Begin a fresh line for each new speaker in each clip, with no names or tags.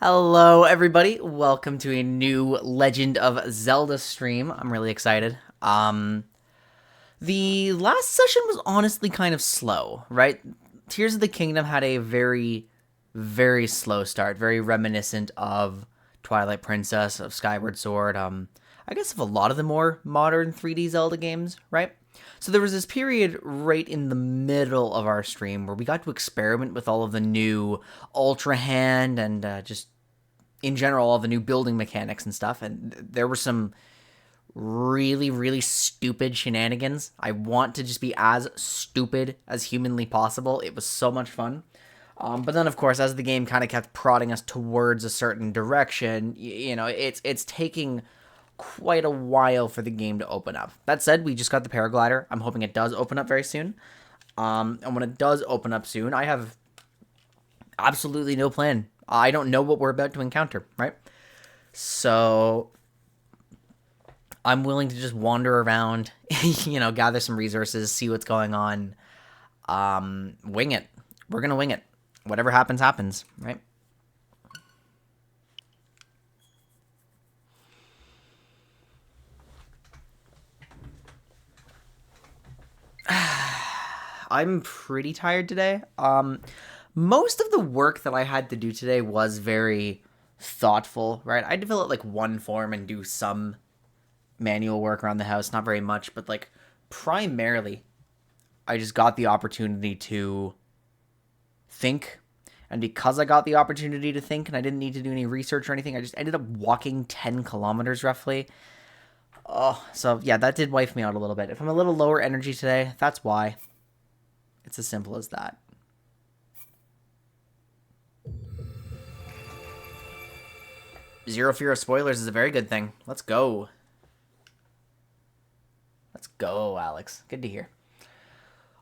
Hello, everybody. Welcome to a new Legend of Zelda stream. I'm really excited. The last session was honestly kind of slow, right? Tears of the Kingdom had a very, very slow start, very reminiscent of Twilight Princess, of Skyward Sword, I guess of a lot of the more modern 3D Zelda games, right? So there was this period right in the middle of our stream where we got to experiment with all of the new Ultra Hand and just in general all the new building mechanics and stuff, and there were some really, really stupid shenanigans. I want to just be as stupid as humanly possible. It was so much fun. But then, of course, as the game kind of kept prodding us towards a certain direction, it's taking quite a while for the game to open up. That said, we just got the paraglider. I'm hoping it does open up very soon. And when it does open up soon, I have absolutely no plan. I don't know what we're about to encounter, right? So I'm willing to just wander around, gather some resources, see what's going on. Wing it. We're going to wing it. Whatever happens, happens, right? I'm pretty tired today. Most of the work that I had to do today was very thoughtful, right? I developed like one form and do some manual work around the house, not very much, but like primarily I just got the opportunity to think. And because I got the opportunity to think and I didn't need to do any research or anything, I just ended up walking 10 kilometers roughly. Oh, so yeah, that did wipe me out a little bit. If I'm a little lower energy today, that's why. It's as simple as that. Zero fear of spoilers is a very good thing. Let's go. Let's go, Alex. Good to hear.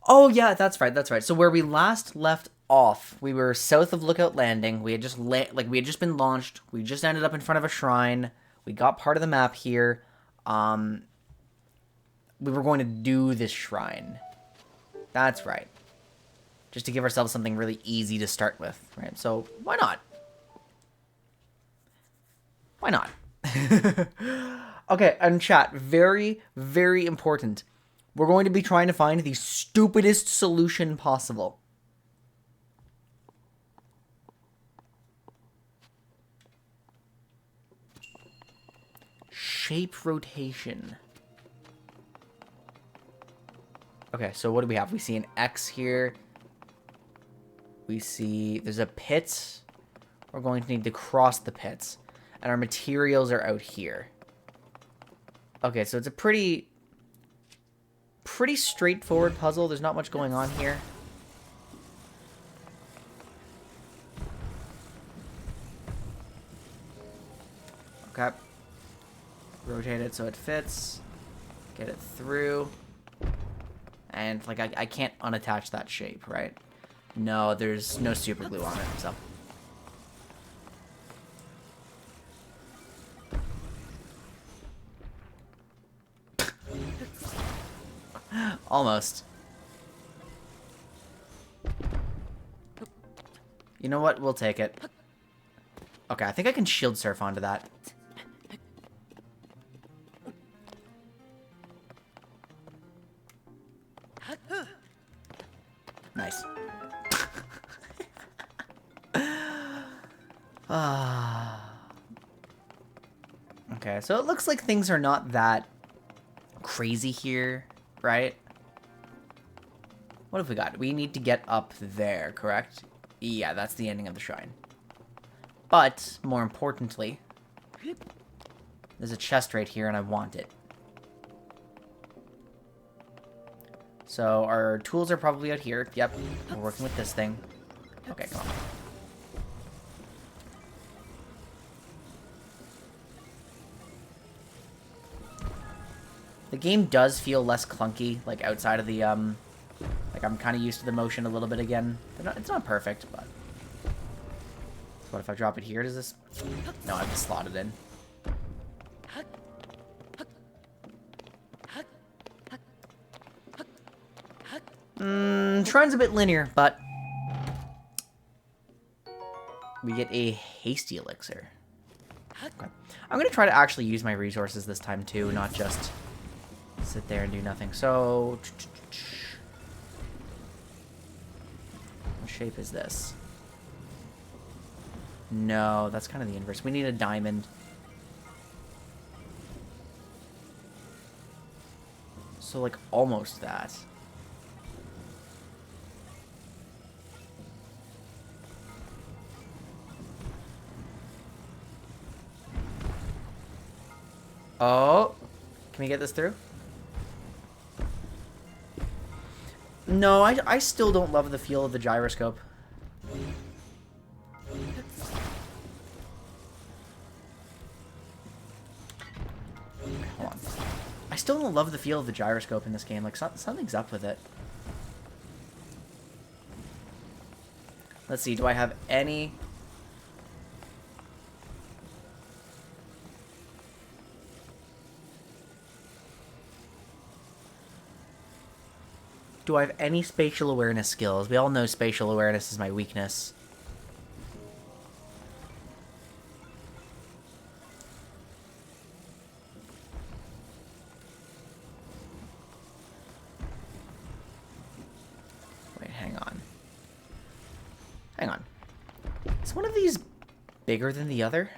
Oh, yeah, that's right, that's right. So where we last left off, we were south of Lookout Landing. We had just we had just been launched. We just ended up in front of a shrine. We got part of the map here. We were going to do this shrine. That's right. Just to give ourselves something really easy to start with, right? So, why not? Why not? Okay, and chat, very, very important. We're going to be trying to find the stupidest solution possible. Shape rotation. Okay, so what do we have? We see an X here. We see there's a pit. We're going to need to cross the pits. And our materials are out here. Okay, so it's a pretty straightforward puzzle. There's not much going on here. Okay. Rotate it so it fits. Get it through. And, like, I can't unattach that shape, right? No, there's no super glue on it, so. Almost. You know what? We'll take it. Okay, I think I can shield surf onto that. Nice. Okay, so it looks like things are not that crazy here, right? What have we got? We need to get up there, correct? Yeah, that's the ending of the shrine. But, more importantly, there's a chest right here and I want it. So our tools are probably out here. Yep, we're working with this thing. Okay, come on. The game does feel less clunky, like outside of the, like I'm kind of used to the motion a little bit again. It's not perfect, but... What if I drop it here? Does this... No, I have to slot it in. Shrine's a bit linear, but... We get a hasty elixir. Okay. I'm going to try to actually use my resources this time, too, not just sit there and do nothing. So... what shape is this? No, that's kind of the inverse. We need a diamond. So, like, almost that. Oh. Can we get this through? No, I still don't love the feel of the gyroscope. Hold on. I still don't love the feel of the gyroscope in this game. Like, something's up with it. Let's see, do I have any... do I have any spatial awareness skills? We all know spatial awareness is my weakness. Wait, hang on. Hang on. Is one of these bigger than the other?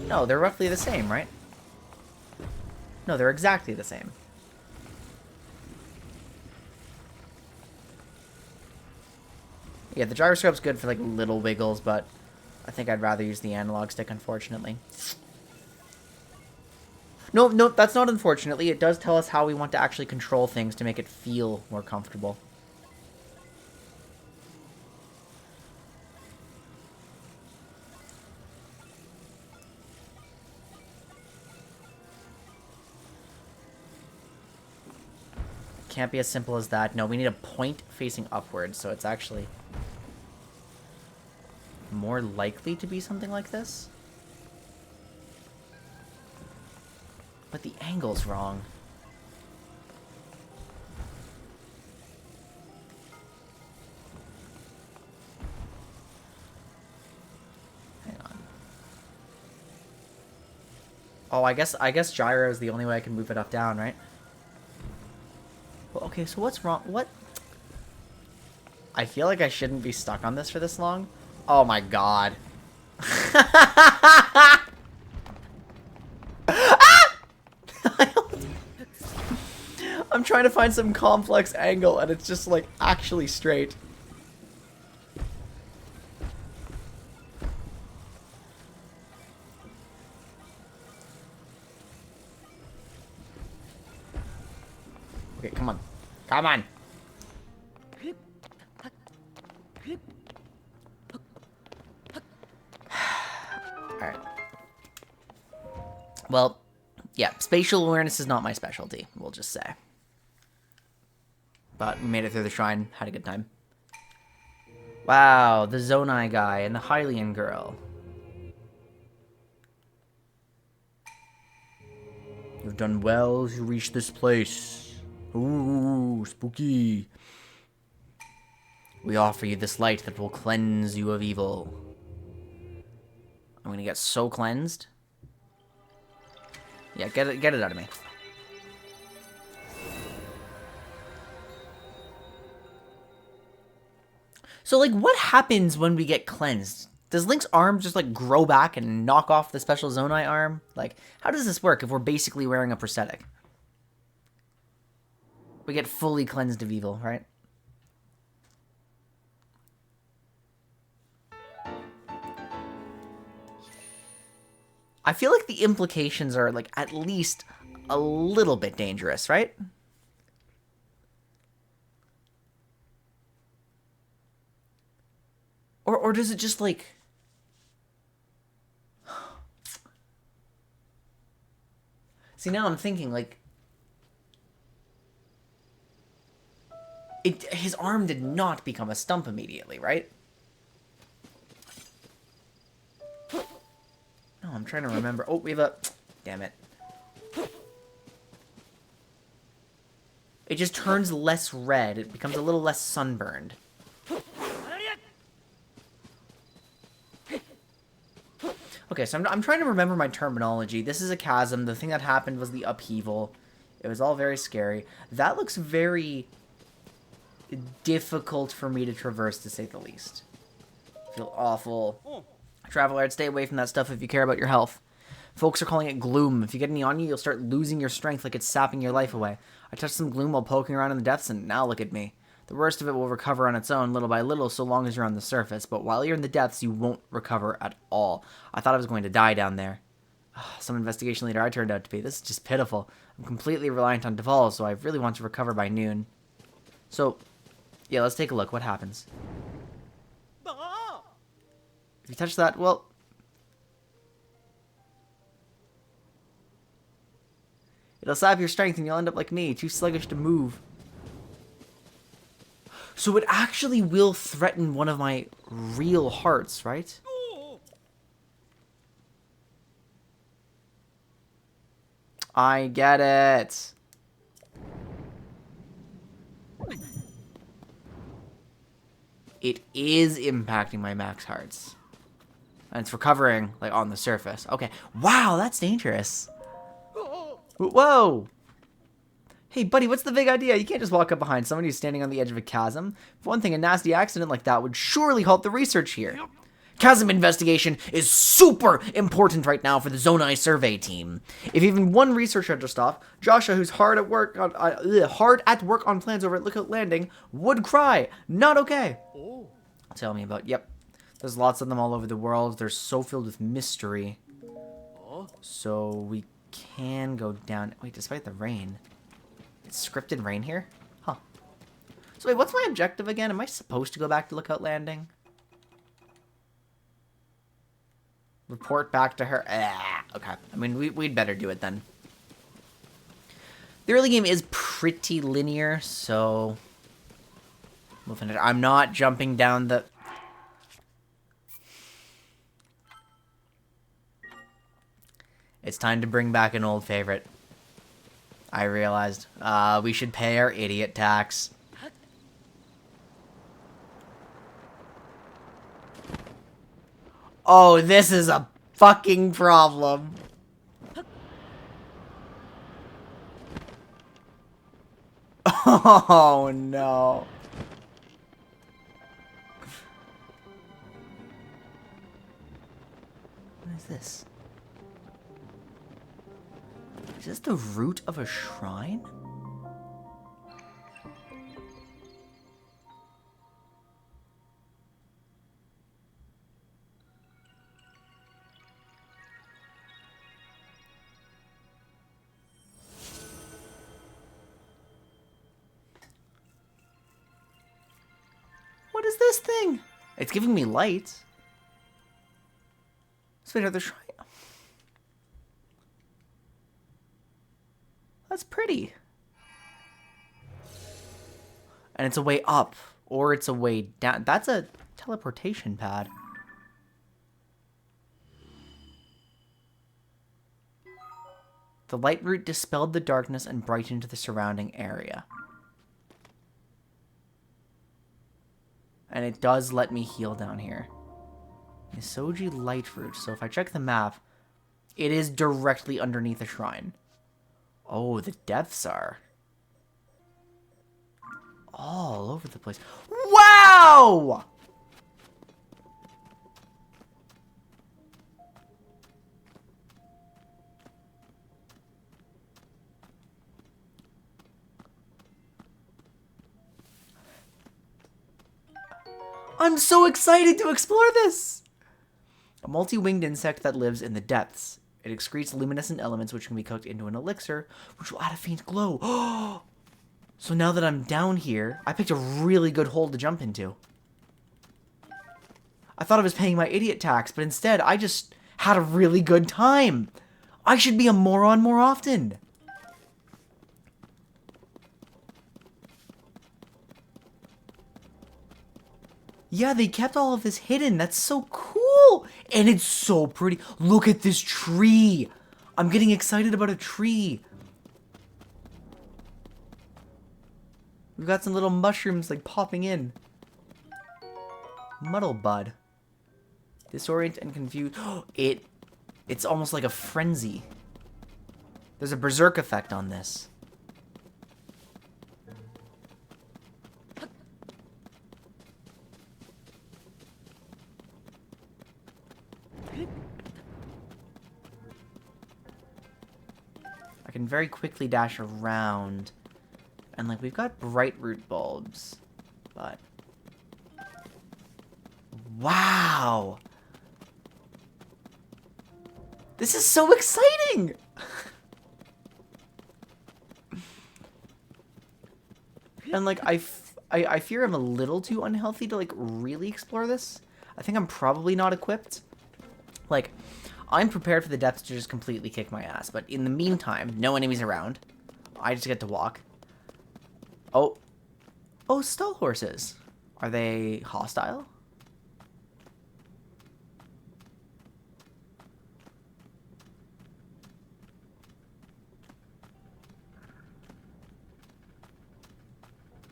No, they're roughly the same, right? No, they're exactly the same. Yeah, the gyroscope's good for, like, little wiggles, but I think I'd rather use the analog stick, unfortunately. No, that's not unfortunately. It does tell us how we want to actually control things to make it feel more comfortable. Can't be as simple as that. No, we need a point facing upwards, so it's actually more likely to be something like this. But the angle's wrong. Hang on. Oh, I guess gyro is the only way I can move it up down, right? Well, okay, so what's wrong? What? I feel like I shouldn't be stuck on this for this long. Oh my god. I'm trying to find some complex angle and it's just like actually straight. Okay, come on. Come on. Alright. Well, yeah, spatial awareness is not my specialty, we'll just say. But we made it through the shrine, had a good time. Wow, the Zonai guy and the Hylian girl. You've done well to reach this place. Ooh, spooky. We offer you this light that will cleanse you of evil. I'm gonna get so cleansed. Yeah, get it out of me. So, like, what happens when we get cleansed? Does Link's arm just, like, grow back and knock off the special Zonai arm? Like, how does this work if we're basically wearing a prosthetic? We get fully cleansed of evil, right? I feel like the implications are, like, at least a little bit dangerous, right? Or does it just, like... See, now I'm thinking, like... his arm did not become a stump immediately, right? No, I'm trying to remember. Oh, we have a... Damn it. It just turns less red. It becomes a little less sunburned. Okay, so I'm trying to remember my terminology. This is a chasm. The thing that happened was the upheaval. It was all very scary. That looks very difficult for me to traverse, to say the least. I feel awful. Traveler, stay away from that stuff if you care about your health. Folks are calling it gloom. If you get any on you, you'll start losing your strength like it's sapping your life away. I touched some gloom while poking around in the depths, and now look at me. The worst of it will recover on its own, little by little, so long as you're on the surface. But while you're in the depths, you won't recover at all. I thought I was going to die down there. Some investigation leader I turned out to be. This is just pitiful. I'm completely reliant on Duval, so I really want to recover by noon. So, yeah, let's take a look. What happens? If you touch that, well... it'll sap your strength and you'll end up like me, too sluggish to move. So it actually will threaten one of my real hearts, right? I get it. It is impacting my max hearts. And it's recovering, like, on the surface. Okay. Wow, that's dangerous. Whoa! Hey, buddy, what's the big idea? You can't just walk up behind somebody who's standing on the edge of a chasm. For one thing, a nasty accident like that would surely halt the research here. Chasm investigation is super important right now for the Zonai survey team. If even one researcher had to stop, Joshua, who's hard at work on plans over at Lookout Landing, would cry. Not okay. Tell me about. Yep. There's lots of them all over the world. They're so filled with mystery. So we can go down. Wait, despite the rain. It's scripted rain here? Huh. So wait, what's my objective again? Am I supposed to go back to Lookout Landing? Report back to her. Okay. I mean, we'd better do it then. The early game is pretty linear, so... we'll finish. I'm not jumping down the... It's time to bring back an old favorite. I realized. We should pay our idiot tax. Oh, this is a fucking problem. Oh, no. What is this? Is this the root of a shrine? What is this thing? It's giving me light. Let's wait another shrine. That's pretty. And it's a way up, or it's a way down. That's a teleportation pad. The light root dispelled the darkness and brightened the surrounding area. And it does let me heal down here. Misoji light root. So if I check the map, it is directly underneath a shrine. Oh, the depths are all over the place. Wow! I'm so excited to explore this! A multi-winged insect that lives in the depths. It excretes luminescent elements which can be cooked into an elixir, which will add a faint glow. So now that I'm down here, I picked a really good hole to jump into. I thought I was paying my idiot tax, but instead I just had a really good time. I should be a moron more often. Yeah, they kept all of this hidden. That's so cool. And it's so pretty. Look at this tree. I'm getting excited about a tree. We've got some little mushrooms like popping in. Muddle bud. Disorient and confused. It It's almost like a frenzy. There's a berserk effect on this. I can very quickly dash around. And, like, we've got bright root bulbs. But... wow! This is so exciting! And, like, I fear I'm a little too unhealthy to, like, really explore this. I think I'm probably not equipped. Like, I'm prepared for the depths to just completely kick my ass. But in the meantime, no enemies around. I just get to walk. Oh. Oh, stall horses. Are they hostile?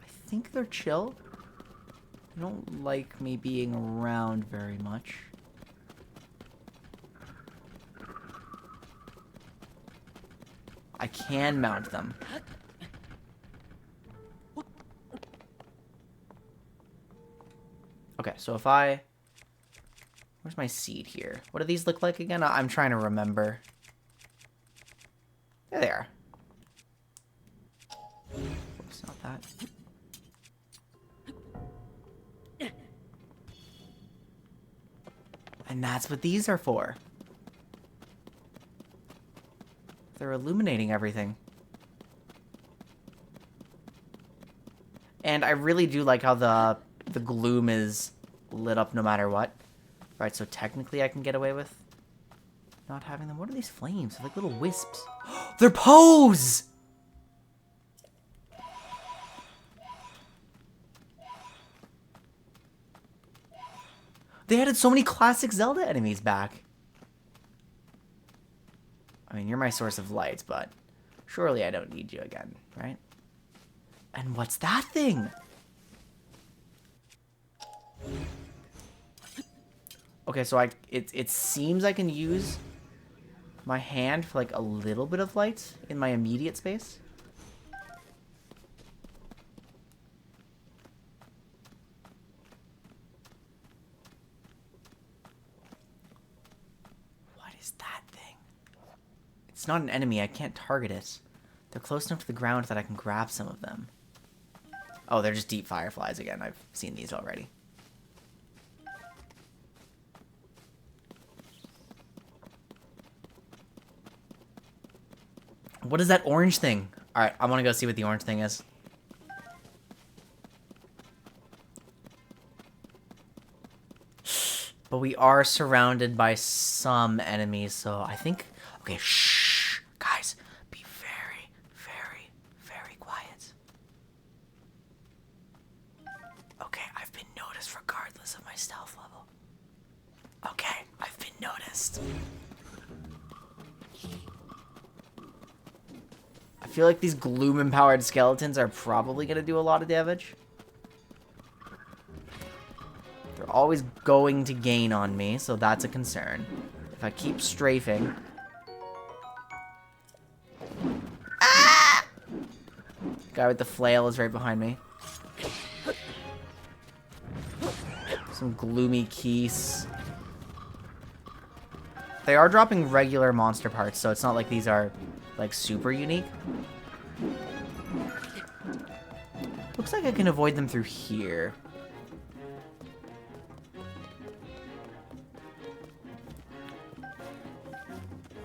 I think they're chill. They don't like me being around very much. I can mount them. Okay, so if I... where's my seed here? What do these look like again? I'm trying to remember. There they are. Oops, not that. And that's what these are for. They're illuminating everything. And I really do like how the gloom is lit up no matter what. Right, so technically I can get away with not having them. What are these flames? They're like little wisps. They're Poes! They added so many classic Zelda enemies back. I mean, you're my source of light, but surely I don't need you again, right? And what's that thing? Okay, so it seems I can use my hand for like a little bit of light in my immediate space. What is that thing? It's not an enemy. I can't target it. They're close enough to the ground that I can grab some of them. Oh, they're just deep fireflies again. I've seen these already. What is that orange thing? Alright, I want to go see what the orange thing is. But we are surrounded by some enemies, so I think... okay, shh! Guys, be very, very, very quiet. Okay, I've been noticed regardless of my stealth level. Okay, I've been noticed. I feel like these gloom-empowered skeletons are probably going to do a lot of damage. They're always going to gain on me, so that's a concern. If I keep strafing... ah! The guy with the flail is right behind me. Some gloomy keys. They are dropping regular monster parts, so it's not like these are... like, super unique. Looks like I can avoid them through here.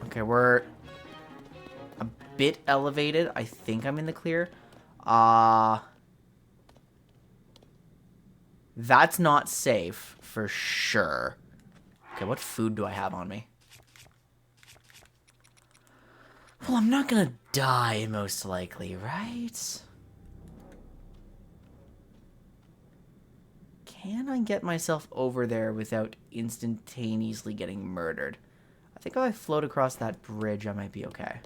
Okay, we're a bit elevated. I think I'm in the clear. That's not safe, for sure. Okay, what food do I have on me? Well, I'm not gonna die, most likely, right? Can I get myself over there without instantaneously getting murdered? I think if I float across that bridge, I might be okay.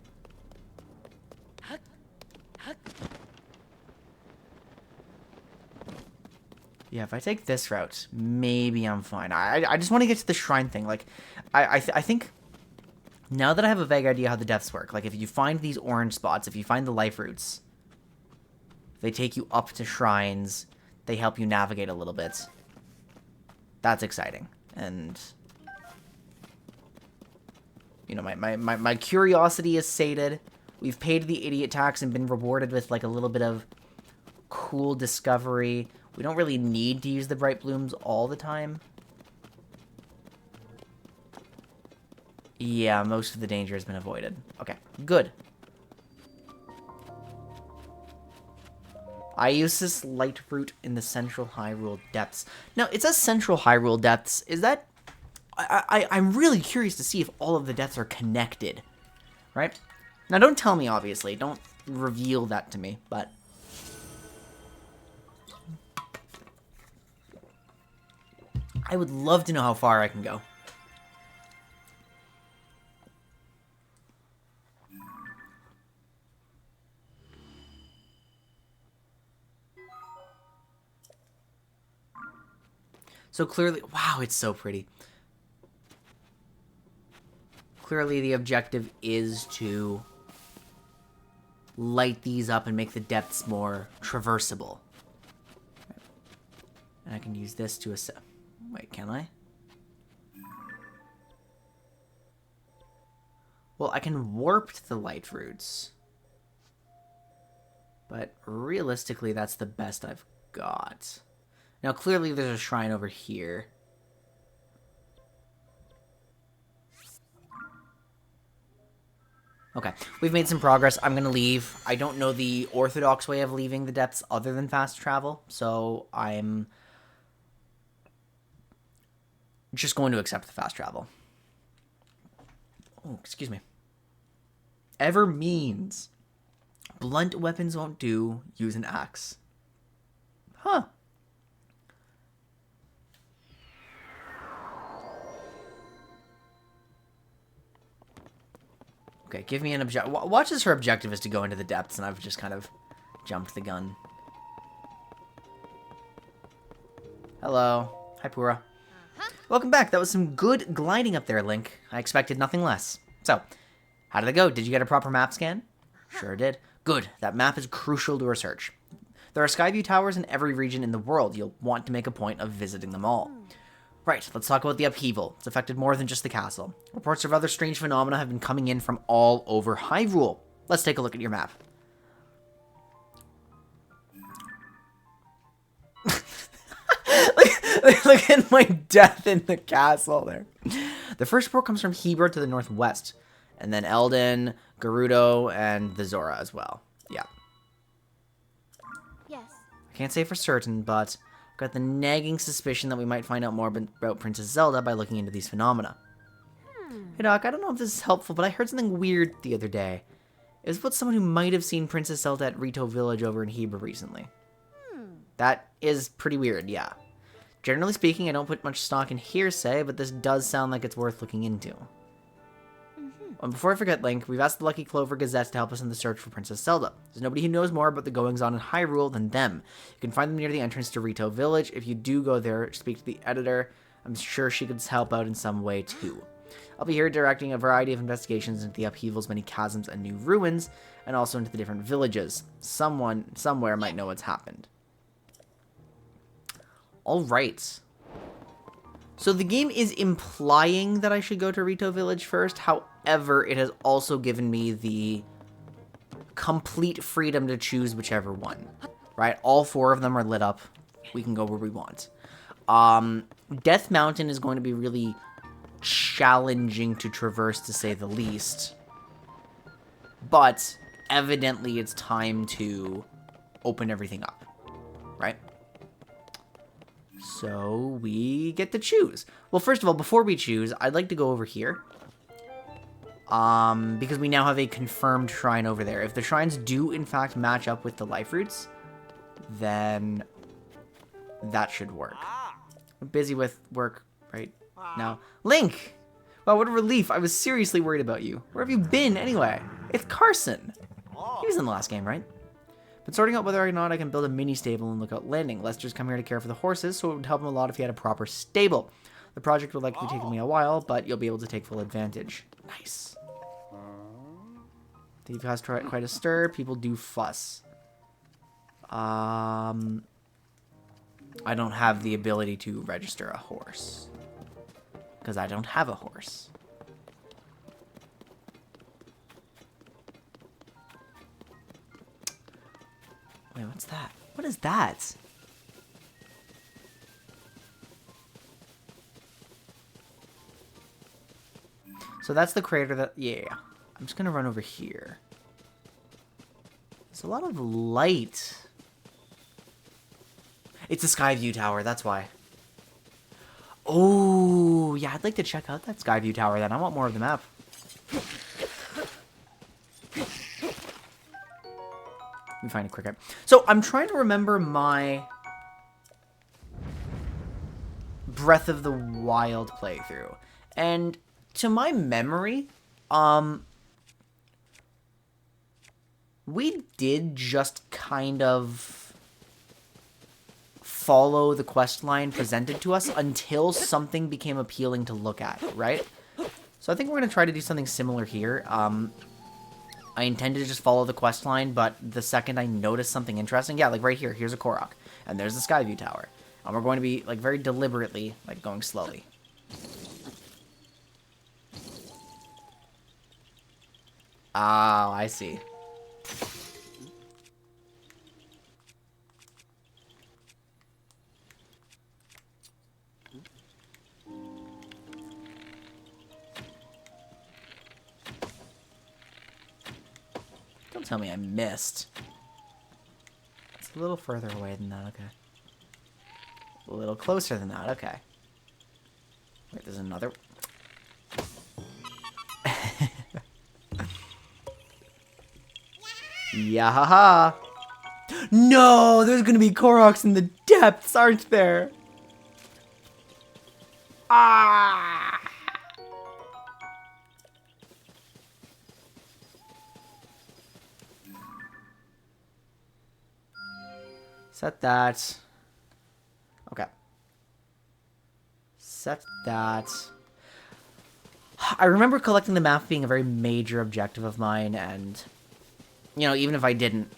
Yeah, if I take this route, maybe I'm fine. I just want to get to the shrine thing. Like, I think Now that I have a vague idea how the depths work, like if you find these orange spots, if you find the life roots, they take you up to shrines, they help you navigate a little bit. That's exciting. And, you know, my curiosity is sated. We've paid the idiot tax and been rewarded with, like, a little bit of cool discovery. We don't really need to use the bright blooms all the time. Yeah, most of the danger has been avoided. Okay, good. I use this light root in the Central Hyrule Depths. Now, it says Central Hyrule Depths. Is that... I'm really curious to see if all of the depths are connected. Right? Now, don't tell me, obviously. Don't reveal that to me, but... I would love to know how far I can go. So clearly, wow, it's so pretty. Clearly the objective is to light these up and make the depths more traversable. And I can use this to assess. Wait, can I? Well, I can warp to the light roots. But realistically, that's the best I've got. Now, clearly there's a shrine over here. Okay, we've made some progress. I'm going to leave. I don't know the orthodox way of leaving the depths other than fast travel, so I'm just going to accept the fast travel. Oh, excuse me. Ever means. Blunt weapons won't do. Use an axe. Huh. Okay, give me an objective. Watch as her objective is to go into the depths, and I've just kind of jumped the gun. Hello. Hi, Pura. Welcome back. That was some good gliding up there, Link. I expected nothing less. So, how did it go? Did you get a proper map scan? Sure did. Good. That map is crucial to our search. There are Skyview towers in every region in the world. You'll want to make a point of visiting them all. Right, let's talk about the upheaval. It's affected more than just the castle. Reports of other strange phenomena have been coming in from all over Hyrule. Let's take a look at your map. Look at my death in the castle there. The first report comes from Hebra to the northwest. And then Eldin, Gerudo, and the Zora as well. Yeah.
Yes.
I can't say for certain, but I've got the nagging suspicion that we might find out more about Princess Zelda by looking into these phenomena. Hey Doc, I don't know if this is helpful, but I heard something weird the other day. It was about someone who might have seen Princess Zelda at Rito Village over in Hebra recently. That is pretty weird, yeah. Generally speaking, I don't put much stock in hearsay, but this does sound like it's worth looking into. And before I forget, Link, we've asked the Lucky Clover Gazette to help us in the search for Princess Zelda. There's nobody who knows more about the goings-on in Hyrule than them. You can find them near the entrance to Rito Village. If you do go there, speak to the editor. I'm sure she could help out in some way, too. I'll be here directing a variety of investigations into the upheaval's many chasms and new ruins, and also into the different villages. Someone, somewhere, might know what's happened. Alright. So the game is implying that I should go to Rito Village first. However, it has also given me the complete freedom to choose whichever one. Right? All four of them are lit up. We can go where we want. Death Mountain is going to be really challenging to traverse, to say the least. But evidently it's time to open everything up. Right? So we get to choose. Well, first of all, before we choose, I'd like to go over here. Because we now have a confirmed shrine over there. If the shrines do, in fact, match up with the life roots, then that should work. I'm busy with work right now. Link! Wow, what a relief. I was seriously worried about you. Where have you been, anyway? It's Carson. He was in the last game, right? But sorting out whether or not I can build a mini stable in Lookout Landing. Lester's come here to care for the horses, so it would help him a lot if he had a proper stable. The project will likely take me a while, but you'll be able to take full advantage. Nice. They've caused quite a stir. People do fuss. I don't have the ability to register a horse. Because I don't have a horse. Wait, what's that? What is that? So that's the crater that... Yeah. I'm just going to run over here. There's a lot of light. It's a sky view tower, that's why. Oh, yeah, I'd like to check out that sky view tower then. I want more of the map. Let me find a cricket. So I'm trying to remember my Breath of the Wild playthrough. And to my memory, we did just kind of follow the quest line presented to us until something became appealing to look at, right? So I think we're going to try to do something similar here. I intended to just follow the quest line, but the second I noticed something interesting, yeah, like right here, here's a Korok, and there's the Skyview Tower. And we're going to be, like, very deliberately, like, going slowly. Oh, I see. Don't tell me I missed. It's a little further away than that, okay. A little closer than that, okay. Wait, there's another... Yahaha! No! There's gonna be Koroks in the depths, aren't there? Ah! Set that. Okay. Set that. I remember collecting the map being a very major objective of mine, and... You know, even if I didn't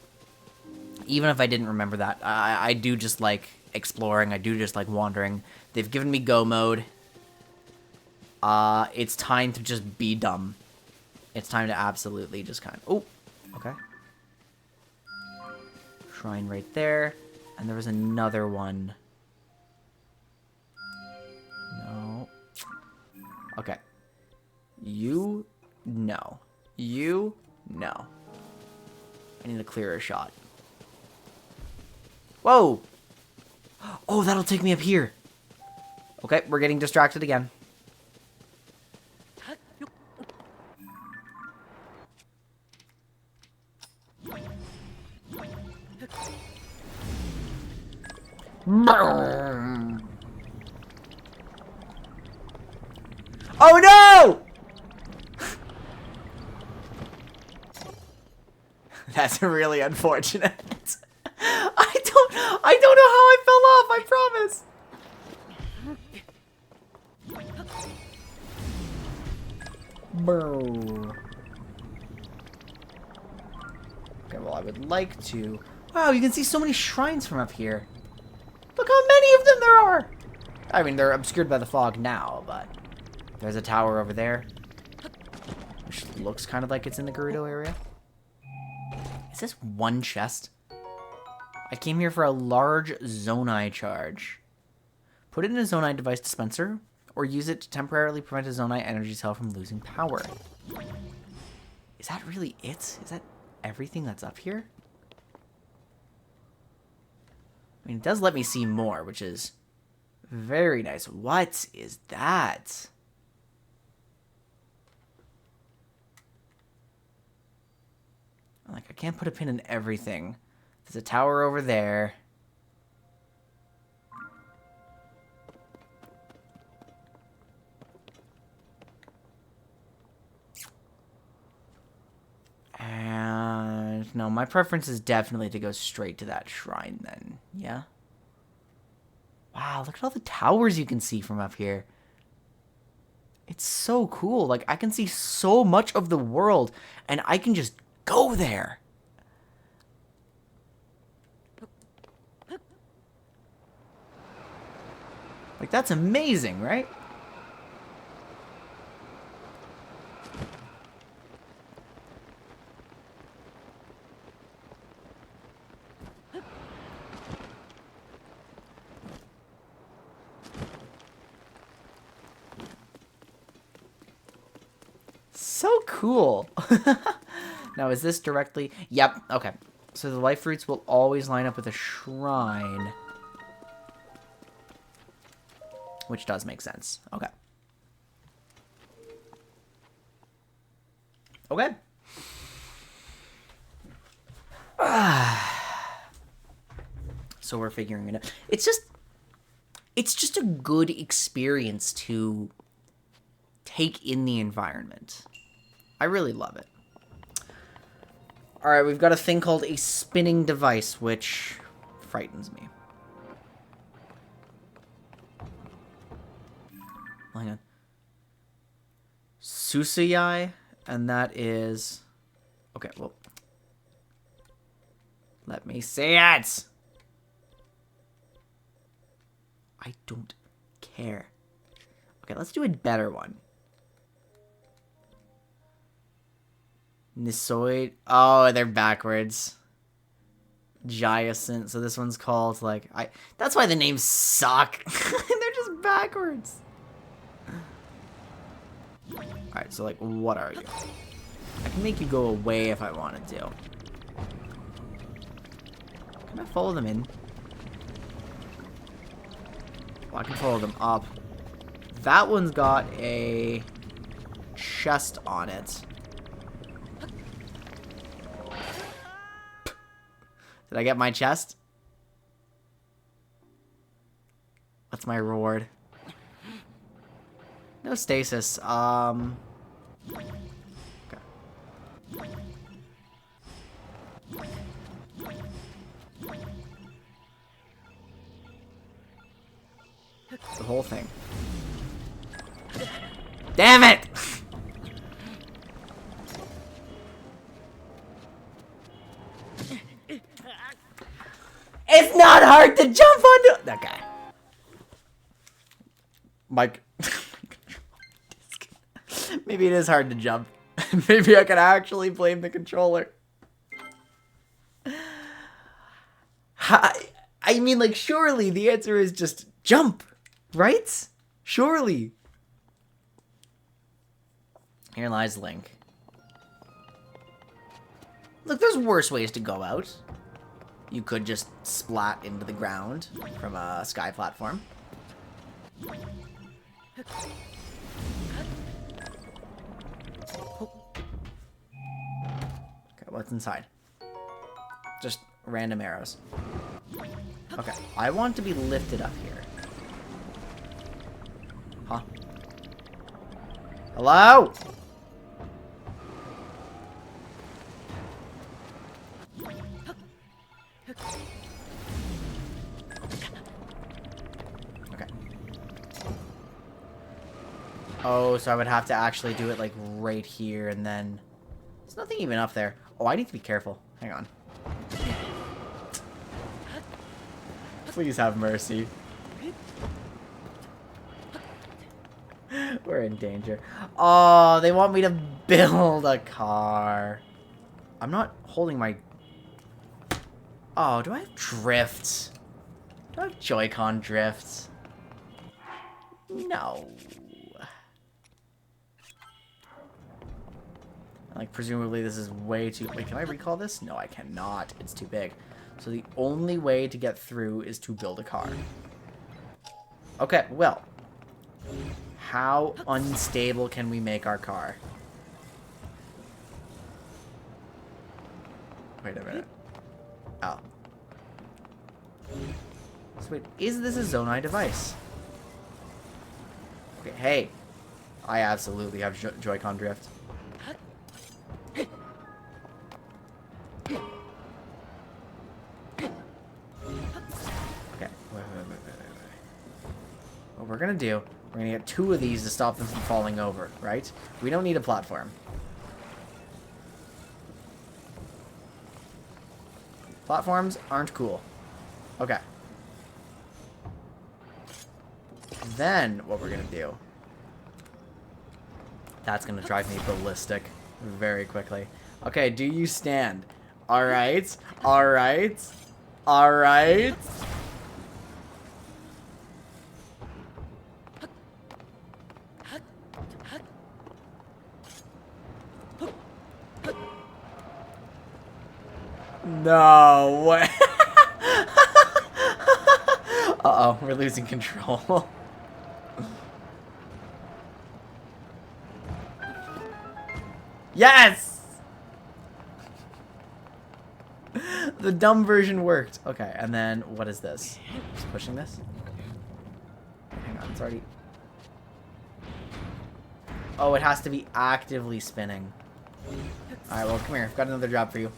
remember that, I do just like exploring. I do just like wandering. They've given me go mode. It's time to just be dumb. It's time to absolutely just kind of... Oh, okay. Shrine right there. And there was another one. No. Okay. You, no. You, no. I need a clearer shot. Whoa! Oh, that'll take me up here. Okay, we're getting distracted again. Oh no! That's really unfortunate. I don't know how I fell off, I promise. Okay, well, I would like to... Wow, you can see so many shrines from up here. Look how many of them there are! I mean, they're obscured by the fog now, but... There's a tower over there. Which looks kind of like it's in the Gerudo area. Is this one chest? I came here for a large Zonai charge. Put it in a Zonai device dispenser, or use it to temporarily prevent a Zonai energy cell from losing power. Is that really it? Is that everything that's up here? I mean, it does let me see more, which is very nice. What is that? Like, I can't put a pin in everything. There's a tower over there. And no, my preference is definitely to go straight to that shrine then. Yeah? Wow, look at all the towers you can see from up here. It's so cool. Like, I can see so much of the world, and I can just go there. Like, that's amazing, right? So cool. Now, is this directly... Yep, okay. So the life roots will always line up with a shrine. Which does make sense. Okay. Okay. So we're figuring it out. It's just a good experience to take in the environment. I really love it. Alright, we've got a thing called a spinning device, which frightens me. Hang on. Susuyai, and that is... Okay, well... Let me see it! I don't care. Okay, let's do a better one. Nisoid. Oh, they're backwards. Giacint. So this one's called, like... That's why the names suck. They're just backwards. Alright, so, like, what are you? I can make you go away if I wanted to. Can I follow them in? Well, I can follow them up. That one's got a chest on it. Did I get my chest? What's my reward? No stasis. Okay. The whole thing. Damn it! It's not hard to jump onto that guy. Mike. Maybe it is hard to jump. Maybe I can actually blame the controller. I mean, like, surely the answer is just jump, right? Surely. Here lies Link. Look, there's worse ways to go out. You could just splat into the ground from a sky platform. Okay, what's inside? Just random arrows. Okay, I want to be lifted up here. Huh? Hello? Okay. Oh, so I would have to actually do it like right here and then... There's nothing even up there. Oh, I need to be careful. Hang on. Please have mercy. We're in danger. Oh, they want me to build a car. I'm not holding my... Oh, do I have drifts? Do I have Joy-Con drifts? No. Like, presumably this is way too... Wait, can I recall this? No, I cannot. It's too big. So the only way to get through is to build a car. Okay, well. How unstable can we make our car? Wait a minute. Oh. So wait, is this a Zonai device? Okay, hey. I absolutely have Joy-Con drift. What we're gonna do, we're gonna get 2 of these to stop them from falling over, right? We don't need a platform. Platforms aren't cool. Okay. Then, what we're going to do... That's going to drive me ballistic very quickly. Okay, do you stand? Alright. Alright. Alright. No way. Uh-oh, we're losing control. Yes! The dumb version worked. Okay, and then what is this? Just pushing this? Hang on, it's already... Oh, it has to be actively spinning. Alright, well, come here. I've got another job for you.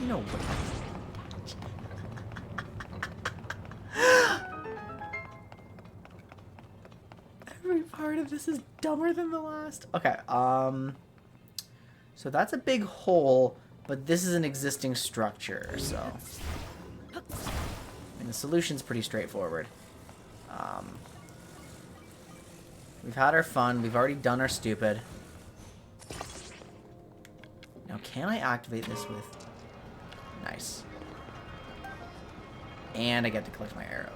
No way. Every part of this is dumber than the last. Okay, so that's a big hole, but this is an existing structure, so... And the solution's pretty straightforward. We've had our fun. We've already done our stupid. Now, can I activate this with... Nice. And I get to collect my arrow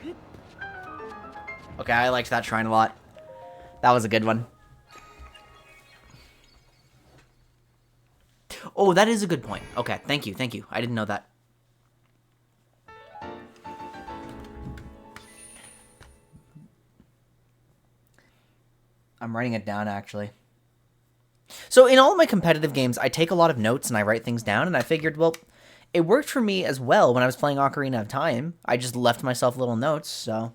again. Okay, I liked that shrine a lot. That was a good one. Oh, that is a good point. Okay, thank you, thank you. I didn't know that. I'm writing it down, actually. So in all of my competitive games, I take a lot of notes and I write things down, and I figured, well, it worked for me as well when I was playing Ocarina of Time. I just left myself little notes, so...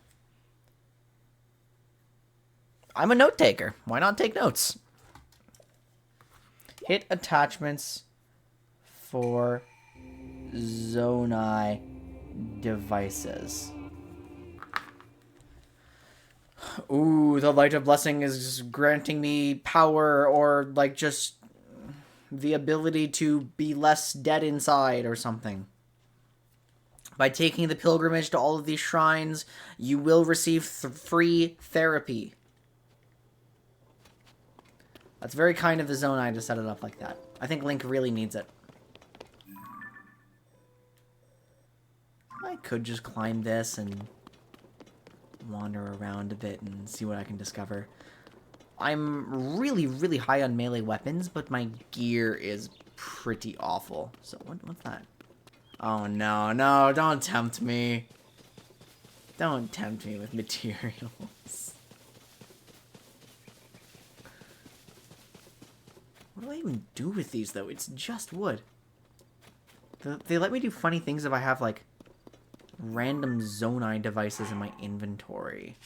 I'm a note taker. Why not take notes? Hit attachments for Zonai devices. Ooh, the Light of Blessing is granting me power or, like, just the ability to be less dead inside or something. By taking the pilgrimage to all of these shrines, you will receive free therapy. That's very kind of the Zonai to set it up like that. I think Link really needs it. I could just climb this and wander around a bit and see what I can discover. I'm really, really high on melee weapons, but my gear is pretty awful. So what's that? Oh no, no, don't tempt me. Don't tempt me with materials. What do I even do with these, though? It's just wood. They let me do funny things if I have, like, random Zonai devices in my inventory.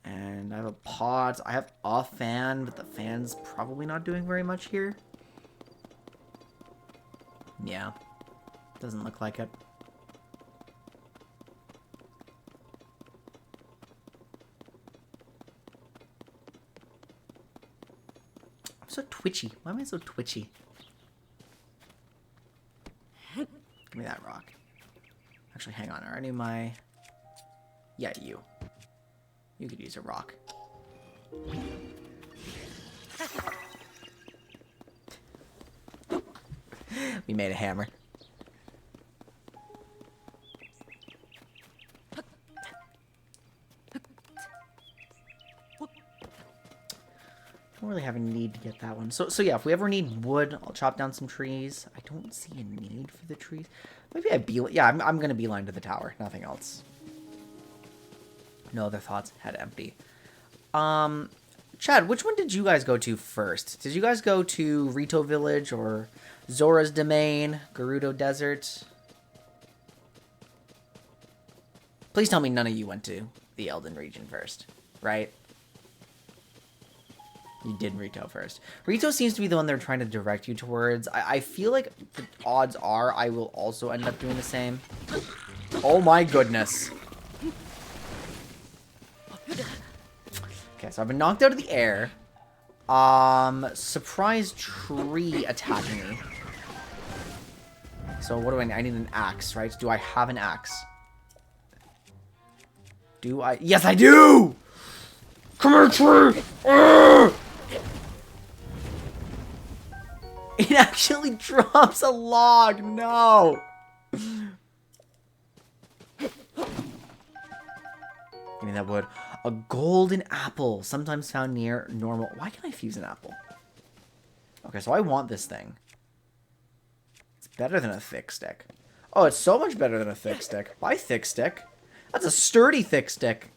And I have a pot. I have a fan, but the fan's probably not doing very much here. Yeah. Doesn't look like it. I'm so twitchy. Why am I so twitchy? Give me that rock. Actually, hang on. Are any of my... Yeah, you. You could use a rock. We made a hammer. Don't really have a need to get that one. So yeah, if we ever need wood, I'll chop down some trees. I don't see a need for the trees. Maybe I'm gonna beeline to the tower. Nothing else. No other thoughts. Head empty. Chad, which one did you guys go to first? Did you guys go to Rito Village or Zora's Domain, Gerudo Desert? Please tell me none of you went to the Elden region first, right? You did Rito first. Rito seems to be the one they're trying to direct you towards. I feel like the odds are I will also end up doing the same. Oh my goodness. Okay, so I've been knocked out of the air. Surprise tree attacking me. So what do I need? I need an axe, right? Do I have an axe? Do I? Yes, I do! Come here, tree! It actually drops a log. No! Give me that wood. A golden apple, sometimes found near normal. Why can't I fuse an apple? Okay, so I want this thing. It's better than a thick stick. Oh, it's so much better than a thick stick. Why thick stick? That's a sturdy thick stick.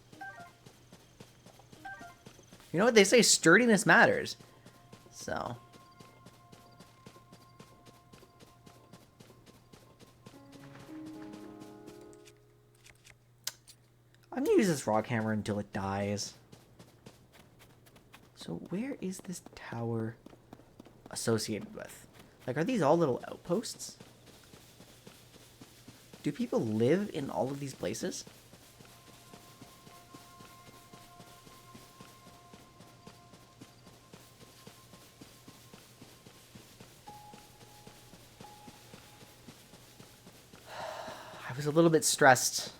You know what they say? Sturdiness matters. So. I'm gonna use this rock hammer until it dies. So where is this tower associated with? Like, are these all little outposts? Do people live in all of these places? I was a little bit stressed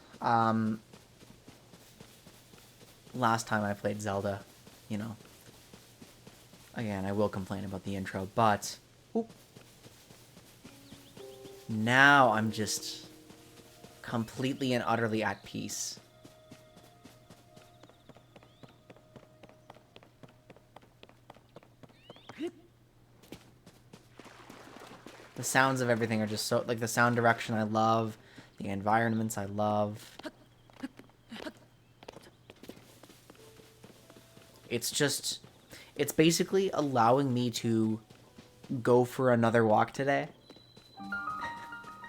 last time I played Zelda, you know. Again, I will complain about the intro, but oop, now I'm just completely and utterly at peace. The sounds of everything are just so, like, the sound direction I love, the environments I love. It's just, it's basically allowing me to go for another walk today.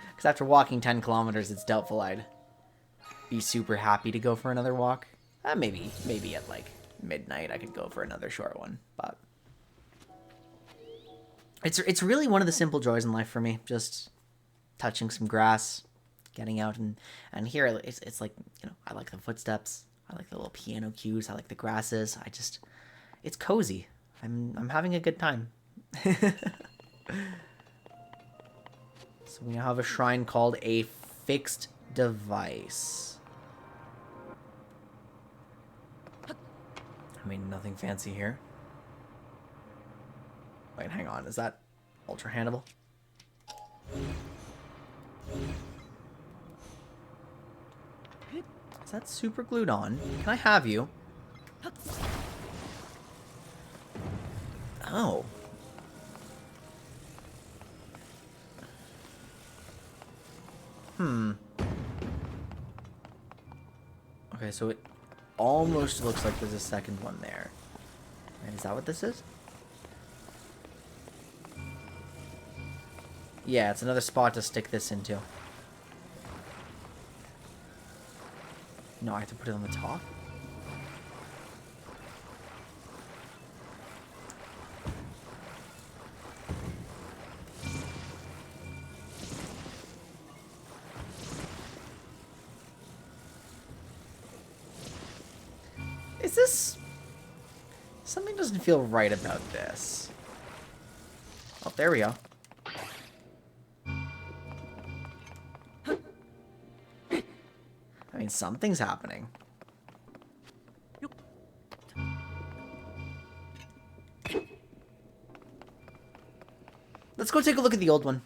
Because after walking 10 kilometers, it's doubtful I'd be super happy to go for another walk. Maybe at like midnight I could go for another short one. But it's really one of the simple joys in life for me. Just touching some grass, getting out and here it's like, you know, I like the footsteps. I like the little piano cues. I like the grasses. It's cozy. I'm having a good time. So we now have a shrine called a fixed device. I mean, nothing fancy here. Wait, hang on. Is that ultra handable? Is that super glued on? Can I have you? Oh. Okay, so it almost looks like there's a second one there. Is that what this is? Yeah, it's another spot to stick this into. No, I have to put it on the top? Is this... Something doesn't feel right about this. Oh, there we go. I mean, something's happening. Let's go take a look at the old one.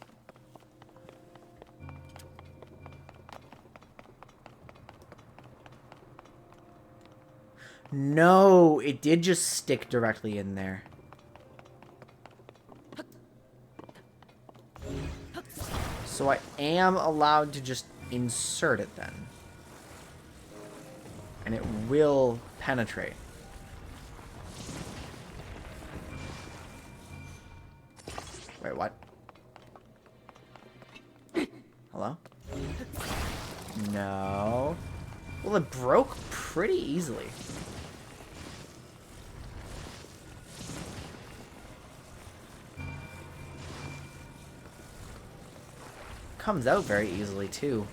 No, it did just stick directly in there. So I am allowed to just insert it then. And it will penetrate. Wait, what? Hello? No. Well, it broke pretty easily. Comes out very easily, too.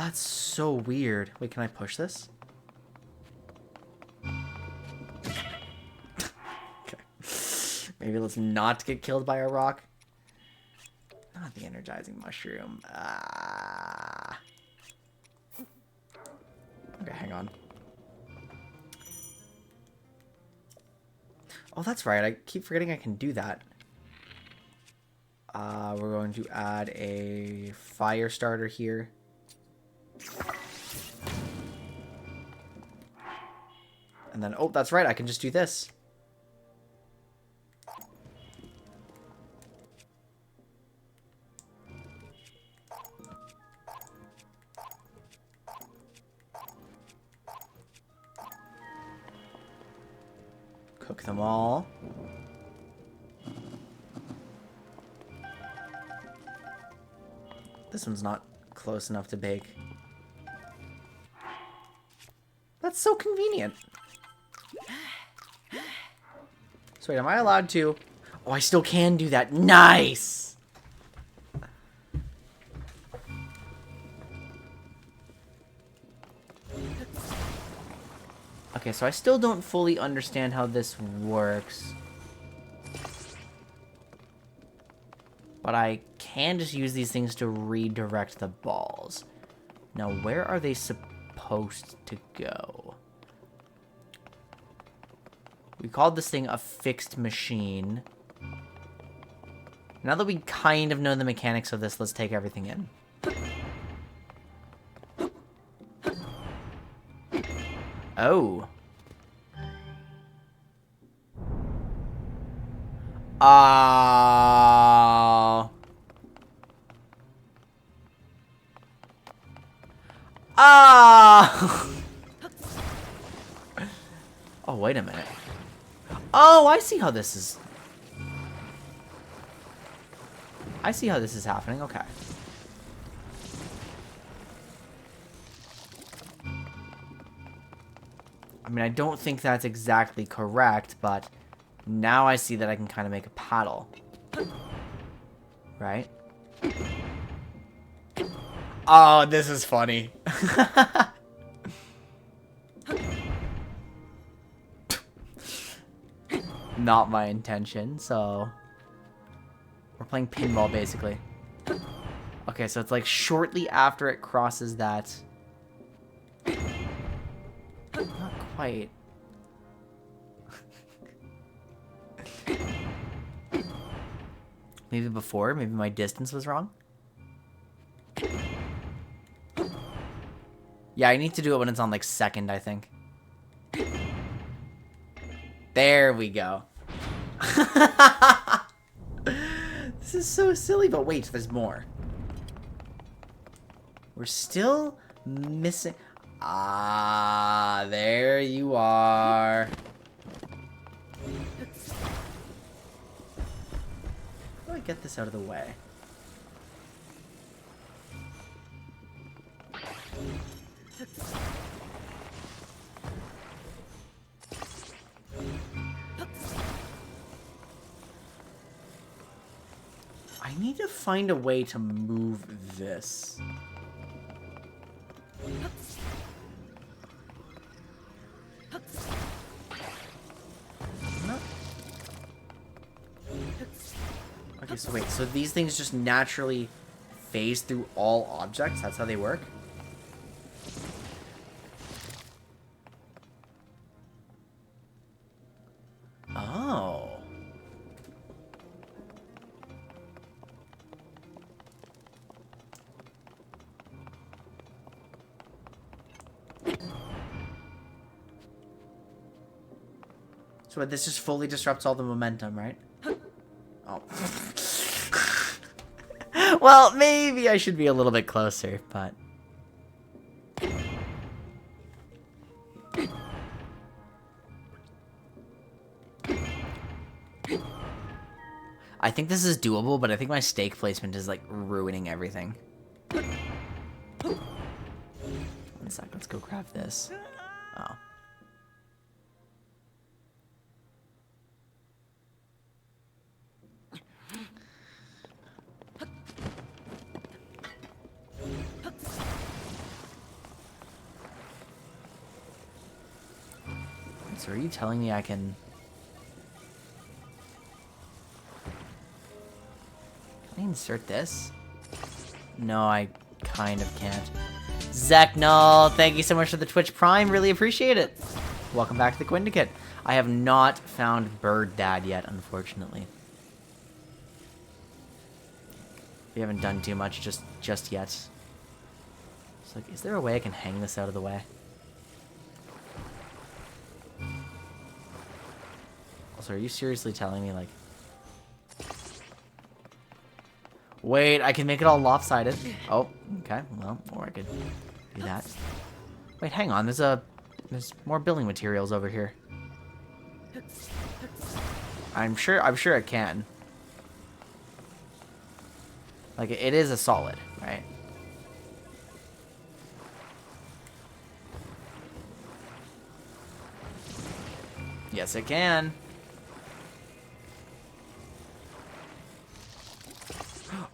that's so weird. Wait, can I push this? Okay. Maybe let's not get killed by a rock. Not the energizing mushroom. Okay, hang on. Oh, that's right. I keep forgetting I can do that. We're going to add a fire starter here. And then, oh, that's right. I can just do this. Cook them all. This one's not close enough to bake. That's so convenient. So wait, am I allowed to? Oh, I still can do that. Nice! Okay, so I still don't fully understand how this works. But I can just use these things to redirect the balls. Now, where are they supposed to go? We called this thing a fixed machine. Now that we kind of know the mechanics of this, let's take everything in. Oh. Oh, wait a minute. Oh, I see how this is. I see how this is happening. Okay. I mean, I don't think that's exactly correct, but now I see that I can kind of make a paddle. Right? Oh, this is funny. Not my intention, so... We're playing pinball, basically. Okay, so it's like shortly after it crosses that... Not quite. Maybe before? Maybe my distance was wrong? Yeah, I need to do it when it's on, like, second, I think. There we go. This is so silly, but wait, there's more. We're still missing... Ah, there you are. How do I get this out of the way? I need to find a way to move this. Okay, so wait, so these things just naturally phase through all objects? That's how they work? Oh. So this just fully disrupts all the momentum, right? Oh. Well, maybe I should be a little bit closer, but... I think this is doable, but I think my stake placement is, like, ruining everything. 1 sec, let's go grab this. Oh. So are you telling me I can... Can I insert this? No, I kind of can't. Zeknall, thank you so much for the Twitch Prime. Really appreciate it. Welcome back to the Quindicate. I have not found Bird Dad yet, unfortunately. We haven't done too much just yet. It's like, is there a way I can hang this out of the way? Also, are you seriously telling me, like... Wait, I can make it all lopsided. Oh, okay. Well, or I could do that. Wait, hang on. There's more building materials over here. I'm sure it can. Like, it is a solid, right? Yes, it can.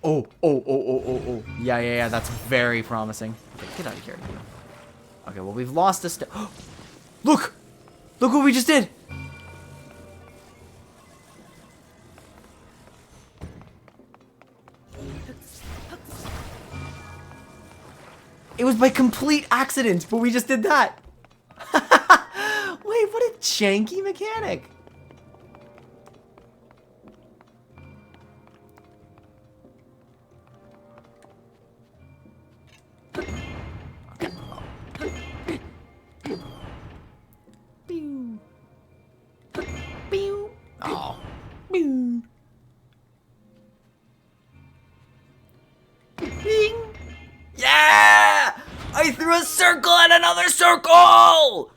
Oh. Yeah, that's very promising. Okay, get out of here. Okay, well, we've lost this. Look! Look what we just did! It was by complete accident, but we just did that. Wait, what a janky mechanic. Oh. Yeah! I threw a circle at another circle!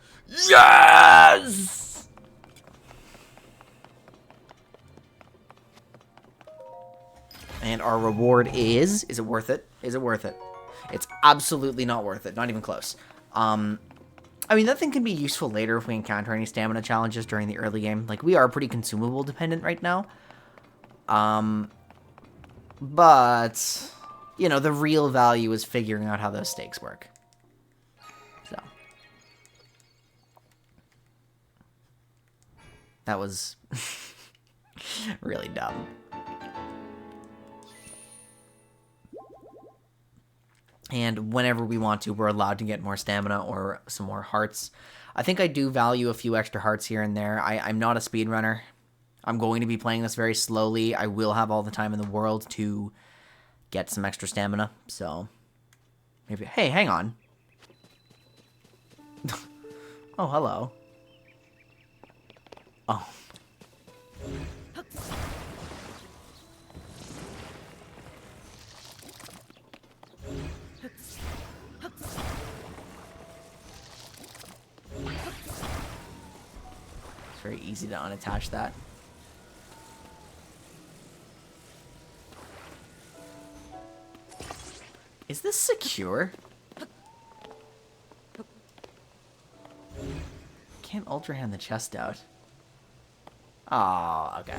Yes! And our reward is it worth it? Is it worth it? It's absolutely not worth it. Not even close. I mean, that thing can be useful later if we encounter any stamina challenges during the early game. Like, we are pretty consumable dependent right now. But, you know, the real value is figuring out how those stakes work. So. That was really dumb. And whenever we want to, we're allowed to get more stamina or some more hearts. I think I do value a few extra hearts here and there. I'm not a speedrunner. I'm going to be playing this very slowly. I will have all the time in the world to get some extra stamina. So, maybe... Hey, hang on. Oh, hello. Oh. It's very easy to unattach that. Is this secure? Can't ultra hand the chest out. Oh, okay.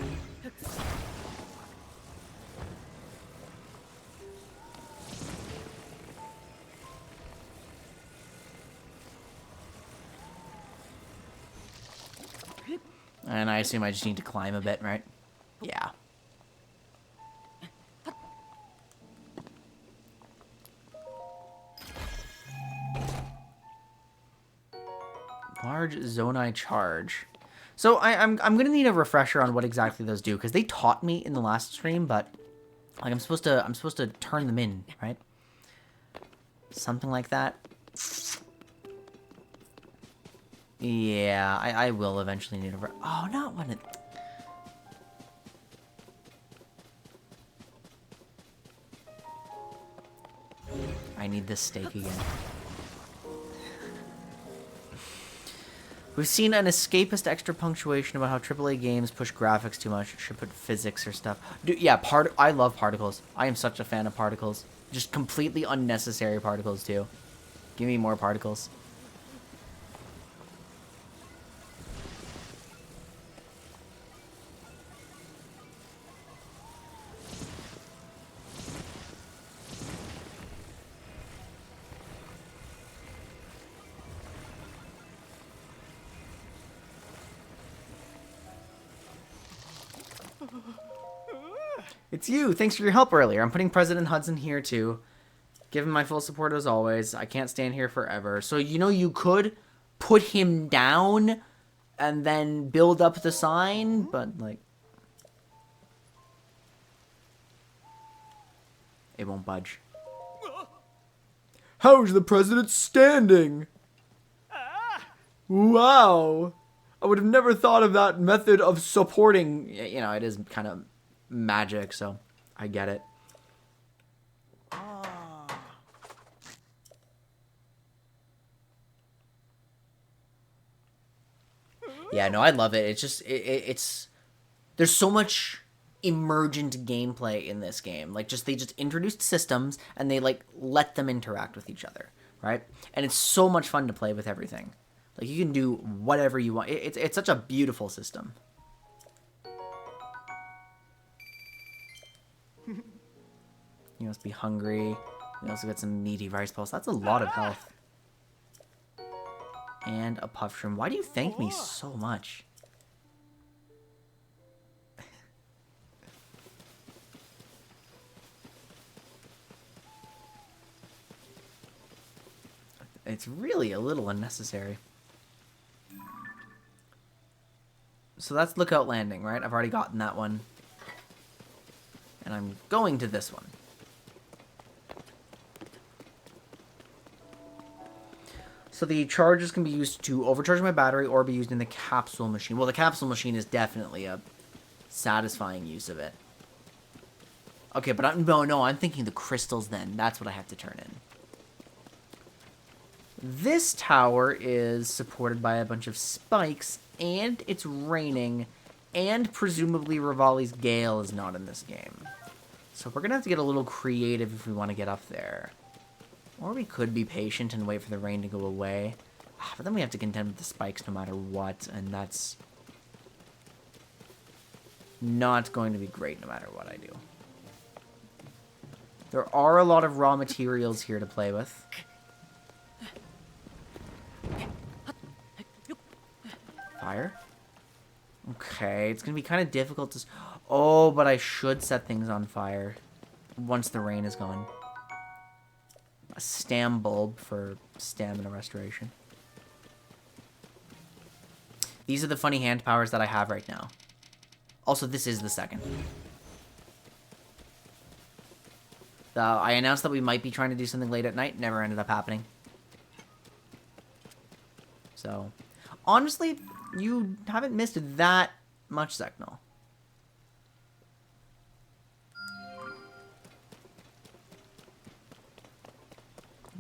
And I assume I just need to climb a bit, right? Yeah. Large Zonai charge. So I'm gonna need a refresher on what exactly those do, because they taught me in the last stream, but like I'm supposed to turn them in, right? Something like that. Yeah, I will eventually need a... Oh, not when it... I need this steak again. We've seen an escapist extra punctuation about how AAA games push graphics too much. Should put physics or stuff. Dude, yeah, I love particles. I am such a fan of particles. Just completely unnecessary particles, too. Give me more particles. It's you. Thanks for your help earlier. I'm putting President Hudson here too. Give him my full support as always. I can't stand here forever. So, you know, you could put him down and then build up the sign, but, like, it won't budge. How's the president standing? Wow. I would have never thought of that method of supporting. You know, it is kind of magic, so I get it. Yeah, no, I love it. It's just, it's, there's so much emergent gameplay in this game. Like, just, they just introduced systems and they, like, let them interact with each other, right? And it's so much fun to play with everything. Like, you can do whatever you want. It's such a beautiful system. You must be hungry. We also got some meaty rice balls. That's a lot of health. And a puff shroom. Why do you thank me so much? It's really a little unnecessary. So that's Lookout Landing, right? I've already gotten that one. And I'm going to this one. So the charges can be used to overcharge my battery or be used in the capsule machine. Well, the capsule machine is definitely a satisfying use of it. Okay, but no, I'm thinking the crystals then. That's what I have to turn in. This tower is supported by a bunch of spikes, and it's raining, and presumably Rivali's Gale is not in this game. So we're going to have to get a little creative if we want to get up there. Or we could be patient and wait for the rain to go away. But then we have to contend with the spikes no matter what, and that's not going to be great no matter what I do. There are a lot of raw materials here to play with. Fire? Okay, it's going to be kind of difficult to... Oh, but I should set things on fire once the rain is gone. A stam bulb for stamina restoration. These are the funny hand powers that I have right now. Also, this is the second. I announced that we might be trying to do something late at night. Never ended up happening. So, honestly, you haven't missed that much, Zeknal.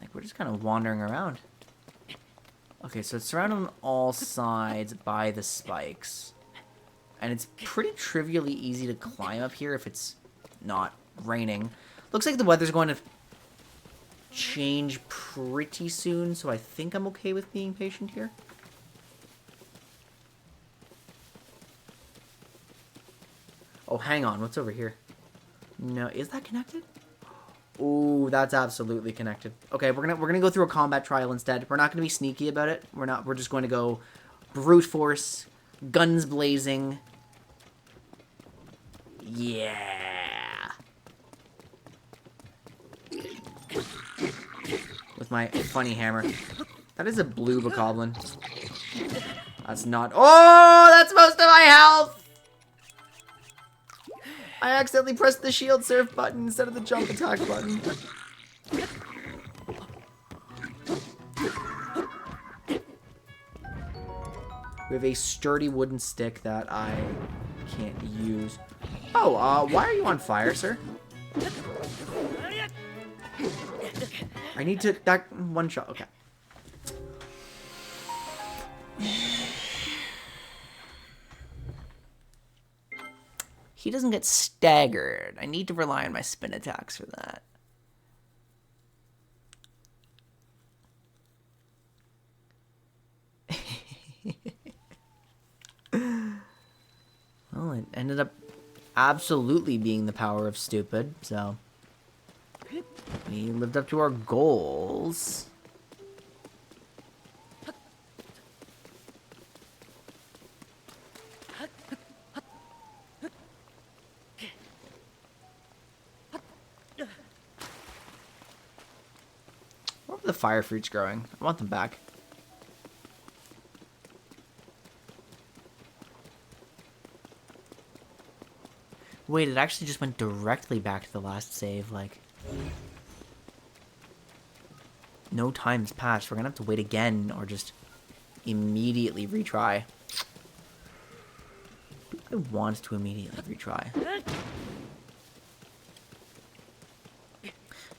Like, we're just kind of wandering around. Okay, so it's surrounded on all sides by the spikes. And it's pretty trivially easy to climb up here if it's not raining. Looks like the weather's going to change pretty soon, so I think I'm okay with being patient here. Oh, hang on. What's over here? No, is that connected? Ooh, that's absolutely connected. Okay, we're gonna go through a combat trial instead. We're not gonna be sneaky about it. We're just going to go brute force, guns blazing. Yeah. With my funny hammer. That is a blue bokoblin. That's not... Oh, that's most of my health! I accidentally pressed the shield surf button instead of the jump attack button. We have a sturdy wooden stick that I can't use. Oh, why are you on fire, sir? I need to... That one shot. Okay. He doesn't get staggered. I need to rely on my spin attacks for that. Well, it ended up absolutely being the power of stupid, so... We lived up to our goals. the fire fruits growing? I want them back. Wait, it actually just went directly back to the last save, like... No time's passed. We're gonna have to wait again, or just immediately retry. I want to immediately retry.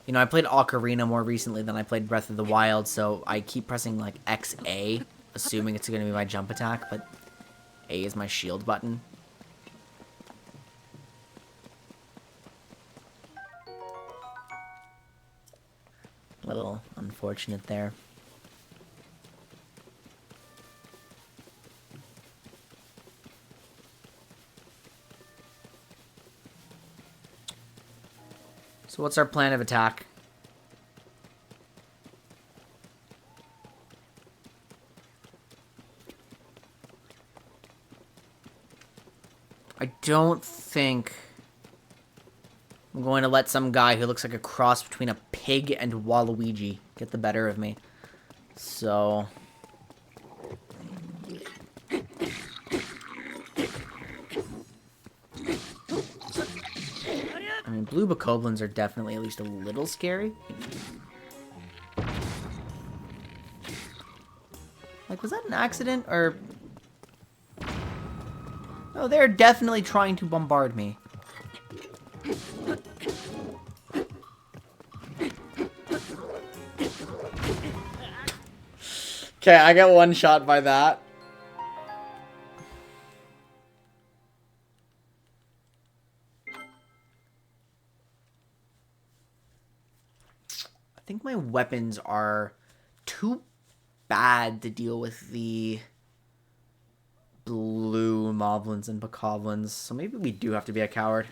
You know, I played Ocarina more recently than I played Breath of the Wild, so I keep pressing, like, XA, assuming it's gonna be my jump attack, but A is my shield button. Little unfortunate there. So what's our plan of attack? I don't think I'm going to let some guy who looks like a cross between a pig and Waluigi get the better of me. So... I mean, blue bokoblins are definitely at least a little scary. Like, was that an accident, or... No, they're definitely trying to bombard me. Okay, I got one shot by that. I think my weapons are too bad to deal with the blue moblins and bokoblins, so maybe we do have to be a coward.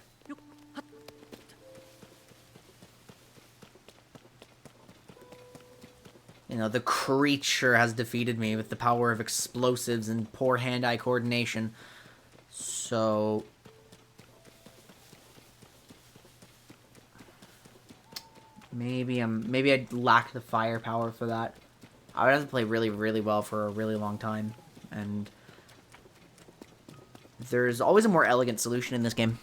You know, the creature has defeated me with the power of explosives and poor hand-eye coordination. So... maybe I lack the firepower for that. I would have to play really, really well for a really long time. And there's always a more elegant solution in this game.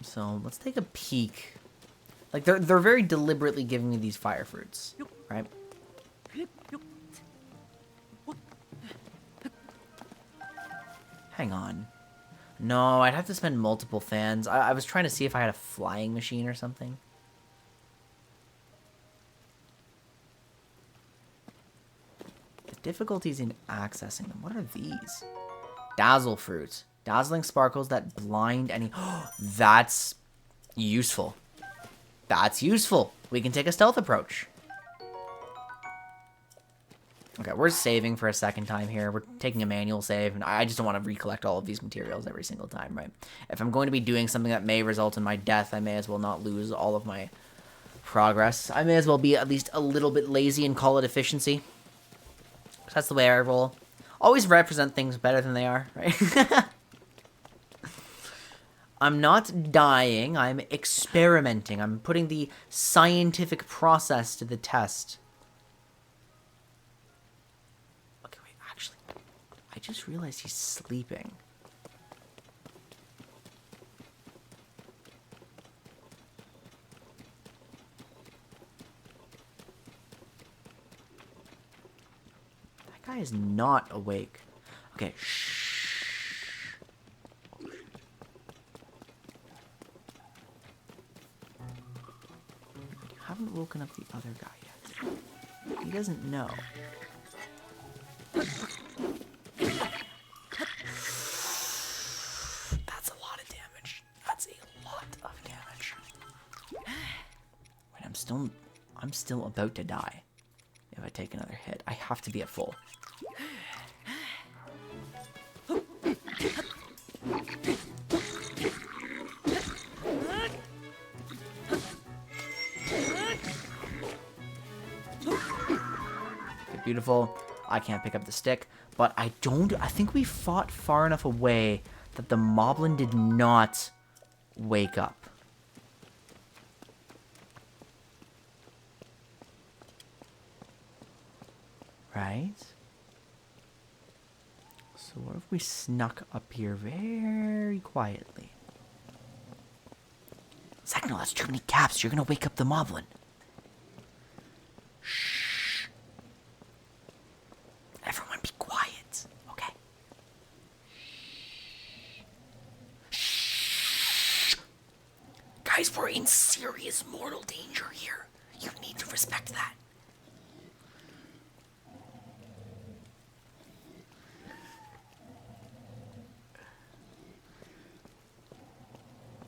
So let's take a peek. Like, they're very deliberately giving me these fire fruits, right? Hang on. No, I'd have to spend multiple fans. I was trying to see if I had a flying machine or something. The difficulties in accessing them. What are these? Dazzle fruit. Dazzling sparkles that blind any... That's useful. That's useful. We can take a stealth approach. Okay, we're saving for a second time here. We're taking a manual save, and I just don't want to recollect all of these materials every single time, right? If I'm going to be doing something that may result in my death, I may as well not lose all of my progress. I may as well be at least a little bit lazy and call it efficiency. That's the way I roll. Always represent things better than they are, right? I'm not dying, I'm experimenting. I'm putting the scientific process to the test. Okay, wait, actually, I just realized he's sleeping. That guy is not awake. Okay, shh. I haven't woken up the other guy yet. He doesn't know. That's a lot of damage. That's a lot of damage. Wait, I'm still about to die. If I take another hit, I have to be at full. Beautiful. I can't pick up the stick, but I think we fought far enough away that the moblin did not wake up. Right? So what if we snuck up here very quietly? Second, that's too many caps. You're gonna wake up the moblin. Shh. Everyone be quiet, okay? Shh. Guys, we're in serious mortal danger here. You need to respect that.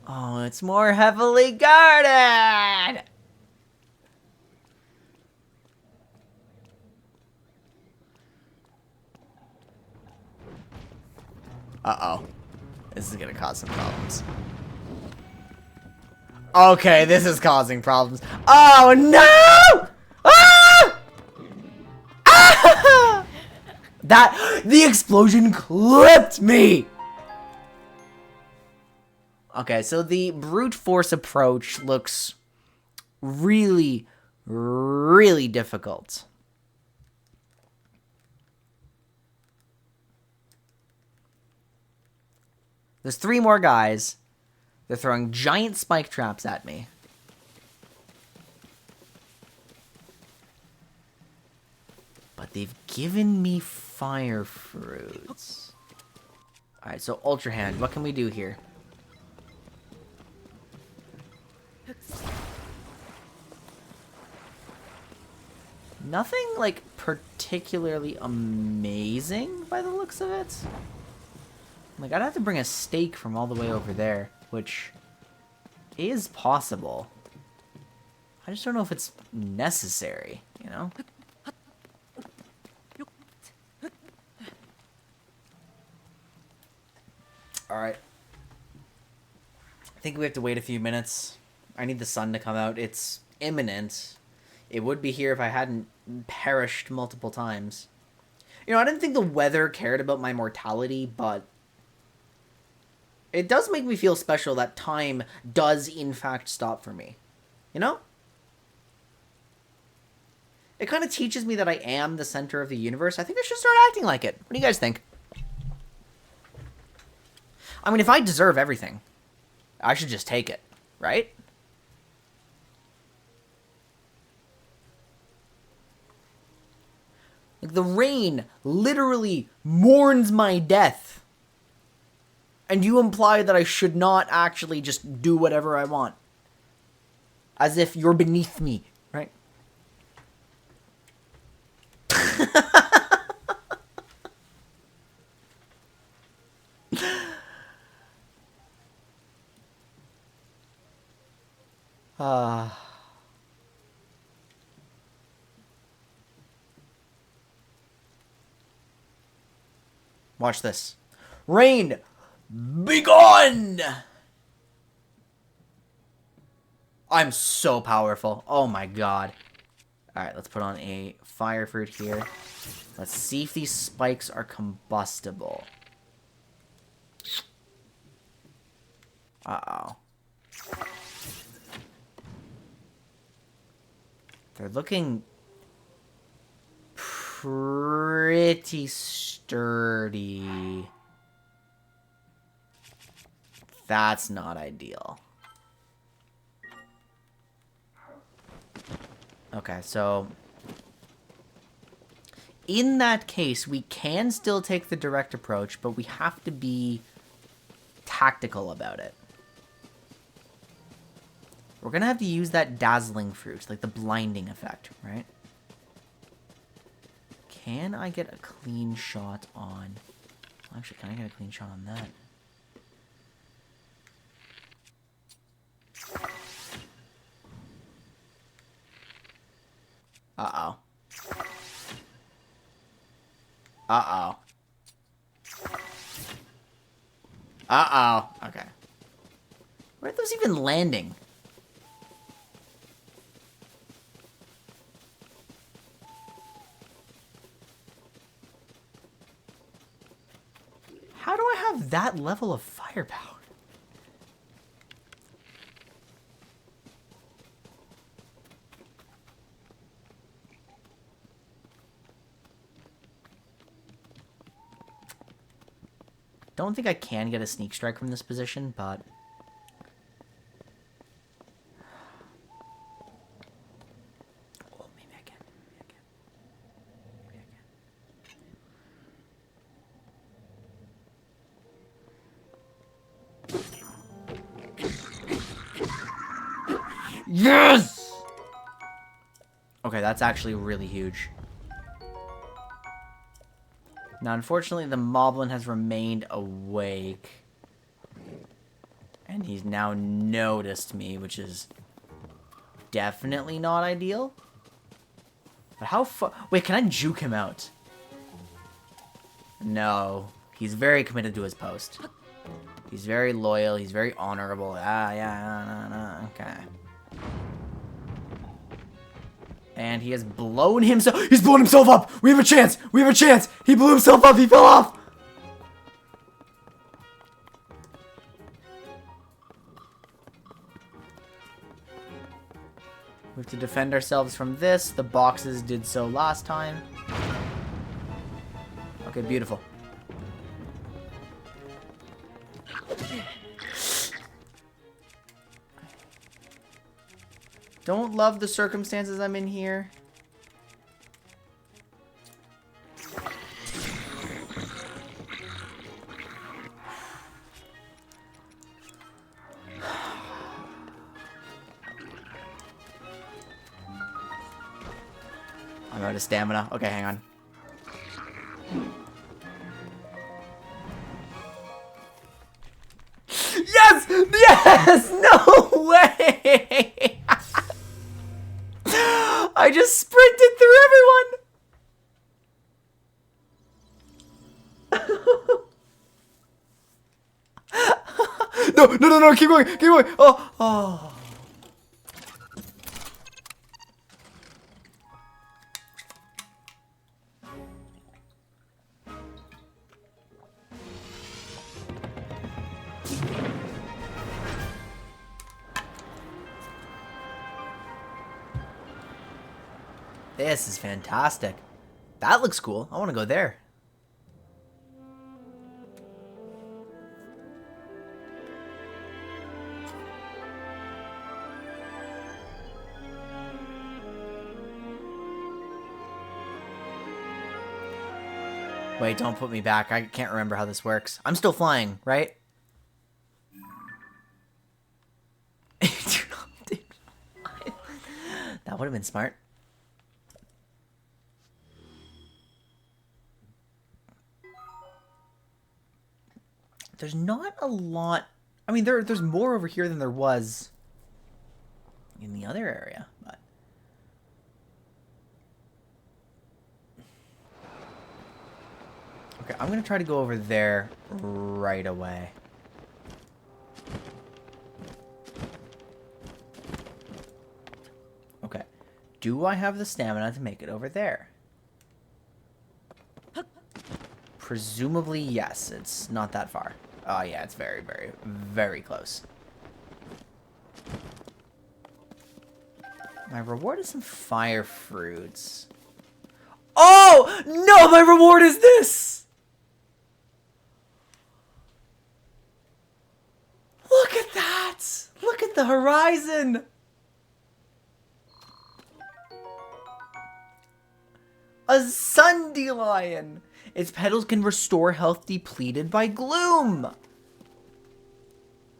Oh, it's more heavily guarded! Uh-oh. This is gonna cause some problems. Okay, this is causing problems. Oh, no! Ah! Ah! The explosion clipped me! Okay, so the brute force approach looks really, really difficult. There's 3 more guys. They're throwing giant spike traps at me. But they've given me fire fruits. Alright, so Ultra Hand, what can we do here? Nothing, like, particularly amazing by the looks of it. Like, I'd have to bring a stake from all the way over there, which is possible. I just don't know if it's necessary, you know? Alright. I think we have to wait a few minutes. I need the sun to come out. It's imminent. It would be here if I hadn't perished multiple times. You know, I didn't think the weather cared about my mortality, but it does make me feel special that time does, in fact, stop for me. You know? It kind of teaches me that I am the center of the universe. I think I should start acting like it. What do you guys think? I mean, if I deserve everything, I should just take it, right? Like, the rain literally mourns my death. And you imply that I should not actually just do whatever I want. As if you're beneath me, right? Watch this. Rain, be gone! I'm so powerful. Oh my god. Alright, let's put on a fire fruit here. Let's see if these spikes are combustible. Uh-oh. They're looking pretty sturdy. That's not ideal. Okay, so in that case, we can still take the direct approach, but we have to be tactical about it. We're gonna have to use that dazzling fruit, like the blinding effect, right? Can I get a clean shot on... Actually, can I get a clean shot on that? Uh-oh. Uh-oh. Uh-oh. Okay. Where are those even landing? How do I have that level of firepower? Don't think I can get a sneak strike from this position, but... Oh, maybe I can. Yes! Okay, that's actually really huge. Now, unfortunately, the Moblin has remained awake. And he's now noticed me, which is definitely not ideal. But how far... Wait, can I juke him out? No. He's very committed to his post. He's very loyal. He's very honorable. Yeah, okay. And he has blown himself... He's blown himself up! We have a chance! We have a chance! He blew himself up! He fell off! We have to defend ourselves from this. The boxes did so last time. Okay, beautiful. Don't love the circumstances I'm in here. I'm out of stamina. Okay, hang on. Yes! Yes! No way! I just sprinted through everyone! No, keep going, keep going! Oh. This is fantastic. That looks cool. I want to go there. Wait, don't put me back. I can't remember how this works. I'm still flying, right? That would have been smart. There's not a lot. I mean, there's more over here than there was in the other area, but... Okay, I'm going to try to go over there right away. Okay. Do I have the stamina to make it over there? Presumably, yes. It's not that far. Oh, yeah, it's very, very, very close. My reward is some fire fruits. Oh! No, my reward is this! Look at that! Look at the horizon! A Sundelion! Its petals can restore health depleted by gloom.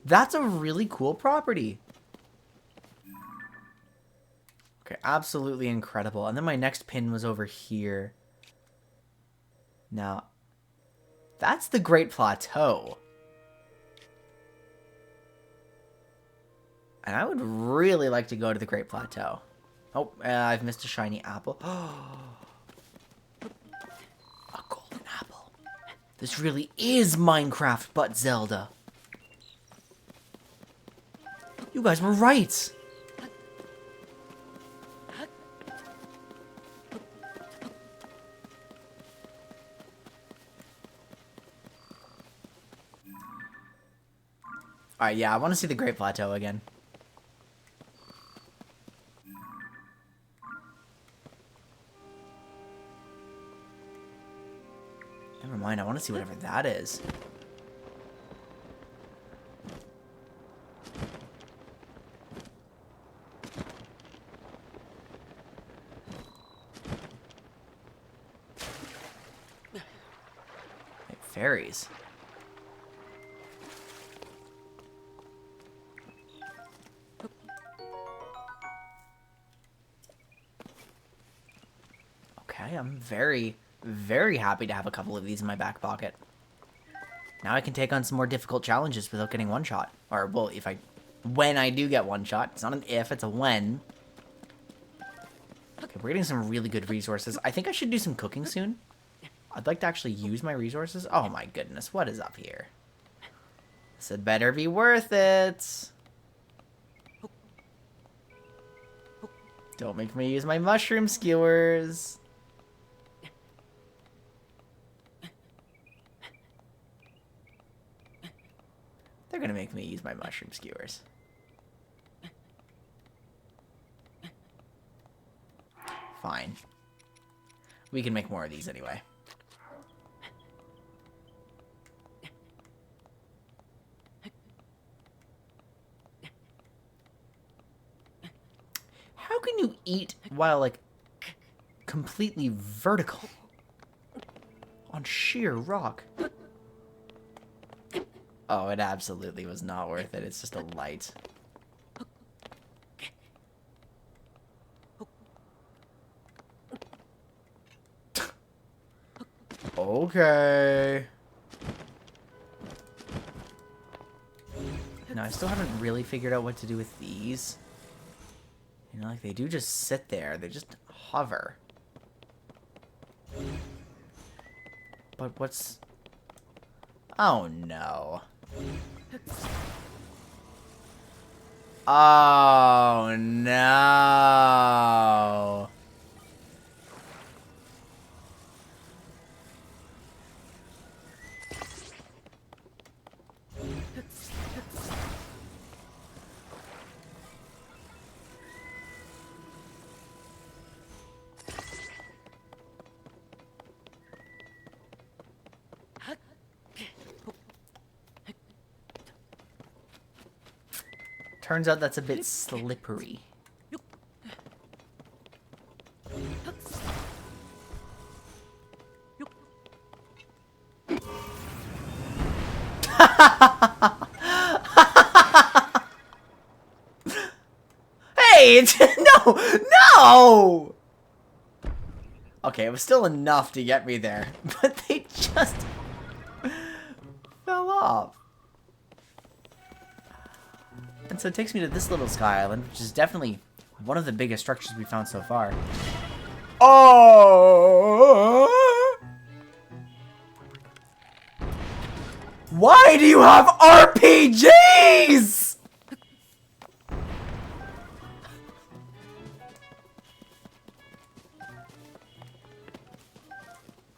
That's a really cool property. Okay, absolutely incredible. And then my next pin was over here. Now, that's the Great Plateau. And I would really like to go to the Great Plateau. Oh, I've missed a shiny apple. This really is Minecraft, but Zelda. You guys were right. Alright, yeah, I want to see the Great Plateau again. Never mind, I want to see whatever that is. fairies. Okay, I'm very, very happy to have a couple of these in my back pocket. Now I can take on some more difficult challenges without getting one shot. Or, well, when I do get one shot. It's not an if, it's a when. Okay, we're getting some really good resources. I think I should do some cooking soon. I'd like to actually use my resources. Oh my goodness, what is up here? This had better be worth it. Don't make me use my mushroom skewers. They're gonna make me use my mushroom skewers. Fine. We can make more of these anyway. How can you eat while, like, completely vertical on sheer rock? Oh, it absolutely was not worth it. It's just a light. Okay. No, I still haven't really figured out what to do with these. You know, like, they do just sit there. They just hover. But what's... Oh, no. Oh, no. Turns out that's a bit slippery. Hey! No! No! Okay, it was still enough to get me there, but they just fell off. And so it takes me to this little sky island, which is definitely one of the biggest structures we found so far. Oh! Why do you have RPGs?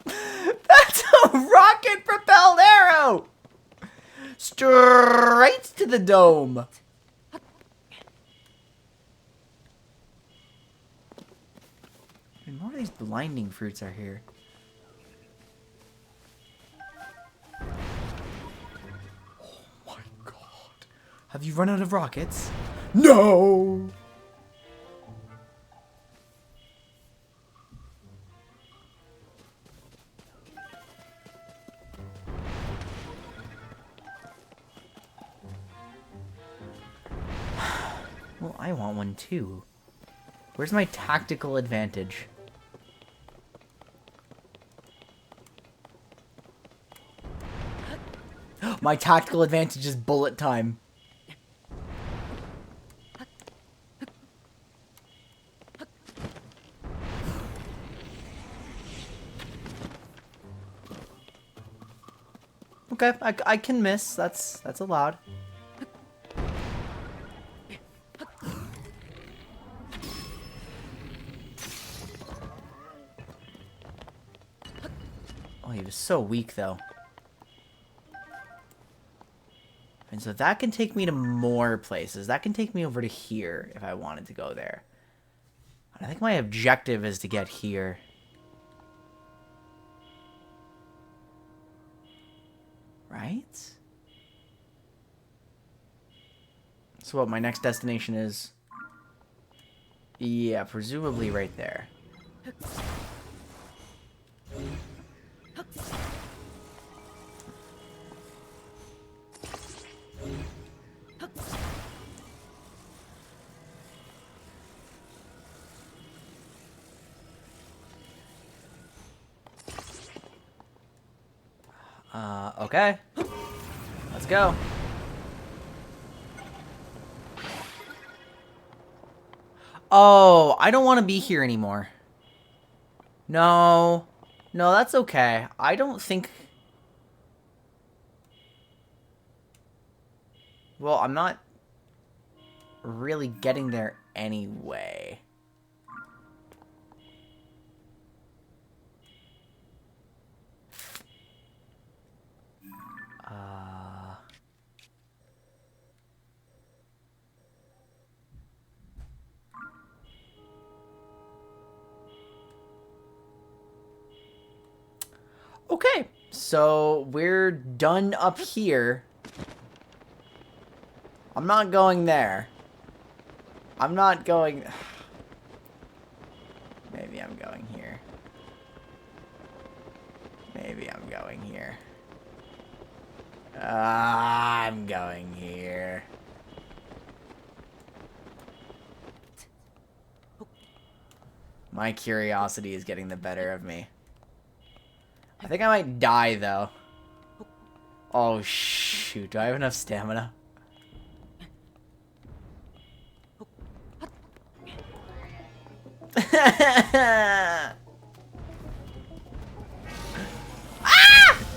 That's a rocket-propelled arrow! Straight to the dome. And more of these blinding fruits are here. Oh my god. Have you run out of rockets? No! Well, I want one too. Where's my tactical advantage? My tactical advantage is bullet time. Okay, I can miss. That's allowed. Oh, he was so weak though. And so that can take me to more places. That can take me over to here if I wanted to go there. And I think my objective is to get here. Right? So what my next destination is? Yeah, presumably right there. Okay. Let's go. Oh, I don't want to be here anymore. No. No, that's okay. I don't think... Well, I'm not really getting there anyway. Okay, so we're done up here. I'm not going there. I'm not going... Maybe I'm going here. Maybe I'm going here. I'm going here. My curiosity is getting the better of me. I think I might die, though. Oh, shoot. Do I have enough stamina? Ah!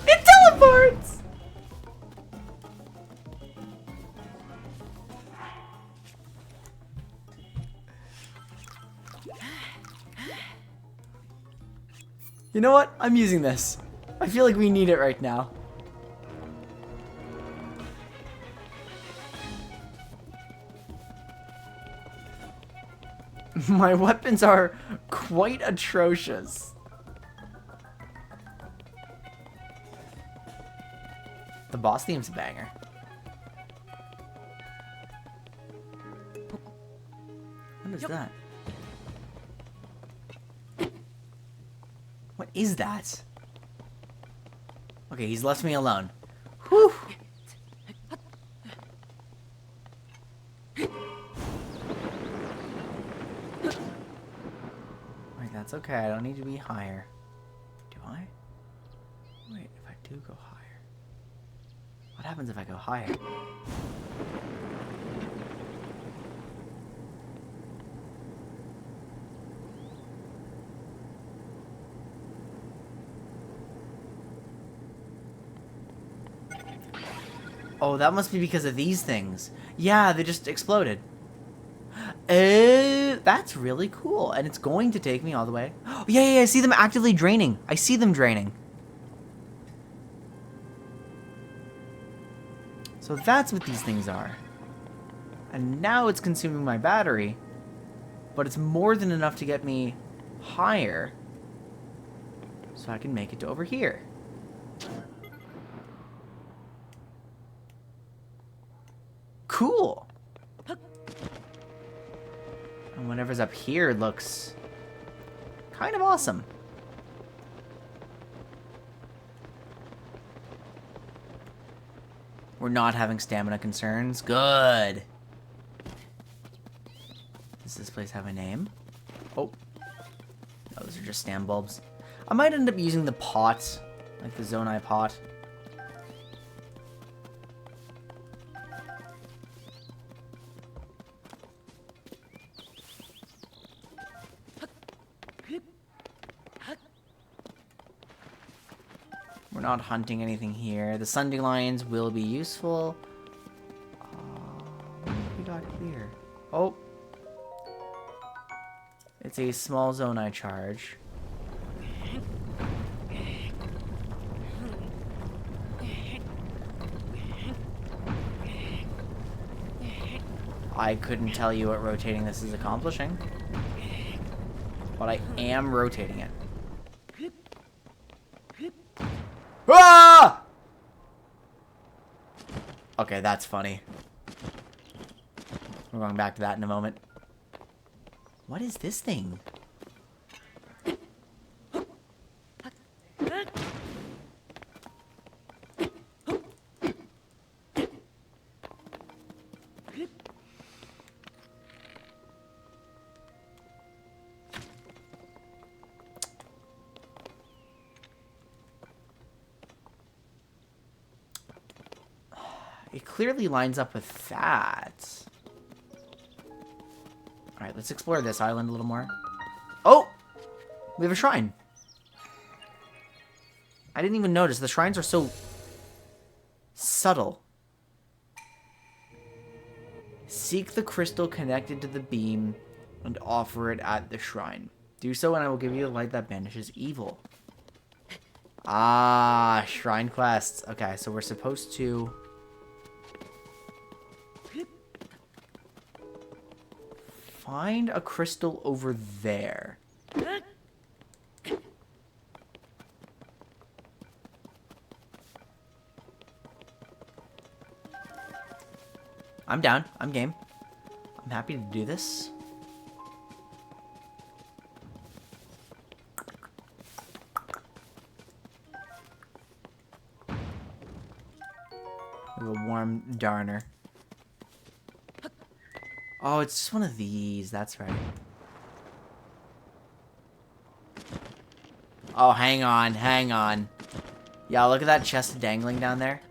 It teleports! You know what? I'm using this. I feel like we need it right now. My weapons are quite atrocious. The boss theme's a banger. What is that? What is that? Okay, he's left me alone. Whew. Wait, that's okay. I don't need to be higher. Do I? Wait, if I do go higher. What happens if I go higher? Oh, that must be because of these things. Yeah, they just exploded. That's really cool. And it's going to take me all the way. Oh, yeah, I see them actively draining. I see them draining. So that's what these things are. And now it's consuming my battery. But it's more than enough to get me higher. So I can make it to over here. Cool. And whatever's up here looks kind of awesome. We're not having stamina concerns. Good. Does this place have a name? Oh. No, those are just stam bulbs. I might end up using the pot, like the Zonai pot. We're not hunting anything here. The sunding lions will be useful. What have we got here? Oh. It's a small Zonai charge. I couldn't tell you what rotating this is accomplishing. But I am rotating it. Ah! Okay, that's funny. We're going back to that in a moment. What is this thing? It clearly lines up with that. Alright, let's explore this island a little more. Oh! We have a shrine. I didn't even notice. The shrines are so subtle. Seek the crystal connected to the beam and offer it at the shrine. Do so and I will give you a light that banishes evil. Ah, shrine quests. Okay, so we're supposed to... find a crystal over there. I'm down. I'm game. I'm happy to do this. We have a warm darner. Oh, it's just one of these. That's right. Oh, hang on. Hang on. Yeah, look at that chest dangling down there.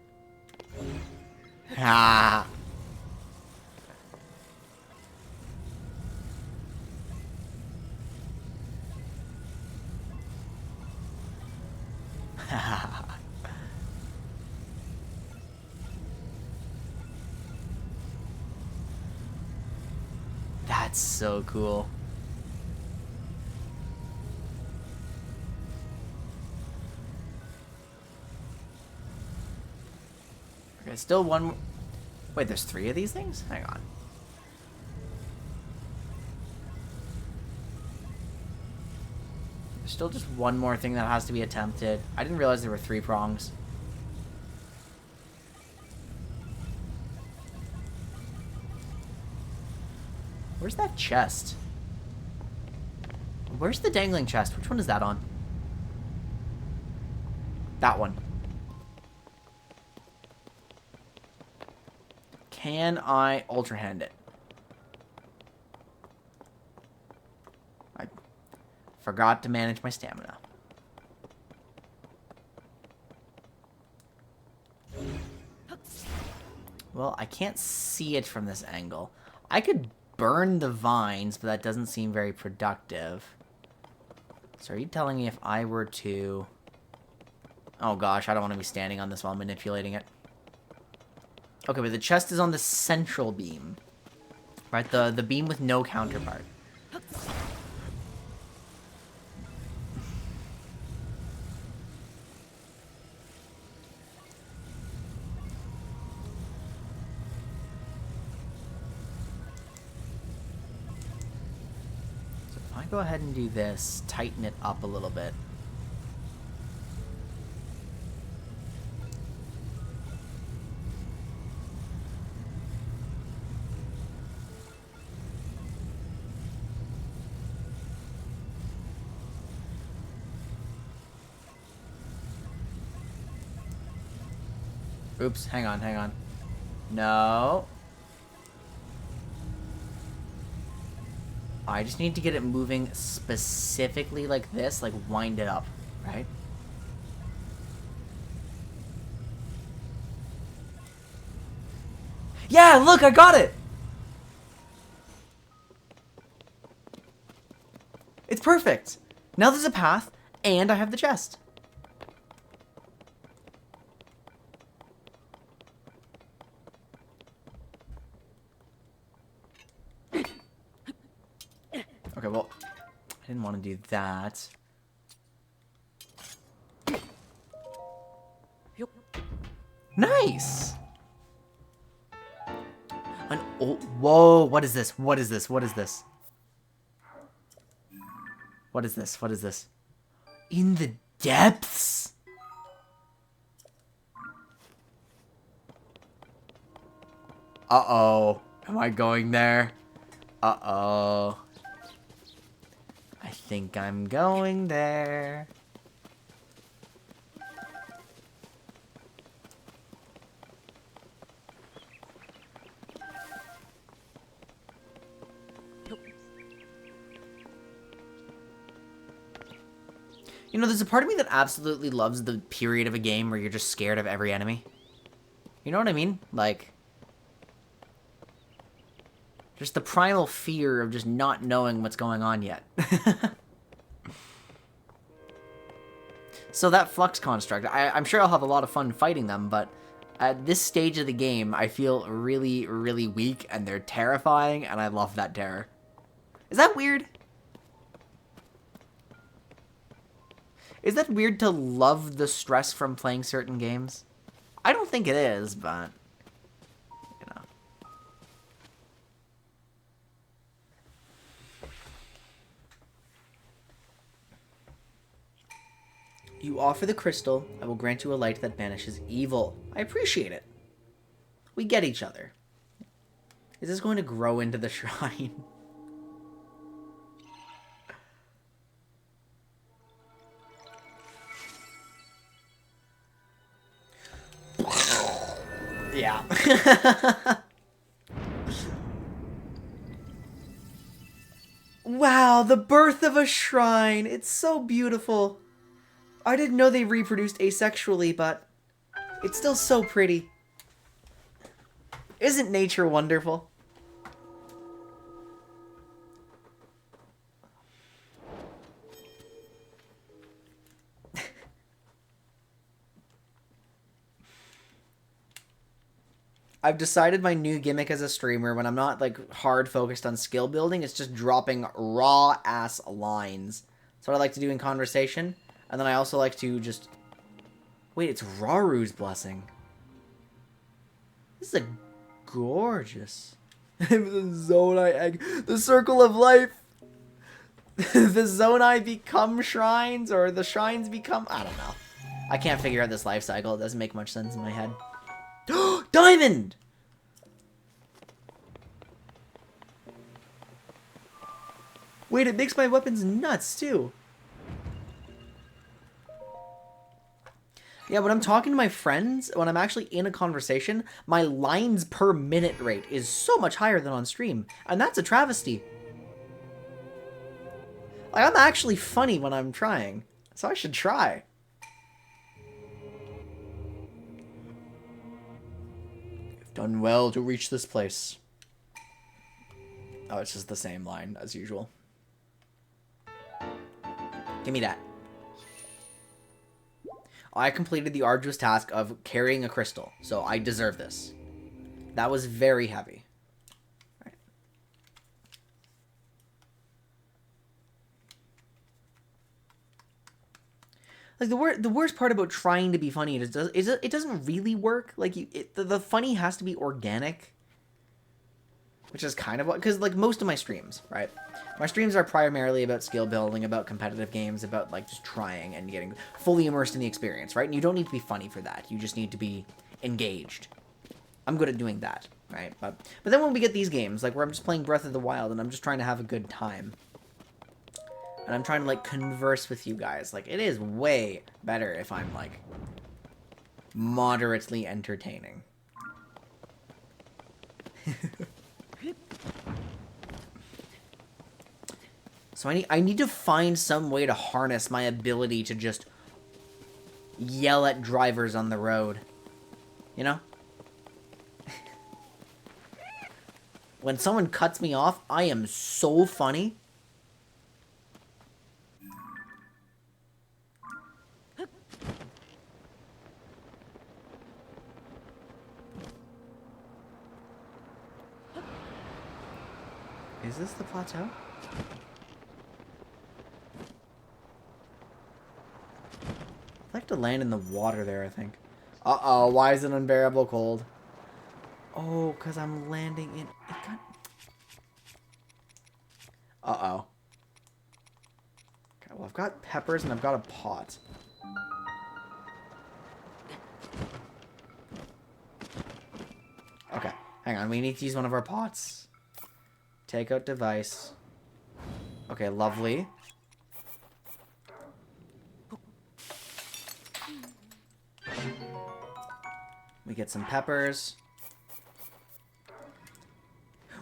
Ha! That's so cool. Okay, still one... Wait, there's 3 of these things? Hang on. There's still just one more thing that has to be attempted. I didn't realize there were 3 prongs. Where's that chest? Where's the dangling chest? Which one is that on? That one. Can I Ultra Hand it? I forgot to manage my stamina. Well, I can't see it from this angle. I could burn the vines, but that doesn't seem very productive. So are you telling me if I were to... Oh gosh, I don't want to be standing on this while manipulating it. Okay, but the chest is on the central beam. Right, the beam with no counterpart. So if I go ahead and do this, tighten it up a little bit. Oops, hang on, hang on. No. I just need to get it moving specifically like this, like wind it up, right? Yeah, look, I got it! It's perfect! Now there's a path, and I have the chest. Okay, well, I didn't want to do that. Nice! An old... Whoa, what is this? What is this? What is this? What is this? What is this? In the depths? Uh-oh. Am I going there? Uh-oh. I think I'm going there. You know, there's a part of me that absolutely loves the period of a game where you're just scared of every enemy. You know what I mean? Like, just the primal fear of just not knowing what's going on yet. So that flux construct, I'm sure I'll have a lot of fun fighting them, but at this stage of the game, I feel really, really weak, and they're terrifying, and I love that terror. Is that weird? Is that weird to love the stress from playing certain games? I don't think it is, but, you know. You offer the crystal, I will grant you a light that banishes evil. I appreciate it. We get each other. Is this going to grow into the shrine? Yeah. Wow, the birth of a shrine. It's so beautiful. I didn't know they reproduced asexually, but it's still so pretty. Isn't nature wonderful? I've decided my new gimmick as a streamer, when I'm not like hard focused on skill building, it's just dropping raw ass lines. That's what I like to do in conversation. And then I also like to just... Wait, it's Raru's blessing. This is a gorgeous... the Zonai egg. The circle of life. The Zonai become shrines, or the shrines become... I don't know. I can't figure out this life cycle. It doesn't make much sense in my head. Diamond! Wait, it makes my weapons nuts, too. Yeah, when I'm talking to my friends, when I'm actually in a conversation, my lines per minute rate is so much higher than on stream. And that's a travesty. Like, I'm actually funny when I'm trying. So I should try. You've done well to reach this place. Oh, it's just the same line as usual. Give me that. I completed the arduous task of carrying a crystal, so I deserve this. That was very heavy. Right. Like, the worst part about trying to be funny is it doesn't really work. Like, the funny has to be organic. Which is kind of what... Because, like, most of my streams, right? My streams are primarily about skill building, about competitive games, about, like, just trying and getting fully immersed in the experience, right? And you don't need to be funny for that. You just need to be engaged. I'm good at doing that, right? But then when we get these games, like, where I'm just playing Breath of the Wild and I'm just trying to have a good time. And I'm trying to, like, converse with you guys. Like, it is way better if I'm, like, moderately entertaining. So I need to find some way to harness my ability to just yell at drivers on the road. You know? When someone cuts me off, I am so funny. Is this the plateau? I have to land in the water there, I think. Uh-oh, why is it unbearable cold? Oh, because I'm landing in... Uh-oh. Okay, well, I've got peppers and I've got a pot. Okay, hang on. We need to use one of our pots. Take out device. Okay, lovely. We get some peppers.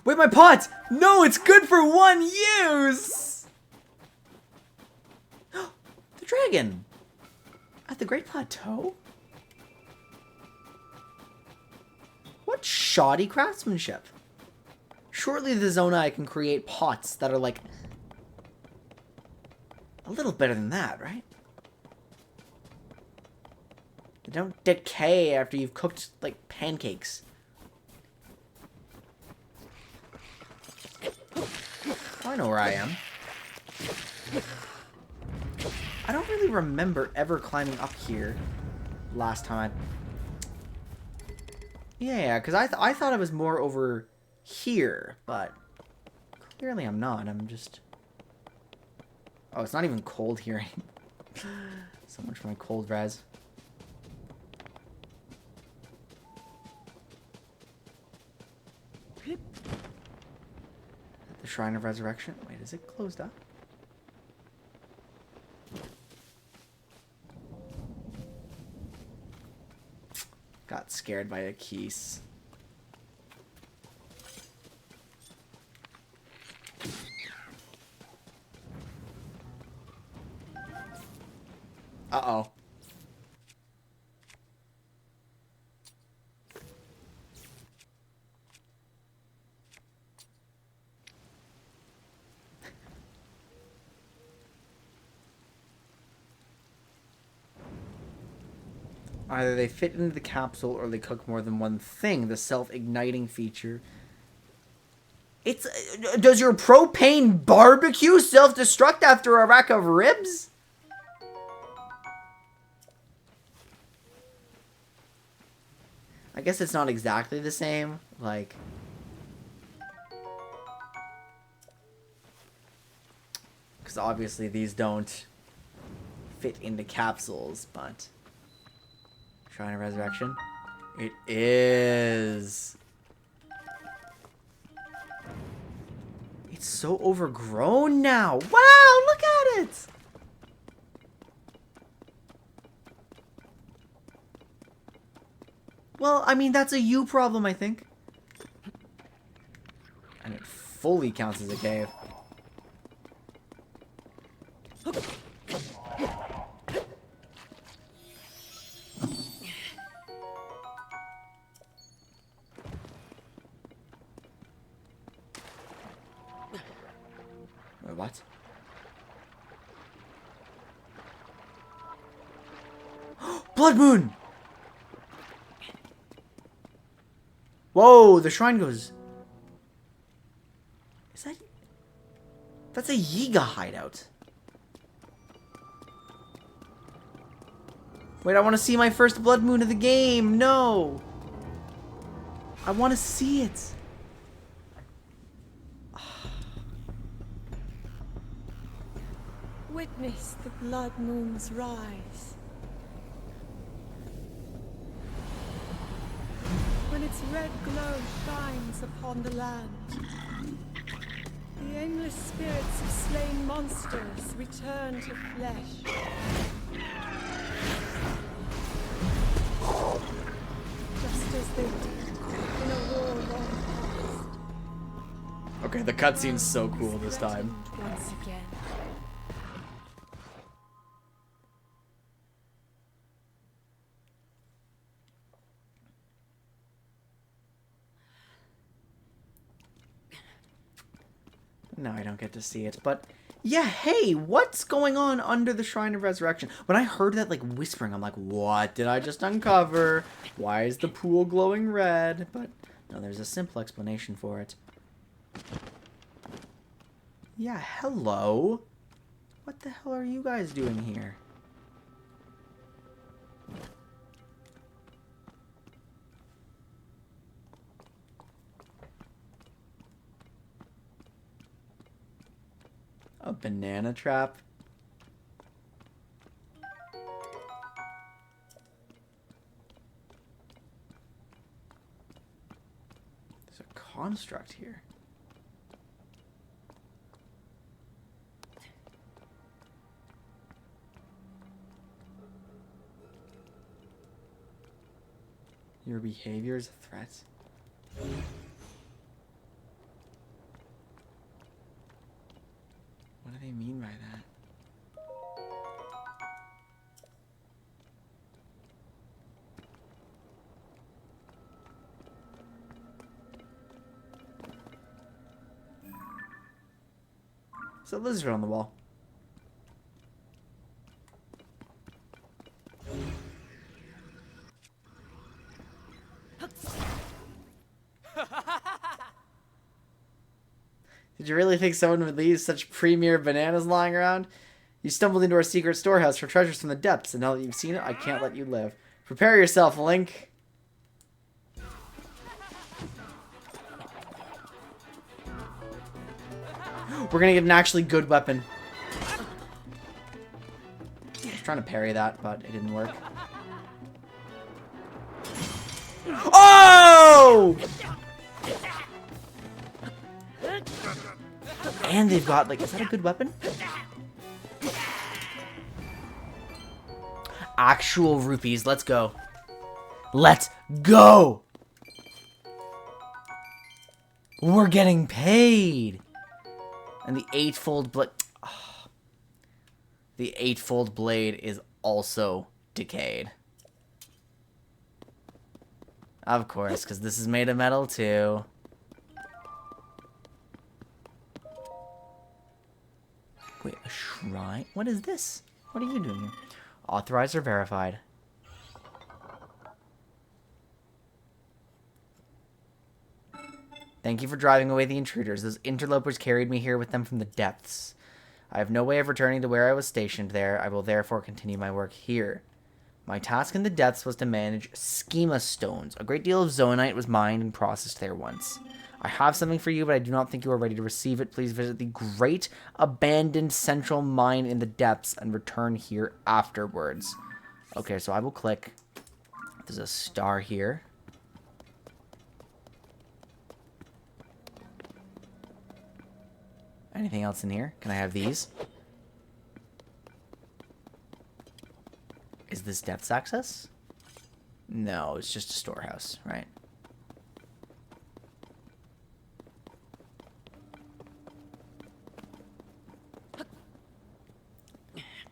Wait, my pot! No, it's good for one use! The dragon! At the Great Plateau? What shoddy craftsmanship. Shortly the Zonai can create pots that are like a little better than that, right? They don't decay after you've cooked like pancakes. I know where I am. I don't really remember ever climbing up here last time. Yeah, because I thought it was more over here, but clearly I'm not. I'm just... Oh, it's not even cold here. So much for my cold res. The Shrine of Resurrection. Wait, is it closed up? Got scared by a keys. Uh-oh. Either they fit into the capsule or they cook more than one thing. The self-igniting feature. It's... does your propane barbecue self-destruct after a rack of ribs? I guess it's not exactly the same. Like... because obviously these don't fit into capsules, but... Shrine of Resurrection? It is. It's so overgrown now. Wow, look at it. Well, I mean, that's a you problem, I think. And it fully counts as a cave. Wait, what? Blood Moon! Whoa, the shrine goes... Is that... That's a Yiga hideout. Wait, I want to see my first Blood Moon of the game. No! I want to see it.
Witness the blood moon's rise. When its red glow shines upon the land, the aimless spirits of slain monsters return to flesh. Just as they did in a war long past.
Okay, the cutscene's so cool this time.
Once again.
No, I don't get to see it, but yeah, hey, what's going on under the Shrine of Resurrection? When I heard that, like, whispering, I'm like, what did I just uncover? Why is the pool glowing red? But no, there's a simple explanation for it. Yeah, hello? What the hell are you guys doing here? A banana trap? There's a construct here. Your behavior is a threat? What do they mean by that? There's a lizard on the wall. Did you really think someone would leave such premier bananas lying around? You stumbled into our secret storehouse for treasures from the depths, and now that you've seen it, I can't let you live. Prepare yourself, Link. We're gonna get an actually good weapon. I was trying to parry that, but it didn't work. Oh! And they've got, like, is that a good weapon? Actual rupees. Let's go. Let's go! We're getting paid! And the eightfold blade... Oh. The eightfold blade is also decayed. Of course, because this is made of metal too. Wait, a shrine? What is this? What are you doing here? Authorized or verified? Thank you for driving away the intruders. Those interlopers carried me here with them from the depths. I have no way of returning to where I was stationed there. I will therefore continue my work here. My task in the depths was to manage schema stones. A great deal of zonaite was mined and processed there once. I have something for you, but I do not think you are ready to receive it. Please visit the great abandoned central mine in the depths and return here afterwards. Okay, so I will click. There's a star here. Anything else in here? Can I have these? Is this depths access? No, it's just a storehouse, right?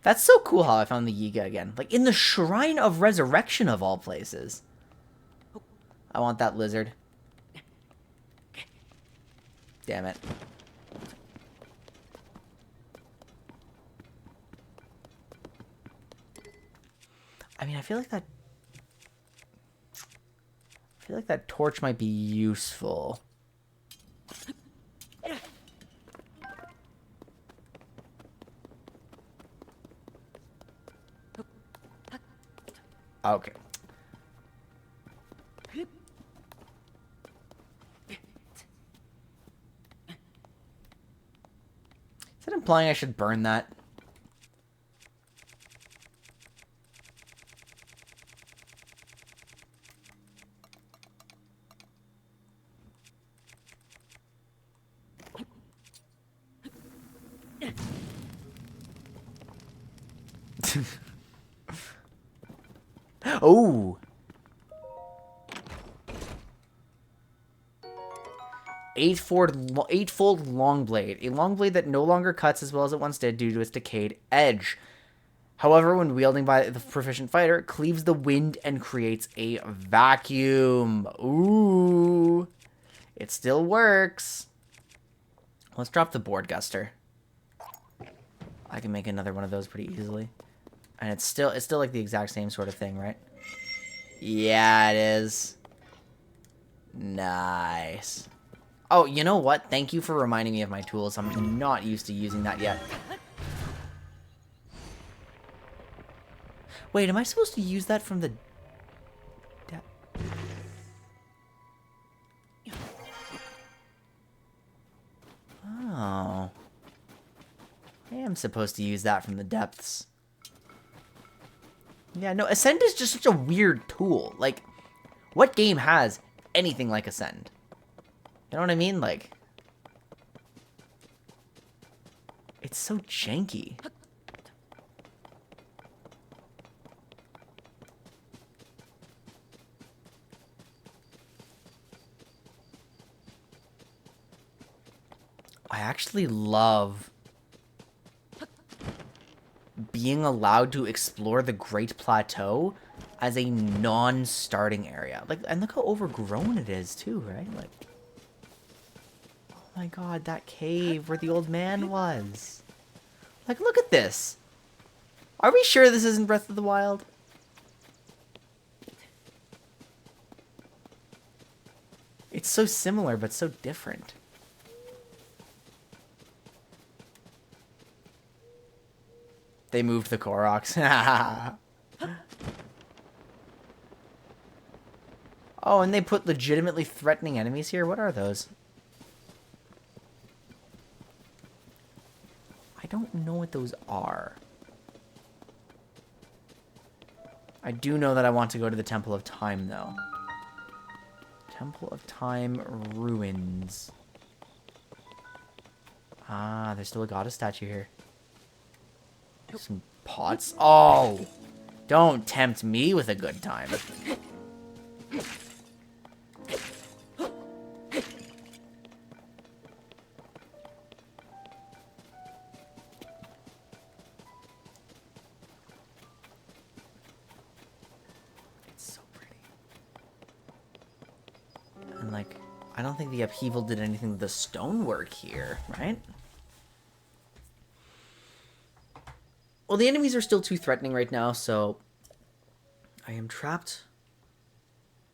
That's so cool how I found the Yiga again. Like, in the Shrine of Resurrection of all places. I want that lizard. Damn it. I mean, I feel like that torch might be useful. Okay. Is that implying I should burn that? Oh! Eightfold long blade. A long blade that no longer cuts as well as it once did due to its decayed edge. However, when wielding by the proficient fighter, it cleaves the wind and creates a vacuum. Ooh. It still works. Let's drop the board guster. I can make another one of those pretty easily. And it's still like the exact same sort of thing, right? Yeah, it is. Nice. Oh, you know what? Thank you for reminding me of my tools. I'm not used to using that yet. Wait, am I supposed to use that from the... Oh. I am supposed to use that from the depths. Yeah, no, Ascend is just such a weird tool. Like, what game has anything like Ascend? You know what I mean? Like, it's so janky. I actually love being allowed to explore the Great Plateau as a non-starting area. Like, and look how overgrown it is too, right? Like, oh my god, that cave where the old man was. Like, look at this. Are we sure this isn't Breath of the Wild? It's so similar, but so different. They moved the Koroks. Oh, and they put legitimately threatening enemies here? What are those? I don't know what those are. I do know that I want to go to the Temple of Time, though. Temple of Time ruins. Ah, there's still a goddess statue here. Some pots. Oh! Don't tempt me with a good time. It's so pretty. And, like, I don't think the upheaval did anything with the stonework here, right? Well, the enemies are still too threatening right now, so I am trapped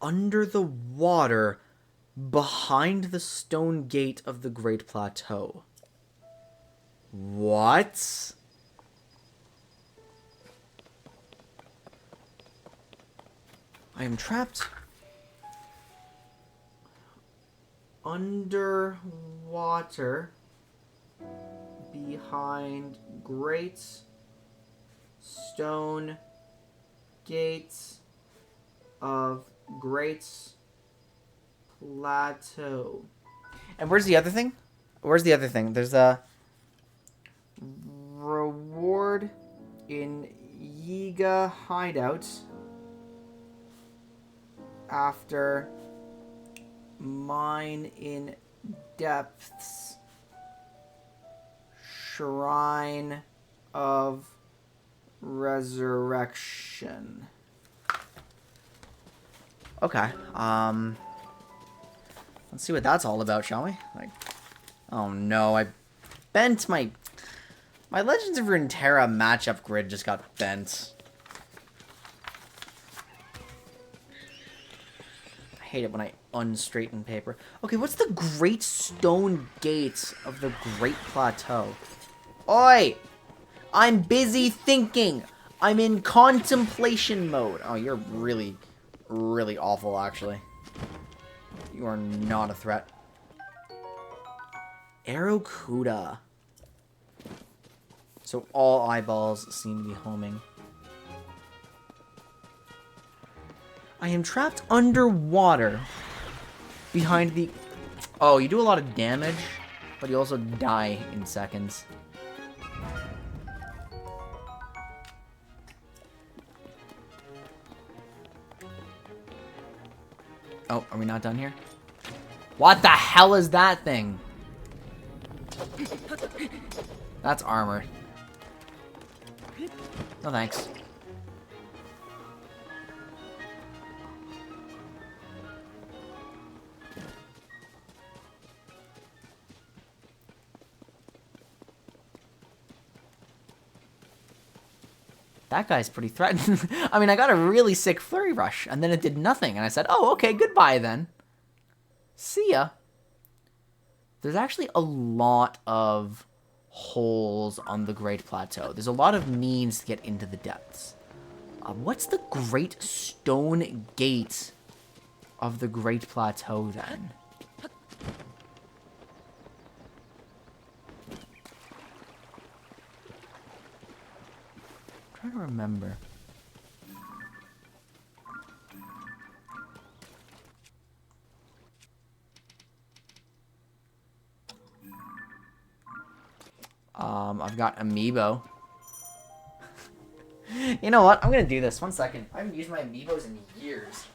under the water behind the stone gate of the Great Plateau. What? I am trapped underwater behind Great Stone Gates of Great Plateau. And where's the other thing? Where's the other thing? There's a reward in Yiga Hideout after mine in depths Shrine of Resurrection. Okay, let's see what that's all about, shall we? Like, oh no, I bent my Legends of Runeterra matchup grid just got bent. I hate it when I unstraighten paper. Okay, what's the Great Stone Gates of the Great Plateau? Oi! I'm busy thinking. I'm in contemplation mode. Oh, you're really, really awful, actually. You are not a threat. Aerocuda. So all eyeballs seem to be homing. I am trapped underwater behind the... Oh, you do a lot of damage, but you also die in seconds. Oh, are we not done here? What the hell is that thing? That's armor. No thanks. That guy's pretty threatening. I mean, I got a really sick flurry rush, and then it did nothing, and I said, oh, okay, goodbye then. See ya. There's actually a lot of holes on the Great Plateau. There's a lot of means to get into the depths. What's the Great Stone Gate of the Great Plateau, then? I'm trying to remember. I've got Amiibo. You know what? I'm gonna do this. 1 second. I haven't used my Amiibos in years.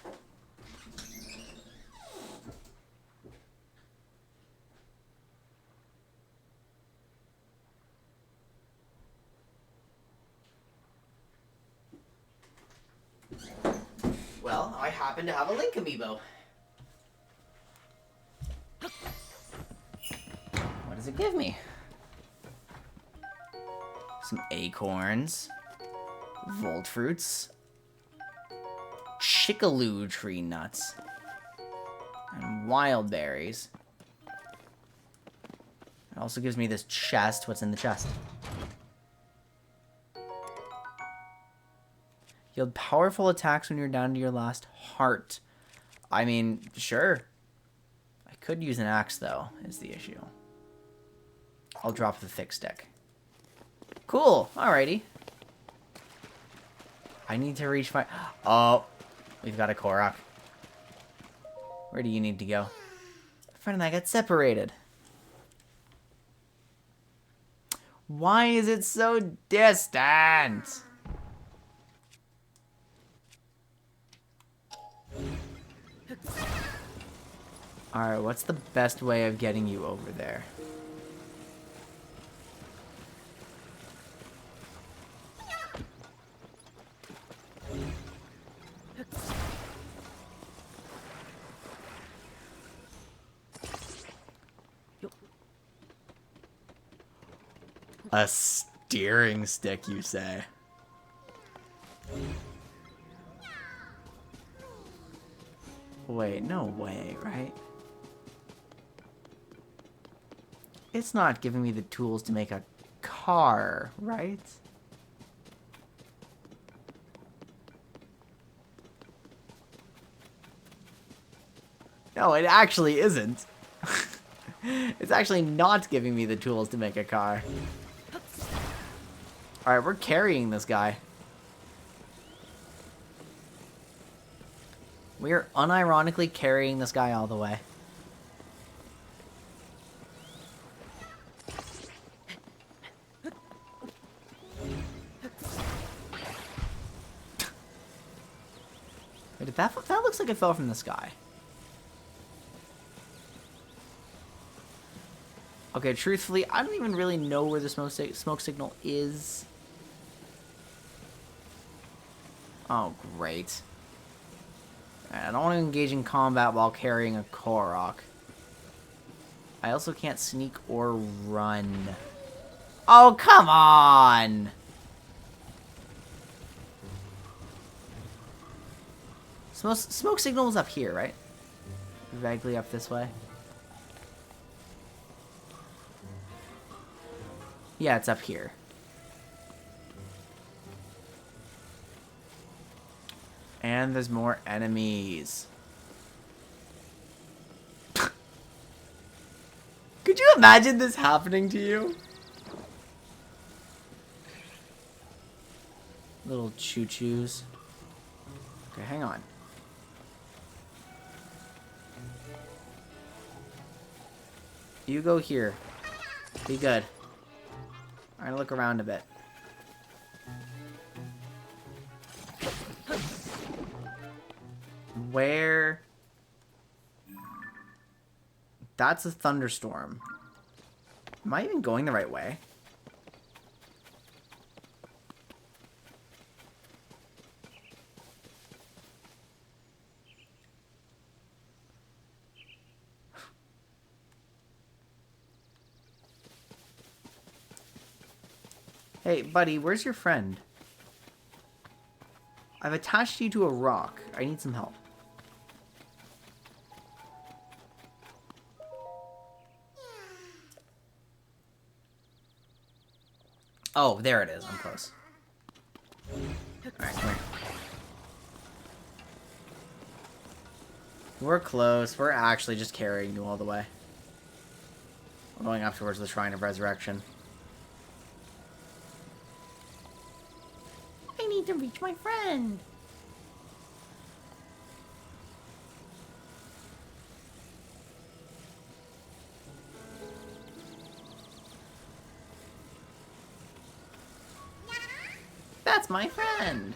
Well, I happen to have a Link Amiibo. does it give me? Some acorns. Volt fruits. Chickaloo tree nuts. And wild berries. It also gives me this chest. What's in the chest? Yield powerful attacks when you're down to your last heart. I mean, sure. I could use an axe, though, is the issue. I'll drop the thick stick. Cool. Alrighty. I need to reach my... Oh, we've got a Korok. Where do you need to go? My friend and I got separated. Why is it so distant? Alright, what's the best way of getting you over there? A steering stick, you say? Wait, no way, right? It's not giving me the tools to make a car, right? No, it actually isn't. It's actually not giving me the tools to make a car. Alright, we're carrying this guy. We're unironically carrying this guy all the way. Wait, did that looks like it fell from the sky. Okay, truthfully, I don't even really know where the smoke signal is. Oh, great. Alright, I don't want to engage in combat while carrying a Korok. I also can't sneak or run. Oh, come on! Smoke signal is up here, right? Vaguely up this way. Yeah, it's up here. And there's more enemies. Could you imagine this happening to you? Little choo-choos. Okay, hang on. You go here. Be good. I'm gonna look around a bit. Where? That's a thunderstorm. Am I even going the right way? Hey, buddy, where's your friend? I've attached you to a rock. I need some help. Oh, there it is. I'm close. Alright, come here. We're close. We're actually just carrying you all the way. We're going up towards the Shrine of Resurrection. I need to reach my friend. That's my friend.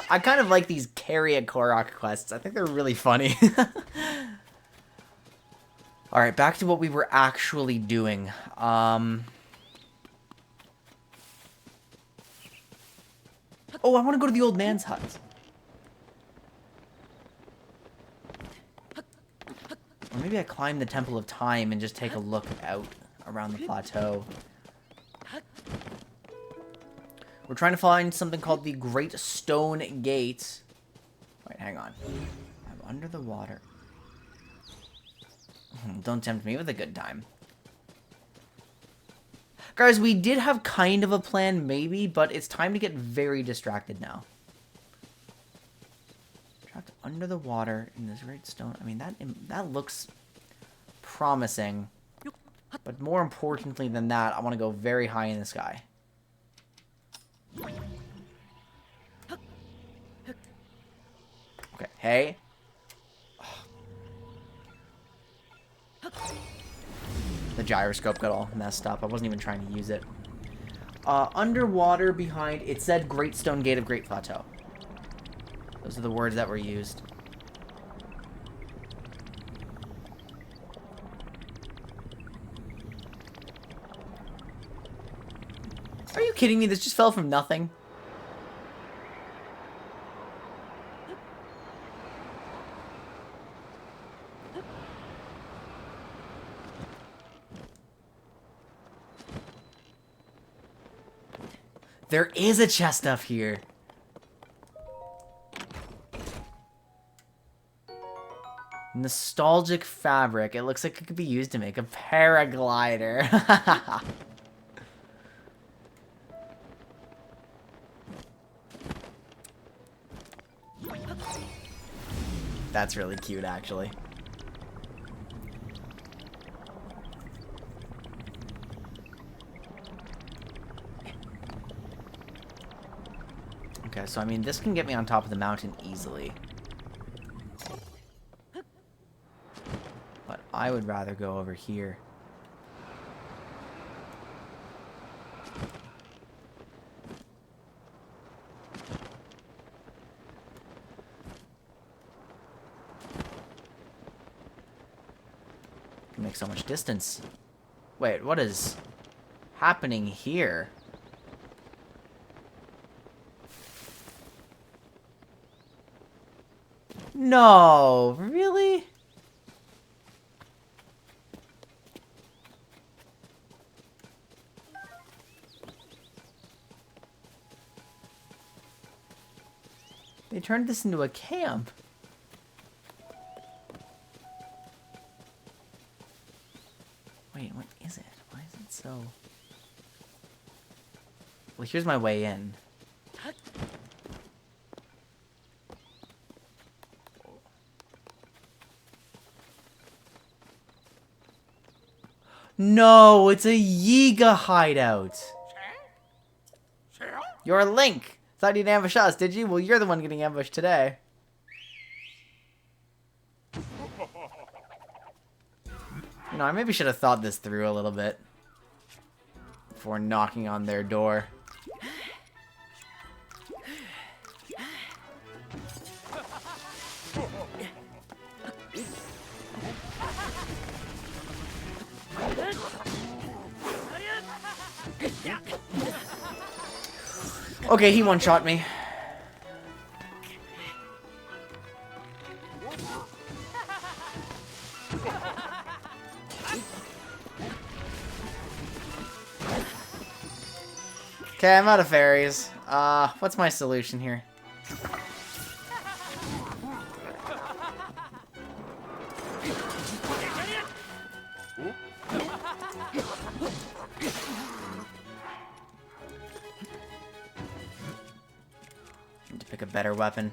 I kind of like these carry a Korok quests. I think they're really funny. Alright, back to what we were actually doing. Oh, I want to go to the old man's hut. maybe I climb the Temple of Time and just take a look out around the plateau. We're trying to find something called the Great Stone Gate. Wait, hang on. I'm under the water. Don't tempt me with a good time. Guys, we did have kind of a plan, maybe, but it's time to get very distracted now. Trapped under the water in this great stone. I mean, that looks promising. But more importantly than that, I want to go very high in the sky. Okay, hey. The gyroscope got all messed up. I wasn't even trying to use it. Underwater behind, it said Great Stone Gate of Great Plateau. Those are the words that were used. Are you kidding me? This just fell from nothing. There is a chest up here. Nostalgic fabric. It looks like it could be used to make a paraglider. That's really cute, actually. Okay, so I mean, this can get me on top of the mountain easily. But I would rather go over here. Can make so much distance. Wait, what is happening here? No, really? They turned this into a camp. Wait, what is it? Why is it so... Well, here's my way in. No, it's a Yiga hideout. You're Link. Thought you'd ambush us, did you? Well, you're the one getting ambushed today. You know, I maybe should have thought this through a little bit before knocking on their door. Okay, he one-shot me. Okay, I'm out of fairies. What's my solution here? Need to pick a better weapon.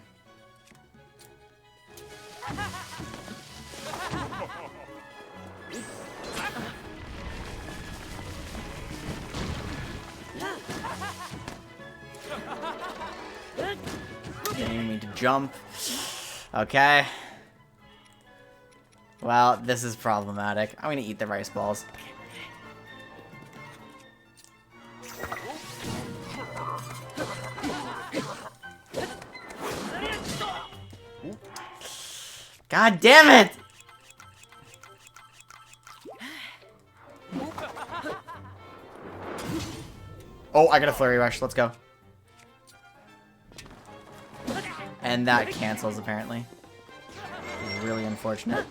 Getting me to jump. Okay. Well, this is problematic. I'm gonna eat the rice balls. God damn it! Oh, I got a flurry rush. Let's go. And that cancels, apparently. Really unfortunate.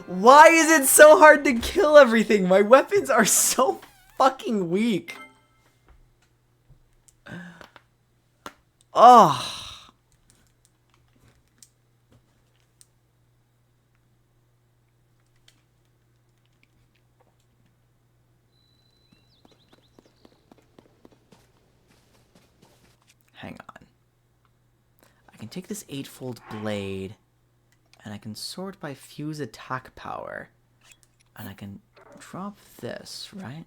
Why is it so hard to kill everything? My weapons are so fucking weak. Oh. Hang on. I can take this 8-fold blade, and I can sort by fuse attack power. And I can drop this, right?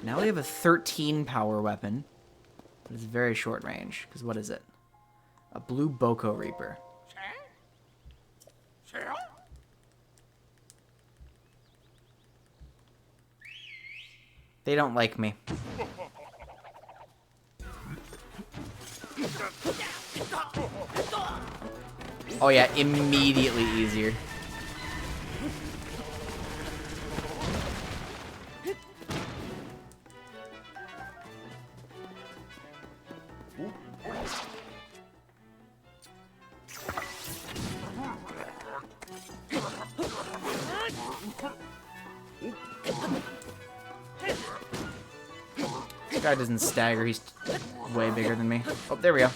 Now we have a 13 power weapon, but it's very short range. Because what is it? A blue Boko Reaper. They don't like me. Oh yeah, immediately easier. This guy doesn't stagger, he's way bigger than me. Oh, there we go.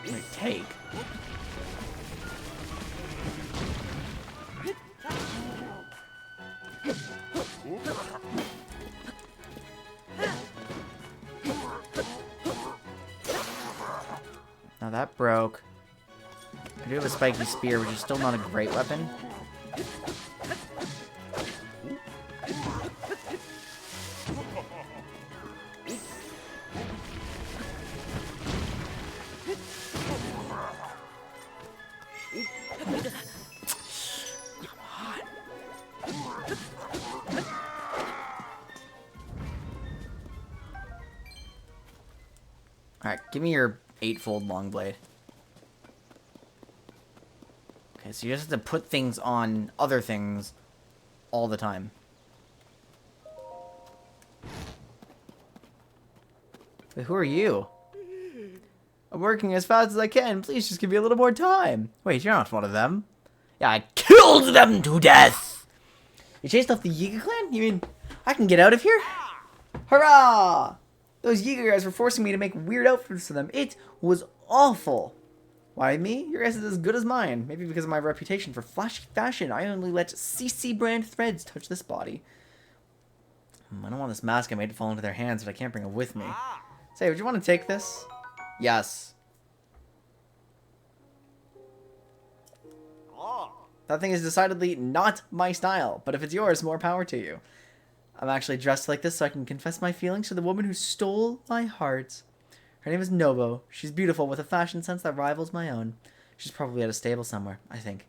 Wait, take. Now that broke. I do have a spiky spear, which is still not a great weapon. Alright, give me your 8-fold long blade. Okay, so you just have to put things on other things all the time. But who are you? I'm working as fast as I can. Please just give me a little more time. Wait, you're not one of them. Yeah, I killed them to death! You chased off the Yiga clan? You mean I can get out of here? Hurrah! Those Yiga guys were forcing me to make weird outfits for them. It was awful. Why me? Your guess is as good as mine. Maybe because of my reputation for flashy fashion. I only let CC brand threads touch this body. I don't want this mask I made to fall into their hands, but I can't bring it with me. Say, would you want to take this? Yes. That thing is decidedly not my style, but if it's yours, more power to you. I'm actually dressed like this so I can confess my feelings to the woman who stole my heart. Her name is Nobo. She's beautiful with a fashion sense that rivals my own. She's probably at a stable somewhere, I think.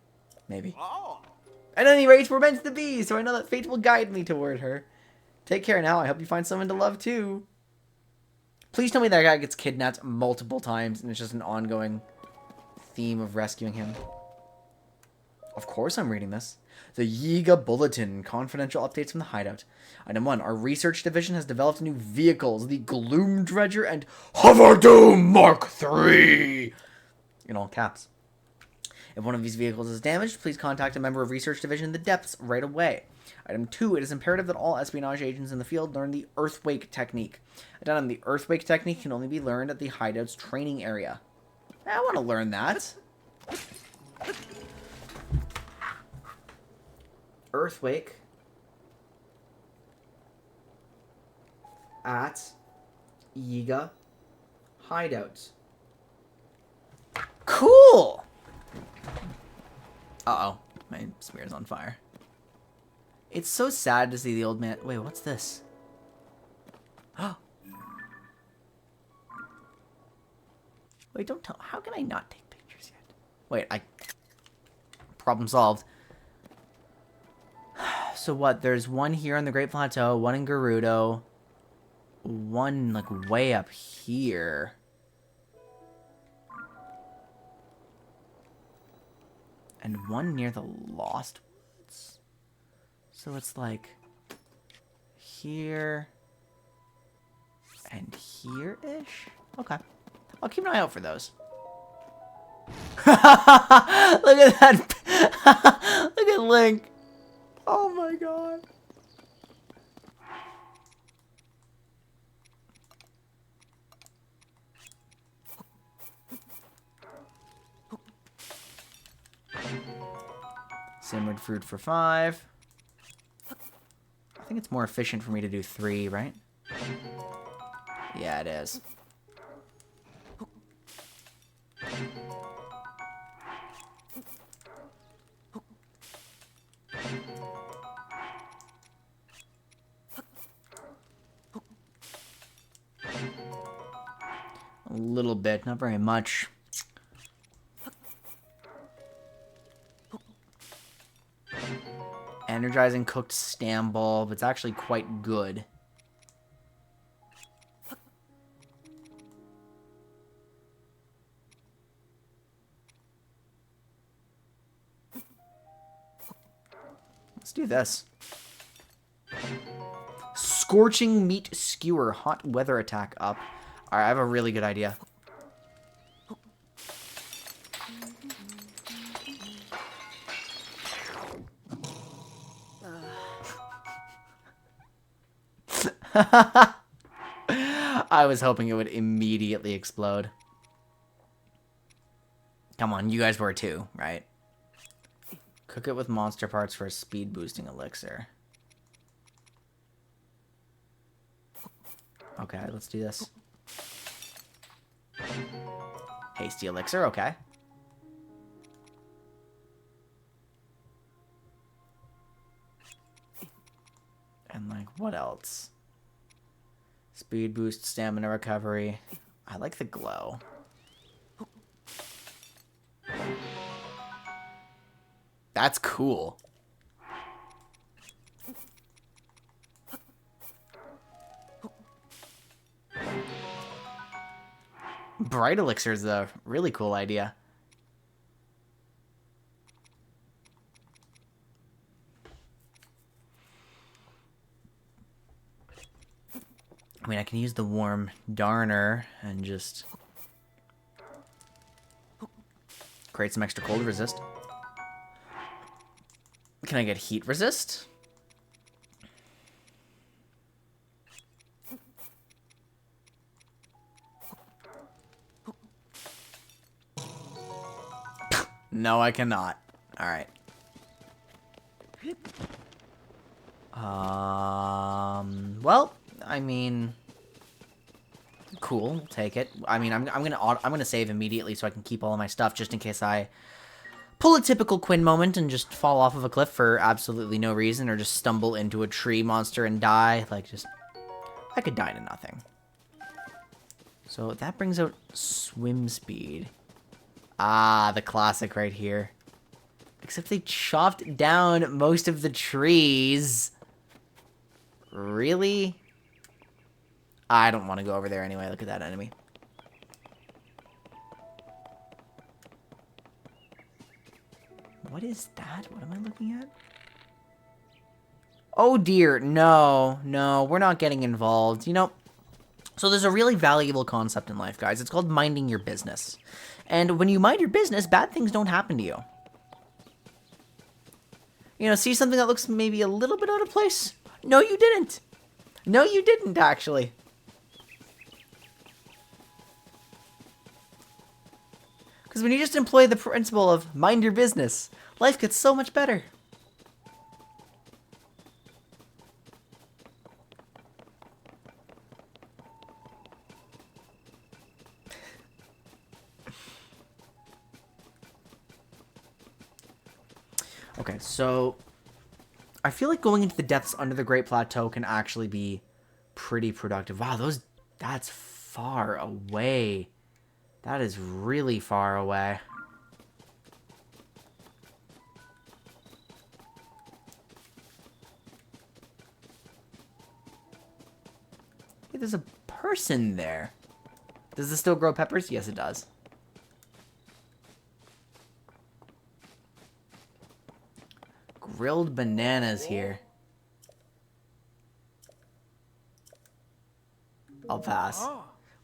Maybe. At any rate, we're meant to be, so I know that fate will guide me toward her. Take care now. I hope you find someone to love too. Please tell me that guy gets kidnapped multiple times and it's just an ongoing theme of rescuing him. Of course I'm reading this. The Yiga Bulletin. Confidential updates from the hideout. Item 1. Our research division has developed new vehicles. The Gloom Dredger and Hoverdoom Mark III. In all caps. If one of these vehicles is damaged, please contact a member of Research Division in the depths right away. Item 2. It is imperative that all espionage agents in the field learn the Earthwake technique. Item, the Earthwake technique can only be learned at the hideout's training area. I want to learn that. Earthwake at Yiga hideout. Cool! Uh-oh. My spear's on fire. It's so sad to see the old man... Wait, what's this? Oh. Wait, don't tell... How can I not take pictures yet? Wait, Problem solved. So what? There's one here on the Great Plateau, one in Gerudo, one like way up here. And one near the Lost Woods. So it's like here and here-ish? Okay. I'll keep an eye out for those. Look at that. Look at Link. Oh my god. Simmered fruit for 5. I think it's more efficient for me to do 3, right? Yeah, it is. A little bit, not very much. Energizing cooked Stamball, but it's actually quite good. Let's do this. Scorching Meat Skewer, hot weather attack up. Alright, I have a really good idea. I was hoping it would immediately explode. Come on, you guys were too, right? Cook it with monster parts for a speed boosting elixir. Okay, let's do this. Hasty elixir, okay. And like, what else? Speed boost, stamina recovery. I like the glow. That's cool. Bright elixir is a really cool idea. I mean, I can use the warm Darner and just create some extra cold resist. Can I get heat resist? No, I cannot. Alright. Well, I mean, cool. Take it. I mean, I'm gonna save immediately so I can keep all of my stuff just in case I pull a typical Quinn moment and just fall off of a cliff for absolutely no reason, or just stumble into a tree monster and die. Like, just I could die to nothing. So that brings out swim speed. Ah, the classic right here. Except they chopped down most of the trees. Really? I don't want to go over there anyway. Look at that enemy. What is that? What am I looking at? Oh dear, no, we're not getting involved. You know, so there's a really valuable concept in life, guys. It's called minding your business. And when you mind your business, bad things don't happen to you. You know, see something that looks maybe a little bit out of place? No, you didn't. No, you didn't, actually. Because when you just employ the principle of mind your business, life gets so much better. Okay, so I feel like going into the depths under the Great Plateau can actually be pretty productive. Wow, that's far away. That is really far away. There's a person there. Does this still grow peppers? Yes, it does. Grilled bananas here. I'll pass.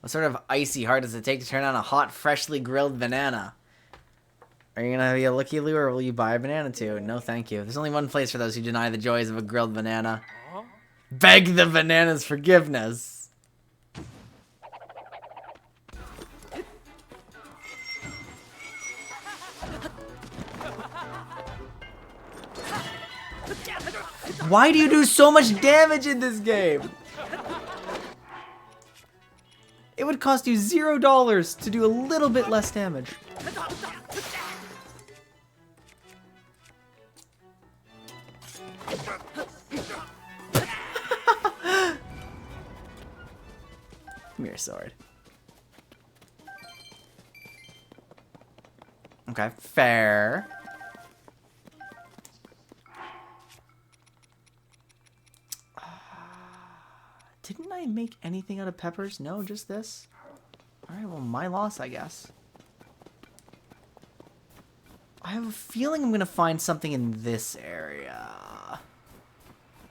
What sort of icy heart does it take to turn on a hot, freshly grilled banana? Are you gonna be a looky-loo or will you buy a banana too? No, thank you. There's only one place for those who deny the joys of a grilled banana. Beg the banana's forgiveness. Why do you do so much damage in this game? It would cost you $0 to do a little bit less damage. Mirror sword. Okay, fair. Didn't I make anything out of peppers? No, just this? Alright, well, my loss, I guess. I have a feeling I'm gonna find something in this area. Oh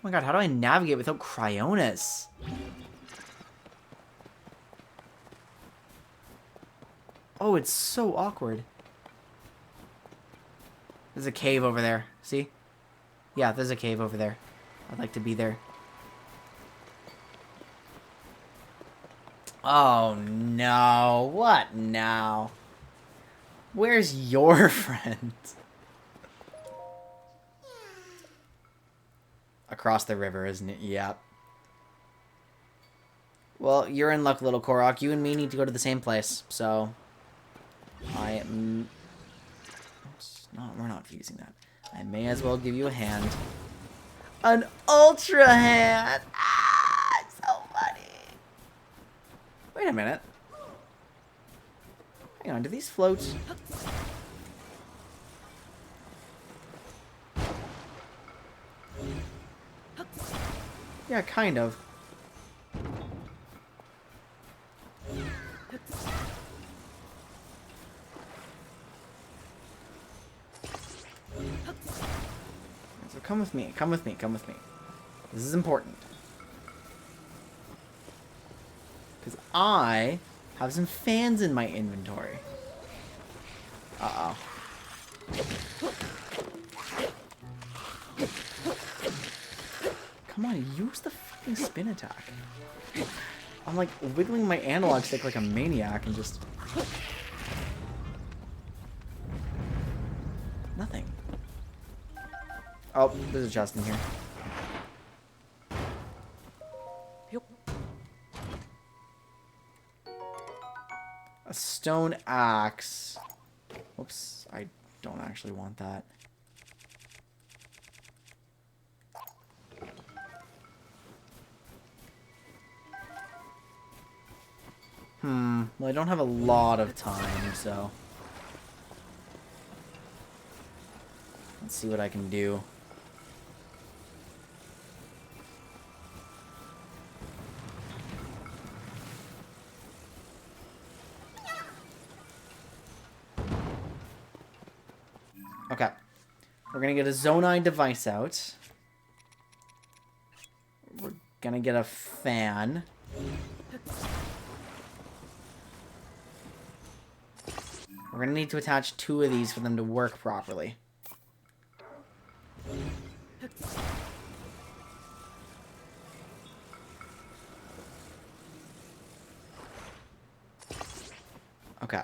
my god, how do I navigate without Cryonis? Oh, it's so awkward. There's a cave over there. See? Yeah, there's a cave over there. I'd like to be there. Oh, no. What now? Where's your friend? Across the river, isn't it? Yep. Well, you're in luck, little Korok. You and me need to go to the same place, so... we're not using that. I may as well give you a hand. An ultra hand! Ah, it's so funny. Wait a minute. Hang on, do these float? Yeah, kind of. So come with me, come with me, come with me. This is important. Because I have some fans in my inventory. Uh-oh. Come on, use the fucking spin attack. I'm like wiggling my analog stick like a maniac and just... Nothing. Oh, there's a chest in here. A stone axe. Whoops, I don't actually want that. Well, I don't have a lot of time, so... Let's see what I can do. Okay. We're gonna get a Zonai device out. We're gonna get a fan. We're gonna need to attach 2 of these for them to work properly. Okay.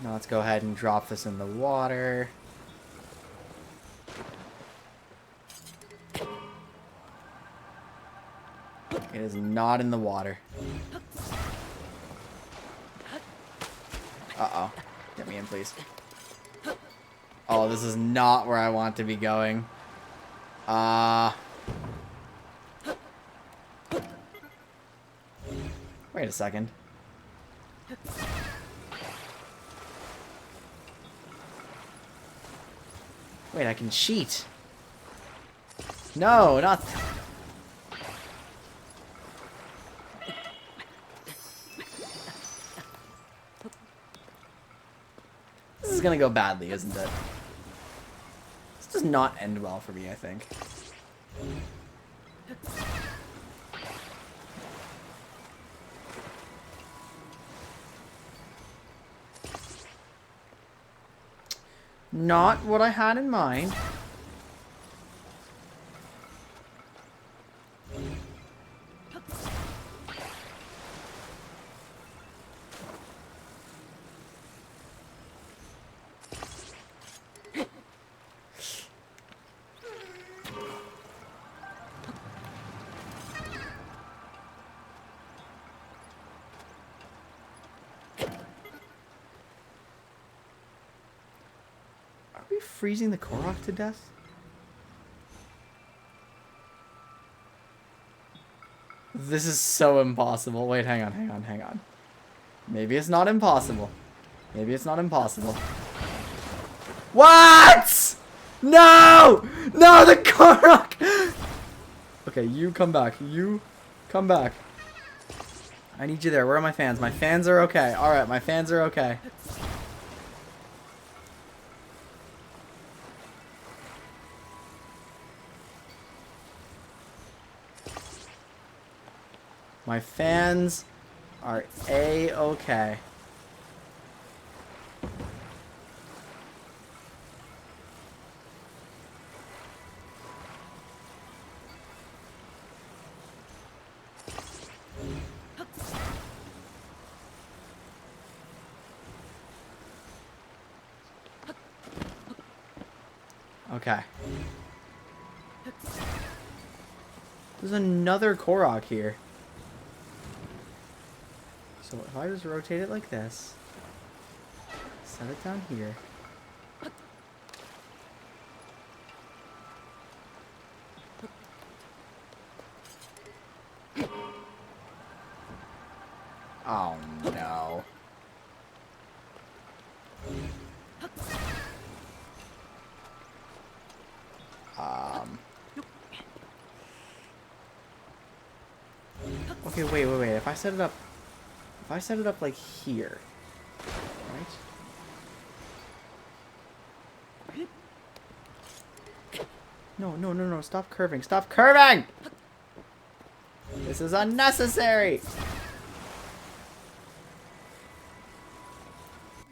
Now let's go ahead and drop this in the water. It is not in the water. Uh-oh. Get me in, please. Oh, this is not where I want to be going. Wait a second. Wait, I can cheat. No, not... This is gonna go badly, isn't it? This does not end well for me, I think. Not what I had in mind. Are we freezing the Korok to death? This is so impossible. Wait, hang on, hang on, hang on. Maybe it's not impossible. Maybe it's not impossible. What? No! No, the Korok! Okay, you come back. You come back. I need you there. Where are my fans? My fans are okay. Alright, my fans are okay. My fans are A-okay. Okay. There's another Korok here. So if I just rotate it like this, set it down here. Oh no. Okay, wait. If I set it up like here, right? No, stop curving. Stop curving! This is unnecessary!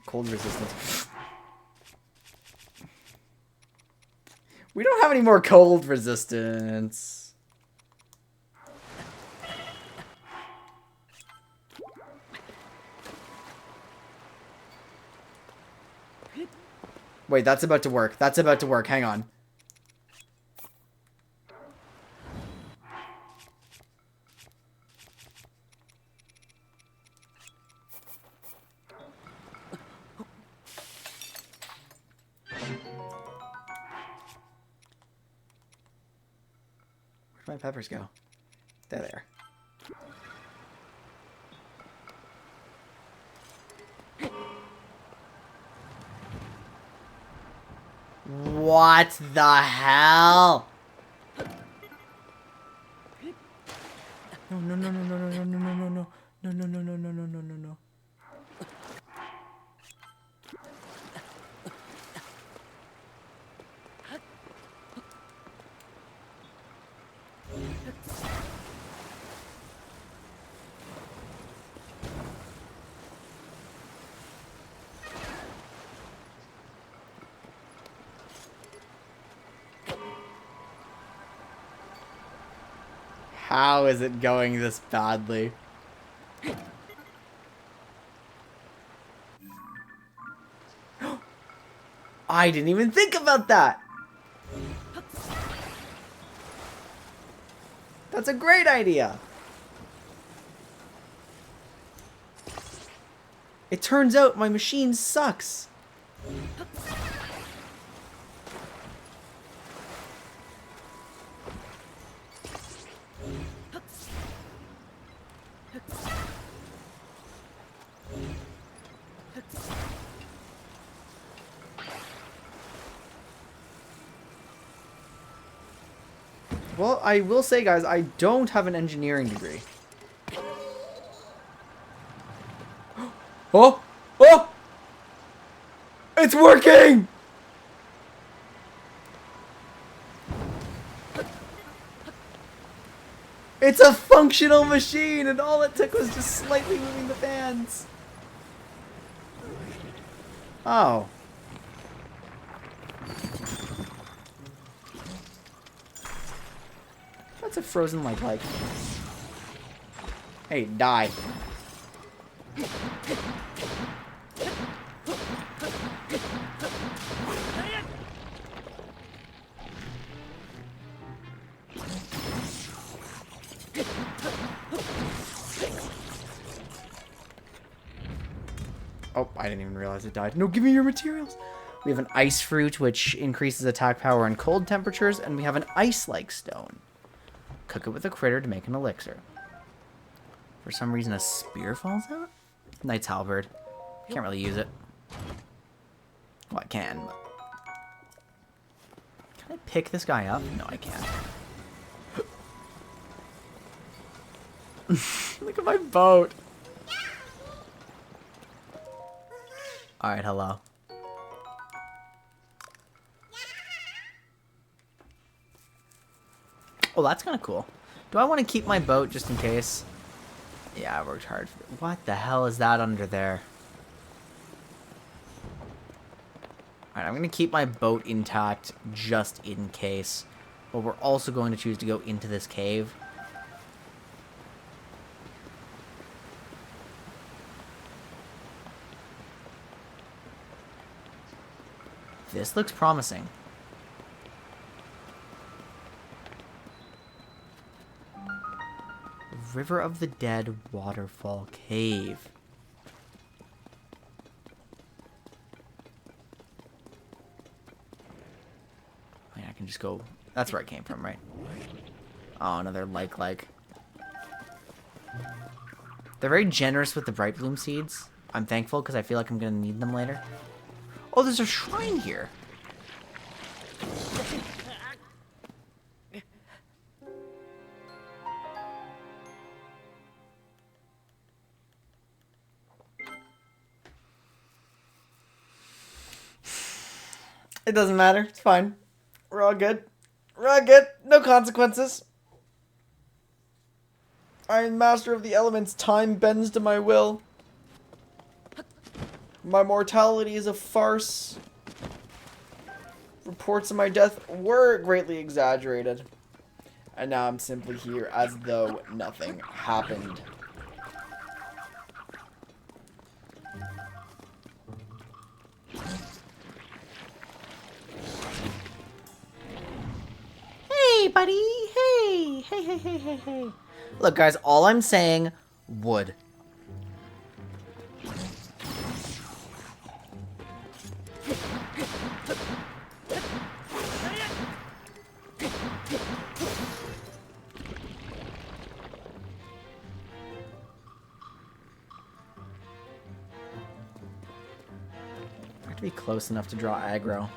Cold resistance. We don't have any more cold resistance. Wait, that's about to work. That's about to work. Hang on. Where'd my peppers go? They're there. What the hell? No. How is it going this badly? I didn't even think about that! That's a great idea! It turns out my machine sucks! Well, I will say, guys, I don't have an engineering degree. Oh! Oh! It's working! It's a functional machine, and all it took was just slightly moving the fans. Oh. That's a frozen like. Hey, die. Oh, I didn't even realize it died. No, give me your materials. We have an ice fruit, which increases attack power in cold temperatures, and we have an ice-like stone. Cook it with a critter to make an elixir. For some reason, a spear falls out? Knight's halberd. Can't really use it. Well, I can, but... Can I pick this guy up? No, I can't. Look at my boat. Alright, hello. Oh, that's kind of cool. Do I want to keep my boat just in case? Yeah, I worked hard for it. What the hell is that under there? Alright, I'm going to keep my boat intact just in case. But we're also going to choose to go into this cave. This looks promising. River of the Dead Waterfall Cave. I mean, I can just go... That's where I came from, right? Oh, another like. They're very generous with the Bright Bloom seeds. I'm thankful because I feel like I'm going to need them later. Oh, there's a shrine here. It doesn't matter. It's fine. We're all good. We're all good. No consequences. I am master of the elements. Time bends to my will. My mortality is a farce. Reports of my death were greatly exaggerated. And now I'm simply here as though nothing happened. Hey, buddy. Hey. Hey. Look, guys, all I'm saying, wood. I have to be close enough to draw aggro.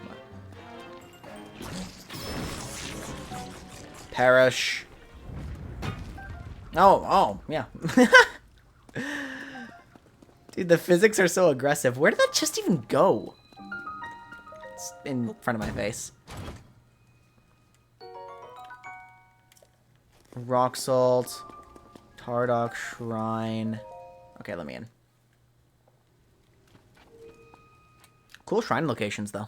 Perish. Oh, yeah. Dude, the physics are so aggressive. Where did that chest even go? It's in front of my face. Rock salt. Tardock shrine. Okay, let me in. Cool shrine locations, though.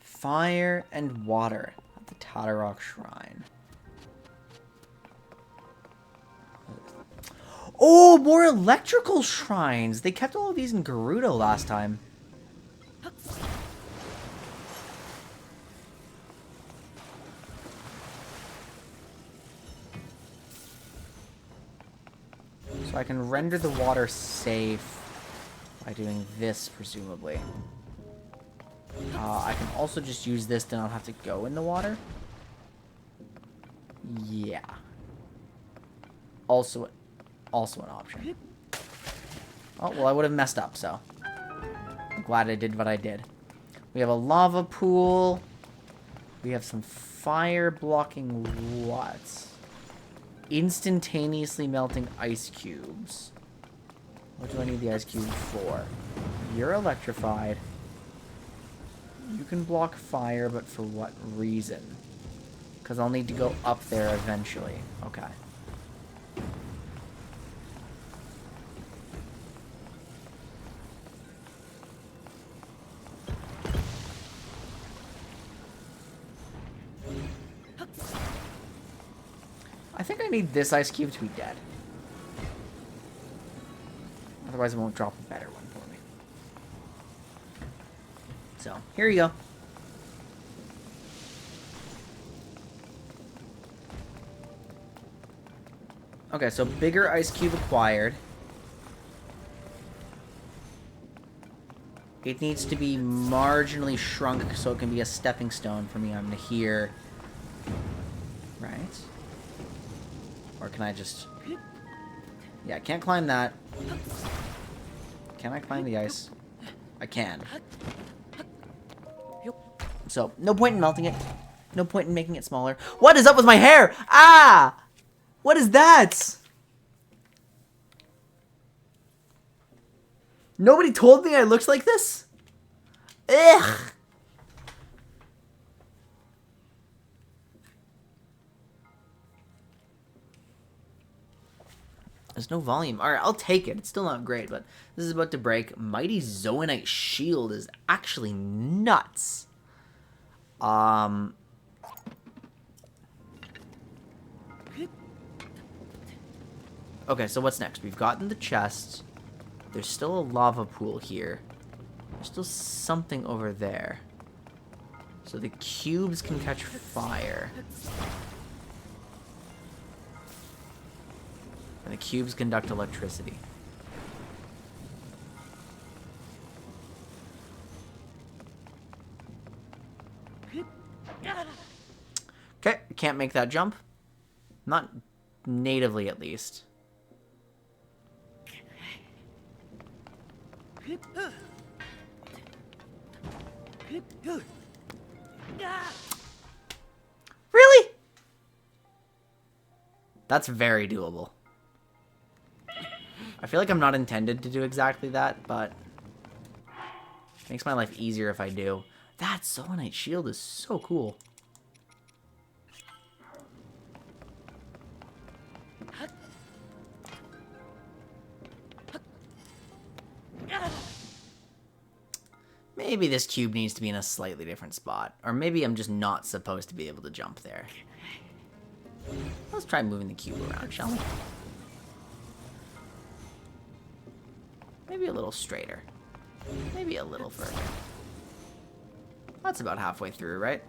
Fire and water at the Tatarock Shrine. Oh, more electrical shrines. They kept all of these in Gerudo last time. So I can render the water safe by doing this, presumably. I can also just use this to not have to go in the water. Yeah. Also an option. Oh, well, I would have messed up, so. I'm glad I did what I did. We have a lava pool. We have some fire blocking what? Instantaneously melting ice cubes. What do I need the ice cube for? You're electrified. You can block fire, but for what reason? Because I'll need to go up there eventually. Okay. I think I need this ice cube to be dead. Otherwise it won't drop a better one for me. So, here you go. Okay, so bigger ice cube acquired. It needs to be marginally shrunk so it can be a stepping stone for me on here. Right? Or can I just... Yeah, I can't climb that. Can I climb the ice? I can. So, no point in melting it. No point in making it smaller. What is up with my hair? Ah! What is that? Nobody told me I looked like this? Ugh! There's no volume. Alright, I'll take it. It's still not great, but this is about to break. Mighty Zoanite Shield is actually nuts. Okay, so what's next? We've gotten the chest. There's still a lava pool here. There's still something over there. So the cubes can catch fire. And the cubes conduct electricity. Okay, can't make that jump. Not natively, at least. Really? That's very doable. I feel like I'm not intended to do exactly that, but it makes my life easier if I do. That Zoanite shield is so cool. Maybe this cube needs to be in a slightly different spot. Or maybe I'm just not supposed to be able to jump there. Let's try moving the cube around, shall we? Maybe a little straighter. Maybe a little further. That's about halfway through, right?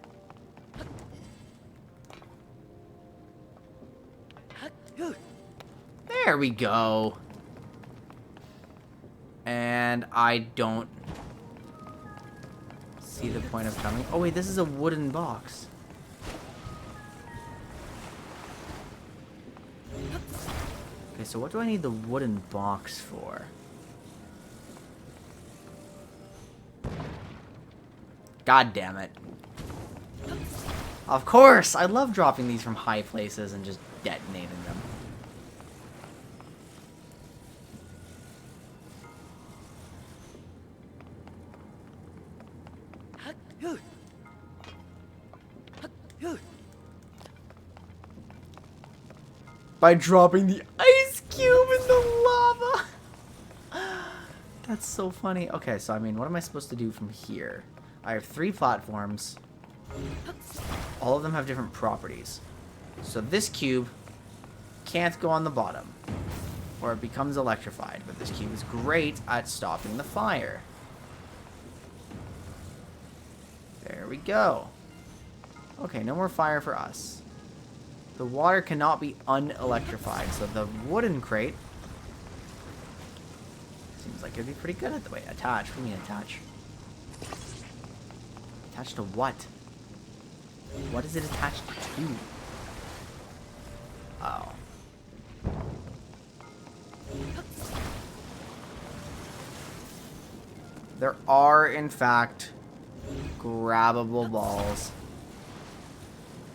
There we go. And I don't see the point of coming. Oh wait, this is a wooden box. Okay, so what do I need the wooden box for? God damn it. Of course! I love dropping these from high places and just detonating them. By dropping the ice cube in the lava! That's so funny. Okay, so I mean, what am I supposed to do from here? I have 3 platforms. All of them have different properties. So this cube can't go on the bottom, or it becomes electrified. But this cube is great at stopping the fire. There we go. Okay, no more fire for us. The water cannot be unelectrified, so the wooden crate seems like it'd be pretty good at the way. Attach. What do you mean attach? Attached to what? What is it attached to? Oh. There are, in fact, grabbable balls.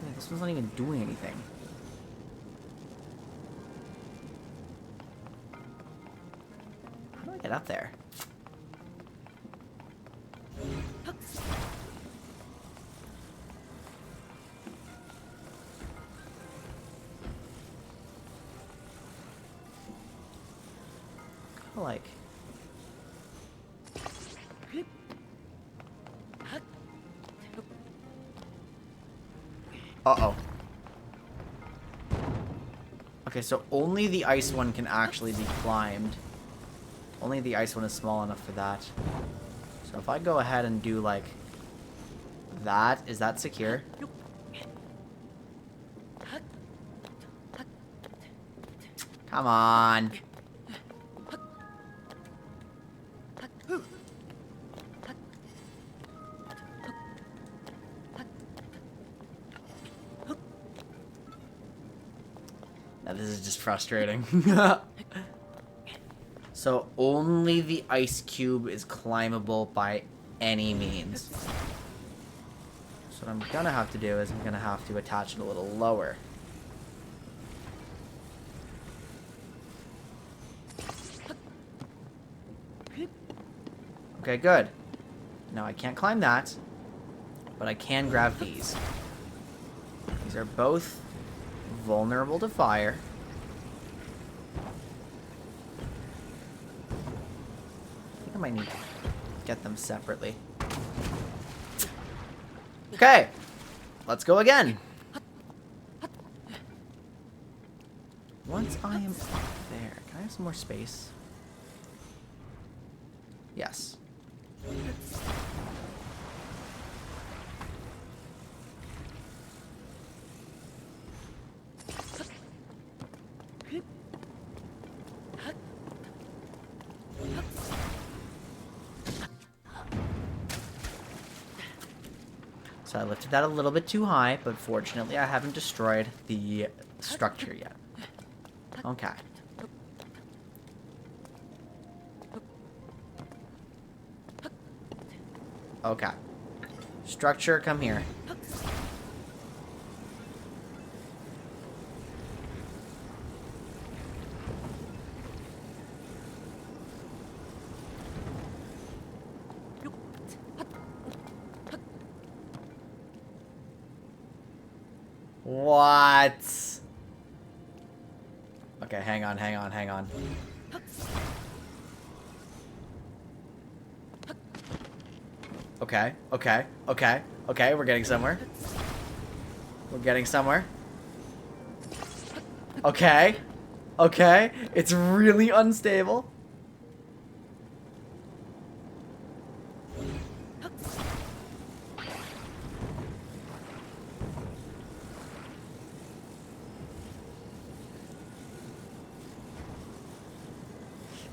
Yeah, this one's not even doing anything. How do I get up there? Like... Uh-oh. Okay, so only the ice one can actually be climbed. Only the ice one is small enough for that. So if I go ahead and do, like, that, is that secure? Come on. Now this is just frustrating. So only the ice cube is climbable by any means. So what I'm gonna have to do is I'm gonna have to attach it a little lower. Okay, good. Now I can't climb that, but I can grab these. These are both vulnerable to fire. I think I might need to get them separately. Okay, let's go again. Once I am up there, can I have some more space? Yes. So I lifted that a little bit too high, but fortunately I haven't destroyed the structure yet. Okay. Okay. Structure, come here. What? Okay, hang on, hang on, hang on. Okay, okay, okay, okay, we're getting somewhere. We're getting somewhere. Okay. Okay, it's really unstable.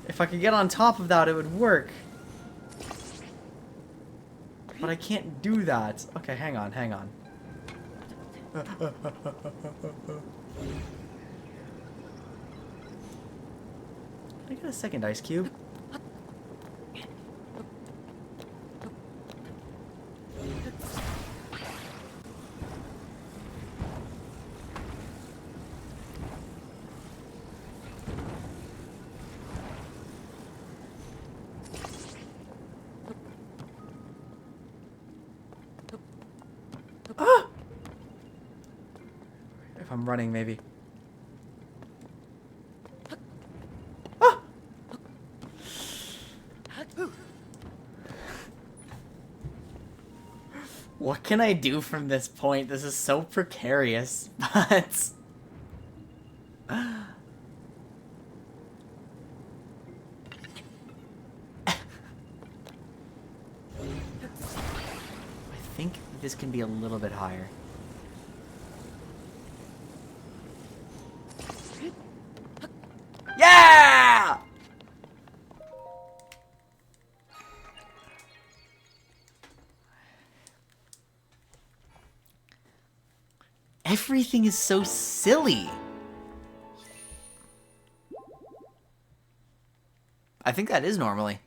If I could get on top of that, it would work. But I can't do that. Okay, hang on, hang on. Can I get a second ice cube? Ah! If I'm running, maybe. Ah! What can I do from this point? This is so precarious, but... I think this can be a little bit higher. Yeah! Everything is so silly. I think that is normally.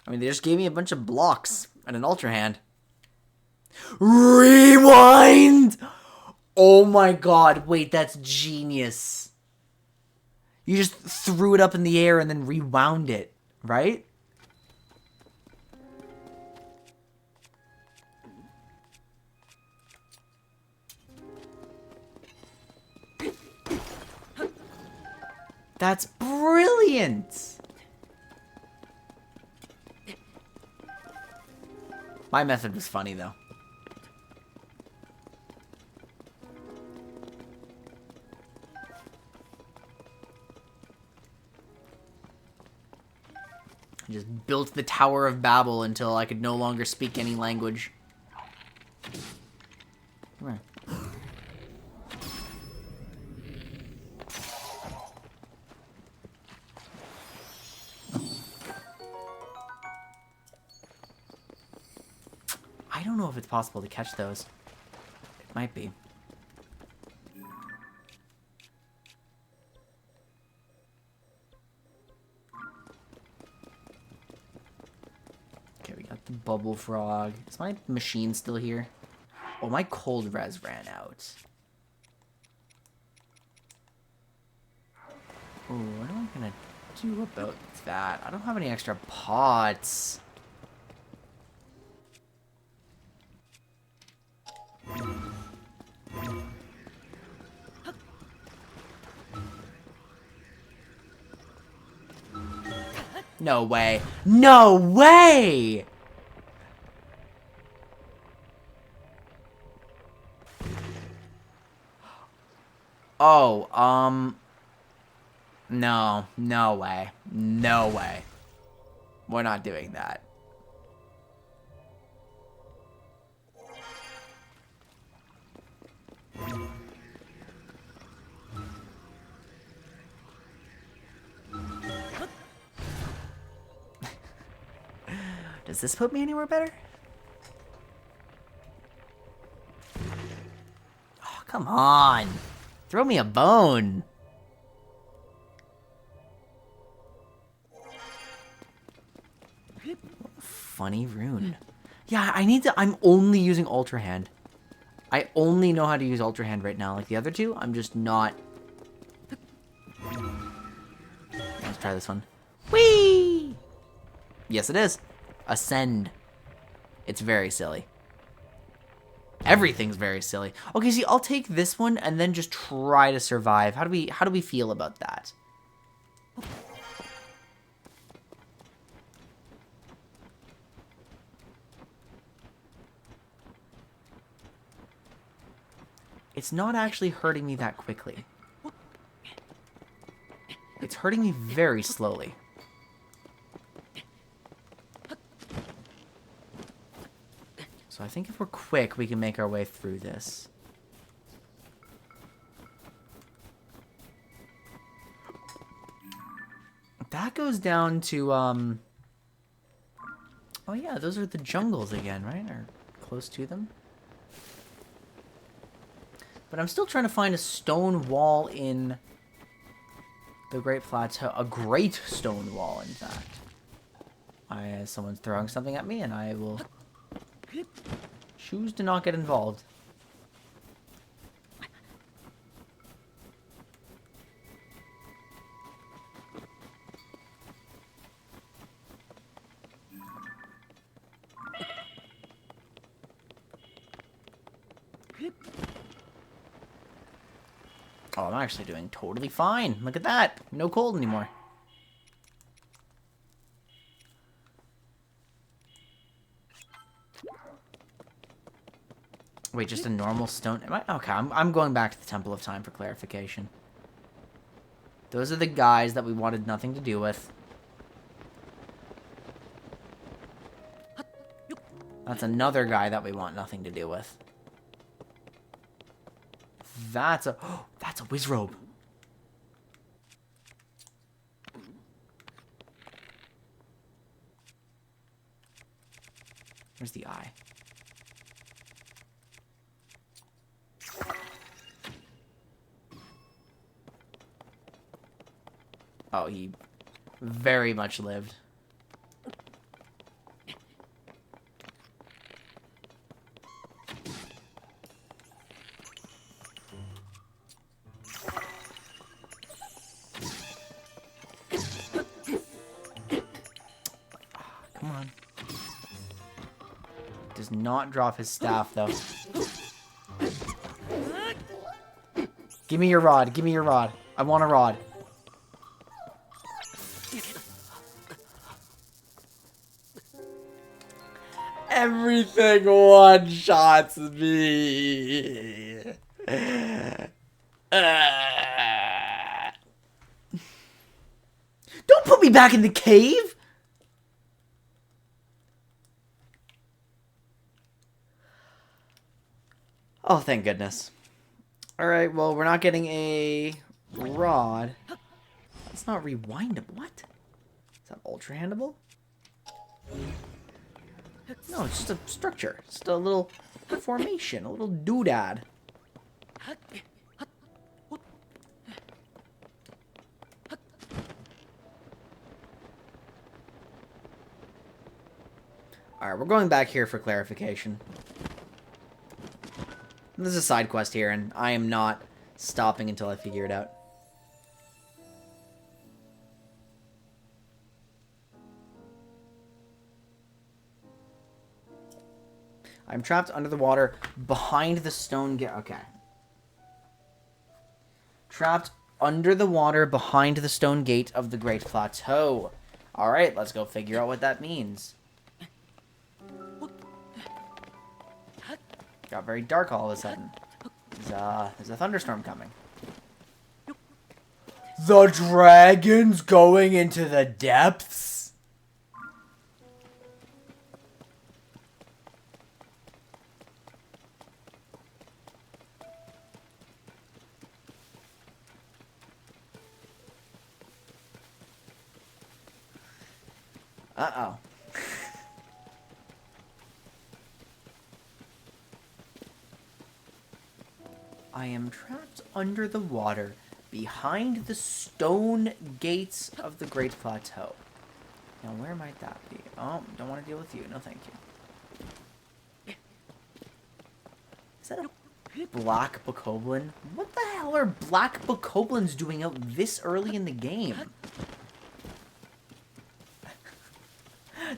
I mean, they just gave me a bunch of blocks and an Ultra Hand. Rewind! Oh my god, wait, that's genius. You just threw it up in the air and then rewound it, right? That's brilliant! My method was funny, though. I just built the Tower of Babel until I could no longer speak any language. Come here. I don't know if it's possible to catch those. It might be. Okay, we got the bubble frog. Is my machine still here? Oh, my cold res ran out. Oh, what am I gonna do about that? I don't have any extra pots. No way. No way! Oh, no. No way. No way. We're not doing that. Does this put me anywhere better? Oh, come on. Throw me a bone. Funny rune. Yeah, I need to... I'm only using Ultra Hand. I only know how to use Ultra Hand right now. Like the other two, I'm just not... Let's try this one. Whee! Yes, it is. Ascend. It's very silly. Everything's very silly. Okay, see, I'll take this one and then just try to survive. How do we feel about that? It's not actually hurting me that quickly. It's hurting me very slowly. So I think if we're quick, we can make our way through this. That goes down to, oh yeah, those are the jungles again, right? Or close to them. But I'm still trying to find a stone wall in the Great Plateau. A great stone wall, in fact. Someone's throwing something at me, and I will choose to not get involved. Oh, I'm actually doing totally fine. Look at that. No cold anymore. Wait, just a normal stone? Am I? Okay, I'm going back to the Temple of Time for clarification. Those are the guys that we wanted nothing to do with. That's another guy that we want nothing to do with. That's a Wizrobe. Where's the eye? Oh, he very much lived. Come on. Does not drop his staff, though. Give me your rod. Give me your rod. I want a rod. Everything one-shots me. Don't put me back in the cave! Oh, thank goodness. Alright, well, we're not getting a rod. That's not rewindable. What? Is that ultra-handable? No, it's just a structure. Just a little formation. A little doodad. Alright, we're going back here for clarification. There's a side quest here, and I am not stopping until I figure it out. I'm trapped under the water behind the stone gate. Okay. Trapped under the water behind the stone gate of the Great Plateau. Alright, let's go figure out what that means. Got very dark all of a sudden. There's a thunderstorm coming. The dragon's going into the depths? Uh-oh. I am trapped under the water behind the stone gates of the Great Plateau. Now, where might that be? Oh, don't want to deal with you. No, thank you. Is that a black bokoblin? What the hell are black bokoblins doing out this early in the game?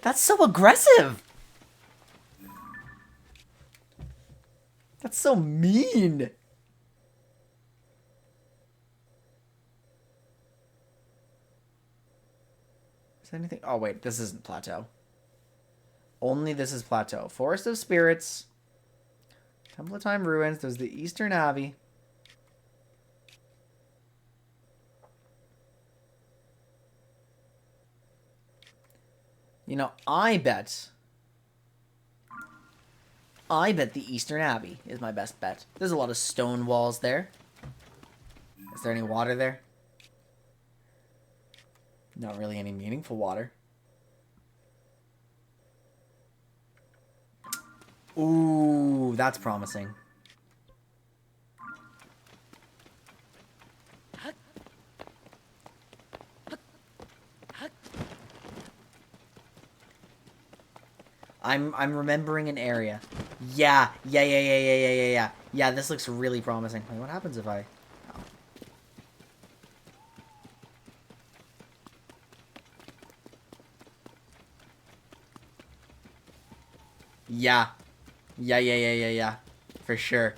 That's so aggressive! That's so mean! Is there anything? Oh, wait. This isn't Plateau. Only this is Plateau. Forest of Spirits. Temple of Time Ruins. There's the Eastern Abbey. You know, I bet the Eastern Abbey is my best bet. There's a lot of stone walls there. Is there any water there? Not really any meaningful water. Ooh, that's promising. I'm remembering an area. Yeah. Yeah, this looks really promising. Wait, what happens if I... Oh. Yeah. Yeah. For sure.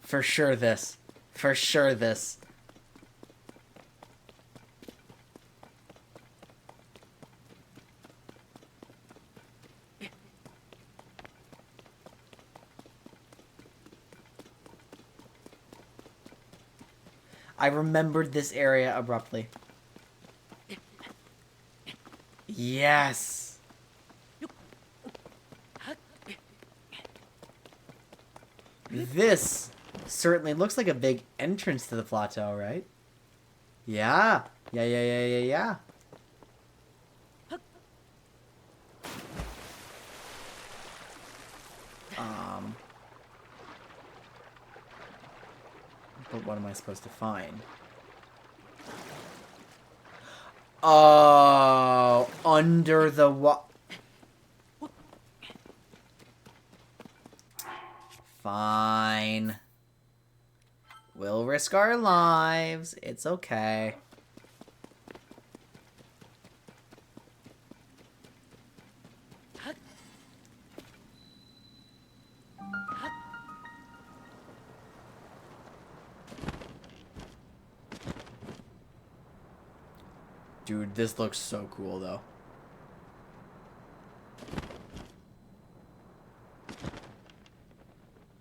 For sure this. For sure this. I remembered this area abruptly. Yes. This certainly looks like a big entrance to the plateau, right? Yeah. Yeah. But what am I supposed to find? Oh, under the Fine. We'll risk our lives. It's okay. Dude, this looks so cool, though.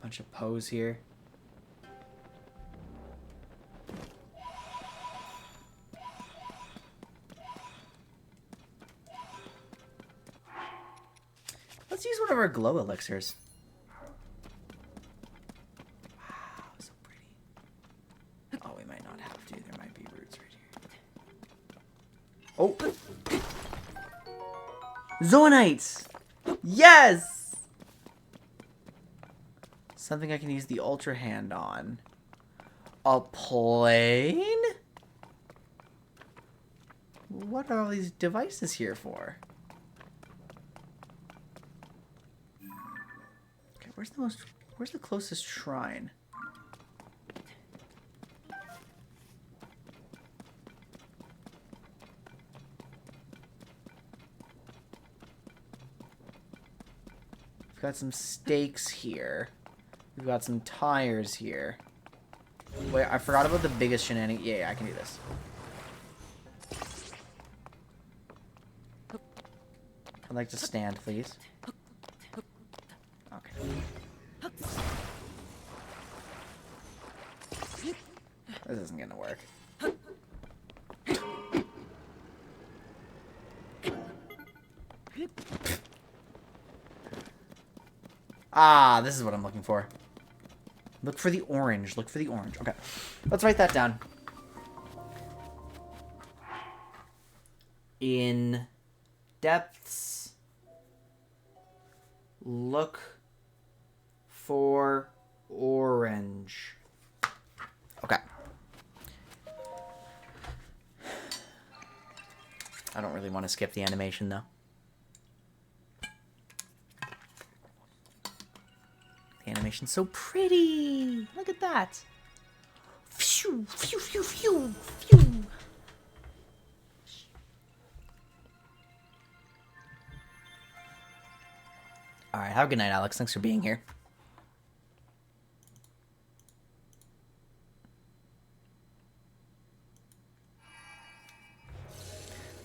Bunch of pose here. Let's use one of our glow elixirs. Wow, so pretty. Oh, we might not have to. There might be roots right here. Oh! Zoanites! Yes! Something I can use the Ultra Hand on. A plane? What are all these devices here for? Okay, where's the closest shrine? We've got some stakes here. We've got some tires here. Wait, I forgot about the biggest shenanigan. Yeah, I can do this. I'd like to stand, please. Okay. This isn't gonna work. Ah, this is what I'm looking for. Look for the orange. Look for the orange. Okay. Let's write that down. In depths, look for orange. Okay. I don't really want to skip the animation, though. The animation's so pretty. Look at that. Phew, phew, phew, phew, phew. All right, have a good night, Alex. Thanks for being here.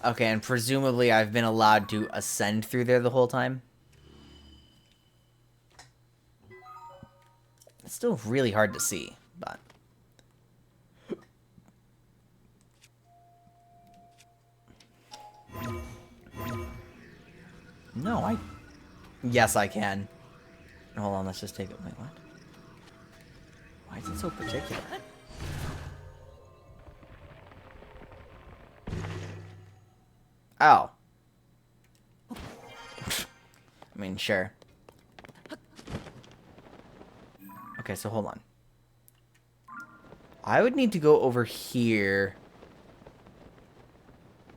Okay, and presumably I've been allowed to ascend through there the whole time. It's still really hard to see, but... No, I... Yes, I can. Hold on, let's just take it. Wait, what? Why is it so particular? Oh. I mean, sure. Okay, so hold on. I would need to go over here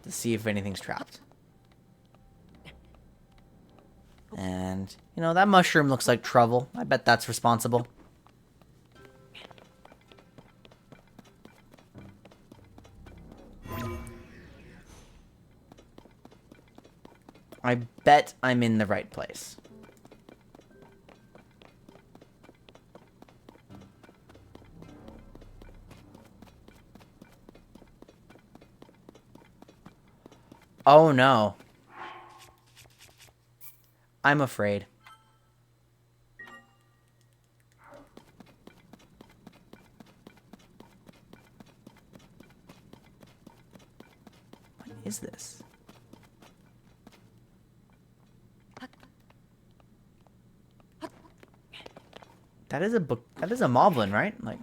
to see if anything's trapped. And, you know, that mushroom looks like trouble. I bet that's responsible. I bet I'm in the right place. Oh no. I'm afraid. What is this? That is a book. That is a moblin, right? Like.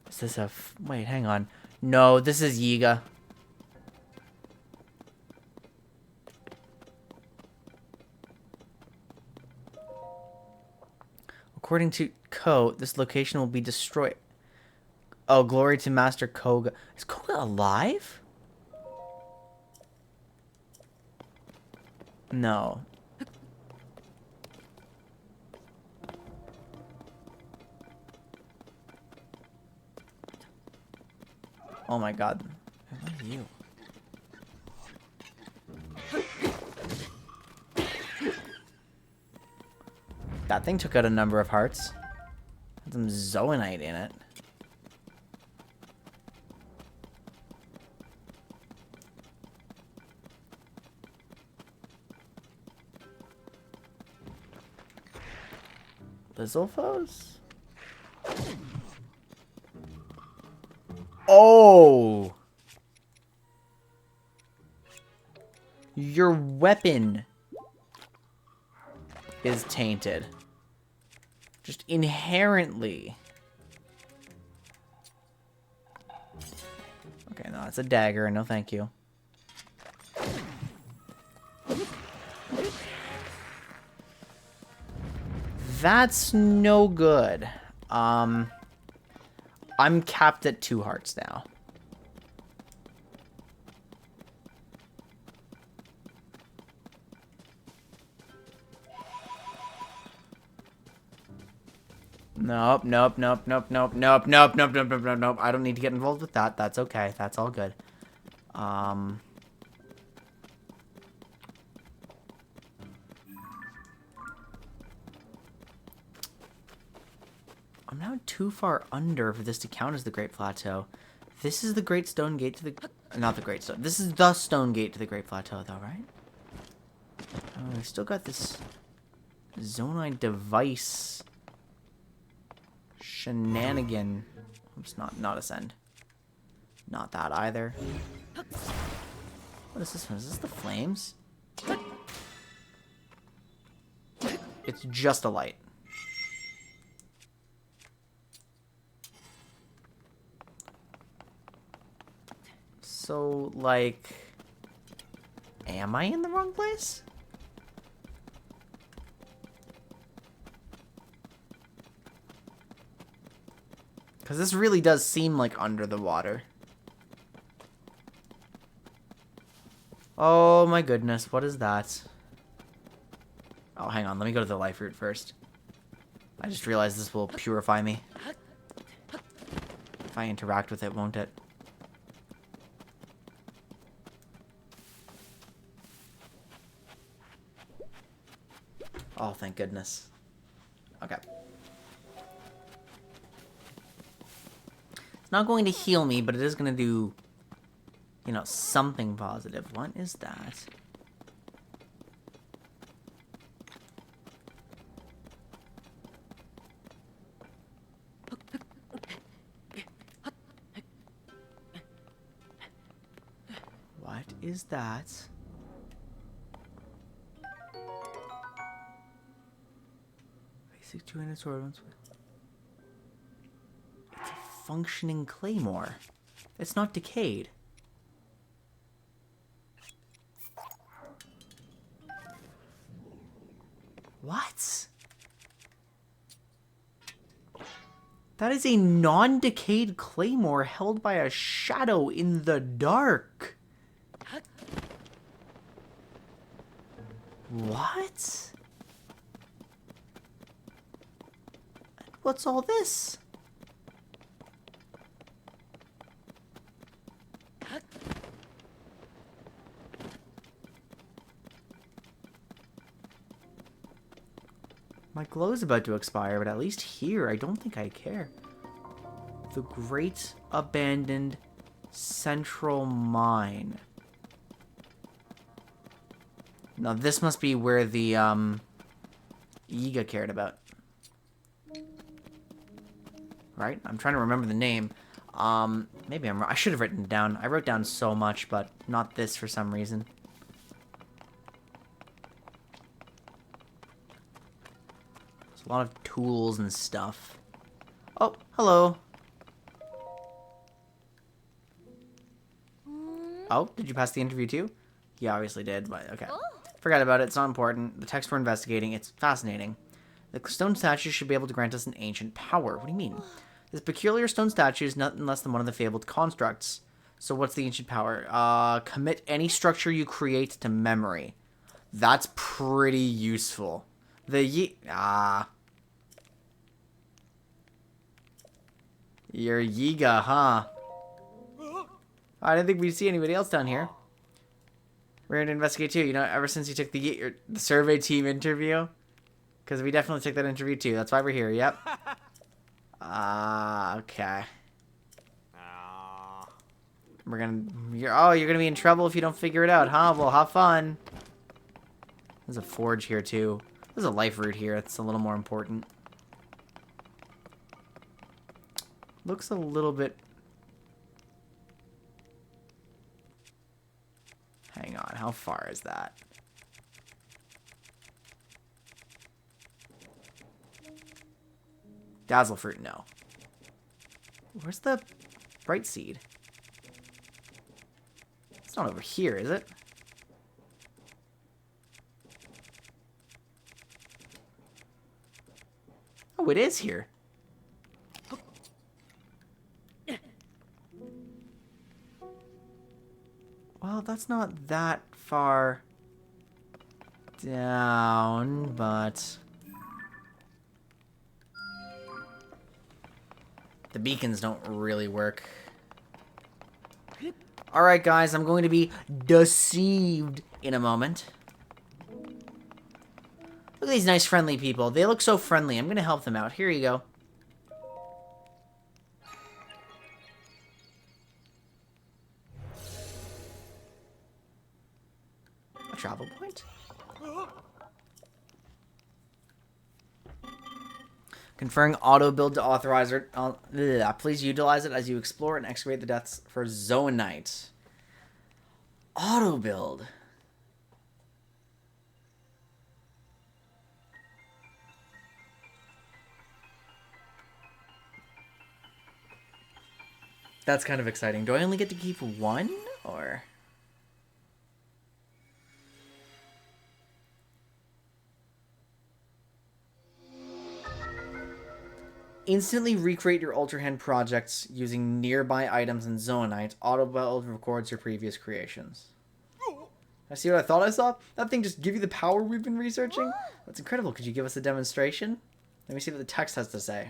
Is this a... Wait, hang on. No, this is Yiga. According to Ko, this location will be destroyed. Oh, glory to Master Koga. Is Koga alive? No. Oh my god. What are you? That thing took out a number of hearts. Had some zoanite in it. Lizalfos? Oh! Your weapon is tainted. Just inherently. Okay, no, it's a dagger. No, thank you. That's no good. I'm capped at 2 hearts now. Nope, nope, nope, nope, nope, nope, nope, nope, nope, nope, nope, nope. I don't need to get involved with that. That's okay. That's all good. I'm now too far under for this to count as the Great Plateau. This is the Great Stone Gate to the... Not the Great Stone. This is the Stone Gate to the Great Plateau, though, right? Oh, we still got this Zonite device shenanigan. Oops, not ascend. Not that either. What is this one? Is this the flames? It's just a light. So, like... Am I in the wrong place? Because this really does seem like under the water. Oh my goodness, what is that? Oh, hang on, let me go to the life root first. I just realized this will purify me. If I interact with it, won't it? Oh, thank goodness. Okay. It's not going to heal me, but it is going to do, you know, something positive. What is that? What is that? Basic 200 sword. It's a functioning claymore. It's not decayed. What? That is a non-decayed claymore held by a shadow in the dark. What? What's all this? My glow's about to expire, but at least here, I don't think I care. The Great Abandoned Central Mine. Now, this must be where the, Yiga cared about. Right? I'm trying to remember the name. Maybe I'm wrong. I should have written it down. I wrote down so much, but not this for some reason. A lot of tools and stuff. Oh, hello. Oh, did you pass the interview too? You obviously did, but okay. Forgot about it. It's not important. The text we're investigating, it's fascinating. The stone statue should be able to grant us an ancient power. What do you mean? This peculiar stone statue is nothing less than one of the fabled constructs. So what's the ancient power? Commit any structure you create to memory. That's pretty useful. You're Yiga, huh? I didn't think we'd see anybody else down here. We're going to investigate too. You know, ever since you took the survey team interview. Because we definitely took that interview too. That's why we're here. Yep. Okay. You're gonna be in trouble if you don't figure it out, huh? Well, have fun. There's a forge here too. There's a life root here. It's a little more important. Looks a little bit... Hang on, how far is that? Dazzle fruit, no. Where's the bright seed? It's not over here, is it? Oh, it is here. Well, that's not that far down, but... The beacons don't really work. Alright, guys, I'm going to be deceived in a moment. Look at these nice, friendly people. They look so friendly. I'm going to help them out. Here you go. A travel point? Conferring auto build to authorizer. Please utilize it as you explore and excavate the depths for zoonite. Auto build. That's kind of exciting. Do I only get to keep one, or? Instantly recreate your Ultra Hand projects using nearby items and zoonite. Auto build records your previous creations. I see what I thought I saw? That thing just give you the power we've been researching? That's incredible. Could you give us a demonstration? Let me see what the text has to say.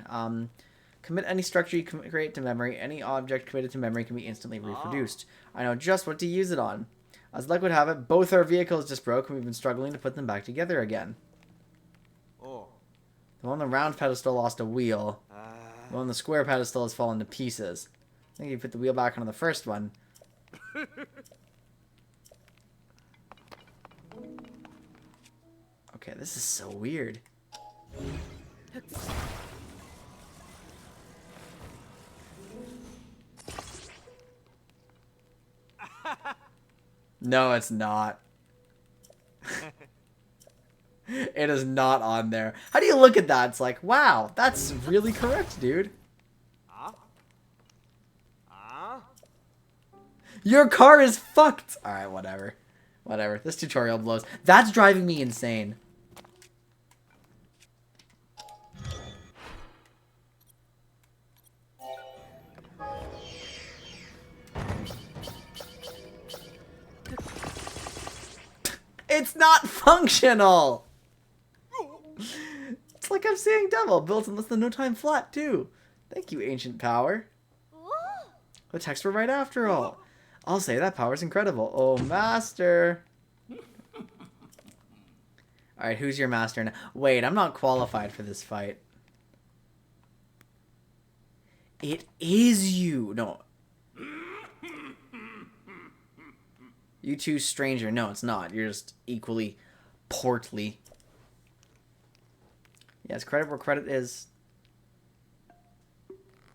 Commit any structure you create to memory. Any object committed to memory can be instantly reproduced. I know just what to use it on. As luck would have it, both our vehicles just broke and we've been struggling to put them back together again. The one on the round pedestal lost a wheel. The one on the square pedestal has fallen to pieces. I think you put the wheel back on the first one. Okay, this is so weird. No, it's not. It is not on there. How do you look at that? It's like, wow, that's really correct, dude. Your car is fucked. Alright, whatever. Whatever. This tutorial blows. That's driving me insane. It's not functional! It's like I'm seeing double. Built in less than no time flat, too. Thank you, ancient power. The texts were right after all. I'll say that power's incredible. Oh, master. Alright, who's your master now? Wait, I'm not qualified for this fight. It is you. No. You two, stranger. No, it's not. You're just equally portly. Yes, credit where credit is.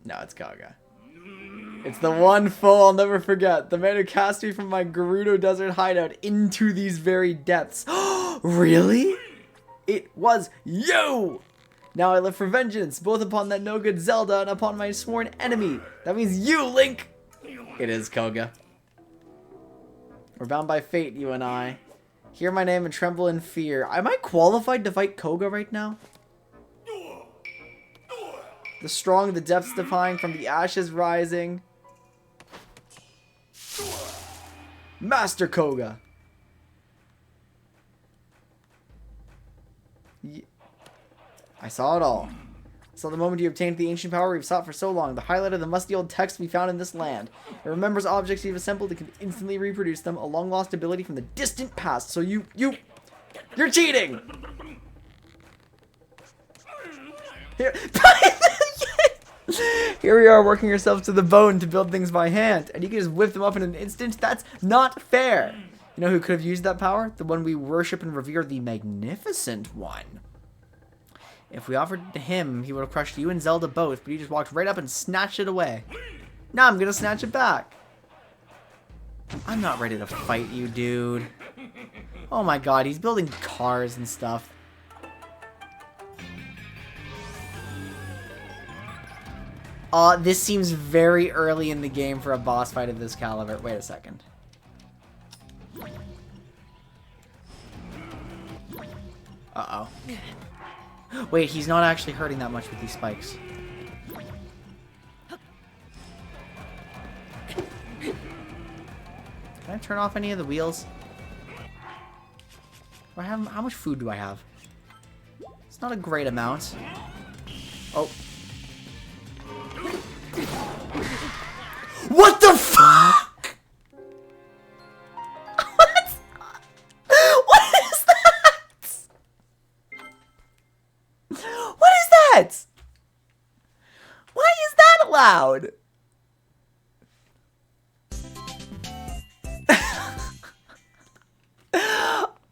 No, it's Gaga. It's the one foe I'll never forget. The man who cast me from my Gerudo Desert hideout into these very depths. Really? It was you! Now I live for vengeance, both upon that no-good Zelda and upon my sworn enemy. That means you, Link! It is Koga. We're bound by fate, you and I. Hear my name and tremble in fear. Am I qualified to fight Koga right now? The strong, the depths defying, from the ashes rising. Master Koga. I saw it all. I saw the moment you obtained the ancient power we've sought for so long. The highlight of the musty old text we found in this land. It remembers objects you've assembled and can instantly reproduce them. A long-lost ability from the distant past. So you're cheating! Here... Here we are working ourselves to the bone to build things by hand, and you can just whip them up in an instant? That's not fair. You know who could have used that power? The one we worship and revere, the Magnificent One. If we offered it to him, he would have crushed you and Zelda both, but he just walked right up and snatched it away. Now I'm gonna snatch it back. I'm not ready to fight you, dude. Oh my god, he's building cars and stuff. This seems very early in the game for a boss fight of this caliber. Wait a second. Uh-oh. Wait, he's not actually hurting that much with these spikes. Can I turn off any of the wheels? Do I have, how much food do I have? It's not a great amount. Oh. What the fuck? What? What is that? What is that? Why is that allowed?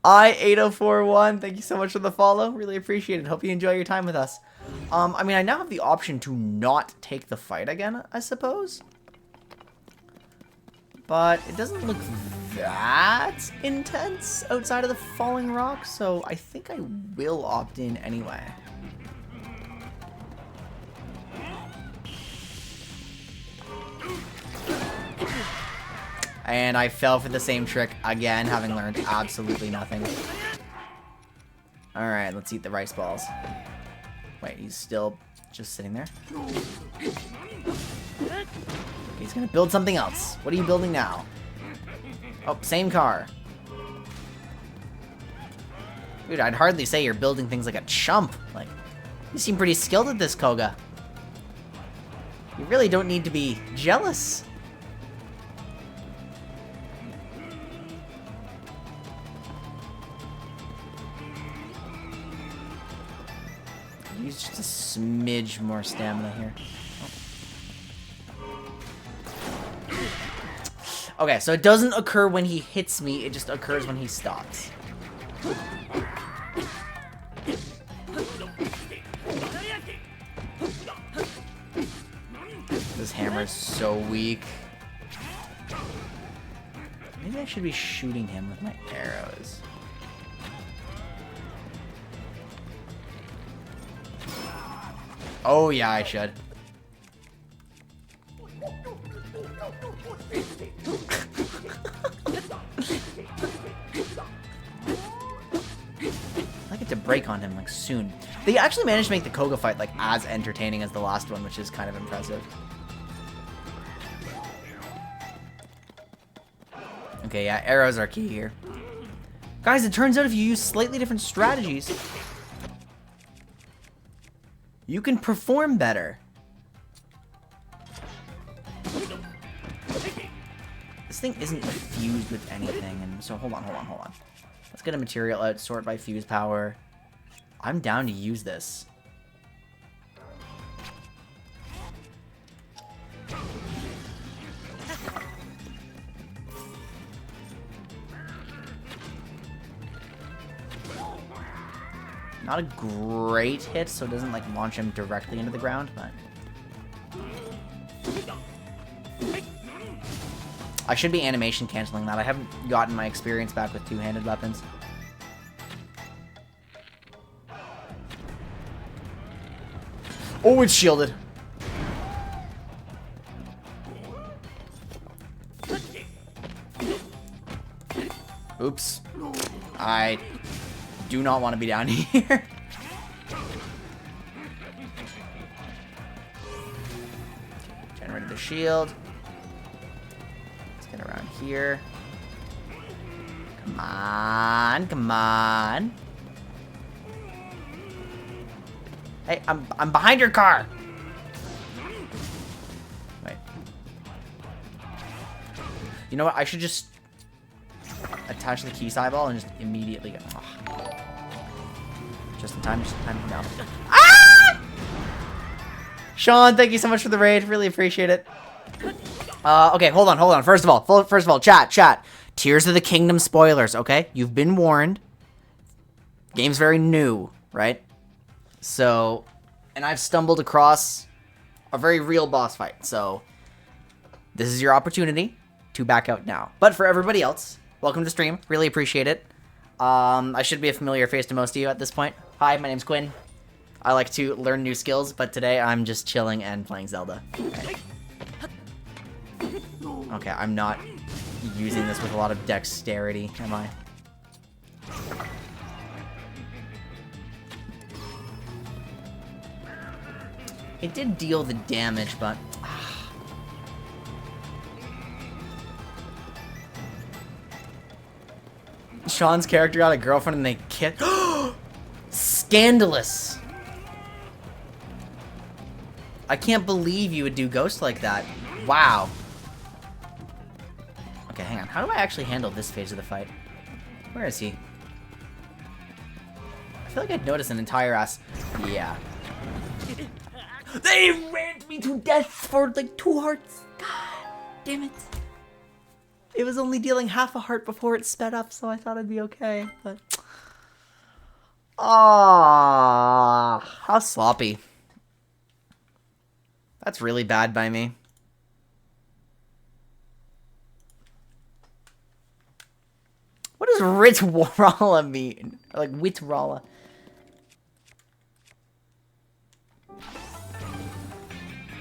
I8041, thank you so much for the follow. Really appreciate it. Hope you enjoy your time with us. I mean, I now have the option to not take the fight again, I suppose. But it doesn't look that intense outside of the falling rock, so I think I will opt in anyway. And I fell for the same trick again, having learned absolutely nothing. Alright, let's eat the rice balls. Wait, he's still just sitting there? He's gonna build something else. What are you building now? Oh, same car. Dude, I'd hardly say you're building things like a chump. Like, you seem pretty skilled at this, Koga. You really don't need to be jealous. Use just a smidge more stamina here. Oh. Okay, so it doesn't occur when he hits me, it just occurs when he stops. This hammer is so weak. Maybe I should be shooting him with my arrows. Oh yeah, I should. I get to break on him like soon. They actually managed to make the Koga fight like as entertaining as the last one, which is kind of impressive. Okay, yeah, arrows are key here. Guys, it turns out if you use slightly different strategies, you can perform better. This thing isn't fused with anything, and so hold on. Let's get a material out, sort by fuse power. I'm down to use this. Not a great hit, so it doesn't like launch him directly into the ground, but I should be animation canceling that. I haven't gotten my experience back with two-handed weapons. Oh, it's shielded. Oops. I do not want to be down here. shield. Let's get around here. Come on, come on. Hey, I'm behind your car. Wait. You know what? I should just attach the key eyeball and just immediately get. Oh. Just in time. Just in time. No. Ah! Sean, thank you so much for the raid. Really appreciate it. Okay, hold on. First of all, chat. Tears of the Kingdom spoilers. Okay, you've been warned. Game's very new, right? So, and I've stumbled across a very real boss fight. So, this is your opportunity to back out now. But for everybody else, welcome to stream. Really appreciate it. I should be a familiar face to most of you at this point. Hi, my name's Quinn. I like to learn new skills, but today I'm just chilling and playing Zelda. Okay, I'm not using this with a lot of dexterity, am I? It did deal the damage, but... Sean's character got a girlfriend and they kissed. Scandalous! I can't believe you would do Ghost like that. Wow. Okay, hang on. How do I actually handle this phase of the fight? Where is he? I feel like I'd notice an entire ass. Yeah. They ran me to death for like 2 hearts. God damn it. It was only dealing half a heart before it sped up, so I thought I'd be okay, but... Ah, how sloppy. That's really bad by me. What does Ritwalla mean? Or like Witralla.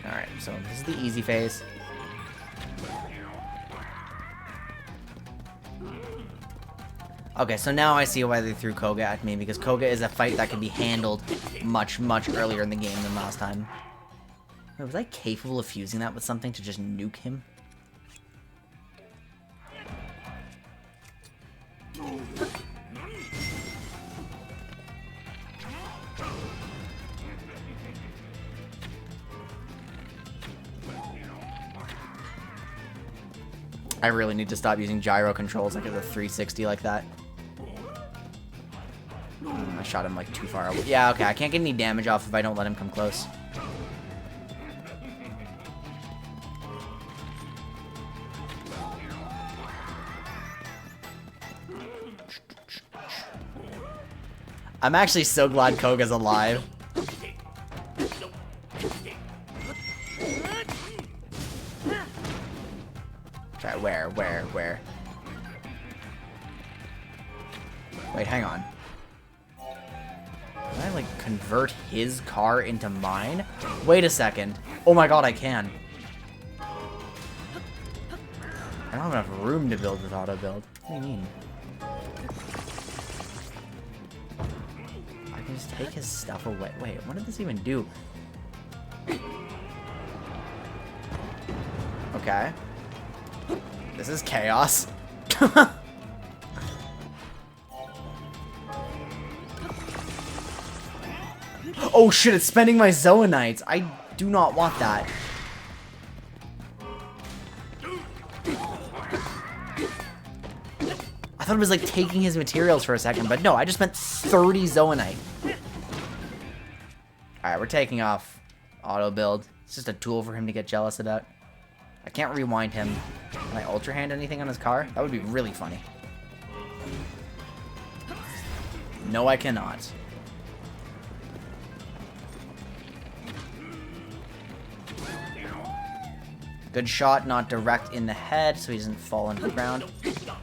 Alright, so this is the easy phase. Okay, so now I see why they threw Koga at me, because Koga is a fight that can be handled much, much earlier in the game than last time. Wait, was I capable of fusing that with something to just nuke him? I really need to stop using gyro controls like a 360 like that. I shot him like too far away. Yeah, okay, I can't get any damage off if I don't let him come close. I'm actually so glad Koga's alive. Okay, where? Wait, hang on. Can I, like, convert his car into mine? Wait a second. Oh my god, I can. I don't have enough room to build with auto build. What do you mean? I can just take his stuff away. Wait, what did this even do? Okay. This is chaos. Oh shit, it's spending my Zoanites. I do not want that. I thought it was like taking his materials for a second, but no, I just spent 30 Zoanite. Alright, we're taking off auto build. It's just a tool for him to get jealous about. I can't rewind him. Can I Ultra Hand anything on his car? That would be really funny. No, I cannot. Good shot, not direct in the head, so he doesn't fall into the ground. Okay.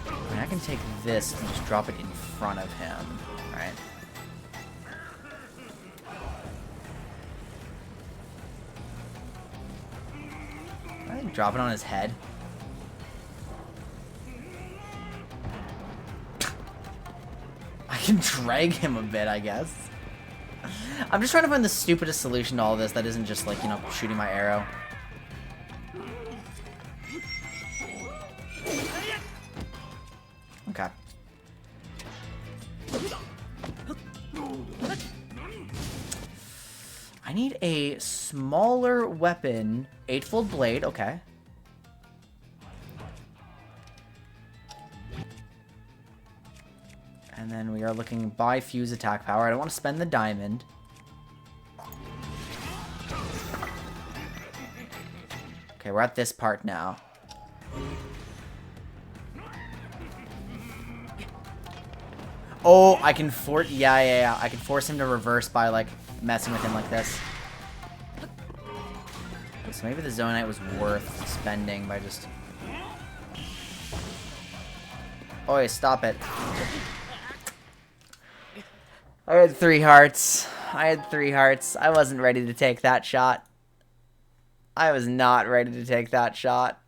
I mean, I can take this and just drop it in front of him. Alright. I think drop it on his head. I can drag him a bit, I guess. I'm just trying to find the stupidest solution to all this that isn't just, like, you know, shooting my arrow. Okay. I need a smaller weapon. Eightfold blade, okay. And then we are looking by fuse attack power. I don't want to spend the diamond. Okay, we're at this part now. Oh, I can force... Yeah. I can force him to reverse by, like, messing with him like this. So maybe the Zonite was worth spending by just... Oh, yeah, stop it. I had 3 hearts. I wasn't ready to take that shot. I was not ready to take that shot.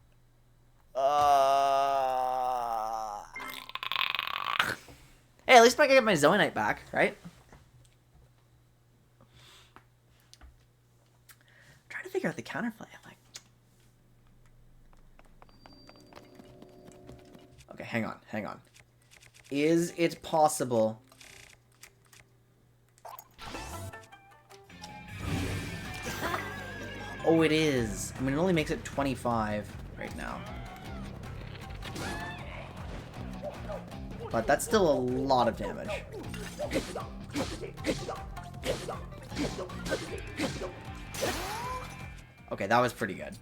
Hey, at least I can get my Zonite back, right? I'm trying to figure out the counterplay. I'm like... Okay, hang on. Is it possible... Oh, it is. I mean, it only makes it 25 right now. But that's still a lot of damage. Okay, that was pretty good.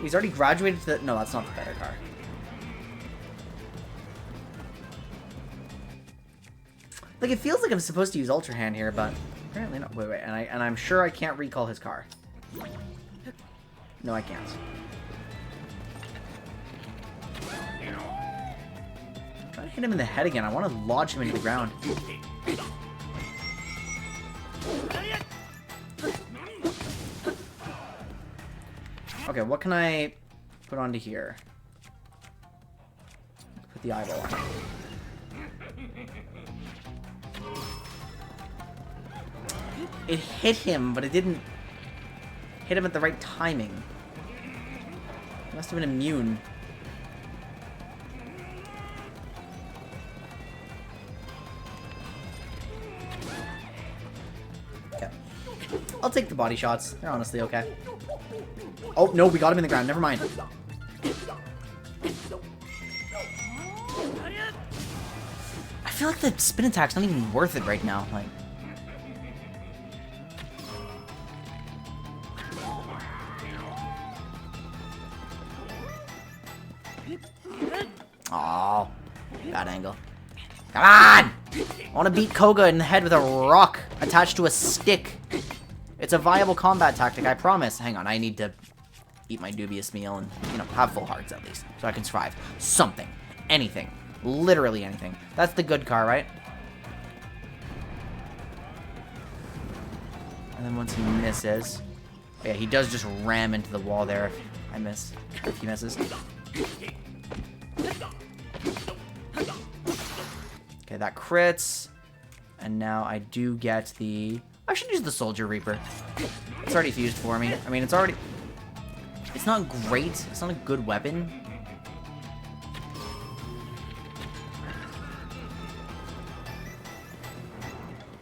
He's already graduated to the... No, that's not the better car. Like, it feels like I'm supposed to use Ultra Hand here, but apparently not. Wait, and I'm sure I can't recall his car. No, I can't. I'm trying to hit him in the head again. I want to launch him into the ground. Okay, what can I put onto here? Put the eyeball on. It hit him, but it didn't hit him at the right timing. He must have been immune. Okay. I'll take the body shots. They're honestly okay. Oh, no, we got him in the ground. Never mind. I feel like the spin attack's not even worth it right now. Like... Oh, bad angle. Come on! I want to beat Koga in the head with a rock attached to a stick. It's a viable combat tactic, I promise. Hang on, I need to eat my dubious meal and, you know, have full hearts at least, so I can survive. Something. Anything. Literally anything. That's the good car, right? And then once he misses... Oh, yeah, he does just ram into the wall there if I miss. If he misses. Okay, that crits. And now I do get the... I should use the Soldier Reaper. It's already fused for me. I mean, it's already... It's not great. It's not a good weapon.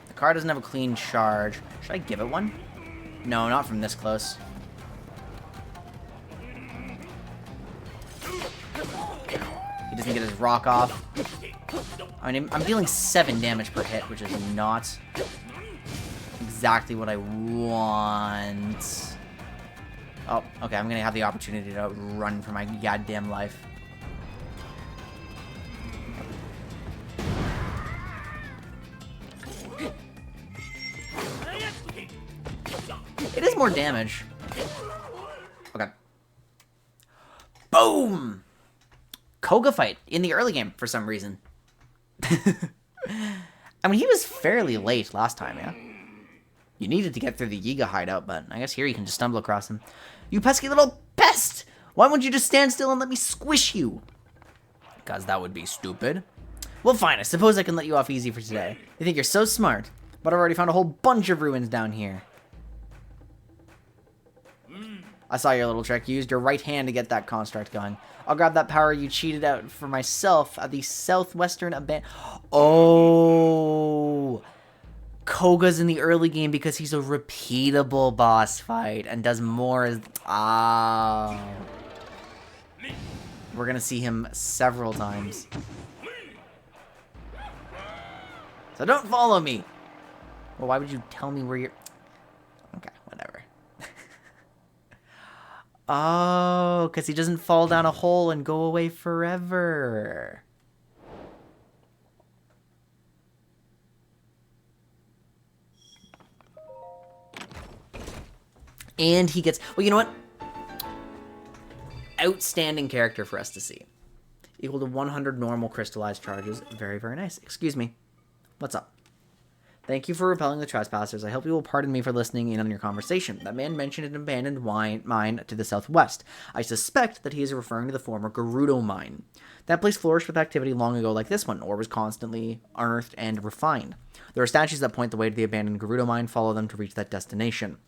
The car doesn't have a clean charge. Should I give it one? No, not from this close. He doesn't get his rock off. I mean, I'm dealing 7 damage per hit, which is not exactly what I want. Oh, okay, I'm gonna have the opportunity to run for my goddamn life. It is more damage. Okay. Boom! Koga fight in the early game for some reason. I mean, he was fairly late last time, yeah? You needed to get through the Yiga hideout, but I guess here you can just stumble across him. You pesky little pest! Why won't you just stand still and let me squish you? Because that would be stupid. Well, fine. I suppose I can let you off easy for today. You think you're so smart, but I've already found a whole bunch of ruins down here. I saw your little trick. You used your right hand to get that construct going. I'll grab that power you cheated out for myself at the southwestern abandon. Oh, Koga's in the early game because he's a repeatable boss fight and does more as... Ah. We're going to see him several times. So don't follow me. Well, why would you tell me where you're... Okay, whatever. Oh, because he doesn't fall down a hole and go away forever. And he gets... Well, you know what? Outstanding character for us to see. Equal to 100 normal crystallized charges. Very, very nice. Excuse me. What's up? Thank you for repelling the trespassers. I hope you will pardon me for listening in on your conversation. That man mentioned an abandoned mine to the southwest. I suspect that he is referring to the former Gerudo mine. That place flourished with activity long ago like this one, or was constantly unearthed and refined. There are statues that point the way to the abandoned Gerudo mine. Follow them to reach that destination.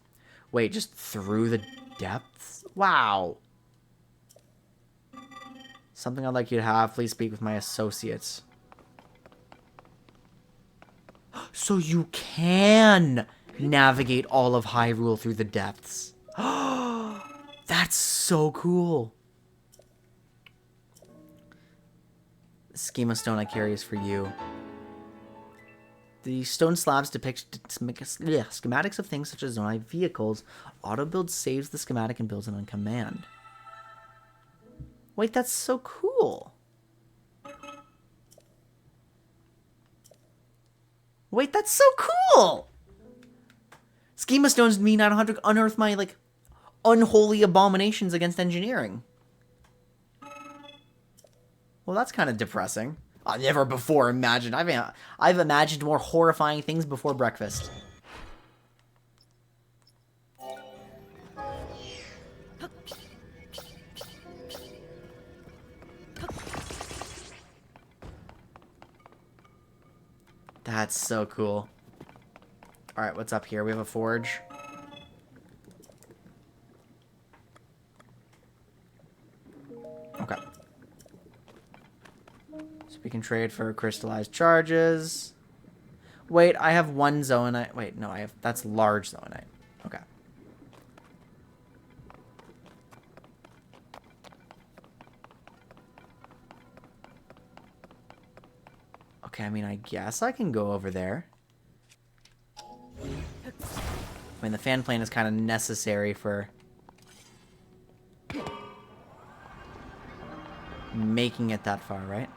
Wait, just through the depths? Wow. Something I'd like you to have. Please speak with my associates. So you can navigate all of Hyrule through the depths. That's so cool. The schema stone I carry is for you. The stone slabs depict schematics of things such as Zonai vehicles. Auto-build saves the schematic and builds it on command. Wait, that's so cool. Wait, that's so cool! Schema stones mean I don't have to unearth my, like, unholy abominations against engineering. Well, that's kind of depressing. I've never before imagined. I've imagined more horrifying things before breakfast. That's so cool. Alright, what's up here? We have a forge. Okay. So we can trade for crystallized charges. Wait, I have one zoanite. Wait, no, I have... That's large zoanite. Okay. Okay, I mean, I guess I can go over there. I mean, the fan plane is kind of necessary for making it that far, right?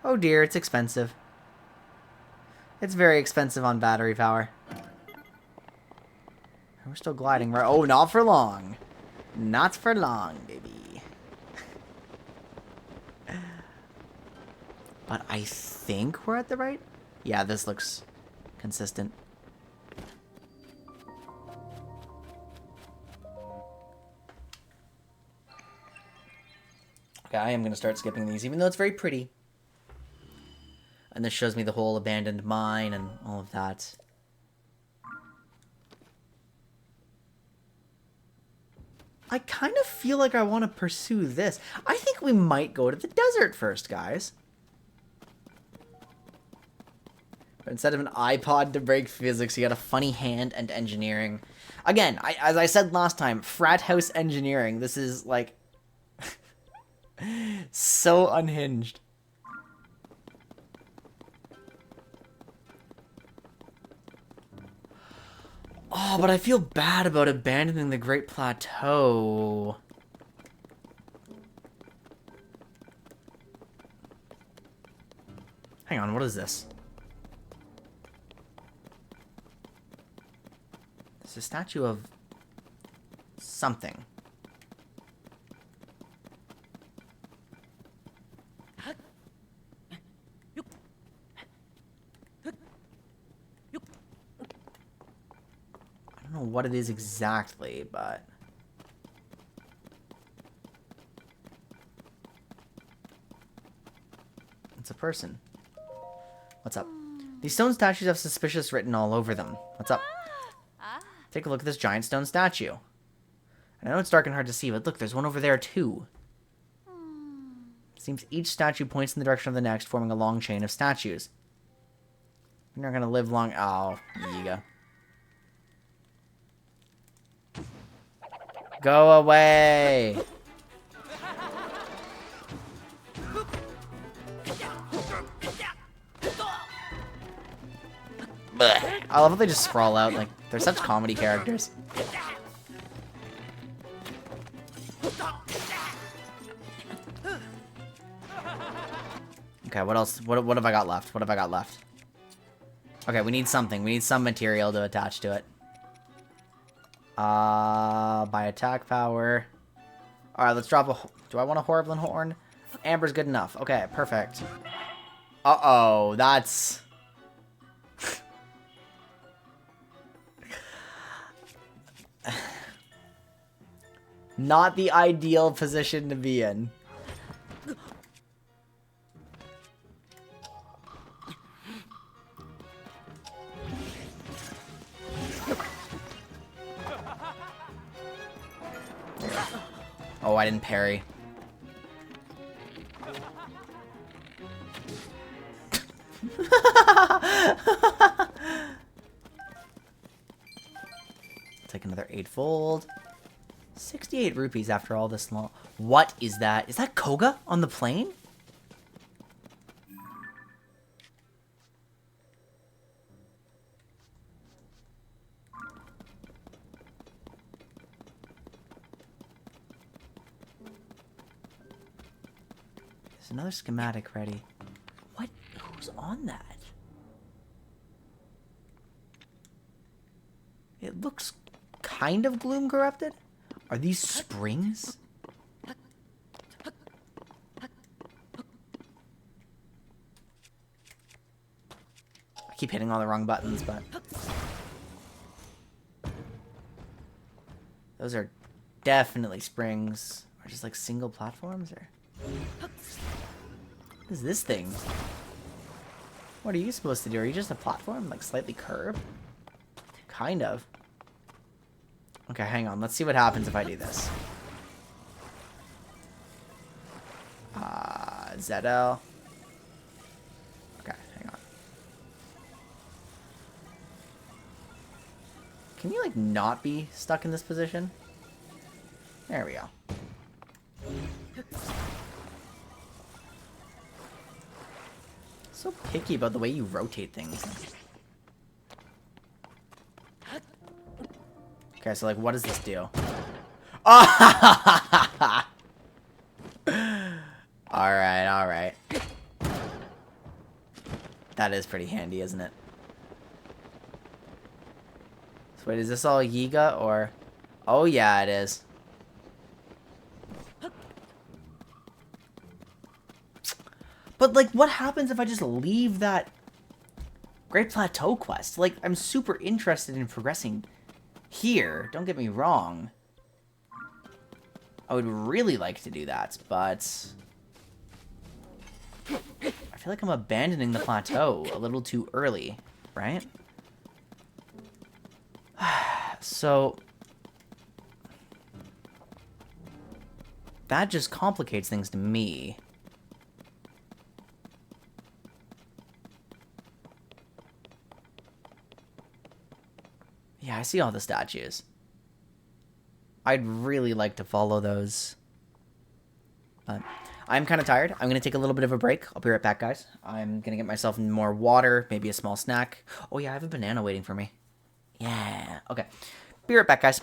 Oh dear, it's expensive. It's very expensive on battery power. We're still gliding, right? Oh, not for long. Not for long, baby. But I think we're at the right... Yeah, this looks consistent. Okay, I am going to start skipping these, even though it's very pretty. And this shows me the whole abandoned mine and all of that. I kind of feel like I want to pursue this. I think we might go to the desert first, guys. But instead of an iPod to break physics, you got a funny hand and engineering. Again, as I said last time, frat house engineering. This is, like, so unhinged. Oh, but I feel bad about abandoning the Great Plateau. Hang on, what is this? It's a statue of something. I don't know know what it is exactly, but... It's a person. What's up? These stone statues have suspicious written all over them. What's up? Take a look at this giant stone statue. I know it's dark and hard to see, but look, there's one over there too. Seems each statue points in the direction of the next, forming a long chain of statues. You're not gonna live long. Oh, Yiga. Go away! Blech. I love how they just sprawl out. Like, they're such comedy characters. Okay, what else? What have I got left? What have I got left? Okay, we need something. We need some material to attach to it. By attack power. Alright, let's drop a... Do I want a Horriblin Horn? Amber's good enough. Okay, perfect. Uh-oh, that's... Not the ideal position to be in. Oh, I didn't parry. Take another 8-fold. 68 rupees after all this long. What is that? Is that Koga on the plane? There's another schematic ready. What? Who's on that? It looks kind of gloom corrupted. Are these springs? I keep hitting all the wrong buttons, but... Those are definitely springs. Or just like single platforms, or... What is this thing? What are you supposed to do? Are you just a platform? Like slightly curved? Kind of. Okay, hang on. Let's see what happens if I do this. ZL. Okay, hang on. Can you, like, not be stuck in this position? There we go. So picky about the way you rotate things. Okay, so, like, what does this do? Oh! Alright, alright. That is pretty handy, isn't it? So wait, is this all Yiga, or... Oh, yeah, it is. But, like, what happens if I just leave that Great Plateau quest? Like, I'm super interested in progressing here. Don't get me wrong. I would really like to do that, but... I feel like I'm abandoning the plateau a little too early, right? So... that just complicates things to me. Yeah, I see all the statues. I'd really like to follow those. But I'm kind of tired. I'm going to take a little bit of a break. I'll be right back, guys. I'm going to get myself more water, maybe a small snack. Oh, yeah, I have a banana waiting for me. Yeah. Okay. Be right back, guys.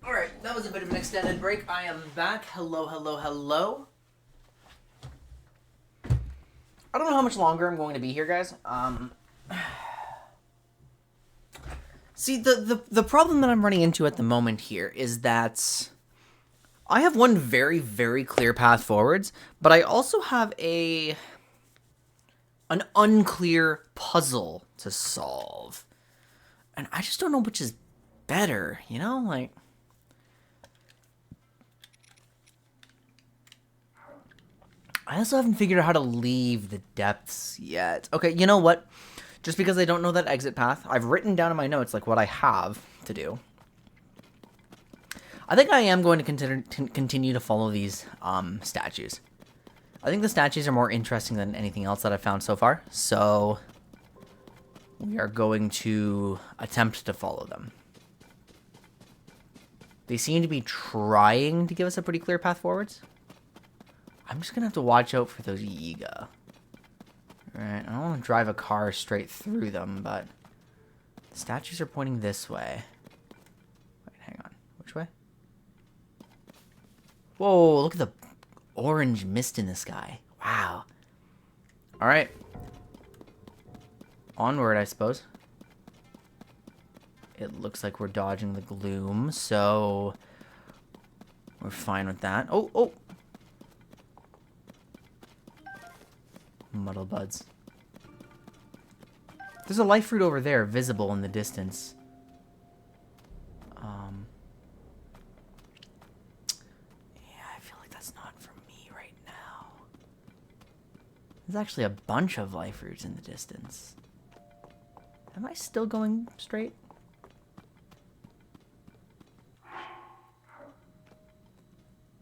Alright, that was a bit of an extended break. I am back. Hello, hello, hello. I don't know how much longer I'm going to be here, guys. See, the problem that I'm running into at the moment here is that I have one very, very clear path forwards, but I also have an unclear puzzle to solve. And I just don't know which is better, you know? Like, I also haven't figured out how to leave the depths yet. Okay, you know what? Just because I don't know that exit path, I've written down in my notes, like, what I have to do. I think I am going to continue to follow these statues. I think the statues are more interesting than anything else that I've found so far, so we are going to attempt to follow them. They seem to be trying to give us a pretty clear path forwards. I'm just going to have to watch out for those Yiga. Alright, I don't want to drive a car straight through them, but the statues are pointing this way. Wait, hang on. Which way? Whoa, look at the orange mist in the sky. Wow. Alright. Onward, I suppose. It looks like we're dodging the gloom, so we're fine with that. Oh, oh! Muddle buds. There's a life fruit over there, visible in the distance. Yeah, I feel like that's not for me right now. There's actually a bunch of life fruits in the distance. Am I still going straight?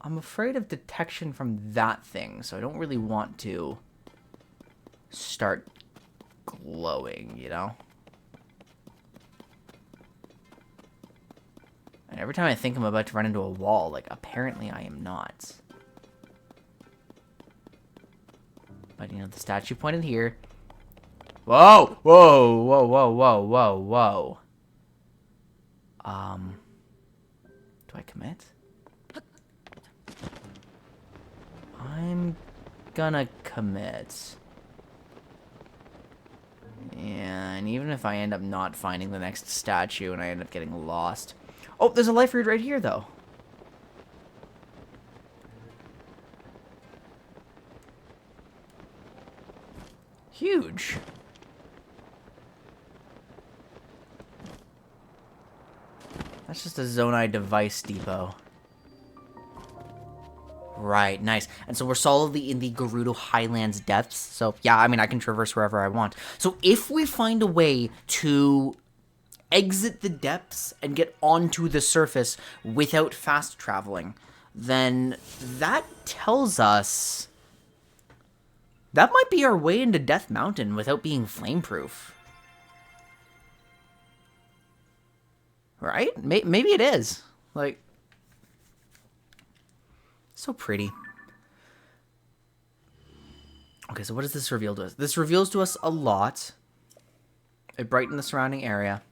I'm afraid of detection from that thing, so I don't really want to start glowing, you know? And every time I think I'm about to run into a wall, like, apparently I am not. But, you know, the statue pointed here. Whoa! Whoa! Whoa, whoa, whoa, whoa, whoa. Do I commit? I'm gonna commit. Yeah, and even if I end up not finding the next statue and I end up getting lost. Oh, there's a life fruit right here, though. Huge. That's just a Zonai device depot. Right, nice. And so we're solidly in the Gerudo Highlands depths. So, yeah, I mean, I can traverse wherever I want. So if we find a way to exit the depths and get onto the surface without fast traveling, then that tells us that might be our way into Death Mountain without being flameproof. Right? Maybe it is. Like, so pretty. Okay, so what does this reveal to us? This reveals to us a lot. It brightened the surrounding area.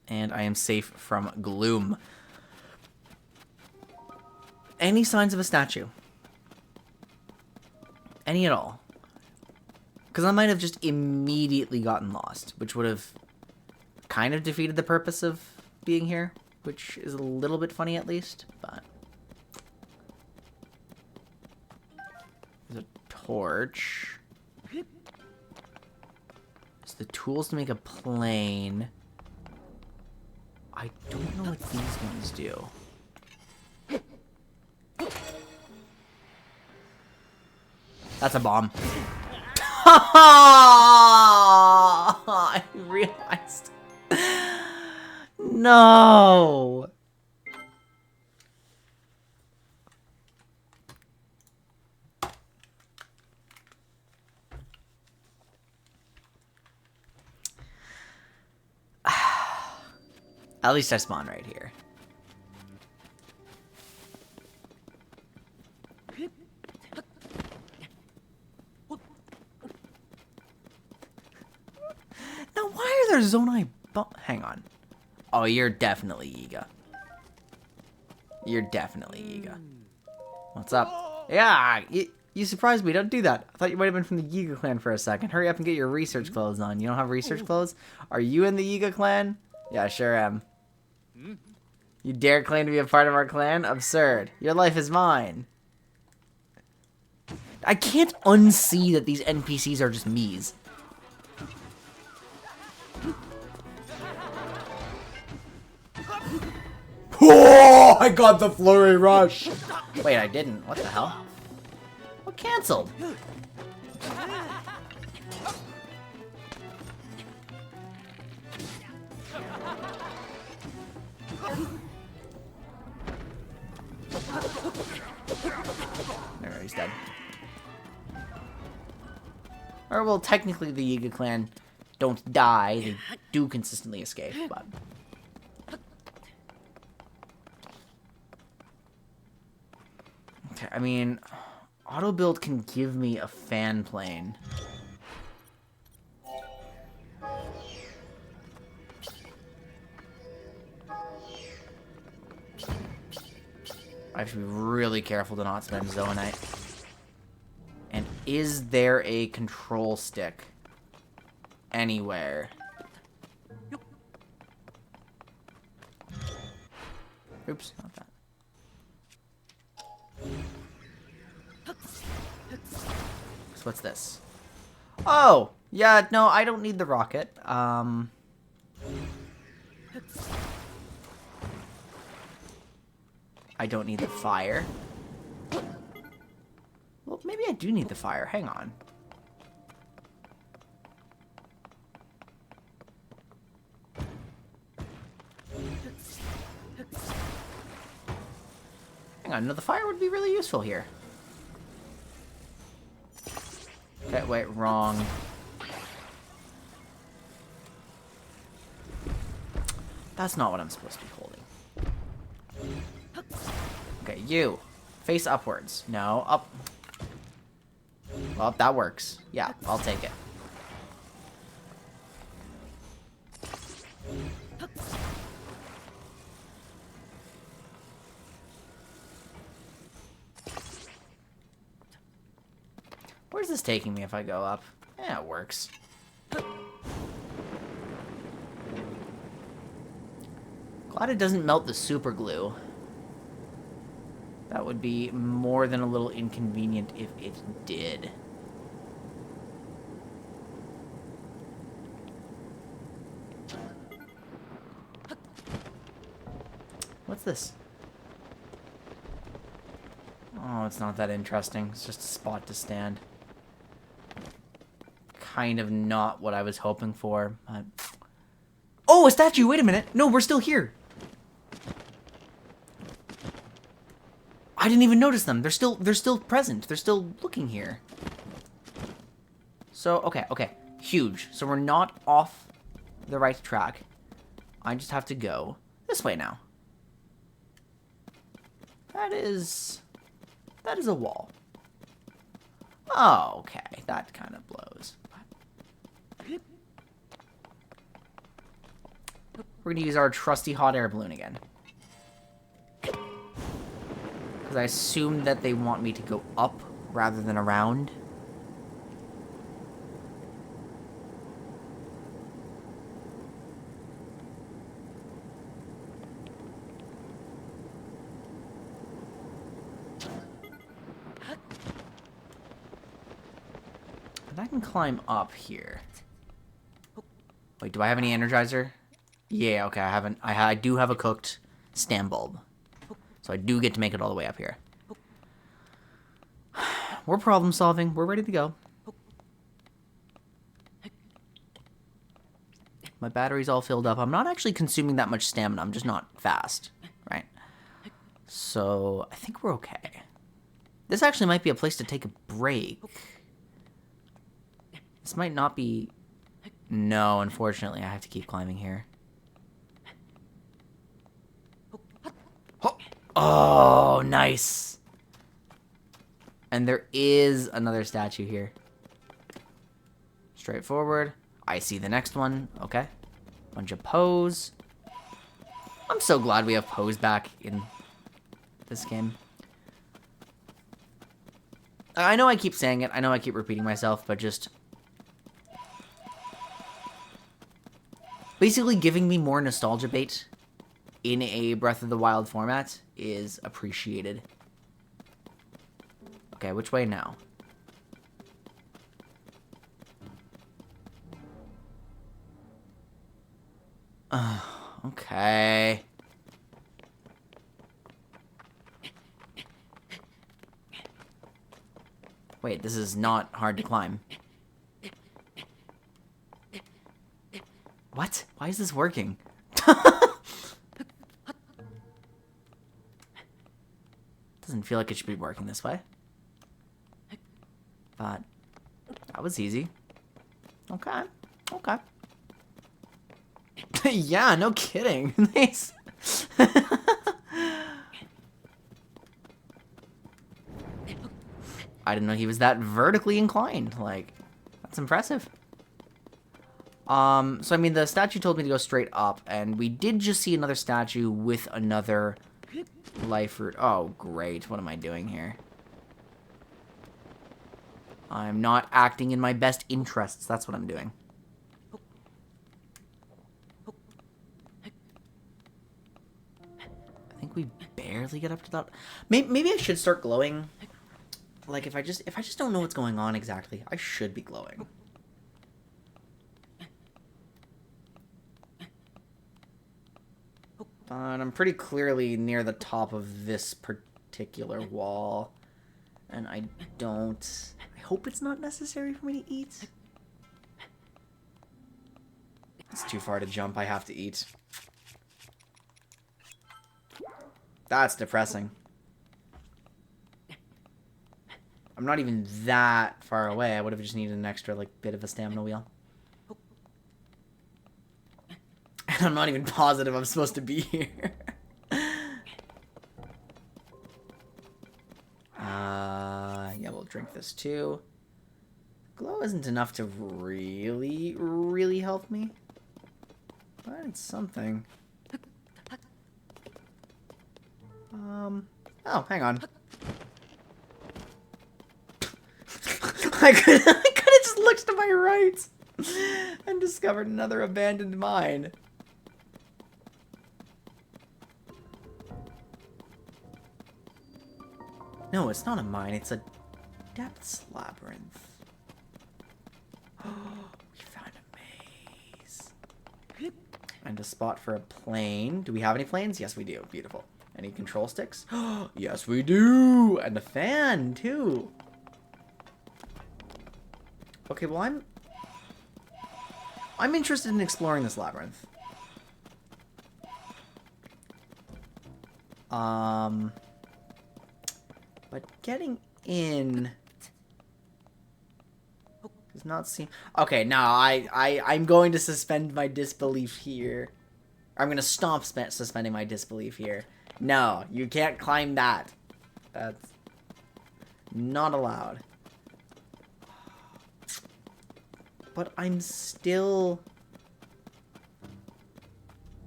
And I am safe from gloom. Any signs of a statue? Any at all? Because I might have just immediately gotten lost, which would have kind of defeated the purpose of being here, which is a little bit funny at least, but... There's a torch. There's the tools to make a plane. I don't know what these ones do. That's a bomb. I realized. No. At least I spawn right here. Now, why are there Zonai... Hang on. Oh, you're definitely Yiga. You're definitely Yiga. What's up? Yeah, you surprised me. Don't do that. I thought you might have been from the Yiga clan for a second. Hurry up and get your research clothes on. You don't have research clothes? Are you in the Yiga clan? Yeah, sure am. You dare claim to be a part of our clan? Absurd. Your life is mine. I can't unsee that these NPCs are just me's. Oh, I got the flurry rush. Wait, I didn't. What the hell? What canceled? There, he's dead. Or, well, technically the Yiga clan don't die. They do consistently escape, but... Okay, I mean, auto build can give me a fan plane. I have to be really careful to not spend Zoanite. And is there a control stick anywhere? Oops, not that. So what's this? Oh! Yeah, no, I don't need the rocket. I don't need the fire. Well, maybe I do need the fire. Hang on. Hang on, no, the fire would be really useful here. Okay, wait, wrong. That's not what I'm supposed to be holding. Okay, you. Face upwards. No, up. Well, that works. Yeah, I'll take it. Where's this taking me if I go up? Yeah, it works. Glad it doesn't melt the super glue. That would be more than a little inconvenient if it did. What's this? Oh, it's not that interesting. It's just a spot to stand. Kind of not what I was hoping for, but... Oh, a statue! Wait a minute! No, we're still here! I didn't even notice them. They're still present. They're still looking here. So, okay. Huge. So we're not off the right track. I just have to go this way now. That is a wall. Oh, okay. That kind of blows. We're gonna use our trusty hot air balloon again. Because I assume that they want me to go up rather than around. And I can climb up here. Wait, do I have any Energizer? Yeah, okay, I haven't. I do have a cooked stam bulb. So I do get to make it all the way up here. We're problem solving. We're ready to go. My battery's all filled up. I'm not actually consuming that much stamina. I'm just not fast, right? So I think we're okay. This actually might be a place to take a break. This might not be... No, unfortunately, I have to keep climbing here. Oh, nice. And there is another statue here. Straightforward. I see the next one. Okay. Bunch of pose. I'm so glad we have Pose back in this game. I know I keep saying it. I know I keep repeating myself, but just... basically giving me more nostalgia bait in a Breath of the Wild format is appreciated. Okay, which way now? Okay. Wait, this is not hard to climb. What? Why is this working? Doesn't feel like it should be working this way. But that was easy. Okay. Okay. Yeah, no kidding. Nice. I didn't know he was that vertically inclined. Like, that's impressive. So I mean, the statue told me to go straight up, and we did just see another statue with another life root. Oh, great. What am I doing here? I'm not acting in my best interests. That's what I'm doing. I think we barely get up to that. Maybe I should start glowing. Like, if I just don't know what's going on exactly, I should be glowing. But I'm pretty clearly near the top of this particular wall. And I hope it's not necessary for me to eat. It's too far to jump. I have to eat. That's depressing. I'm not even that far away. I would have just needed an extra, like, bit of a stamina wheel. And I'm not even positive I'm supposed to be here. Yeah, we'll drink this too. Glow isn't enough to really help me. But it's something. Oh, hang on. I could have just looked to my right and discovered another abandoned mine. No, it's not a mine, it's a depths labyrinth. We found a maze. And a spot for a plane. Do we have any planes? Yes, we do. Beautiful. Any control sticks? Yes, we do! And a fan, too. Okay, well, I'm interested in exploring this labyrinth. But getting in does not seem... Okay, no, I'm going to suspend my disbelief here. I'm going to stop suspending my disbelief here. No, you can't climb that. That's not allowed. But I'm still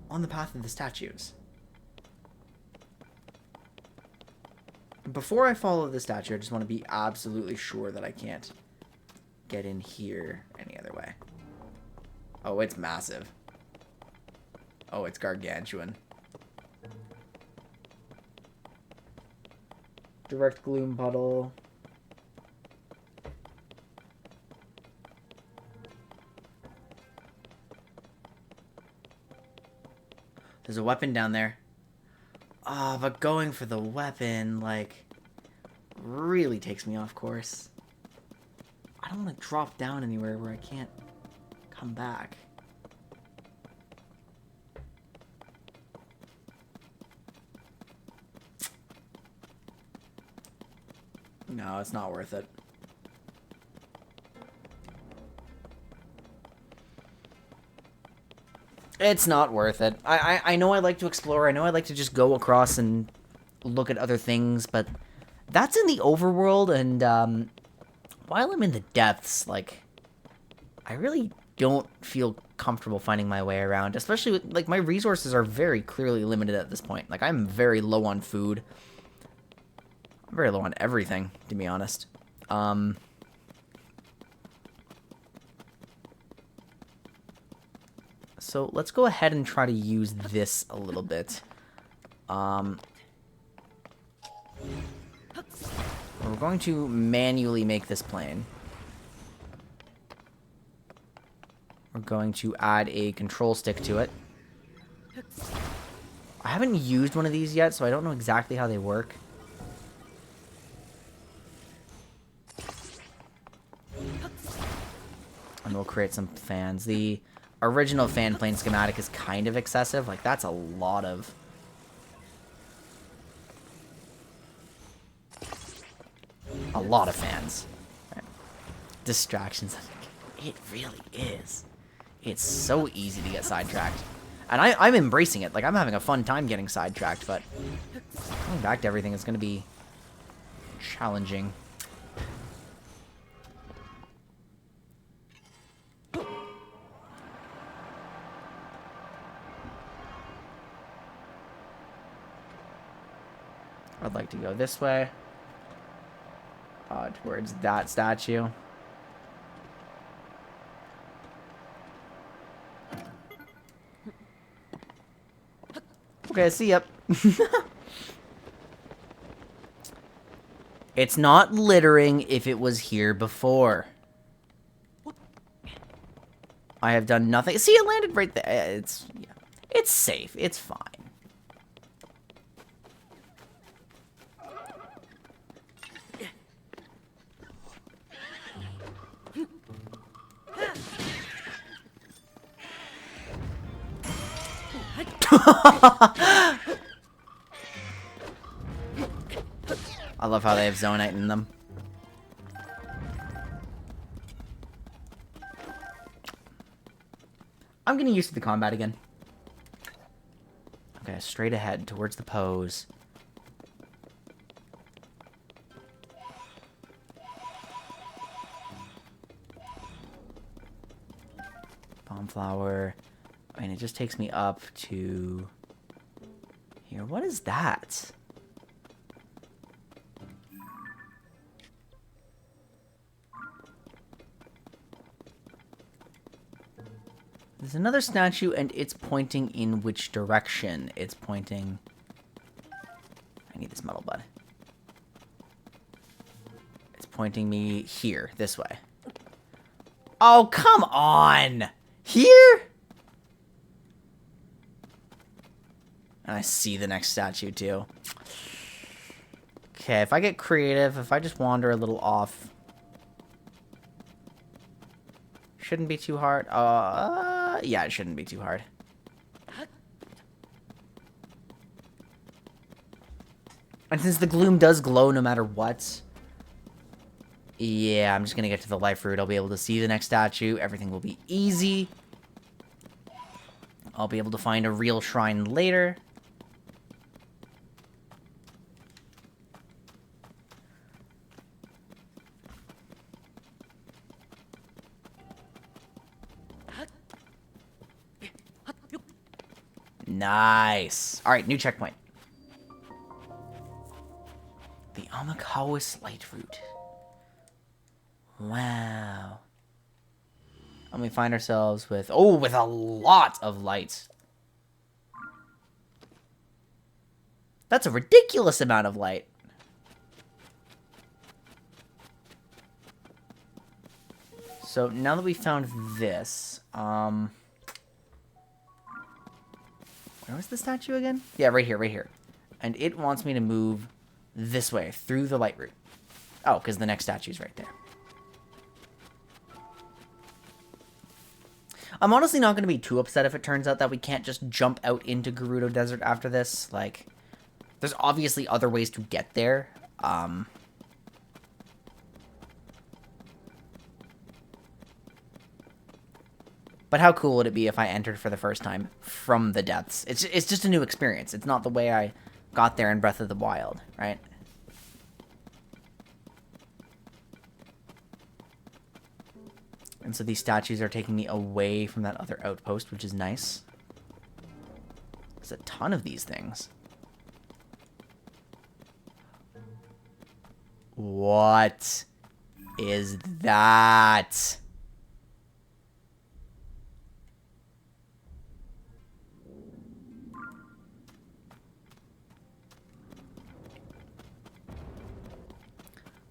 on the path of the statues. Before I follow the statue, I just want to be absolutely sure that I can't get in here any other way. Oh, it's massive. Oh, it's gargantuan. Direct gloom puddle. There's a weapon down there. Ah, but going for the weapon, like, really takes me off course. I don't want to drop down anywhere where I can't come back. No, it's not worth it. It's not worth it. I know I like to explore. I know I like to just go across and look at other things, but that's in the overworld, and while I'm in the depths, like, I really don't feel comfortable finding my way around, especially with, like, my resources are very clearly limited at this point. Like, I'm very low on food. I'm very low on everything, to be honest. So let's go ahead and try to use this a little bit. We're going to manually make this plane. We're going to add a control stick to it. I haven't used one of these yet, so I don't know exactly how they work. And we'll create some fans. The original fan plane schematic is kind of excessive. Like, that's a lot of... fans. Right. Distractions. It really is. It's so easy to get sidetracked. And I'm embracing it. Like, I'm having a fun time getting sidetracked, but going back to everything is going to be challenging. I'd like to go this way. Towards that statue. Okay, see ya. It's not littering if it was here before. I have done nothing. See, it landed right there. It's safe. It's fine. I love how they have Zonite in them. I'm getting used to the combat again. Okay, straight ahead towards the pose. Bomb flower. I mean, it just takes me up to here. What is that? There's another statue, and it's pointing in which direction? It's pointing... I need this metal bud. It's pointing me here, this way. Oh, come on! Here? And I see the next statue, too. Okay, if I get creative, if I just wander a little off... Shouldn't be too hard. Yeah, it shouldn't be too hard. And since the gloom does glow no matter what... Yeah, I'm just gonna get to the life route. I'll be able to see the next statue. Everything will be easy. I'll be able to find a real shrine later. Nice. Alright, new checkpoint. The Amakawis light route. Wow. And we find ourselves with... Oh, with a lot of lights. That's a ridiculous amount of light. So, now that we found this... Where was the statue again? Yeah, right here, right here. And it wants me to move this way, through the light route. Oh, because the next statue's right there. I'm honestly not going to be too upset if it turns out that we can't just jump out into Gerudo Desert after this. Like, there's obviously other ways to get there. But how cool would it be if I entered for the first time from the depths? It's just a new experience. It's not the way I got there in Breath of the Wild, right? And so these statues are taking me away from that other outpost, which is nice. There's a ton of these things. What is that?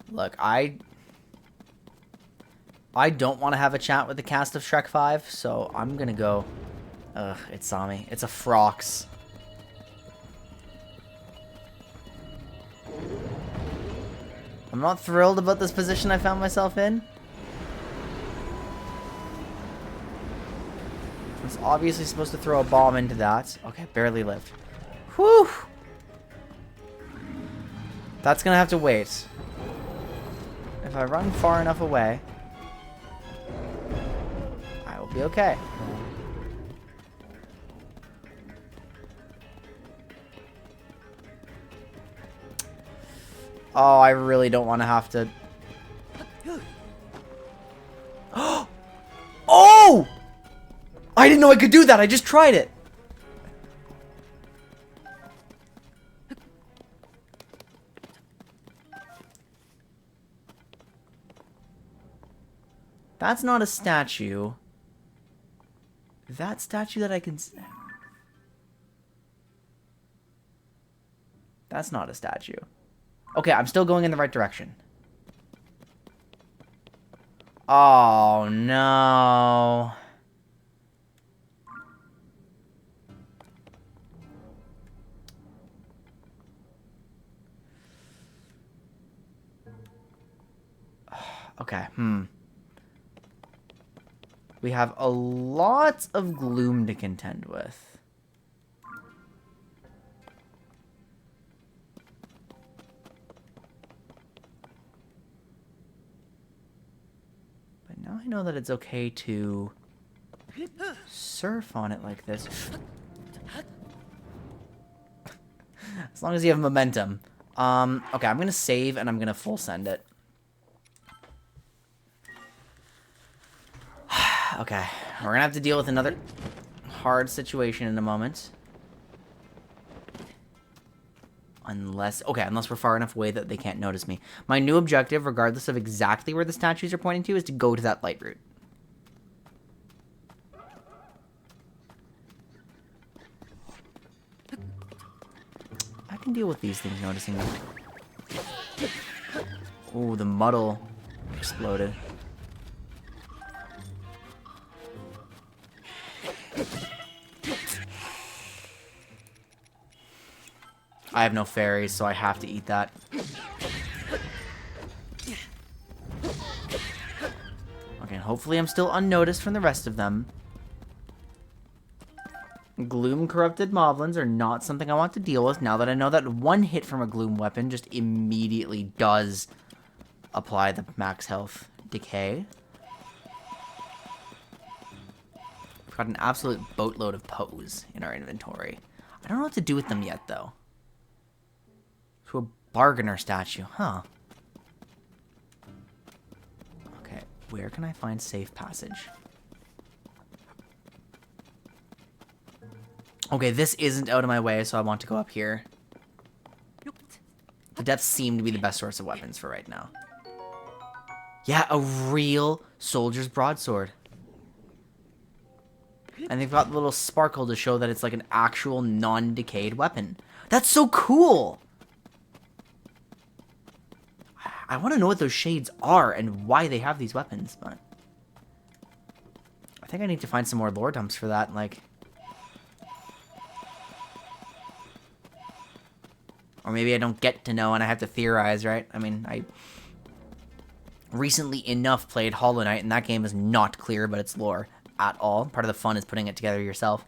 Look, I don't want to have a chat with the cast of Shrek 5, so I'm gonna go... Ugh, it saw me. It's a Frox. I'm not thrilled about this position I found myself in. I was obviously supposed to throw a bomb into that. Okay, barely lived. Whew! That's gonna have to wait. If I run far enough away, I will be okay. Oh, I really don't want to have to... Oh! I didn't know I could do that. I just tried it. That's not a statue. That statue that I can... That's not a statue. Okay, I'm still going in the right direction. Oh, no. Okay, We have a lot of gloom to contend with. But now I know that it's okay to surf on it like this. As long as you have momentum. Okay, I'm gonna save and I'm gonna full send it. Okay, we're gonna have to deal with another hard situation in a moment. Unless we're far enough away that they can't notice me. My new objective, regardless of exactly where the statues are pointing to, is to go to that light route. I can deal with these things noticing me. Ooh, the muddle exploded. I have no fairies, so I have to eat that. Okay, hopefully I'm still unnoticed from the rest of them. Gloom-corrupted moblins are not something I want to deal with now that I know that one hit from a gloom weapon just immediately does apply the max health decay. We've got an absolute boatload of Poes in our inventory. I don't know what to do with them yet, though. To a bargainer statue, huh? Okay, where can I find safe passage? Okay, this isn't out of my way, so I want to go up here. The depths seem to be the best source of weapons for right now. Yeah, a real soldier's broadsword. And they've got a little sparkle to show that it's like an actual non-decayed weapon. That's so cool! I want to know what those shades are and why they have these weapons, but... I think I need to find some more lore dumps for that, like... Or maybe I don't get to know and I have to theorize, right? I mean, I recently enough played Hollow Knight, and that game is not clear about its lore at all. Part of the fun is putting it together yourself.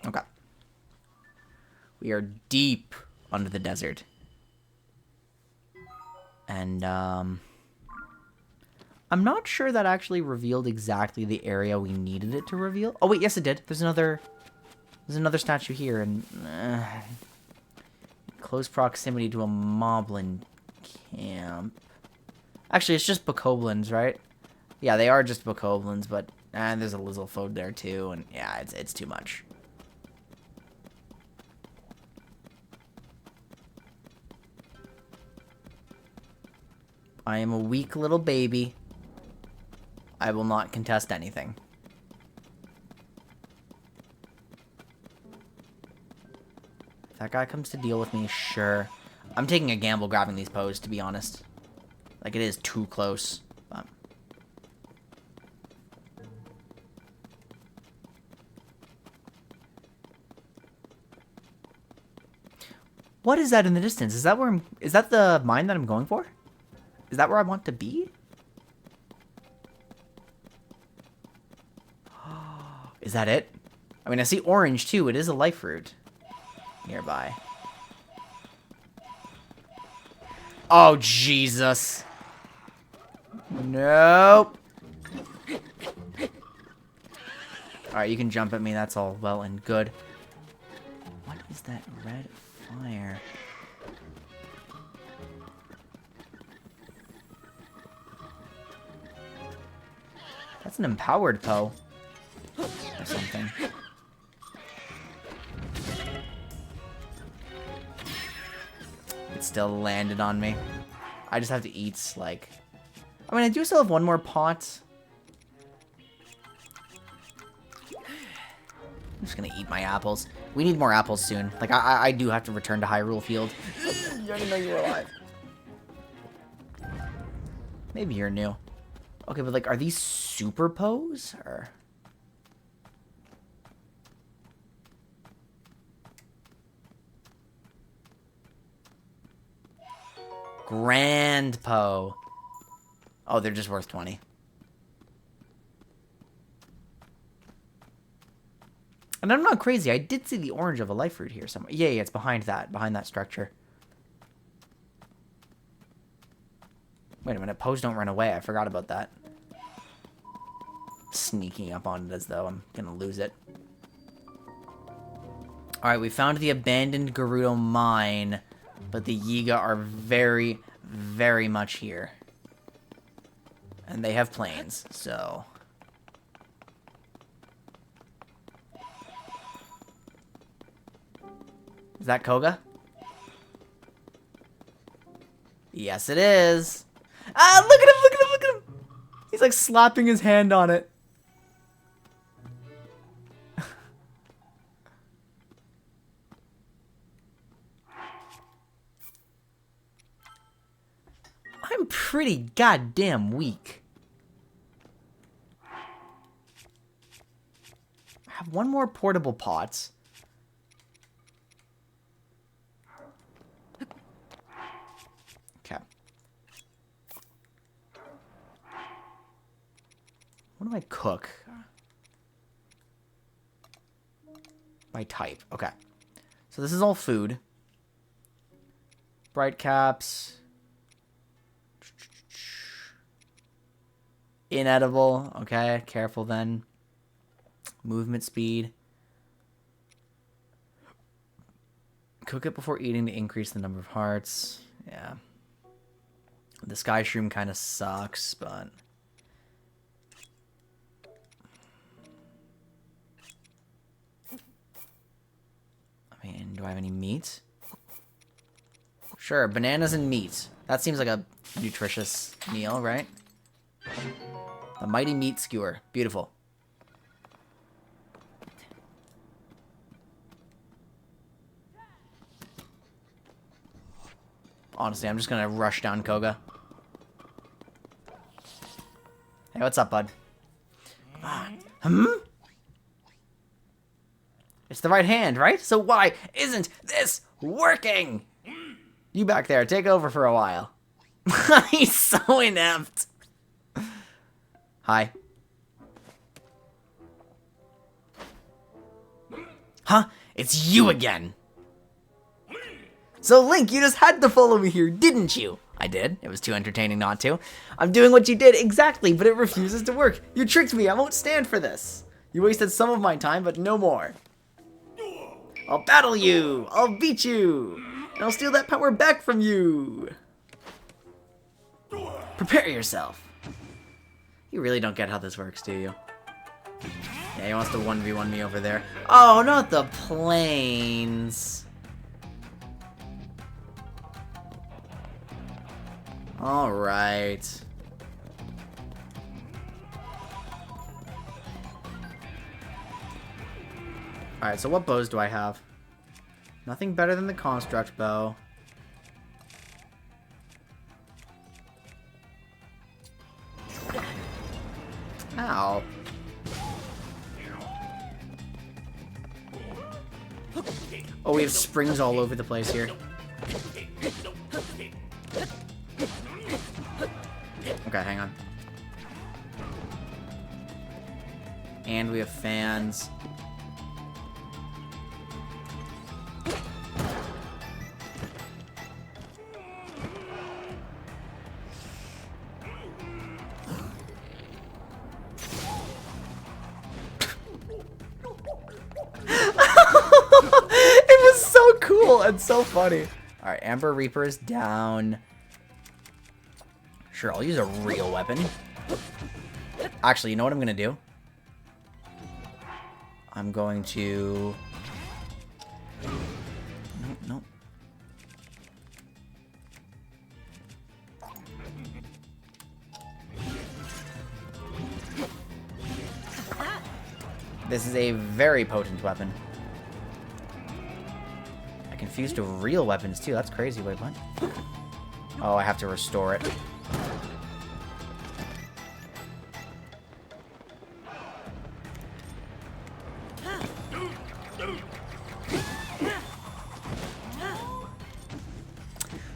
Okay. We are deep under the desert. And, I'm I'm not sure that actually revealed exactly the area we needed it to reveal. Oh, wait, yes, it did. There's another statue here, and close proximity to a moblin camp. Actually, it's just bokoblins, right? Yeah, they are just bokoblins, but there's a lizalfode there too, and yeah, it's too much. I am a weak little baby. I will not contest anything. If that guy comes to deal with me, sure. I'm taking a gamble grabbing these posts, to be honest. Like, it is too close. But... what is that in the distance? Is that where is that the mine that I'm going for? Is that where I want to be? Is that it? I mean, I see orange too. It is a life root nearby. Oh, Jesus. Nope. Alright, you can jump at me. That's all well and good. What is that red fire? That's an empowered Poe. Or something. It still landed on me. I just have to eat, like... I mean, I do still have one more pot. I'm just gonna eat my apples. We need more apples soon. Like, I do have to return to Hyrule Field. I didn't know you were alive. Maybe you're new. Okay, but, like, are these super Poes? Or... Grand Poe. Oh, they're just worth 20. And I'm not crazy. I did see the orange of a life root here somewhere. Yeah, it's behind that structure. Wait a minute. Poes don't run away. I forgot about that. Sneaking up on it as though I'm going to lose it. Alright, we found the abandoned Gerudo mine. But the Yiga are very, very much here. And they have planes, so... Is that Koga? Yes, it is. Ah, look at him, look at him, look at him! He's like slapping his hand on it. I'm pretty goddamn weak. I have one more portable pot. Okay. What do I cook? My type. Okay. So this is all food. Bright caps. Inedible. Okay, careful then. Movement speed. Cook it before eating to increase the number of hearts. Yeah. The sky shroom kind of sucks, but... I mean, do I have any meat? Sure, bananas and meat. That seems like a nutritious meal, right? The mighty meat skewer. Beautiful. Honestly, I'm just gonna rush down Koga. Hey, what's up, bud? It's the right hand, right? So why isn't this working? You back there, take over for a while. He's so inept. Hi. Huh? It's you again. So, Link, you just had to follow me here, didn't you? I did. It was too entertaining not to. I'm doing what you did exactly, but it refuses to work. You tricked me. I won't stand for this. You wasted some of my time, but no more. I'll battle you. I'll beat you. And I'll steal that power back from you. Prepare yourself. You really don't get how this works, do you? Yeah, he wants to 1v1 me over there. Oh, not the planes. Alright. Alright, so what bows do I have? Nothing better than the construct bow. Ow. Oh, we have springs all over the place here. Okay, hang on. And we have fans. It was so cool and so funny. Alright, Amber Reaper is down. Sure, I'll use a real weapon. Actually, you know what I'm gonna do? I'm going to... Nope. This is a very potent weapon. I confused to real weapons too. That's crazy. Wait, what? Oh, I have to restore it.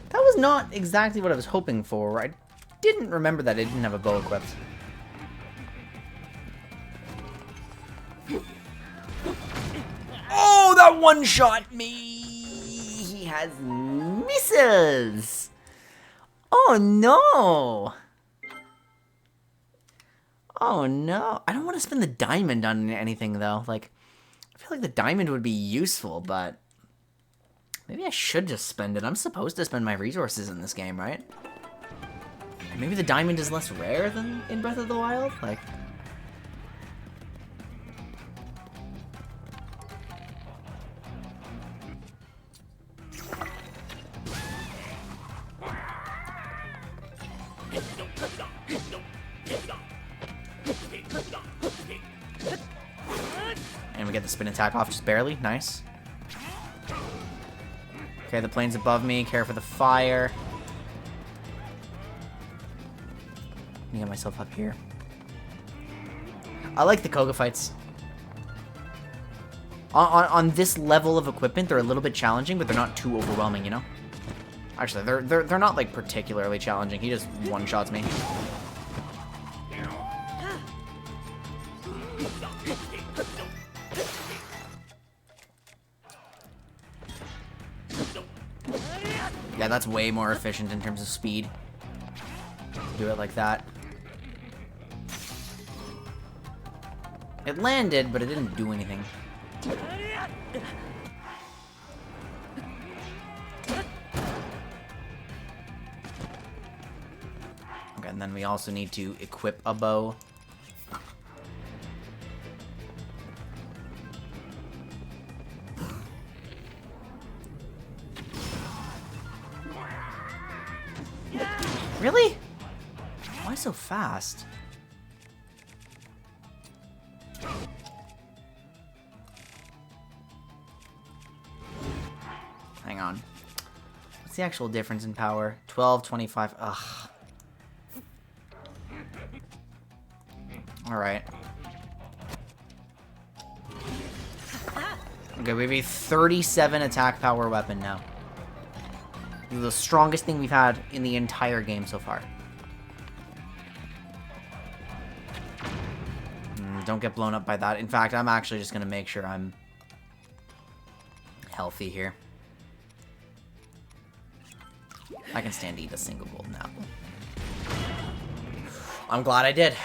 That was not exactly what I was hoping for. I didn't remember that I didn't have a bow equipped. Oh, that one-shot me! He has misses! Oh, no! Oh, no. I don't want to spend the diamond on anything, though. Like, I feel like the diamond would be useful, but... maybe I should just spend it. I'm supposed to spend my resources in this game, right? Maybe the diamond is less rare than in Breath of the Wild? Like... and we get the spin attack off just barely. Nice. Okay, the plane's above me. Care for the fire. Let me get myself up here. I like the Koga fights. On this level of equipment, they're a little bit challenging, but they're not too overwhelming, you know? Actually, they're not, like, particularly challenging. He just one-shots me. Yeah, that's way more efficient in terms of speed. Do it like that. It landed, but it didn't do anything. Okay, and then we also need to equip a bow. Really? Why so fast? Hang on. What's the actual difference in power? 12, 25. Ugh. Alright. Okay, we have a 37 attack power weapon now. The strongest thing we've had in the entire game so far. Don't get blown up by that. In fact, I'm actually just going to make sure I'm healthy here. I can stand to eat a single golden apple. I'm glad I did.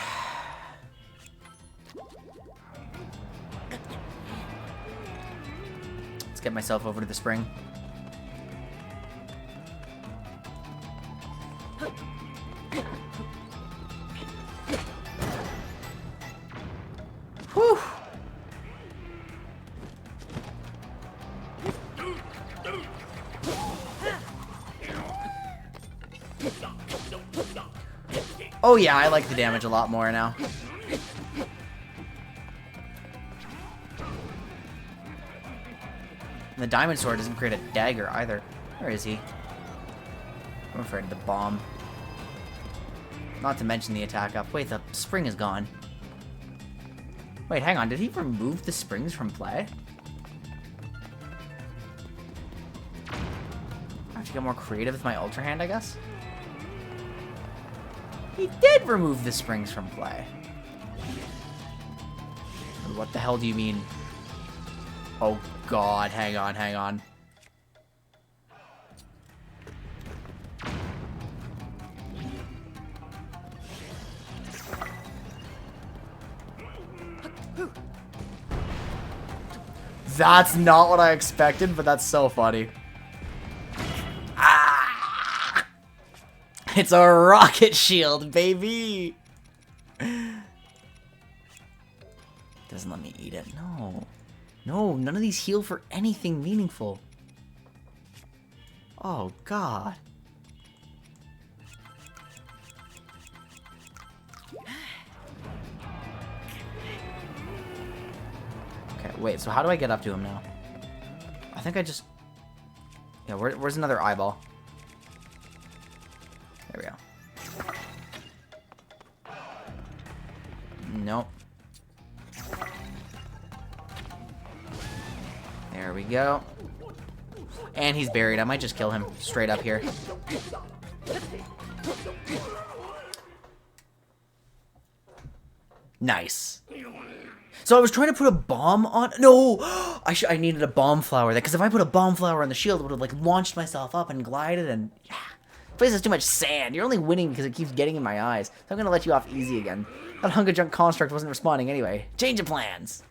Let's get myself over to the spring. Whew. Oh yeah, I like the damage a lot more now. And the diamond sword doesn't create a dagger either. Where is he? I'm afraid of the bomb. Not to mention the attack up. Wait, the spring is gone. Wait, hang on. Did he remove the springs from play? I have to get more creative with my Ultra Hand, I guess? He did remove the springs from play. What the hell do you mean? Oh god, hang on, hang on. That's not what I expected, but that's so funny. Ah! It's a rocket shield, baby! Doesn't let me eat it. No. No, none of these heal for anything meaningful. Oh, God. Okay, wait, so how do I get up to him now? I think I just... Yeah, where's another eyeball? There we go. Nope. There we go. And he's buried. I might just kill him straight up here. Nice. So I was trying to put a bomb on... No! I needed a bomb flower there, because if I put a bomb flower on the shield, it would have, like, launched myself up and glided, and... Yeah. This place has too much sand. You're only winning because it keeps getting in my eyes. So I'm going to let you off easy again. That Hunger Junk construct wasn't responding anyway. Change of plans.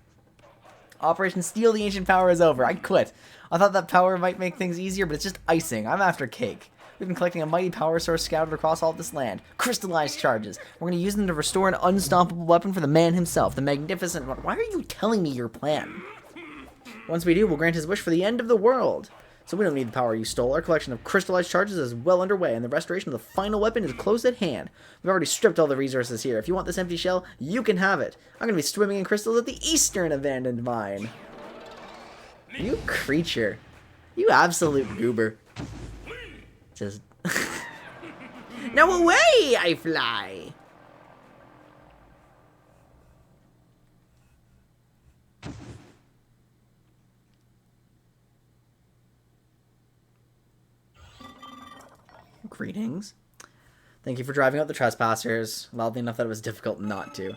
Operation Steal the Ancient Power is over. I quit. I thought that power might make things easier, but it's just icing. I'm after cake. We've been collecting a mighty power source scattered across all of this land. Crystallized charges. We're going to use them to restore an unstoppable weapon for the man himself, the magnificent one. Why are you telling me your plan? Once we do, we'll grant his wish for the end of the world. So we don't need the power you stole. Our collection of crystallized charges is well underway, and the restoration of the final weapon is close at hand. We've already stripped all the resources here. If you want this empty shell, you can have it. I'm going to be swimming in crystals at the Eastern Abandoned Mine. You creature. You absolute goober. Just... Now away I fly! Greetings. Thank you for driving out the trespassers. Loudly enough that it was difficult not to.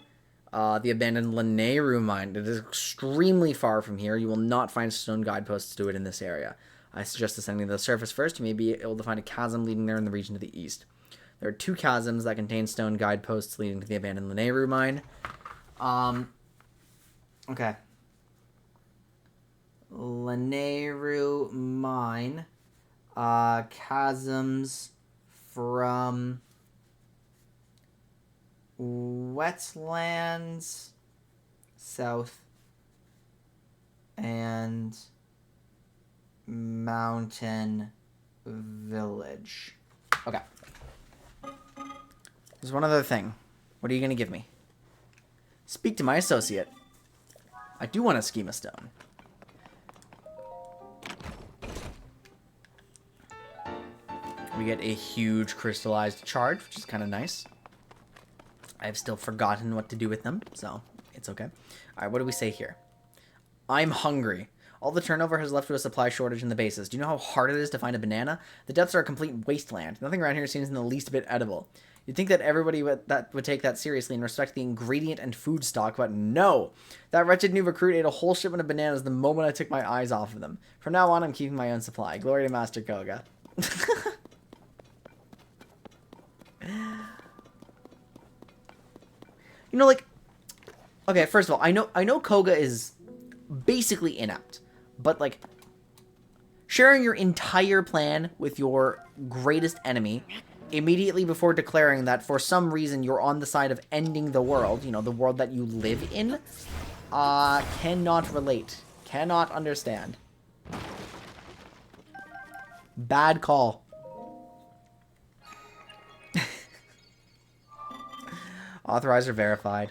The abandoned Lanayru mine. It is extremely far from here. You will not find stone guideposts to it in this area. I suggest ascending to the surface first. You may be able to find a chasm leading there in the region to the east. There are 2 chasms that contain stone guideposts leading to the abandoned Lanayru mine. Okay. Lanayru mine. Chasms from wetlands south and mountain village. Okay. There's one other thing. What are you going to give me? Speak to my associate. I do want a schema stone. We get a huge crystallized charge, which is kind of nice. I've still forgotten what to do with them, so it's okay. Alright, what do we say here? I'm hungry. All the turnover has left to a supply shortage in the bases. Do you know how hard it is to find a banana? The depths are a complete wasteland. Nothing around here seems in the least bit edible. You'd think that everybody would take that seriously and respect the ingredient and food stock, but no! That wretched new recruit ate a whole shipment of bananas the moment I took my eyes off of them. From now on, I'm keeping my own supply. Glory to Master Koga. You know, like, okay, first of all, I know Koga is basically inept, but like sharing your entire plan with your greatest enemy immediately before declaring that for some reason you're on the side of ending the world, you know, the world that you live in, cannot relate. Cannot understand. Bad call. Authorizer verified.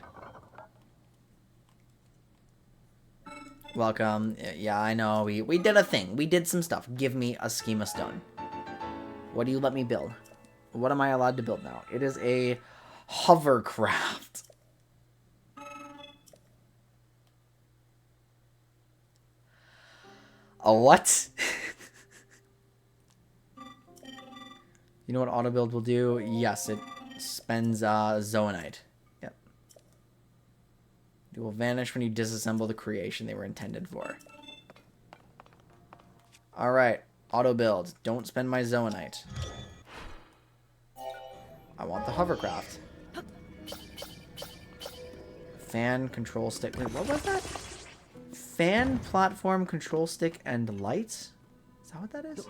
Welcome. Yeah, I know. We did a thing. We did some stuff. Give me a schema stone. What do you let me build? What am I allowed to build now? It is a hovercraft. A what? You know what auto build will do? Yes, it spends zoonite. Yep. They will vanish when you disassemble the creation they were intended for. Alright, auto build. Don't spend my zoonite. I want the hovercraft. Fan, control stick. Wait, what was that? Fan, platform, control stick, and lights? Is that what that is?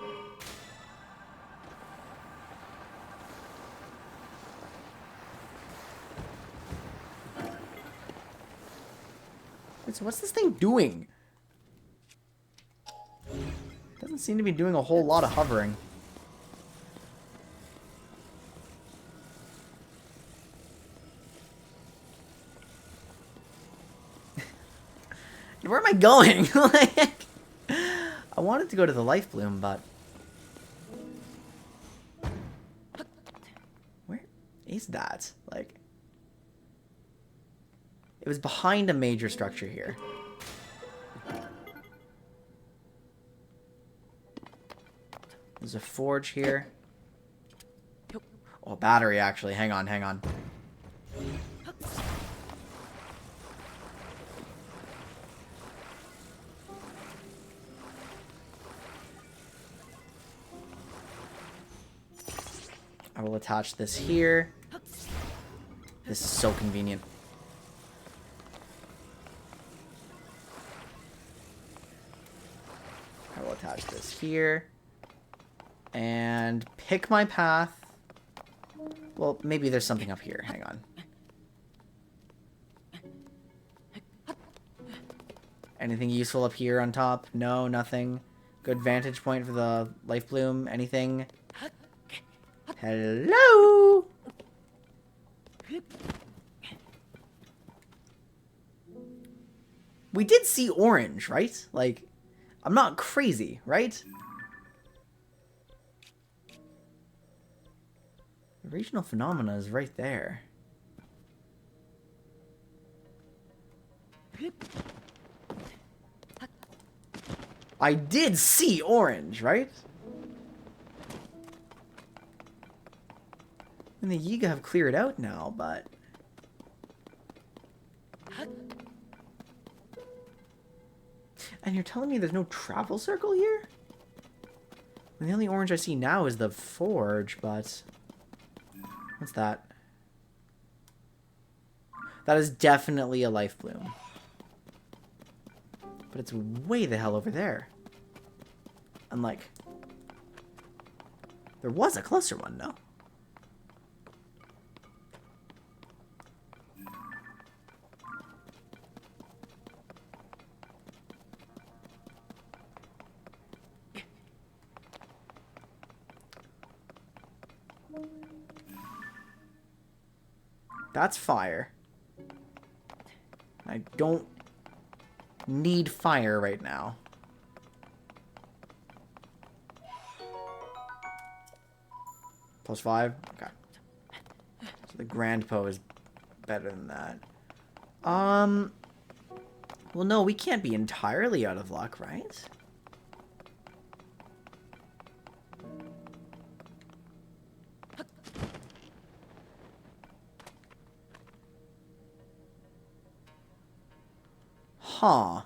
Wait, so what's this thing doing? Doesn't seem to be doing a whole lot of hovering. Where am I going? Like, I wanted to go to the life bloom, but where is that? Like, it was behind a major structure here. There's a forge here. Oh, battery, actually. Hang on, hang on. I will attach this here. This is so convenient. I will attach this here. And pick my path. Well, maybe there's something up here. Hang on. Anything useful up here on top? No, nothing. Good vantage point for the life bloom. Anything? Hello? We did see orange, right? Like, I'm not crazy, right? The regional phenomena is right there. I did see orange, right? And the Yiga have cleared out now, but... And you're telling me there's no travel circle here? And the only orange I see now is the forge, but... What's that? That is definitely a life bloom. But it's way the hell over there. And like... There was a closer one, no? That's fire. I don't need fire right now. +5? Okay. So the Grand Po is better than that. Well, no, we can't be entirely out of luck, right? Huh.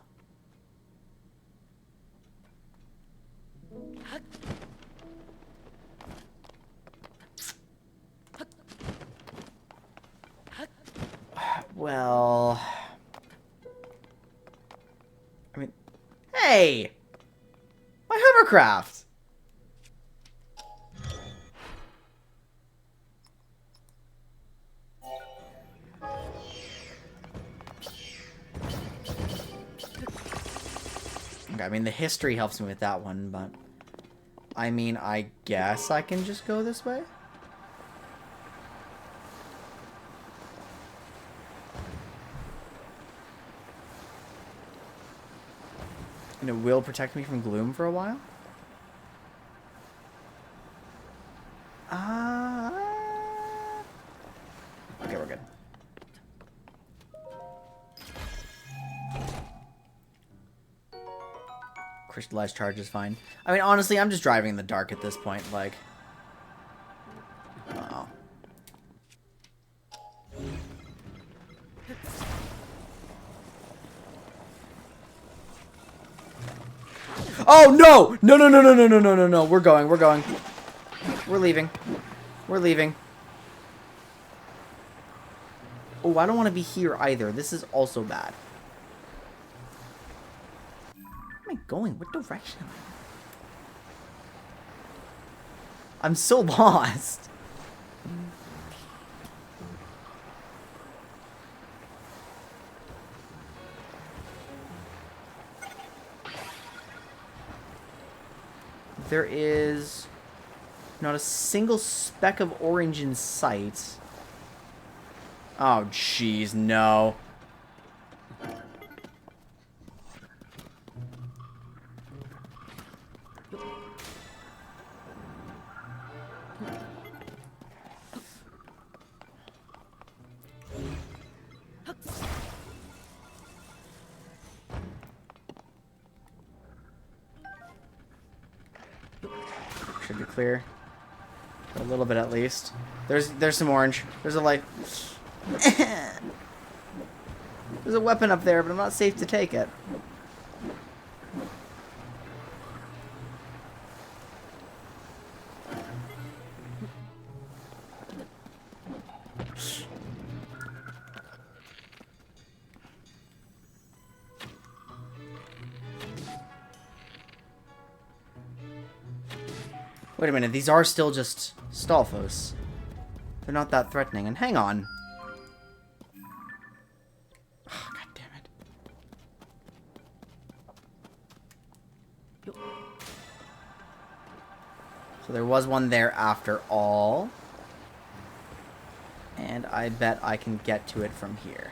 Well... I mean... Hey! My hovercraft! Okay, I mean, the history helps me with that one, but... I mean, I guess I can just go this way? And it will protect me from gloom for a while? Okay, we're good. Crystallized charge is fine. I mean, honestly, I'm just driving in the dark at this point, like... Uh-oh. Oh, no! No, no, no, no, no, no, no, no, no. We're going, we're going. We're leaving. We're leaving. Oh, I don't want to be here either. This is also bad. Where am I going? What direction am I going? I'm so lost. There is not a single speck of orange in sight. Oh, jeez, no. Should be clear. A little bit at least. There's some orange. There's a light. There's a weapon up there, but I'm not safe to take it. Wait a minute, these are still just Stalfos. They're not that threatening. And hang on. Oh, God damn it. So there was one there after all. And I bet I can get to it from here.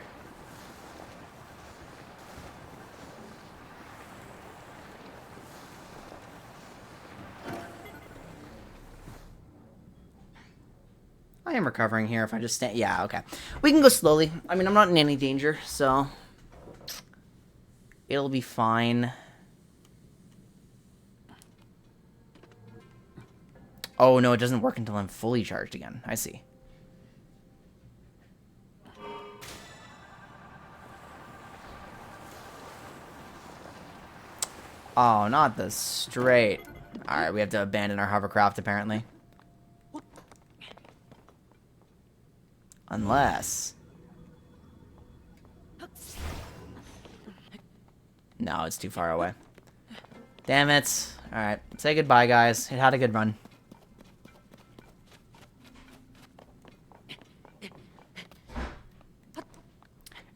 I am recovering here if I just stand. Yeah, okay. We can go slowly. I mean, I'm not in any danger, so it'll be fine. Oh, no, it doesn't work until I'm fully charged again. I see. Oh, not the straight. Alright, we have to abandon our hovercraft, apparently. Unless... No, it's too far away. Damn it. Alright, say goodbye, guys. It had a good run.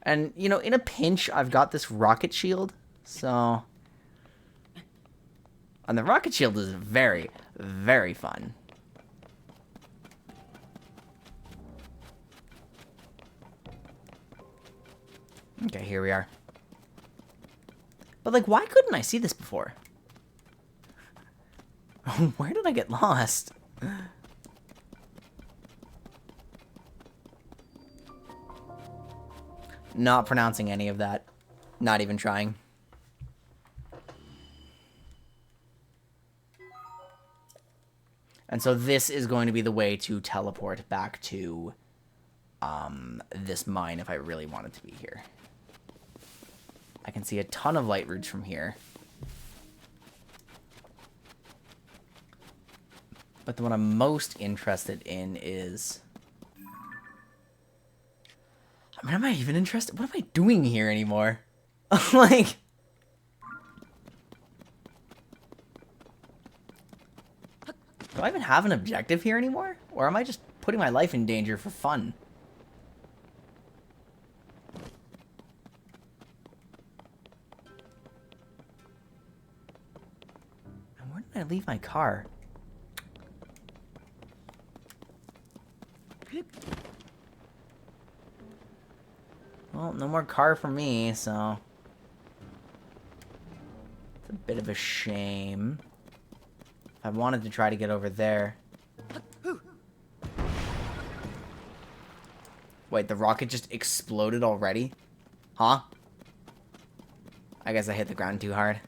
And, you know, in a pinch, I've got this rocket shield, so... And the rocket shield is very, very fun. Okay, here we are. But, like, why couldn't I see this before? Where did I get lost? Not pronouncing any of that. Not even trying. And so this is going to be the way to teleport back to this mine if I really wanted to be here. I can see a ton of light routes from here. But the one I'm most interested in is... I mean, am I even interested? What am I doing here anymore? Like... Do I even have an objective here anymore? Or am I just putting my life in danger for fun? And where did I leave my car? Well, no more car for me, so... It's a bit of a shame. I wanted to try to get over there. Wait, the rocket just exploded already? Huh? I guess I hit the ground too hard.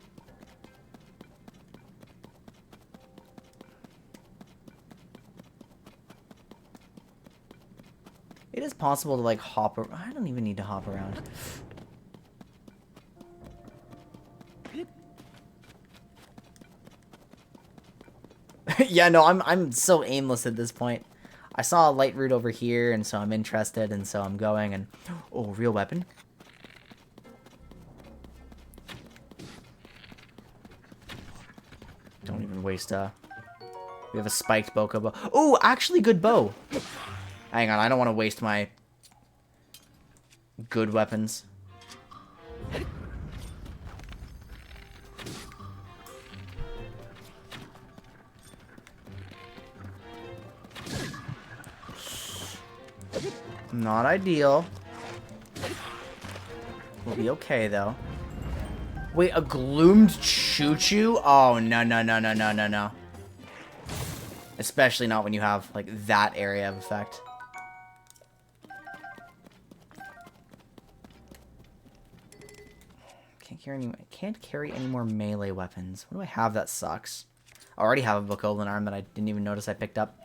It is possible to, like, hop around. I don't even need to hop around. Yeah, no, I'm so aimless at this point. I saw a light route over here, and so I'm interested, and so I'm going, and... Oh, real weapon? Don't even waste, We have a spiked bokeh bow. Oh, actually good bow! Hang on, I don't want to waste my... good weapons. Not ideal. We'll be okay, though. Wait, a gloomed choo-choo? Oh, no, no, no, no, no, no, no. Especially not when you have, like, that area of effect. Can't carry any more melee weapons. What do I have that sucks? I already have a Bokoblin arm that I didn't even notice I picked up.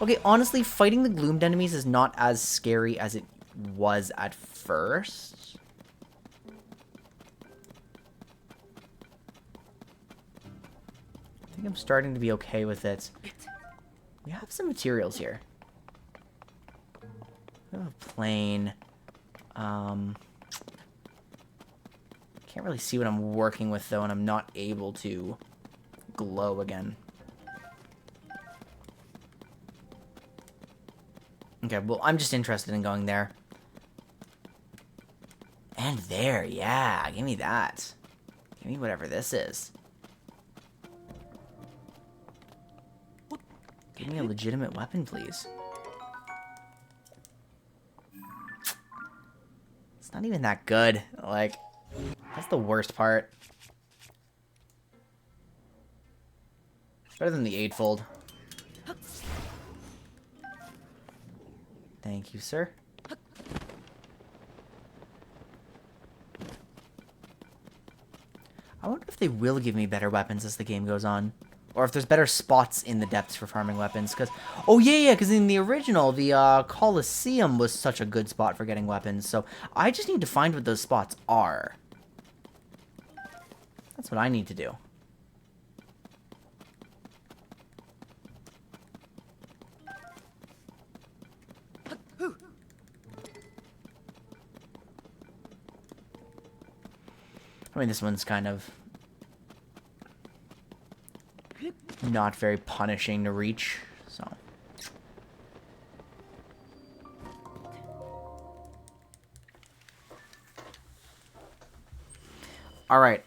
Okay, honestly, fighting the gloomed enemies is not as scary as it was at first. I think I'm starting to be okay with it. We have some materials here. We have a plane. Can't really see what I'm working with, though, and I'm not able to glow again. Okay, well, I'm just interested in going there. And there, yeah. Give me that. Give me whatever this is. Give me a legitimate weapon, please. It's not even that good. Like, that's the worst part. Better than the eightfold. Thank you, sir. I wonder if they will give me better weapons as the game goes on. Or if there's better spots in the depths for farming weapons. Because, oh yeah, because in the original, the Colosseum was such a good spot for getting weapons. So I just need to find what those spots are. That's what I need to do. I mean, this one's kind of not very punishing to reach, so. Alright,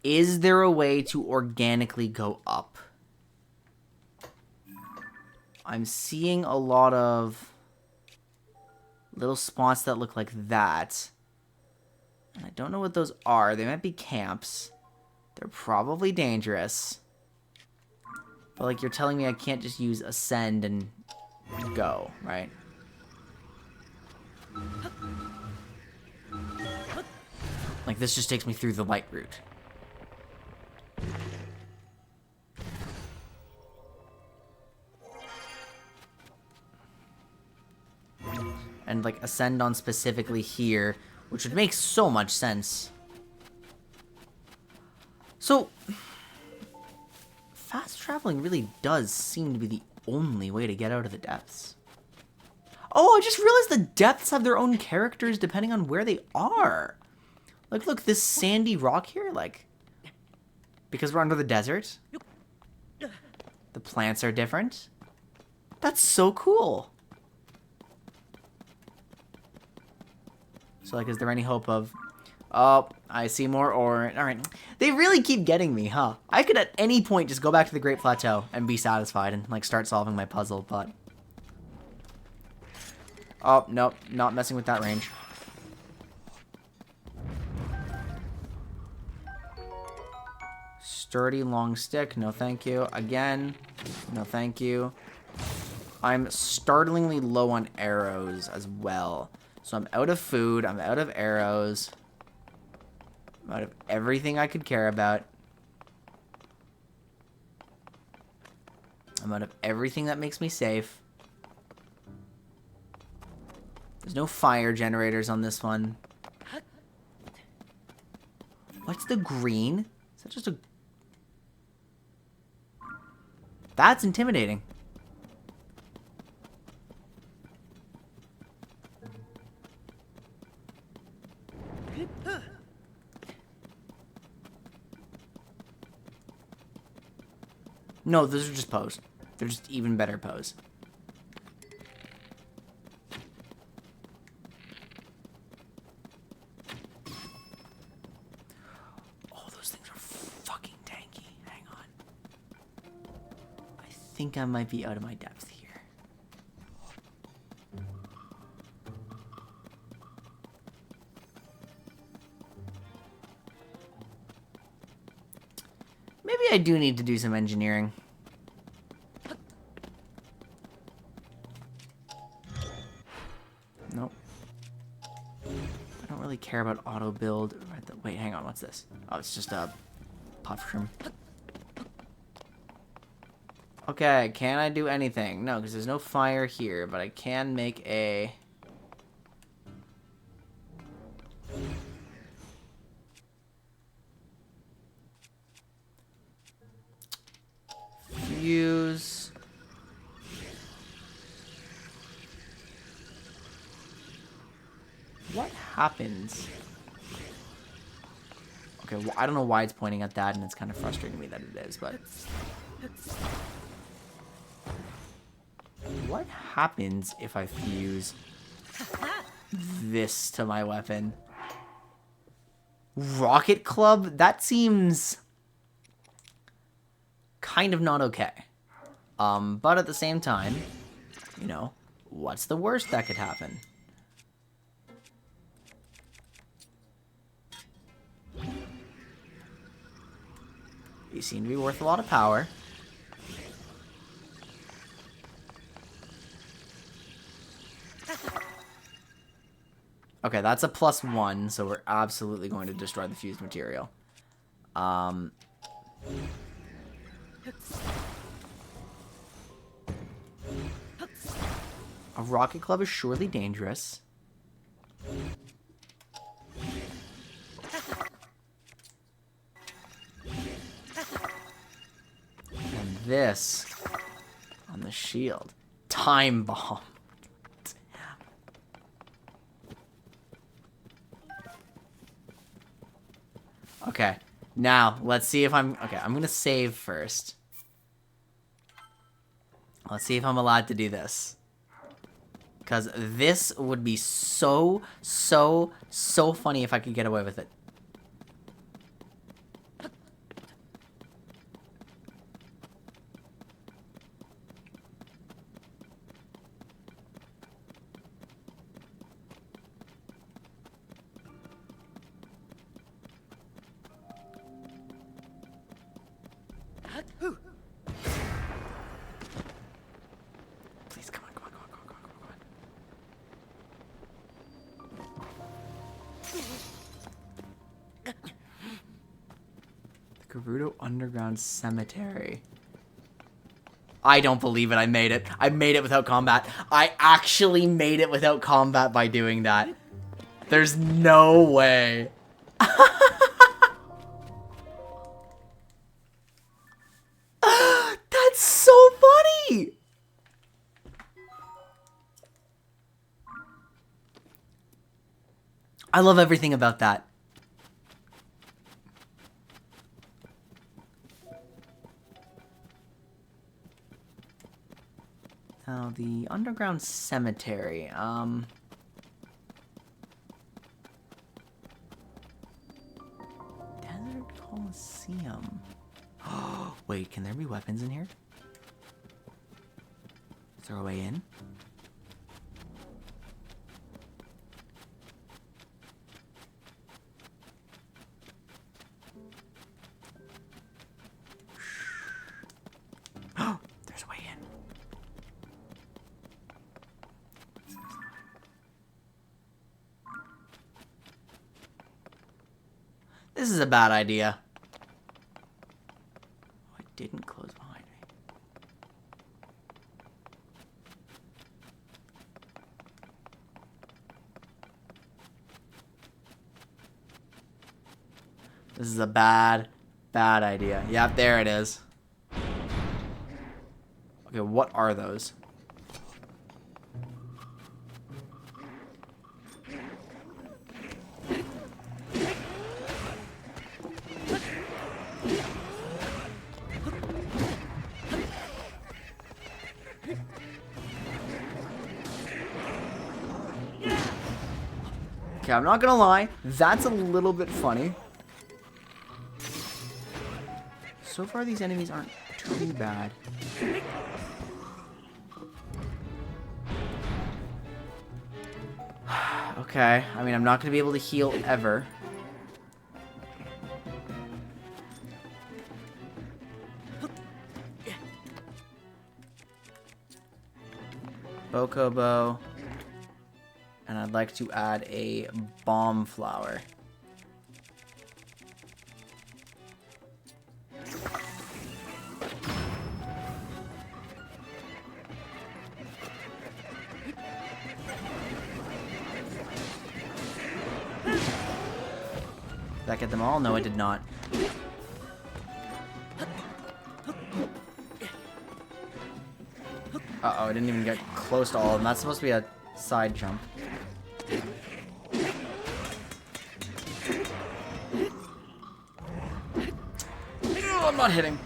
is there a way to organically go up? I'm seeing a lot of little spots that look like that. And I don't know what those are. They might be camps. They're probably dangerous. But, like, you're telling me I can't just use ascend and go, right? Like, this just takes me through the light route. And, like, ascend on specifically here, which would make so much sense. So, fast traveling really does seem to be the only way to get out of the depths. Oh, I just realized the depths have their own characters depending on where they are. Like, look, this sandy rock here, like, because we're under the desert, the plants are different. That's so cool. So, like, is there any hope of... Oh, I see more ore. All right. They really keep getting me, huh? I could at any point just go back to the Great Plateau and be satisfied and, like, start solving my puzzle, but... Oh, nope. Not messing with that range. Sturdy long stick. No, thank you. Again. No, thank you. I'm startlingly low on arrows as well. So I'm out of food. I'm out of arrows. I'm out of everything I could care about. I'm out of everything that makes me safe. There's no fire generators on this one. What's the green? Is that just a... That's intimidating. No, those are just pose. They're just even better pose. Oh, those things are fucking tanky. Hang on. I think I might be out of my depth here. Maybe I do need to do some engineering. Nope. I don't really care about auto build. Wait, hang on. What's this? Oh, it's just a mushroom. Okay, can I do anything? No, because there's no fire here, but I can make a... fuse. What happens? Okay, well, I don't know why it's pointing at that, and it's kind of frustrating me that it is, but... What happens if I fuse this to my weapon? Rocket Club? That seems kind of not okay. But at the same time, you know, what's the worst that could happen? You seem to be worth a lot of power. Okay, that's a +1, so we're absolutely going to destroy the fused material. A rocket club is surely dangerous. And this on the shield. Time bomb. Okay, now let's see if I'm... Okay, I'm gonna save first. Let's see if I'm allowed to do this. Because this would be so funny if I could get away with it. Please, come on, come on, come on, come on, come on, come on. The Gerudo Underground Cemetery. I don't believe it. I made it. I made it without combat. I actually made it without combat by doing that. There's no way. That's so funny. I love everything about that. Now, the underground cemetery, Desert Coliseum. Wait, can there be weapons in here? Is there a way in? There's a way in. This is a bad idea. Oh, it didn't close behind me. This is a bad idea. Yep, there it is. Okay, what are those? Okay, I'm not gonna lie, that's a little bit funny. So far, these enemies aren't too bad. Okay, I mean, I'm not gonna be able to heal ever. Bokobo. And I'd like to add a bomb flower. Did that get them all? No, it did not. Uh-oh, I didn't even get close to all of them. That's supposed to be a side jump. Oh, I'm not hitting.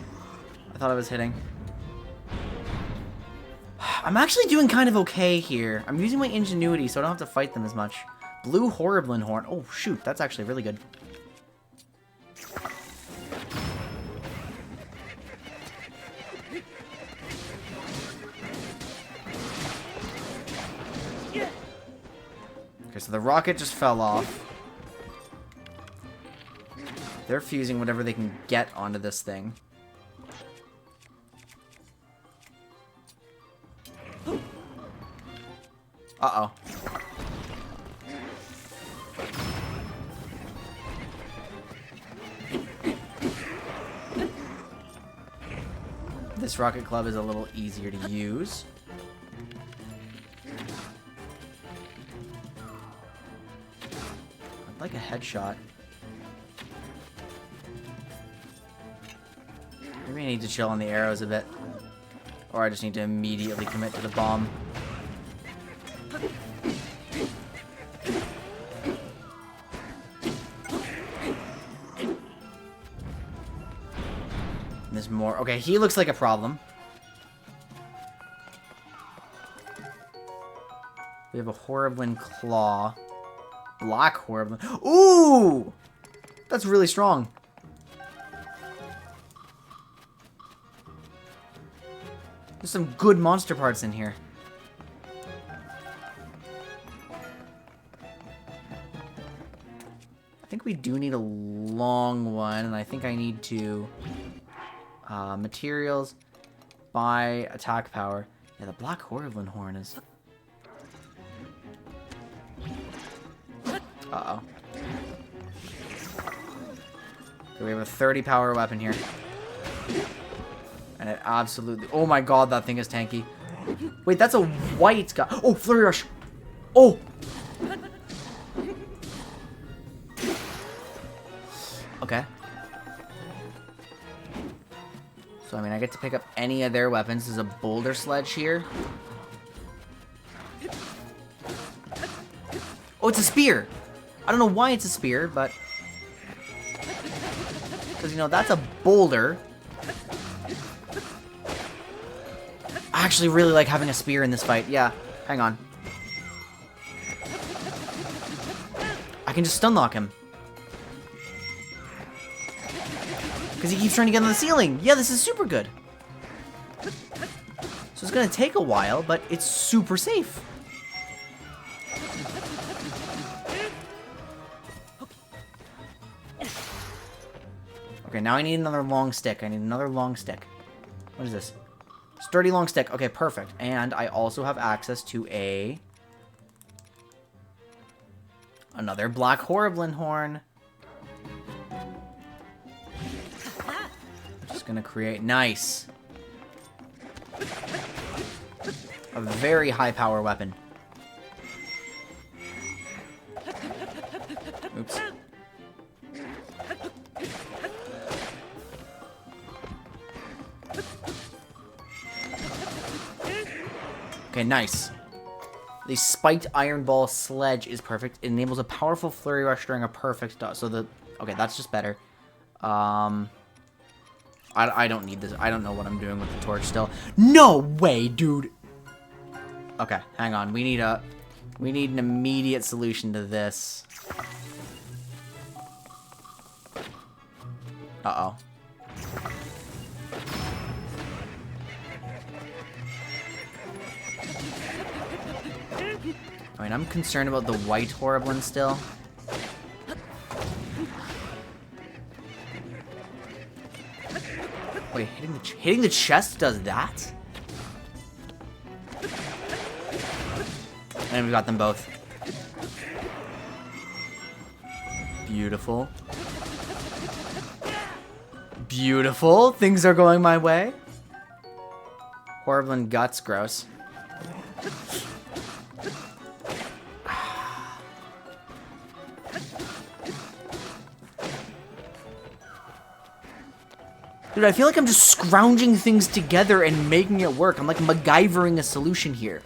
I thought I was hitting. I'm actually doing kind of okay here. I'm using my ingenuity, so I don't have to fight them as much. Blue Horriblin Horn. Oh, shoot. That's actually really good. Okay, so the rocket just fell off. They're fusing whatever they can get onto this thing. Uh-oh. This rocket club is a little easier to use. I'd like a headshot. Maybe I need to chill on the arrows a bit. Or I just need to immediately commit to the bomb. There's more. Okay, he looks like a problem. We have a Horriblin Claw. Black Horriblin. Ooh! That's really strong. There's some good monster parts in here. I think we do need a long one, and I think I need to... materials, buy attack power. Yeah, the Black Horriblin Horn is... Uh-oh. Okay, we have a 30 power weapon here. And it absolutely... Oh my god, that thing is tanky. Wait, that's a white guy. Oh, Flurry Rush. Oh! Okay. So, I mean, I get to pick up any of their weapons. There's a boulder sledge here. Oh, it's a spear! I don't know why it's a spear, but... Because, you know, that's a boulder. I actually really like having a spear in this fight. Yeah, hang on. I can just stun lock him. Because he keeps trying to get on the ceiling. Yeah, this is super good. So it's going to take a while, but it's super safe. Okay, now I need another long stick. I need another long stick. What is this? Sturdy long stick. Okay, perfect. And I also have access to another Black Horriblin horn. Just gonna create... Nice. A very high power weapon. Oops. Okay, nice. The spiked iron ball sledge is perfect. It enables a powerful flurry rush during a perfect dodge. So the... Okay, that's just better. I don't need this. I don't know what I'm doing with the torch still. No way, dude! Okay, hang on. We need an immediate solution to this. Uh-oh. I mean, I'm concerned about the white Horriblin still. Wait, hitting the chest does that? And we got them both. Beautiful. Beautiful. Things are going my way. Horriblin guts, gross. Dude, I feel like I'm just scrounging things together and making it work. I'm like MacGyvering a solution here.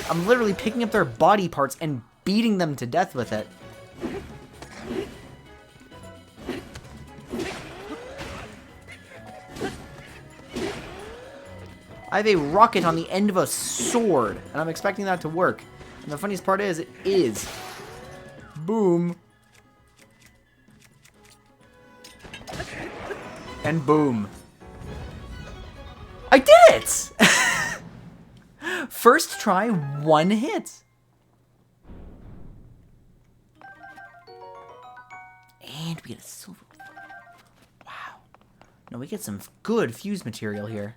I'm literally picking up their body parts and beating them to death with it. I have a rocket on the end of a sword, and I'm expecting that to work. And the funniest part is, it is. Boom. And boom. I did it! First try, one hit. And we get a silver. Wow. No, we get some good fuse material here.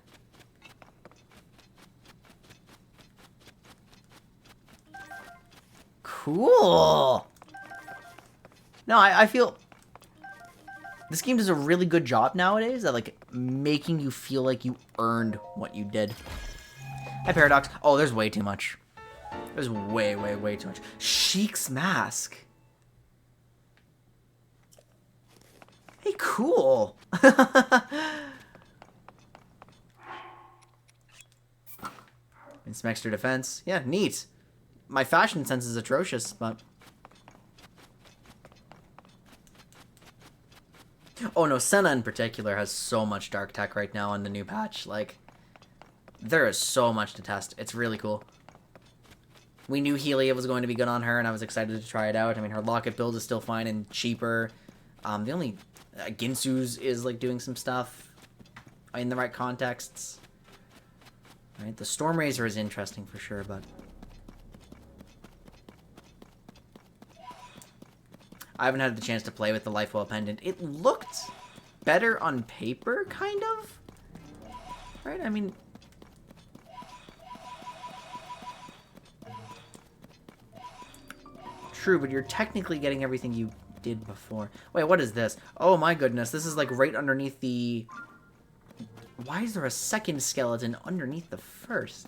Cool. No, I feel... This game does a really good job nowadays at, like, making you feel like you earned what you did. Hi, Paradox. Oh, there's way too much. There's way, way, way too much. Sheik's mask. Hey, cool. And some extra defense. Yeah, neat. My fashion sense is atrocious, but... Oh no, Senna in particular has so much dark tech right now on the new patch. Like, there is so much to test. It's really cool. We knew Helia was going to be good on her, and I was excited to try it out. I mean, her locket build is still fine and cheaper. The only... Ginsu's is, like, doing some stuff in the right contexts. Right, the Storm Razor is interesting for sure, but... I haven't had the chance to play with the Lifewell Pendant. It looked better on paper, kind of? Right? I mean... True, but you're technically getting everything you did before. Wait, what is this? Oh my goodness, this is like right underneath the... Why is there a second skeleton underneath the first?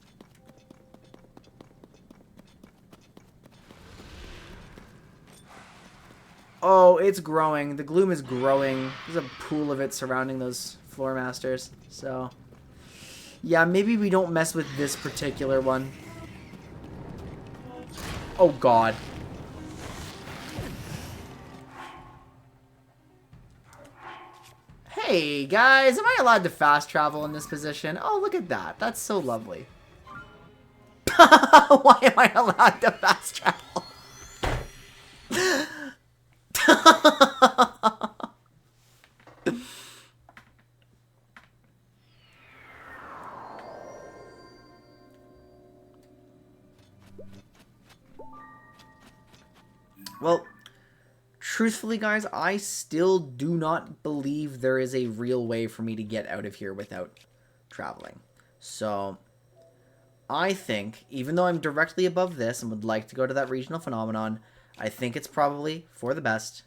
Oh, it's growing. The gloom is growing. There's a pool of it surrounding those floor masters. So, yeah, maybe we don't mess with this particular one. Oh, God. Hey, guys, am I allowed to fast travel in this position? Oh, look at that. That's so lovely. Why am I allowed to fast travel? Well, truthfully, guys, I still do not believe there is a real way for me to get out of here without traveling. So, I think, even though I'm directly above this and would like to go to that regional phenomenon, I think it's probably for the best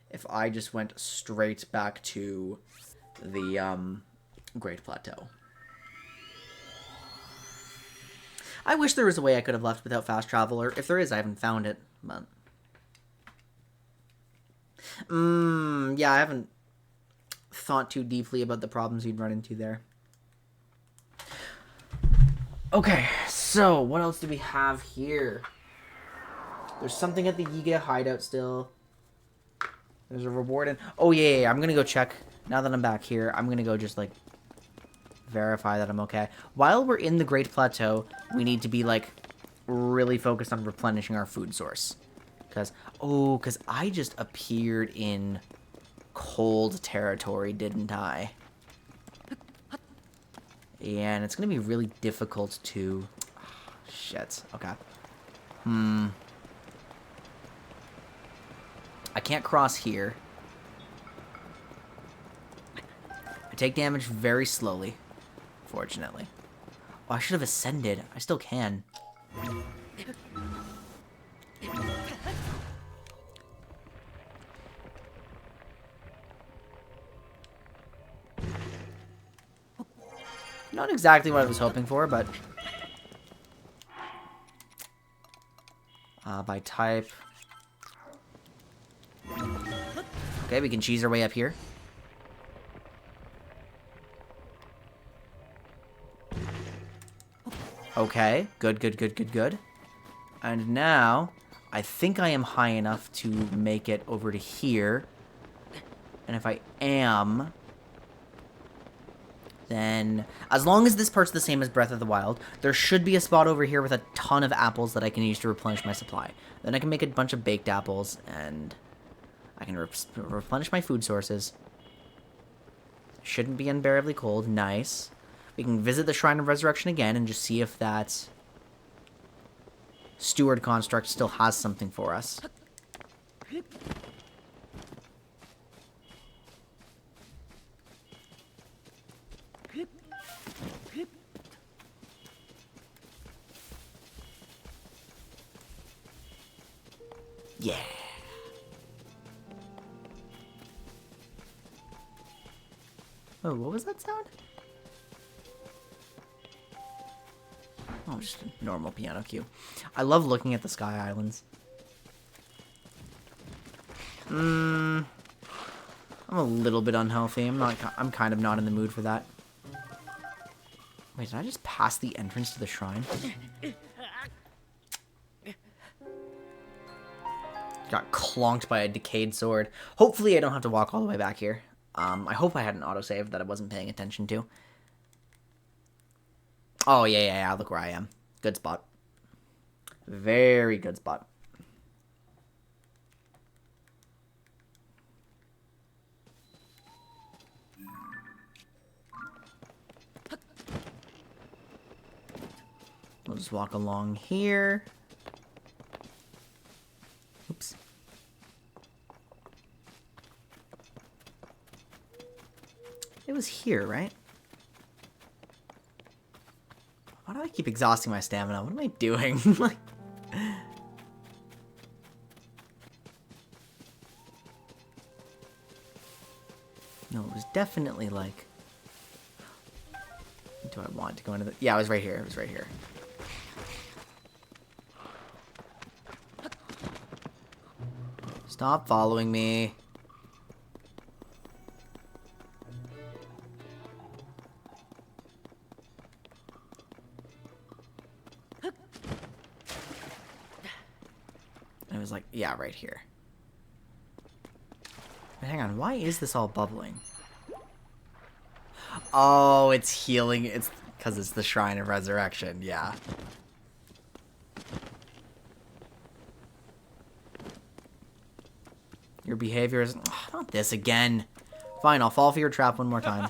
if I just went straight back to the Great Plateau. I wish there was a way I could have left without fast travel, or if there is, I haven't found it. But yeah, I haven't thought too deeply about the problems you'd run into there. Okay, so what else do we have here? There's something at the Yiga hideout still. There's a reward in... Oh, yeah, I'm gonna go check. Now that I'm back here, I'm gonna go just, like, verify that I'm okay. While we're in the Great Plateau, we need to be, like, really focused on replenishing our food source. Because I just appeared in cold territory, didn't I? Yeah, and it's gonna be really difficult to... Shit. Okay. I can't cross here. I take damage very slowly, fortunately. Oh, I should have ascended. I still can. Not exactly what I was hoping for, but... by type... Okay, we can cheese our way up here. Okay, good. And now, I think I am high enough to make it over to here. And if I am... Then, as long as this part's the same as Breath of the Wild, there should be a spot over here with a ton of apples that I can use to replenish my supply. Then I can make a bunch of baked apples, and I can replenish my food sources. Shouldn't be unbearably cold. Nice. We can visit the Shrine of Resurrection again and just see if that Steward construct still has something for us. Yeah. Oh, what was that sound? Oh, just a normal piano cue. I love looking at the Sky Islands. I'm a little bit unhealthy. I'm kind of not in the mood for that. Wait, did I just pass the entrance to the shrine? Got clonked by a decayed sword. Hopefully I don't have to walk all the way back here. I hope I had an autosave that I wasn't paying attention to. Oh, yeah, look where I am. Good spot. Very good spot. We'll just walk along here. Oops. It was here, right? Why do I keep exhausting my stamina? What am I doing? Like... No, it was definitely like... Do I want to go into the... Yeah, it was right here. It was right here. Stop following me. And it was like, yeah, right here. But hang on, why is this all bubbling? Oh, it's healing. It's because it's the Shrine of Resurrection. Yeah. Your behavior is... Oh, not this again. Fine, I'll fall for your trap one more time.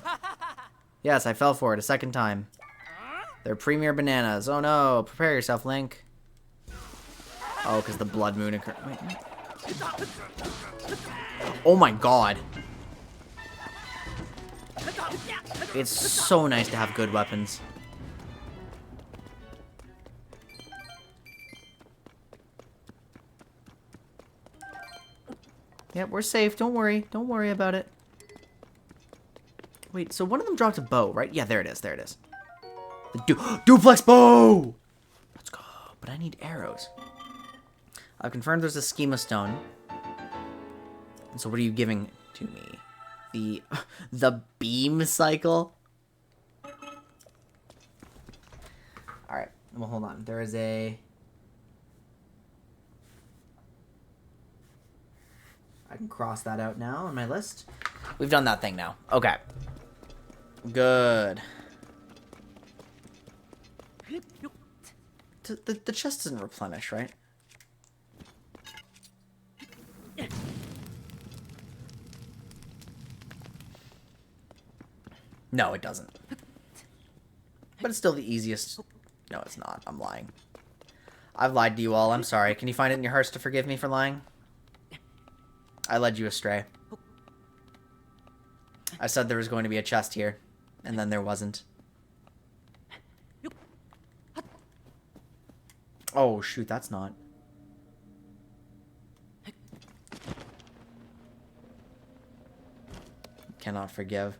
Yes, I fell for it a second time. They're premier bananas. Oh no, prepare yourself, Link. Oh, because the blood moon occurred. Wait. Oh my god. It's so nice to have good weapons. Yep, we're safe. Don't worry. Don't worry about it. Wait, so one of them dropped a bow, right? Yeah, there it is. There it is. The duplex bow! Let's go. But I need arrows. I've confirmed there's a schema stone. And so what are you giving to me? The beam cycle? Alright, well, hold on. There is a... I can cross that out now on my list. We've done that thing now. Okay. Good. The chest doesn't replenish, right? No, it doesn't. But it's still the easiest. No, it's not. I'm lying. I've lied to you all. I'm sorry. Can you find it in your hearts to forgive me for lying? I led you astray. I said there was going to be a chest here, and then there wasn't. Oh, shoot, that's not. Cannot forgive.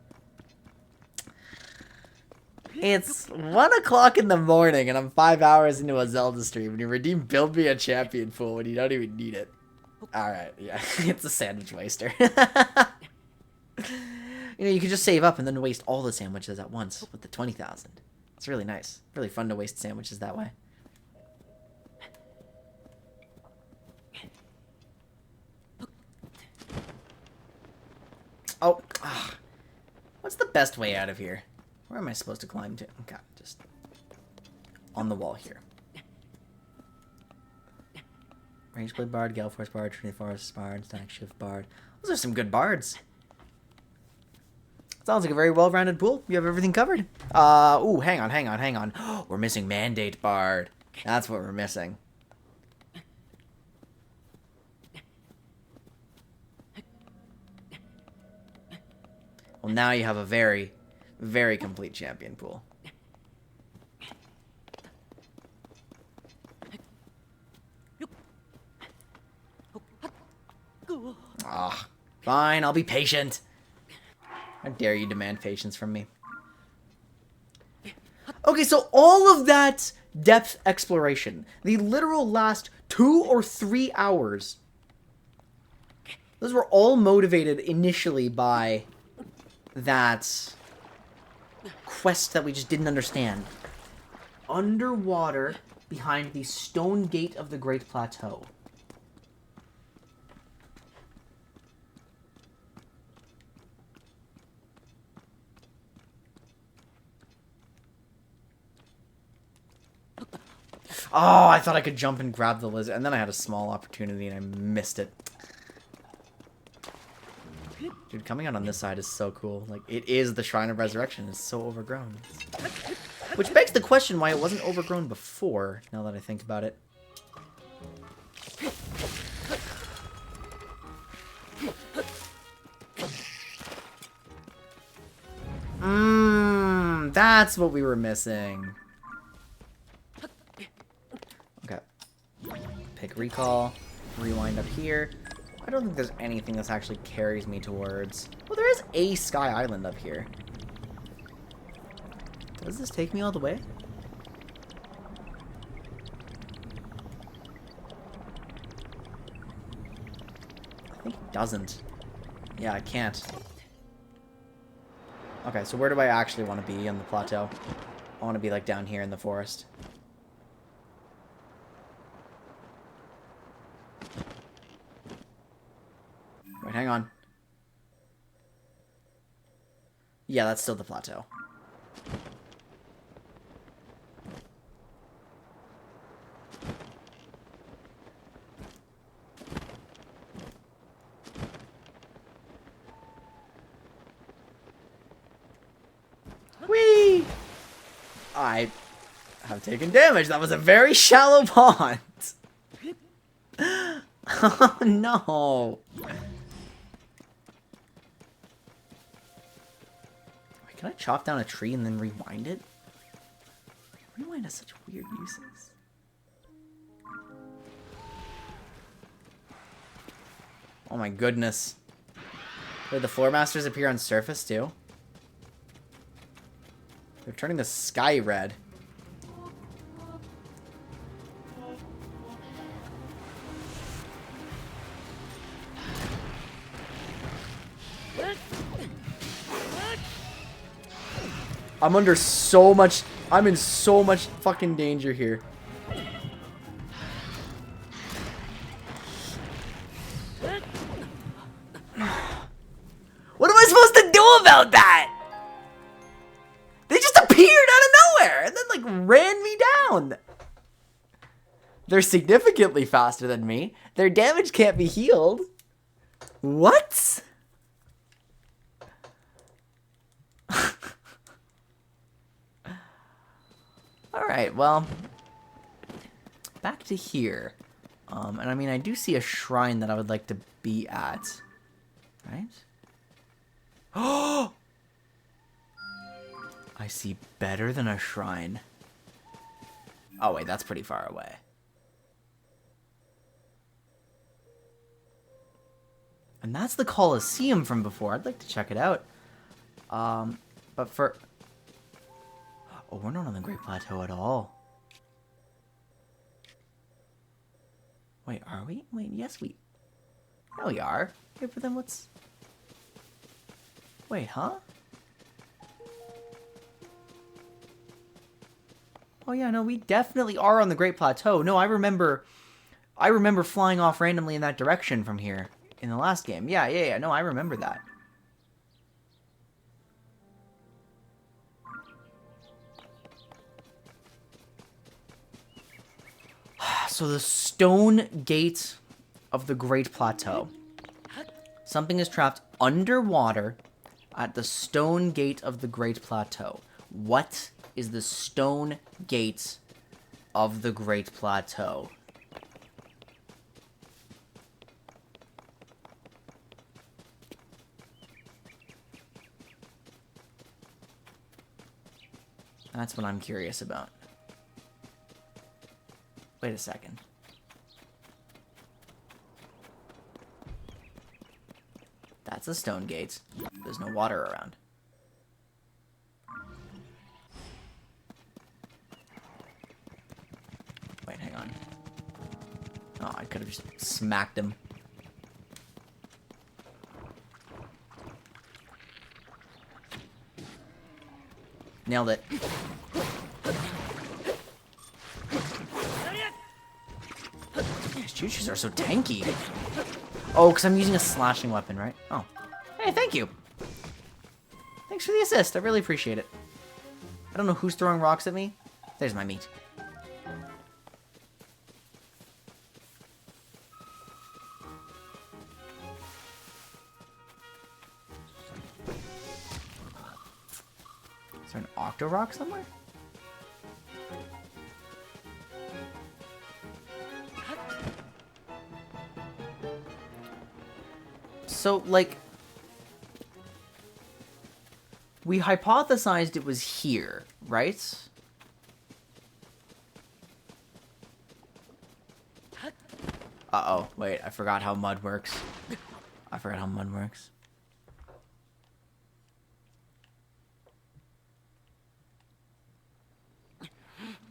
It's 1 o'clock in the morning, and I'm 5 hours into a Zelda stream, and you redeem Build Me a Champion pool when you don't even need it. Alright, yeah. It's a sandwich waster. You know, you could just save up and then waste all the sandwiches at once with the 20,000. It's really nice. Really fun to waste sandwiches that way. Oh, what's the best way out of here? Where am I supposed to climb to? Okay, just on the wall here. Rangeblade Bard, Gale Force Bard, Trinity Forest Bard, Static Shift Bard. Those are some good bards. Sounds like a very well-rounded pool. You have everything covered. Ooh, hang on. We're missing Mandate Bard. That's what we're missing. Well, now you have a very, very complete champion pool. Ah, fine, I'll be patient. How dare you demand patience from me? Okay, so all of that depth exploration, the literal last 2 or 3 hours, those were all motivated initially by that quest that we just didn't understand. Underwater, behind the stone gate of the Great Plateau. Oh, I thought I could jump and grab the lizard, and then I had a small opportunity and I missed it. Dude, coming out on this side is so cool. Like, it is the Shrine of Resurrection. It's so overgrown. Which begs the question why it wasn't overgrown before, now that I think about it. That's what we were missing. Okay. Pick recall. Rewind up here. I don't think there's anything that actually carries me towards... Well, there is a Sky Island up here. Does this take me all the way? I think it doesn't. Yeah, I can't. Okay, so where do I actually want to be on the plateau? I want to be, like, down here in the forest. Wait, hang on. Yeah, that's still the plateau. Whee! I have taken damage. That was a very shallow pond. Oh no. Wait, can I chop down a tree and then rewind it? Rewind has such weird uses. Oh my goodness. Wait, the floor masters appear on surface too? They're turning the sky red. I'm under so much... I'm in so much fucking danger here. What am I supposed to do about that? They just appeared out of nowhere and then, like, ran me down. They're significantly faster than me. Their damage can't be healed. What? Alright, well, back to here. And I mean, I do see a shrine that I would like to be at. Right? Oh! I see better than a shrine. Oh, wait, that's pretty far away. And that's the Colosseum from before. I'd like to check it out. But for... Oh, we're not on the Great Plateau at all. Wait, are we? Wait, yes, we... Yeah, we are. Okay, but then what's... Wait, huh? Oh yeah, no, we definitely are on the Great Plateau. No, I remember flying off randomly in that direction from here in the last game. Yeah. No, I remember that. So the stone gate of the Great Plateau. Something is trapped underwater at the stone gate of the Great Plateau. What is the stone gate of the Great Plateau? That's what I'm curious about. Wait a second. That's a stone gate. There's no water around. Wait, hang on. Oh, I could have just smacked him. Nailed it. These choo-choos are so tanky. Oh, because I'm using a slashing weapon, right? Oh. Hey, thank you. Thanks for the assist. I really appreciate it. I don't know who's throwing rocks at me. There's my meat. Is there an octo rock somewhere? So, like, we hypothesized it was here, right? Uh-oh, wait, I forgot how mud works. I forgot how mud works.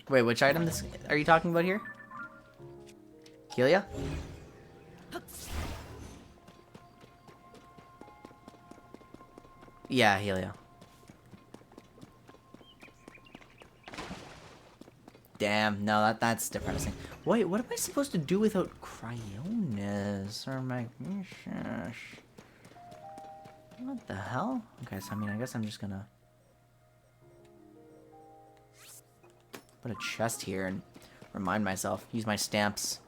Wait, which item are you talking about here? Helia? Yeah, Helio. Damn, no, that's depressing. Wait, what am I supposed to do without Cryonis or Magnesis? What the hell? Okay, so I mean, I guess I'm just gonna put a chest here and remind myself. Use my stamps.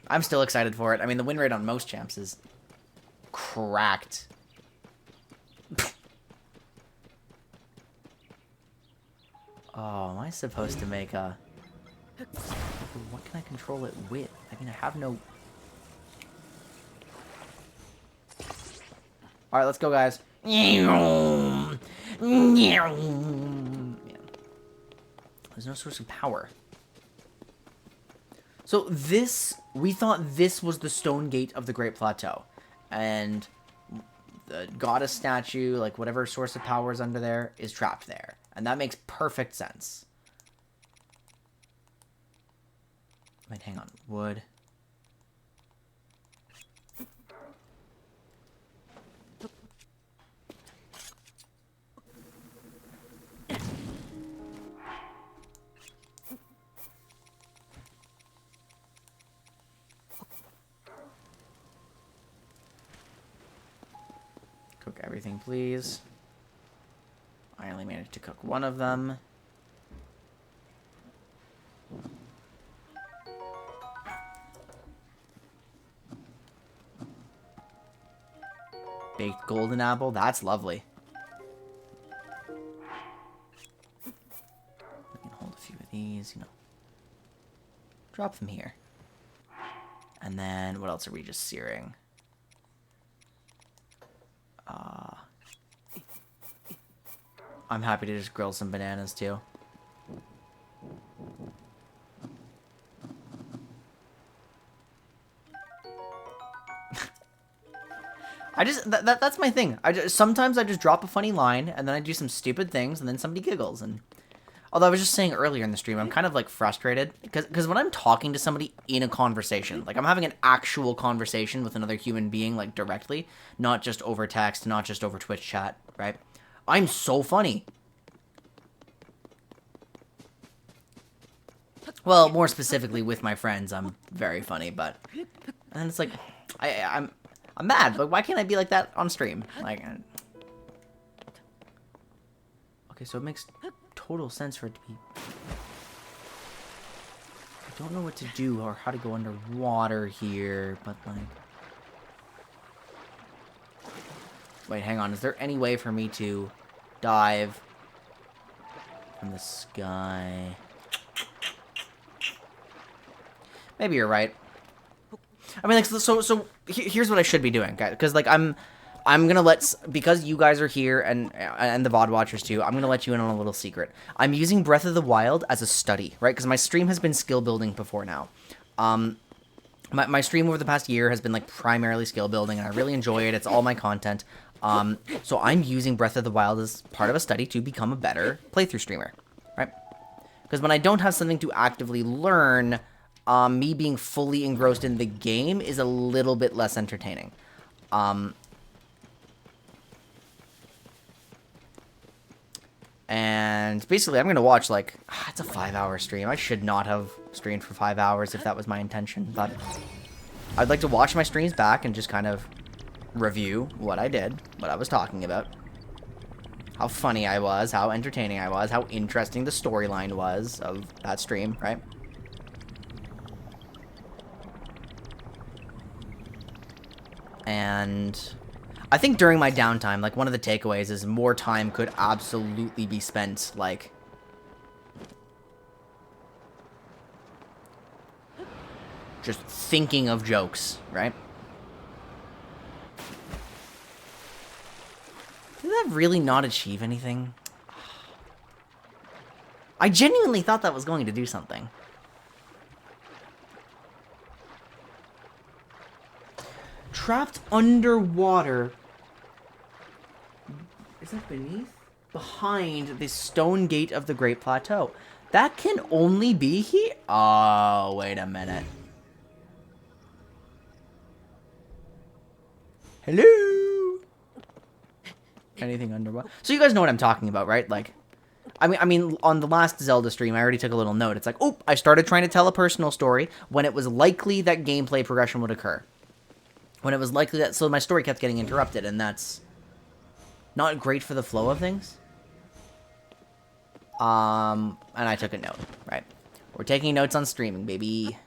I'm still excited for it. I mean, the win rate on most champs is cracked. Oh, am I supposed to make a... What can I control it with? I mean, I have no... Alright, let's go, guys. Yeah. There's no source of power. So this... We thought this was the stone gate of the Great Plateau. And the goddess statue, like whatever source of power is under there, is trapped there. And that makes perfect sense. Wait, hang on. Wood. Cook everything, please. I only managed to cook one of them. Baked golden apple. That's lovely. We can hold a few of these, you know. Drop them here. And then, what else are we just searing? I'm happy to just grill some bananas, too. That's my thing. Sometimes I just drop a funny line, and then I do some stupid things, and then somebody giggles. And although I was just saying earlier in the stream, I'm kind of like frustrated because when I'm talking to somebody in a conversation, like I'm having an actual conversation with another human being, like directly, not just over text, not just over Twitch chat, right? I'm so funny. Well, more specifically with my friends, I'm very funny, but and it's like I'm mad. Like, why can't I be like that on stream? Like, okay, so it makes total sense for it to be. I don't know what to do or how to go underwater here, but like, wait, hang on. Is there any way for me to dive from the sky? Maybe you're right. I mean, like, so here's what I should be doing, guys. Because, like, I'm gonna because you guys are here and the VOD watchers too, I'm gonna let you in on a little secret. I'm using Breath of the Wild as a study, right? Because my stream has been skill building before now. My stream over the past year has been, like, primarily skill building, and I really enjoy it. It's all my content. So I'm using Breath of the Wild as part of a study to become a better playthrough streamer, right? Because when I don't have something to actively learn, me being fully engrossed in the game is a little bit less entertaining. And basically, I'm going to watch, like, it's a 5-hour stream. I should not have streamed for 5 hours if that was my intention, but I'd like to watch my streams back and just kind of review what I did, what I was talking about, how funny I was, how entertaining I was, how interesting the storyline was of that stream, right? And I think during my downtime, like, one of the takeaways is more time could absolutely be spent, like, just thinking of jokes, right? Did that really not achieve anything? I genuinely thought that was going to do something. Trapped underwater. Is that beneath? Behind the stone gate of the Great Plateau. That can only be here? Oh, wait a minute. Hello? Anything underwater? So you guys know what I'm talking about, right? Like, I mean, on the last Zelda stream, I already took a little note. It's like, oh, I started trying to tell a personal story when it was likely that gameplay progression would occur. when it was likely that... So my story kept getting interrupted, and that's not great for the flow of things. And I took a note, right? We're taking notes on streaming, baby.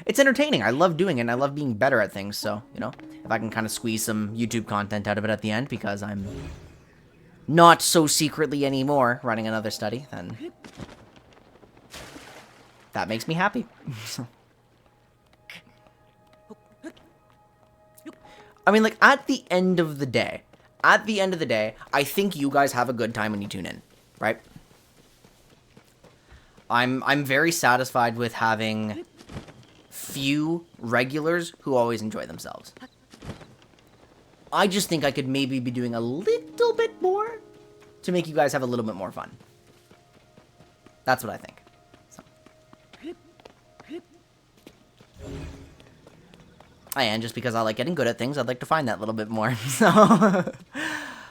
It's entertaining. I love doing it, and I love being better at things, so, you know, if I can kind of squeeze some YouTube content out of it at the end, because I'm not so secretly anymore running another study, then that makes me happy. I mean, like, at the end of the day, I think you guys have a good time when you tune in, right? I'm very satisfied with having few regulars who always enjoy themselves. I just think I could maybe be doing a little bit more to make you guys have a little bit more fun. That's what I think. So. And just because I like getting good at things, I'd like to find that little bit more. So I'm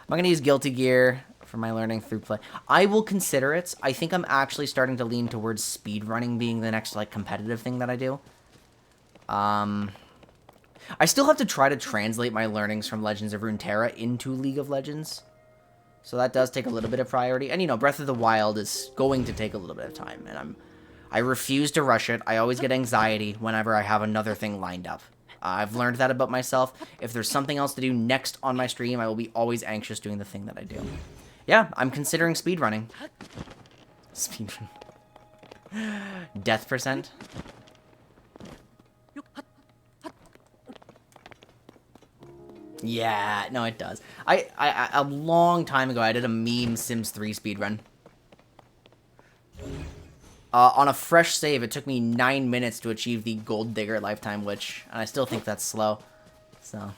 going to use Guilty Gear for my learning through play. I will consider it. I think I'm actually starting to lean towards speedrunning being the next, like, competitive thing that I do. I still have to try to translate my learnings from Legends of Runeterra into League of Legends. So that does take a little bit of priority. And, you know, Breath of the Wild is going to take a little bit of time. And I refuse to rush it. I always get anxiety whenever I have another thing lined up. I've learned that about myself. If there's something else to do next on my stream, I will be always anxious doing the thing that I do. Yeah, I'm considering speedrunning. Speedrun. Death percent. Yeah, no, it does. A long time ago, I did a meme Sims 3 speedrun. On a fresh save, it took me 9 minutes to achieve the Gold Digger Lifetime Witch, and I still think that's slow. So...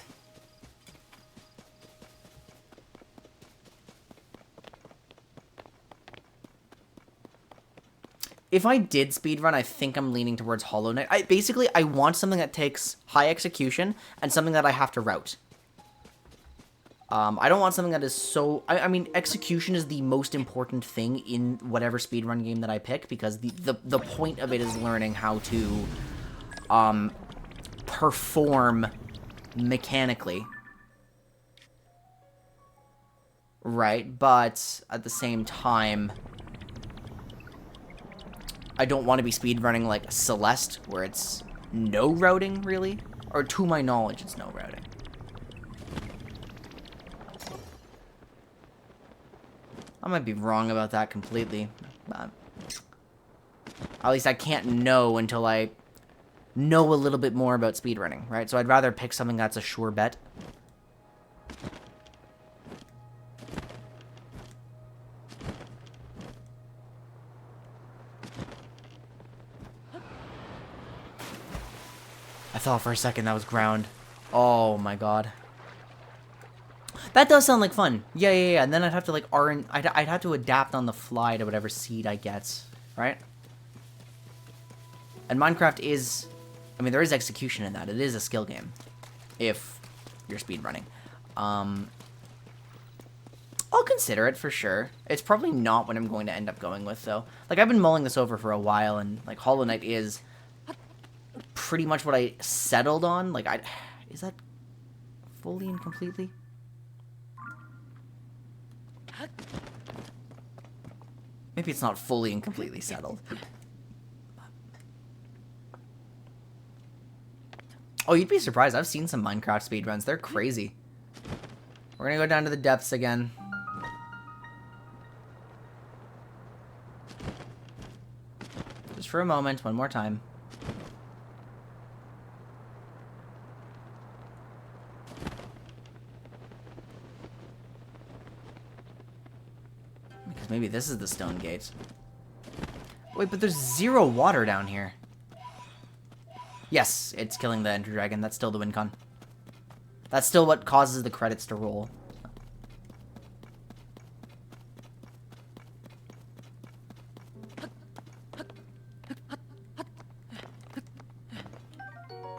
If I did speedrun, I think I'm leaning towards Hollow Knight. I want something that takes high execution and something that I have to route. I don't want something that is so... I mean, execution is the most important thing in whatever speedrun game that I pick, because the point of it is learning how to perform mechanically. Right, but at the same time... I don't want to be speedrunning like Celeste, where it's no routing, really. Or to my knowledge, it's no routing. I might be wrong about that completely. But at least I can't know until I know a little bit more about speedrunning, right? So I'd rather pick something that's a sure bet. I thought for a second that was ground. Oh my god. That does sound like fun. Yeah. And then I'd have to like I'd have to adapt on the fly to whatever seed I get, right? And Minecraft is, I mean, there is execution in that. It is a skill game, if you're speedrunning. I'll consider it for sure. It's probably not what I'm going to end up going with, though. Like, I've been mulling this over for a while, and like Hollow Knight is pretty much what I settled on. Like, is that fully and completely? Maybe it's not fully and completely settled. Oh, you'd be surprised. I've seen some Minecraft speedruns. They're crazy. We're gonna go down to the depths again. Just for a moment, one more time. Because maybe this is the stone gate. Wait, but there's 0 water down here. Yes, it's killing the Ender Dragon. That's still the win con. That's still what causes the credits to roll.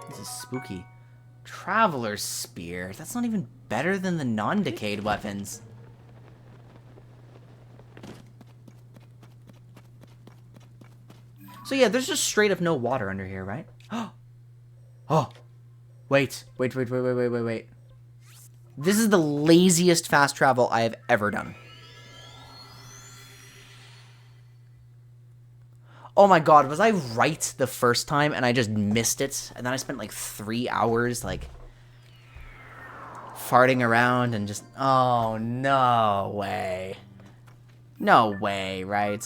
This is spooky. Traveler's Spear. That's not even better than the non-decayed weapons. So yeah, there's just straight up no water under here, right? Oh! Wait. This is the laziest fast travel I have ever done. Oh my god, was I right the first time and I just missed it? And then I spent like 3 hours like farting around and just... Oh, no way. No way, right?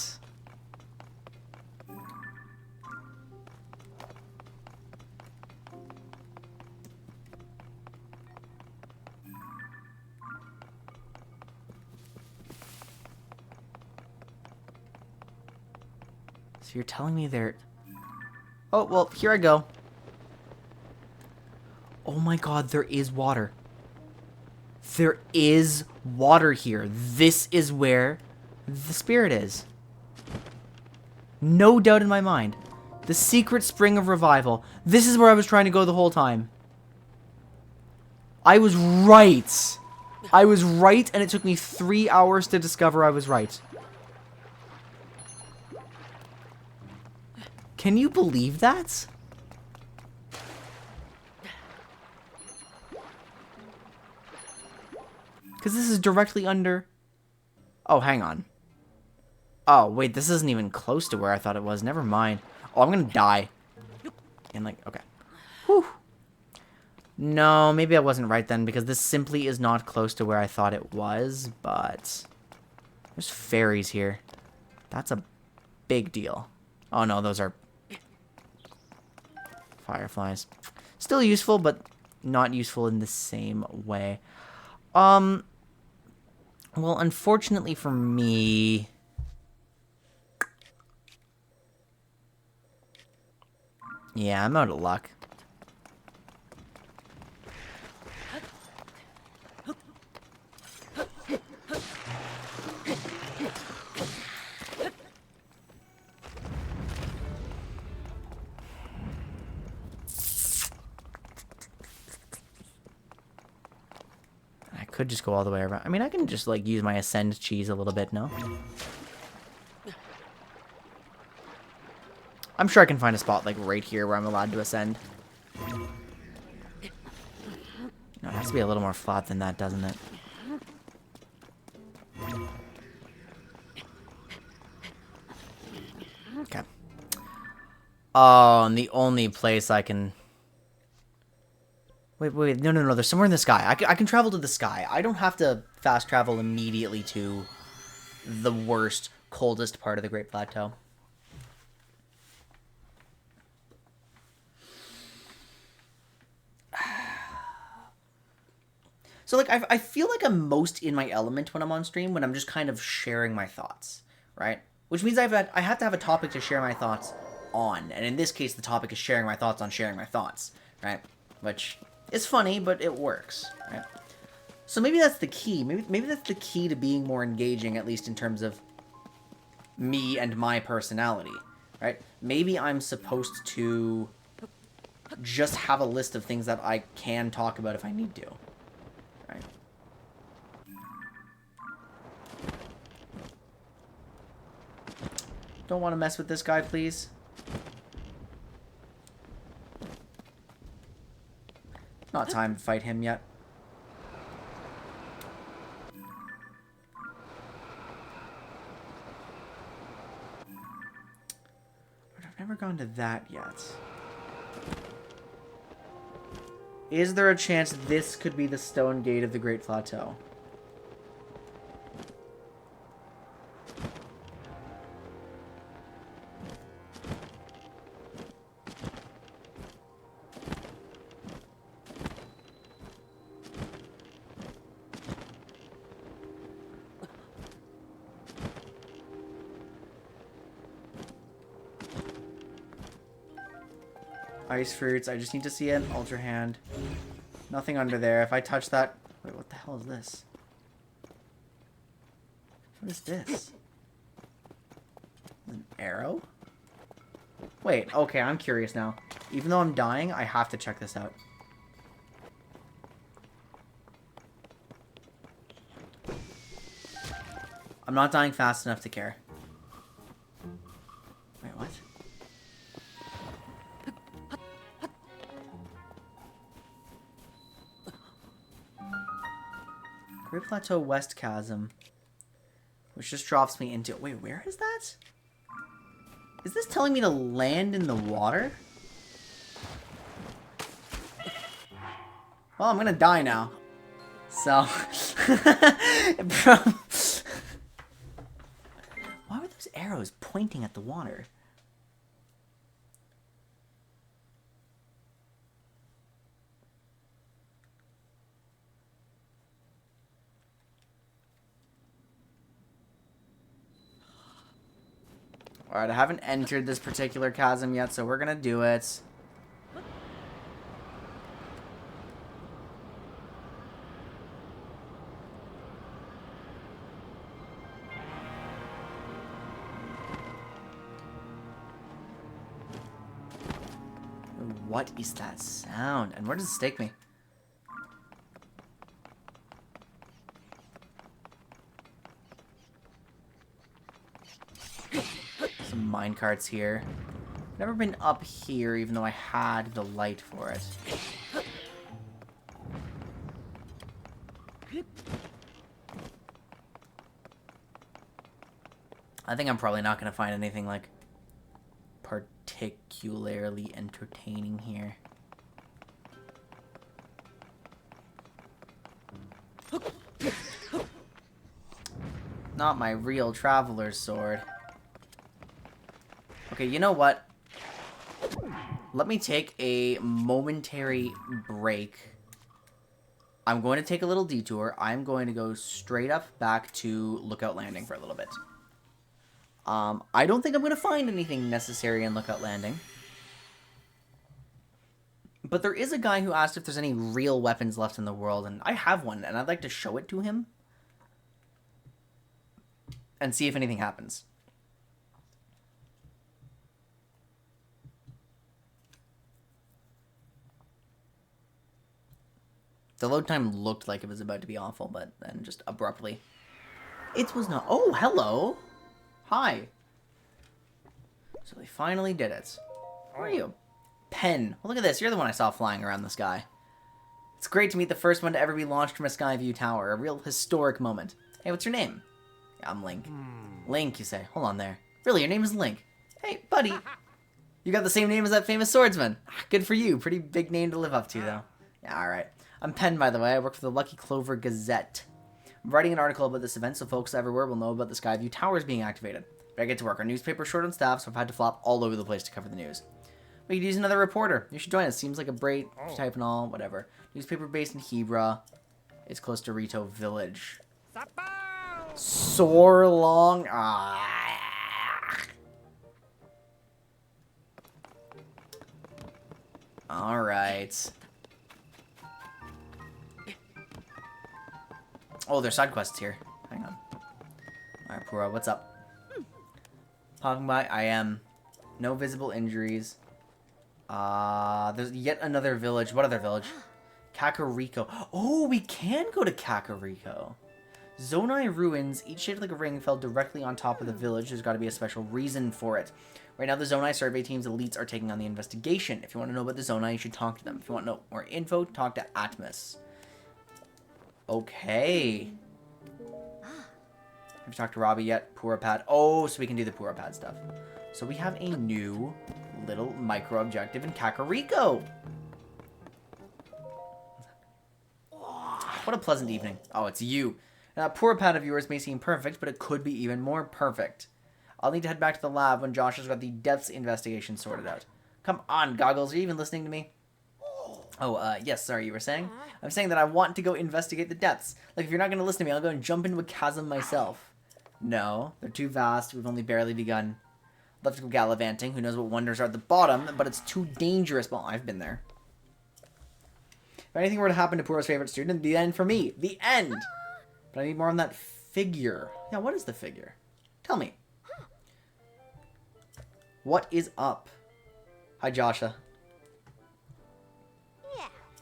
So you're telling me they're... Oh, well, here I go. Oh my god, there is water. There is water here. This is where the spirit is. No doubt in my mind. The secret spring of revival. This is where I was trying to go the whole time. I was right. I was right, and it took me 3 hours to discover I was right. Can you believe that? Because this is directly under... Oh, hang on. Oh, wait, this isn't even close to where I thought it was. Never mind. Oh, I'm gonna die. And like, okay. Whew. No, maybe I wasn't right then, because this simply is not close to where I thought it was, but... There's fairies here. That's a big deal. Oh no, those are... fireflies. Still useful, but not useful in the same way. Well, unfortunately for me... Yeah, I'm out of luck. I could just go all the way around. I mean, I can just, like, use my ascend cheese a little bit, no? I'm sure I can find a spot, like, right here where I'm allowed to ascend. No, it has to be a little more flat than that, doesn't it? Okay. Oh, and the only place I can... Wait, no, there's somewhere in the sky. I can travel to the sky. I don't have to fast travel immediately to the worst, coldest part of the Great Plateau. So, like, I feel like I'm most in my element when I'm on stream, when I'm just kind of sharing my thoughts, right? Which means I have to have a topic to share my thoughts on. And in this case, the topic is sharing my thoughts on sharing my thoughts, right? Which is funny, but it works, right? So maybe that's the key. Maybe that's the key to being more engaging, at least in terms of me and my personality, right? Maybe I'm supposed to just have a list of things that I can talk about if I need to. Right. Don't want to mess with this guy, please. Not time to fight him yet. But I've never gone to that yet. Is there a chance this could be the stone gate of the Great Plateau? Ice fruits. I just need to see an ultra hand. Nothing under there. If I touch that... Wait, what the hell is this? What is this? An arrow? Wait, okay, I'm curious now. Even though I'm dying, I have to check this out. I'm not dying fast enough to care. Wait, what? Great Plateau West Chasm. Which just drops me into... Wait, where is that? Is this telling me to land in the water? Well, I'm gonna die now. So... Why were those arrows pointing at the water? Alright, I haven't entered this particular chasm yet, so we're gonna do it. What is that sound? And where does it take me? Some minecarts here. Never been up here, even though I had the light for it. I think I'm probably not going to find anything, like, particularly entertaining here. Not my real traveler's sword. Okay, you know what? Let me take a momentary break. I'm going to take a little detour. I'm going to go straight up back to Lookout Landing for a little bit. I don't think I'm going to find anything necessary in Lookout Landing. But there is a guy who asked if there's any real weapons left in the world, and I have one, and I'd like to show it to him. And see if anything happens. The load time looked like it was about to be awful, but then just abruptly. It was not. Oh, hello. Hi. So they finally did it. Who are you? Pen. Well, look at this. You're the one I saw flying around the sky. It's great to meet the first one to ever be launched from a Skyview tower. A real historic moment. Hey, what's your name? Yeah, I'm Link. Link, you say. Hold on there. Really, your name is Link? Hey, buddy. You got the same name as that famous swordsman. Good for you. Pretty big name to live up to, though. Yeah, alright. I'm Pen, by the way. I work for the Lucky Clover Gazette. I'm writing an article about this event so folks everywhere will know about the Skyview Towers being activated. But I get to work. Our newspaper's short on staff, so I've had to flop all over the place to cover the news. We could use another reporter. You should join us. Seems like a great type and all, whatever. Newspaper based in Hebra. It's close to Rito Village. Soar long. Alright. Oh, there's side quests here. Hang on. Alright, Pura, what's up? Popping by, I am. No visible injuries. There's yet another village. What other village? Kakariko. Oh, we can go to Kakariko. Zonai ruins, each shaped like a ring, fell directly on top of the village. There's got to be a special reason for it. Right now, the Zonai survey team's elites are taking on the investigation. If you want to know about the Zonai, you should talk to them. If you want to know more info, talk to Atmos. Okay. Have you talked to Robbie yet? Purapad. Oh, so we can do the Purapad stuff. So we have a new little micro objective in Kakariko. What a pleasant evening. Oh, it's you. Now, Purapad of yours may seem perfect, but it could be even more perfect. I'll need to head back to the lab when Josh has got the depths investigation sorted out. Come on, Goggles. Are you even listening to me? Oh, yes, sorry, you were saying? I'm saying that I want to go investigate the depths. Like, if you're not going to listen to me, I'll go and jump into a chasm myself. No, they're too vast. We've only barely begun. I'd love to go gallivanting. Who knows what wonders are at the bottom, but it's too dangerous. Well, I've been there. If anything were to happen to Pura's favorite student, the end for me. The end! But I need more on that figure. Yeah, what is the figure? Tell me. What is up? Hi, Joshua.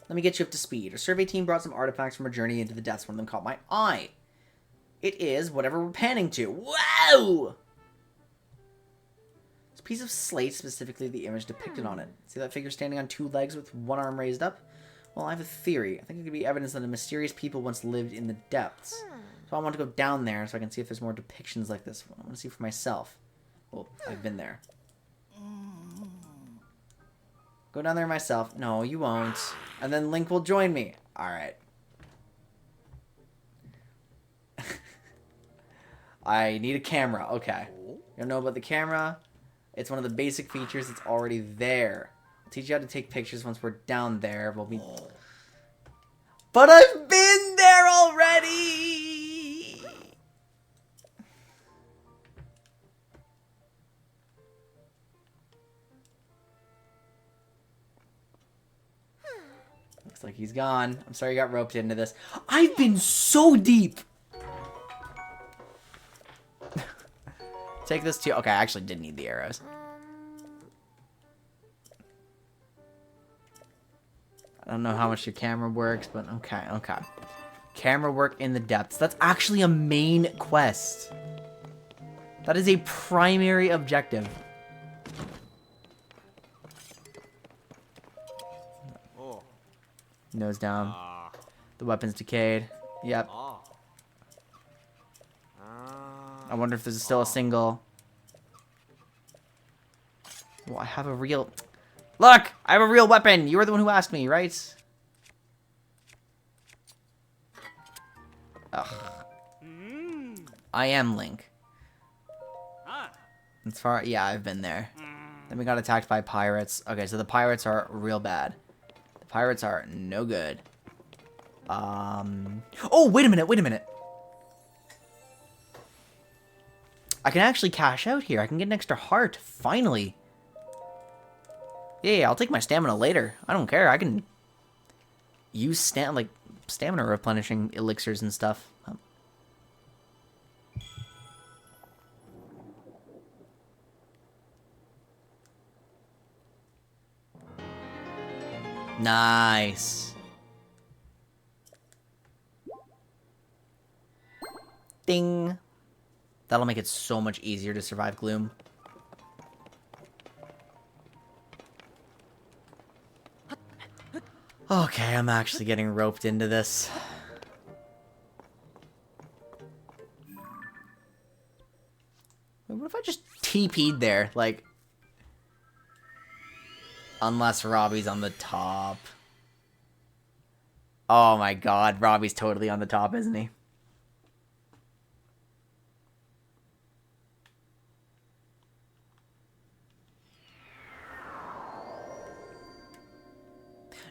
Let me get you up to speed. A survey team brought some artifacts from a journey into the depths. One of them caught my eye. It is whatever we're panning to. Whoa! It's a piece of slate, specifically the image depicted on it. See that figure standing on two legs with one arm raised up? Well, I have a theory. I think it could be evidence that a mysterious people once lived in the depths. So I want to go down there so I can see if there's more depictions like this one. I want to see for myself. Well, I've been there. Go down there myself. No, you won't. And then Link will join me. Alright. I need a camera. Okay. You don't know about the camera? It's one of the basic features that's already there. I'll teach you how to take pictures once we're down there. We'll be... But I've been there already! Looks like he's gone. I'm sorry you got roped into this. I've been so deep! Take this too. Okay, I actually did need the arrows. I don't know how much your camera works, but okay, okay. Camera work in the depths. That's actually a main quest. That is a primary objective. Nose down. The weapon's decayed. Yep. I wonder if there's still a single. Well, I have a real... Look! I have a real weapon! You were the one who asked me, right? Ugh. I am Link. As far... Yeah, I've been there. Then we got attacked by pirates. Okay, so the pirates are real bad. The pirates are no good. Oh, wait a minute, wait a minute. I can actually cash out here. I can get an extra heart, finally. Yeah, I'll take my stamina later. I don't care. I can use stamina replenishing elixirs and stuff. Nice. Ding. That'll make it so much easier to survive gloom. Okay, I'm actually getting roped into this. What if I just TP'd there? Like... Unless Robbie's on the top. Oh my god, Robbie's totally on the top, isn't he?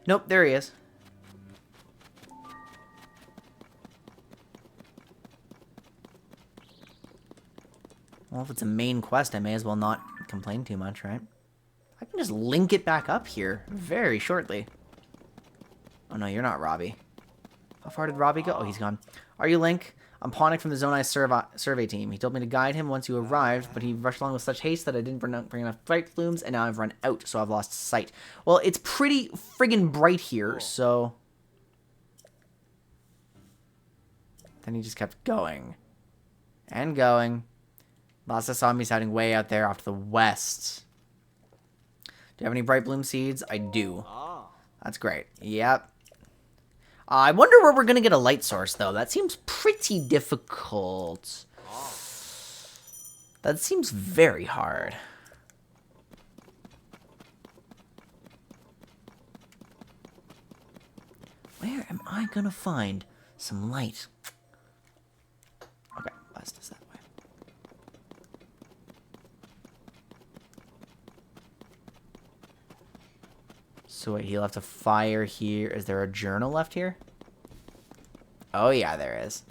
Nope, there he is. Well, if it's a main quest, I may as well not complain too much, right? I can just link it back up here very shortly. Oh no, you're not Robbie. How far did Robbie go? Oh, he's gone. Are you Link? I'm Ponic from the Zone I survey team. He told me to guide him once you arrived, but he rushed along with such haste that I didn't bring enough bright blooms, and now I've run out, so I've lost sight. Well, it's pretty friggin' bright here, so... Then he just kept going. And going. Last I saw him, he's hiding way out there off to the west. Do you have any bright bloom seeds? I do. That's great. Yep. I wonder where we're going to get a light source, though. That seems pretty difficult. That seems very hard. Where am I going to find some light? Okay, west is that way. So wait, he left a fire here. Is there a journal left here? Oh yeah, there is.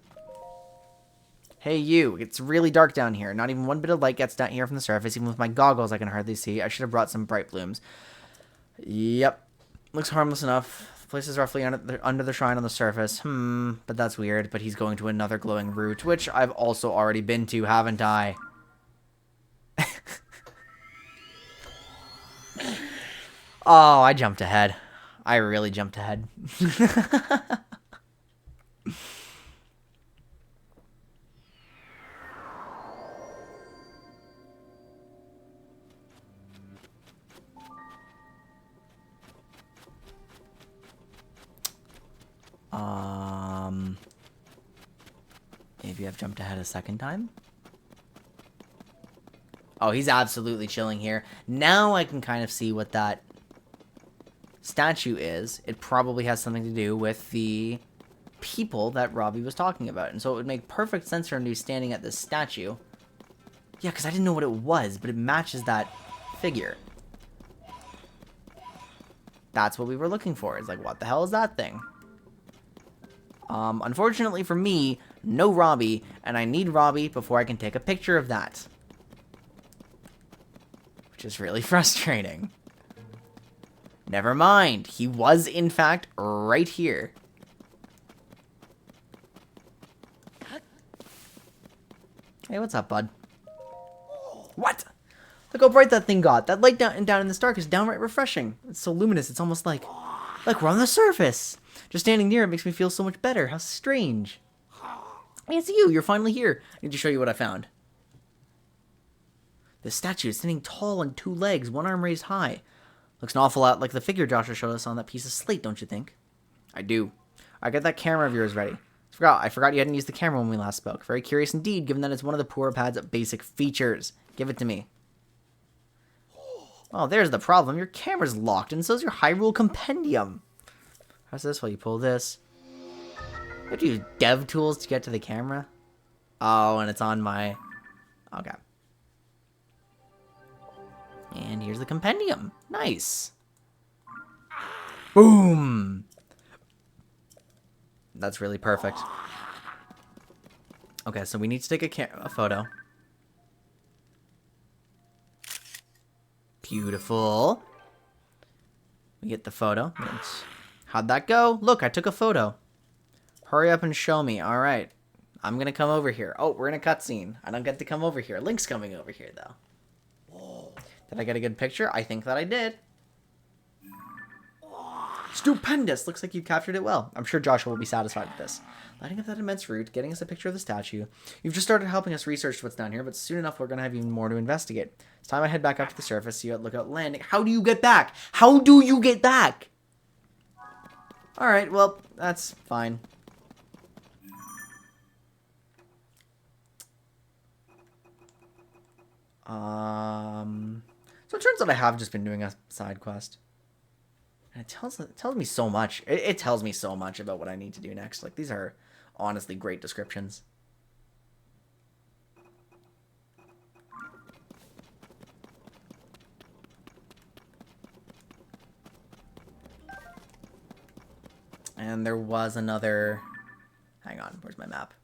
Hey you, it's really dark down here. Not even one bit of light gets down here from the surface. Even with my goggles, I can hardly see. I should have brought some bright blooms. Yep. Looks harmless enough. The place is roughly under the shrine on the surface. But that's weird. But he's going to another glowing route, which I've also already been to, haven't I? Oh, I jumped ahead. I really jumped ahead. Maybe I've jumped ahead a second time. Oh, he's absolutely chilling here. Now I can kind of see what that statue is. It probably has something to do with the people that Robbie was talking about. And so it would make perfect sense for him to be standing at this statue. Yeah, because I didn't know what it was, but it matches that figure. That's what we were looking for. It's like, what the hell is that thing? Unfortunately for me, no Robbie, and I need Robbie before I can take a picture of that. Which is really frustrating. Never mind. He was, in fact, right here. Hey, what's up, bud? What? Look how bright that thing got. That light down in this dark is downright refreshing. It's so luminous, it's almost like we're on the surface. Just standing near it makes me feel so much better. How strange. Hey, it's you. You're finally here. I need to show you what I found. This statue is standing tall on two legs, one arm raised high. Looks an awful lot like the figure Joshua showed us on that piece of slate, don't you think? I do. I get that camera of yours ready. I forgot you hadn't used the camera when we last spoke. Very curious indeed, given that it's one of the poor pad's basic features. Give it to me. Oh, there's the problem. Your camera's locked, and so's your Hyrule Compendium. How's this? While you pull this. You have to use dev tools to get to the camera? Oh, and it's on my... Okay. And here's the compendium. Nice. Boom! That's really perfect. Okay, so we need to take a photo. Beautiful. We get the photo. How'd that go? Look, I took a photo. Hurry up and show me. All right. I'm going to come over here. Oh, we're in a cutscene. I don't get to come over here. Link's coming over here, though. Whoa. Did I get a good picture? I think that I did. Stupendous! Looks like you captured it well. I'm sure Joshua will be satisfied with this. Lighting up that immense route, getting us a picture of the statue. You've just started helping us research what's down here, but soon enough we're going to have even more to investigate. It's time I head back up to the surface, see you at Lookout Landing. How do you get back? How do you get back? Alright, well, that's fine. So it turns out I have just been doing a side quest. And it tells me so much. It tells me so much about what I need to do next. Like, these are honestly great descriptions. And there was another... Hang on, where's my map?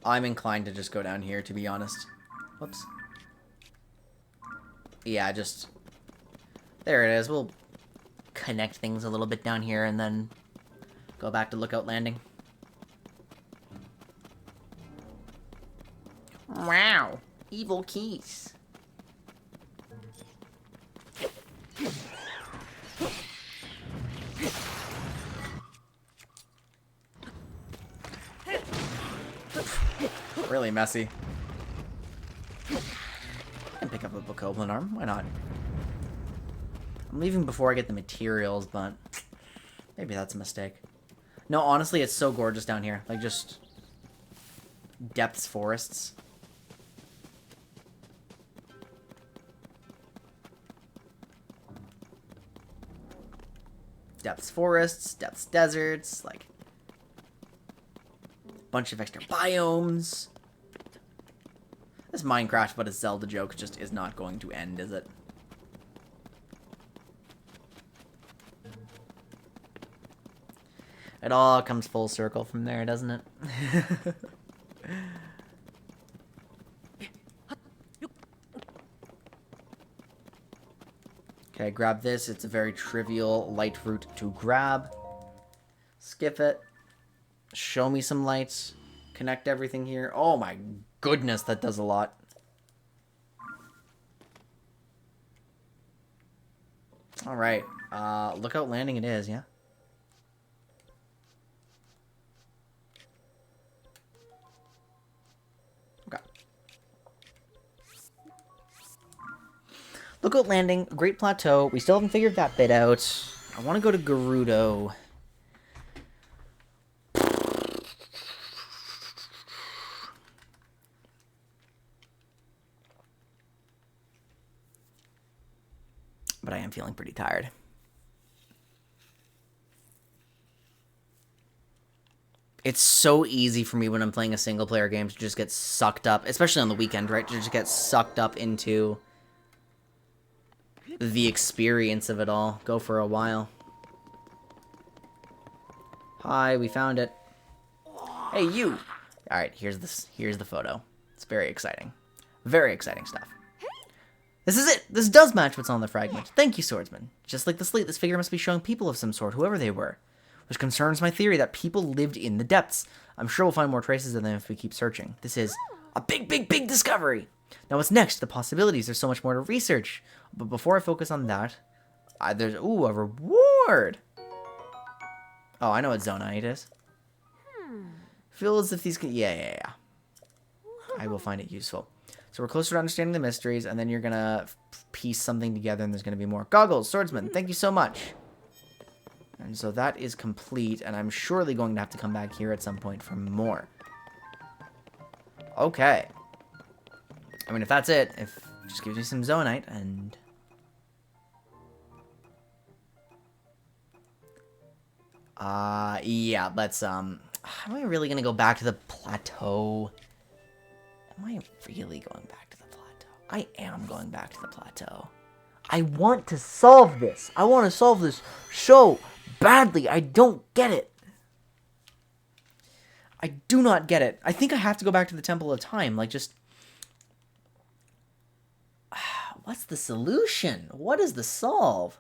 I'm inclined to just go down here, to be honest. Whoops. Yeah, just... There it is. We'll connect things a little bit down here and then go back to Lookout Landing. Wow. Evil keys. Really messy. I can pick up a Bokoblin arm. Why not? I'm leaving before I get the materials, but maybe that's a mistake. No, honestly, it's so gorgeous down here. Like, just depths forests. Depths forests, depths deserts, like bunch of extra biomes. This Minecraft but a Zelda joke just is not going to end, is it? It all comes full circle from there, doesn't it? Okay, grab this. It's a very trivial light route to grab. Skip it. Show me some lights. Connect everything here. Oh my goodness, that does a lot. Alright. Lookout Landing it is, yeah? Okay. Lookout Landing, Great Plateau. We still haven't figured that bit out. I want to go to Gerudo. but I am feeling pretty tired. It's so easy for me when I'm playing a single player game to just get sucked up, especially on the weekend, right? To just get sucked up into the experience of it all. Go for a while. Hi, we found it. Hey, you! Alright, here's the photo. It's very exciting. Very exciting stuff. This is it! This does match what's on the fragment. Thank you, swordsman. Just like the slate, this figure must be showing people of some sort, whoever they were. Which confirms my theory that people lived in the depths. I'm sure we'll find more traces of them if we keep searching. This is a big, big, big discovery! Now what's next? The possibilities. There's so much more to research. But before I focus on that, there's, ooh, a reward! Oh, I know what zonite is. Feel as if these can... Yeah. I will find it useful. So we're closer to understanding the mysteries, and then you're gonna piece something together, and there's gonna be more. Goggles, swordsman, thank you so much. And so that is complete, and I'm surely going to have to come back here at some point for more. Okay. I mean, if that's it, if it just gives me some zonite, and... yeah, let's, am I really gonna go back to the plateau? Am I really going back to the plateau? I am going back to the plateau. I want to solve this. I want to solve this so badly. I don't get it. I do not get it. I think I have to go back to the Temple of Time. Like, just... What's the solution? What is the solve?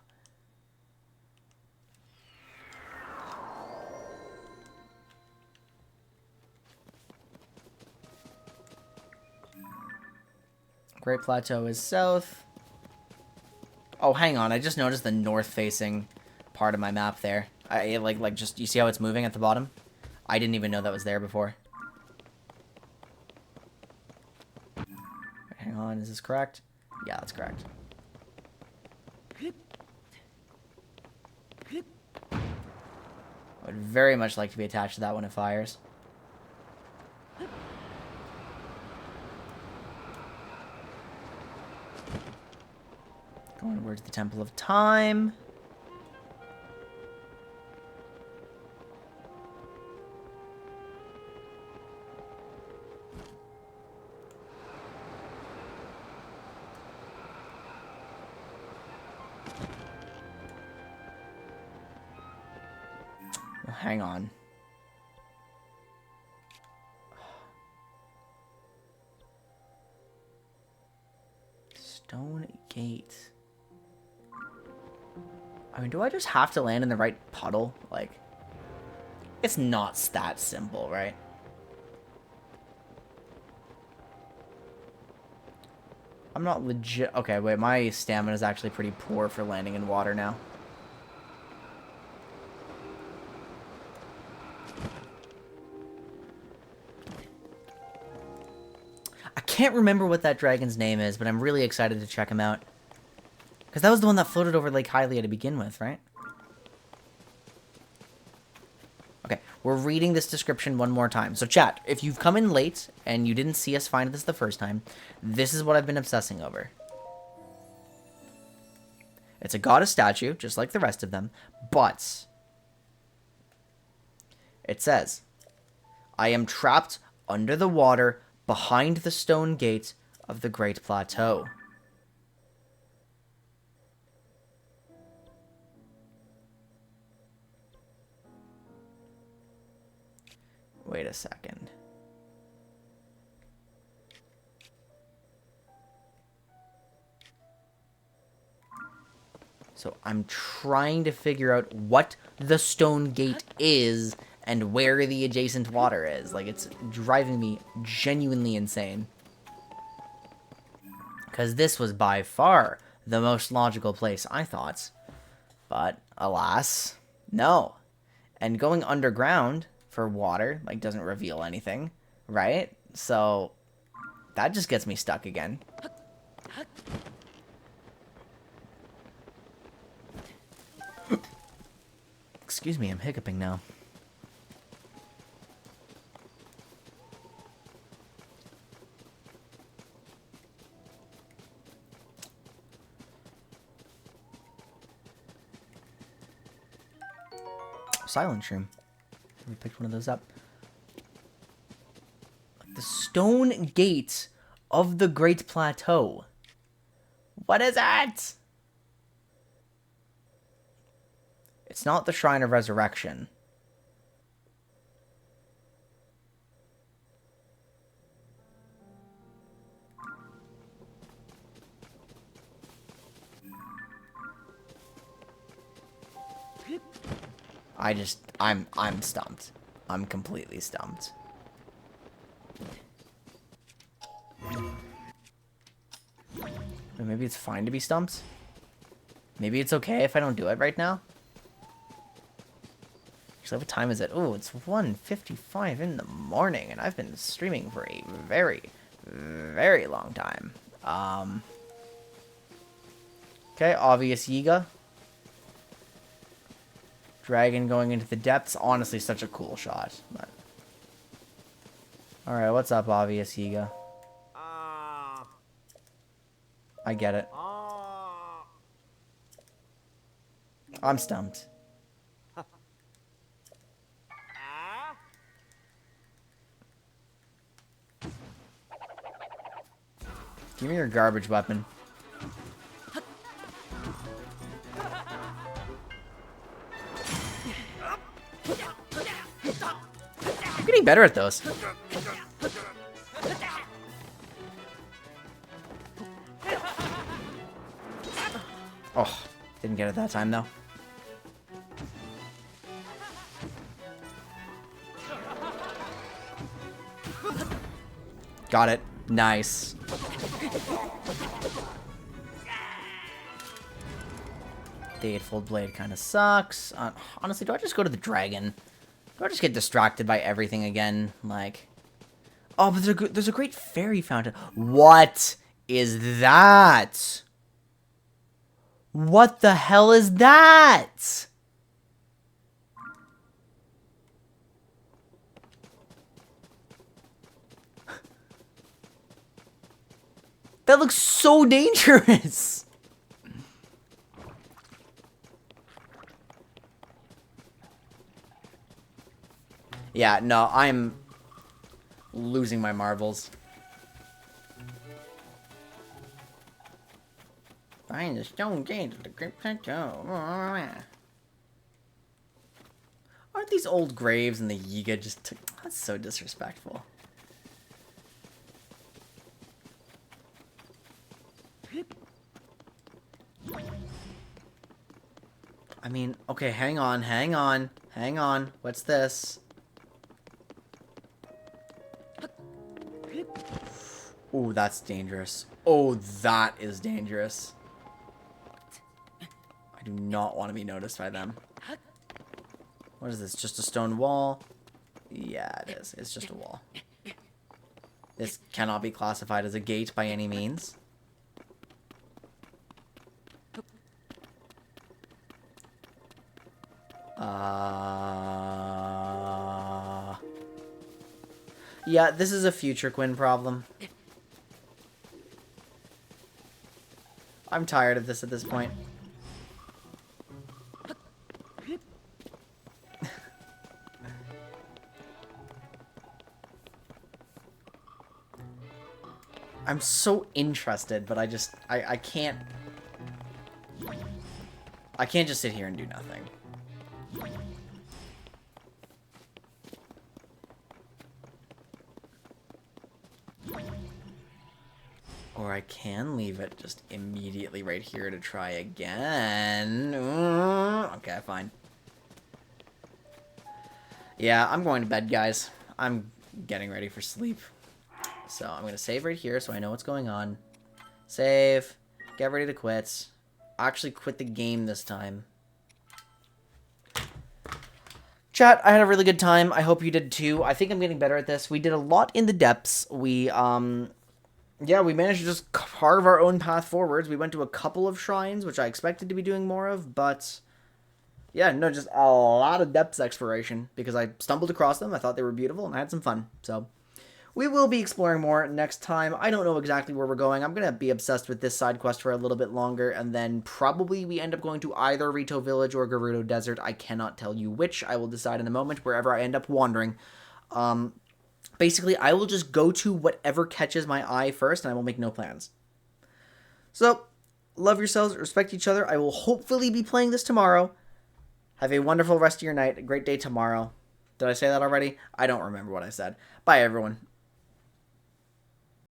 Great Plateau is south. Oh, hang on. I just noticed the north-facing part of my map there. Just, you see how it's moving at the bottom? I didn't even know that was there before. Hang on, is this correct? Yeah, that's correct. I would very much like to be attached to that when it fires. Going towards the Temple of Time. Oh, hang on. Stone Gate. I mean, do I just have to land in the right puddle? Like, it's not that simple, right? I'm not legit... Okay, wait, my stamina is actually pretty poor for landing in water now. I can't remember what that dragon's name is, but I'm really excited to check him out. Because that was the one that floated over Lake Hylia to begin with, right? Okay, we're reading this description one more time. So chat, if you've come in late and you didn't see us find this the first time, this is what I've been obsessing over. It's a goddess statue, just like the rest of them, but it says, I am trapped under the water behind the stone gate of the Great Plateau. Wait a second. So I'm trying to figure out what the stone gate is and where the adjacent water is. Like, it's driving me genuinely insane. Because this was by far the most logical place, I thought. But, alas, no. And going underground for water, like, doesn't reveal anything, right? So, that just gets me stuck again. Excuse me, I'm hiccuping now. silent shroom. We picked one of those up. The stone gate of the Great Plateau. What is it? It's not the Shrine of Resurrection. I'm stumped. I'm completely stumped. Maybe it's fine to be stumped. Maybe it's okay if I don't do it right now. Actually, what time is it? Oh, it's 1:55 in the morning, and I've been streaming for a very, very long time. Okay, obvious Yiga. Dragon going into the depths. Honestly, such a cool shot. But... Alright, what's up, obvious Yiga? I get it. I'm stumped. Give me your garbage weapon. I'm getting better at those. Oh, didn't get it that time, though. Got it. Nice. The Eightfold Blade kind of sucks. Honestly, do I just go to the dragon? Do I just get distracted by everything again? Like... Oh, but there's a great fairy fountain. What is that? What the hell is that? That looks so dangerous. Yeah, no, I'm losing my marbles. Find the stone gate of the Great Plateau. Aren't these old graves and the Yiga just took... That's so disrespectful. I mean, okay, hang on. What's this? Oh, that's dangerous. Oh, that is dangerous. I do not want to be noticed by them. What is this? Just a stone wall? Yeah, it is. It's just a wall. This cannot be classified as a gate by any means. Yeah, this is a future Quinn problem. I'm tired of this at this point. I'm so interested, but I can't... I can't just sit here and do nothing. Or I can leave it just immediately right here to try again. Okay, fine. Yeah, I'm going to bed, guys. I'm getting ready for sleep. So I'm going to save right here so I know what's going on. Save. Get ready to quit. Actually quit the game this time. Chat, I had a really good time. I hope you did too. I think I'm getting better at this. We did a lot in the depths. Yeah, we managed to just carve our own path forwards. We went to a couple of shrines, which I expected to be doing more of, but... Yeah, no, just a lot of depths exploration, because I stumbled across them, I thought they were beautiful, and I had some fun. So, We will be exploring more next time. I don't know exactly where we're going. I'm going to be obsessed with this side quest for a little bit longer, and then probably we end up going to either Rito Village or Gerudo Desert. I cannot tell you which. I will decide in a moment, wherever I end up wandering. Basically, I will just go to whatever catches my eye first, and I will make no plans. So, love yourselves, respect each other. I will hopefully be playing this tomorrow. Have a wonderful rest of your night, a great day tomorrow. Did I say that already? I don't remember what I said. Bye, everyone.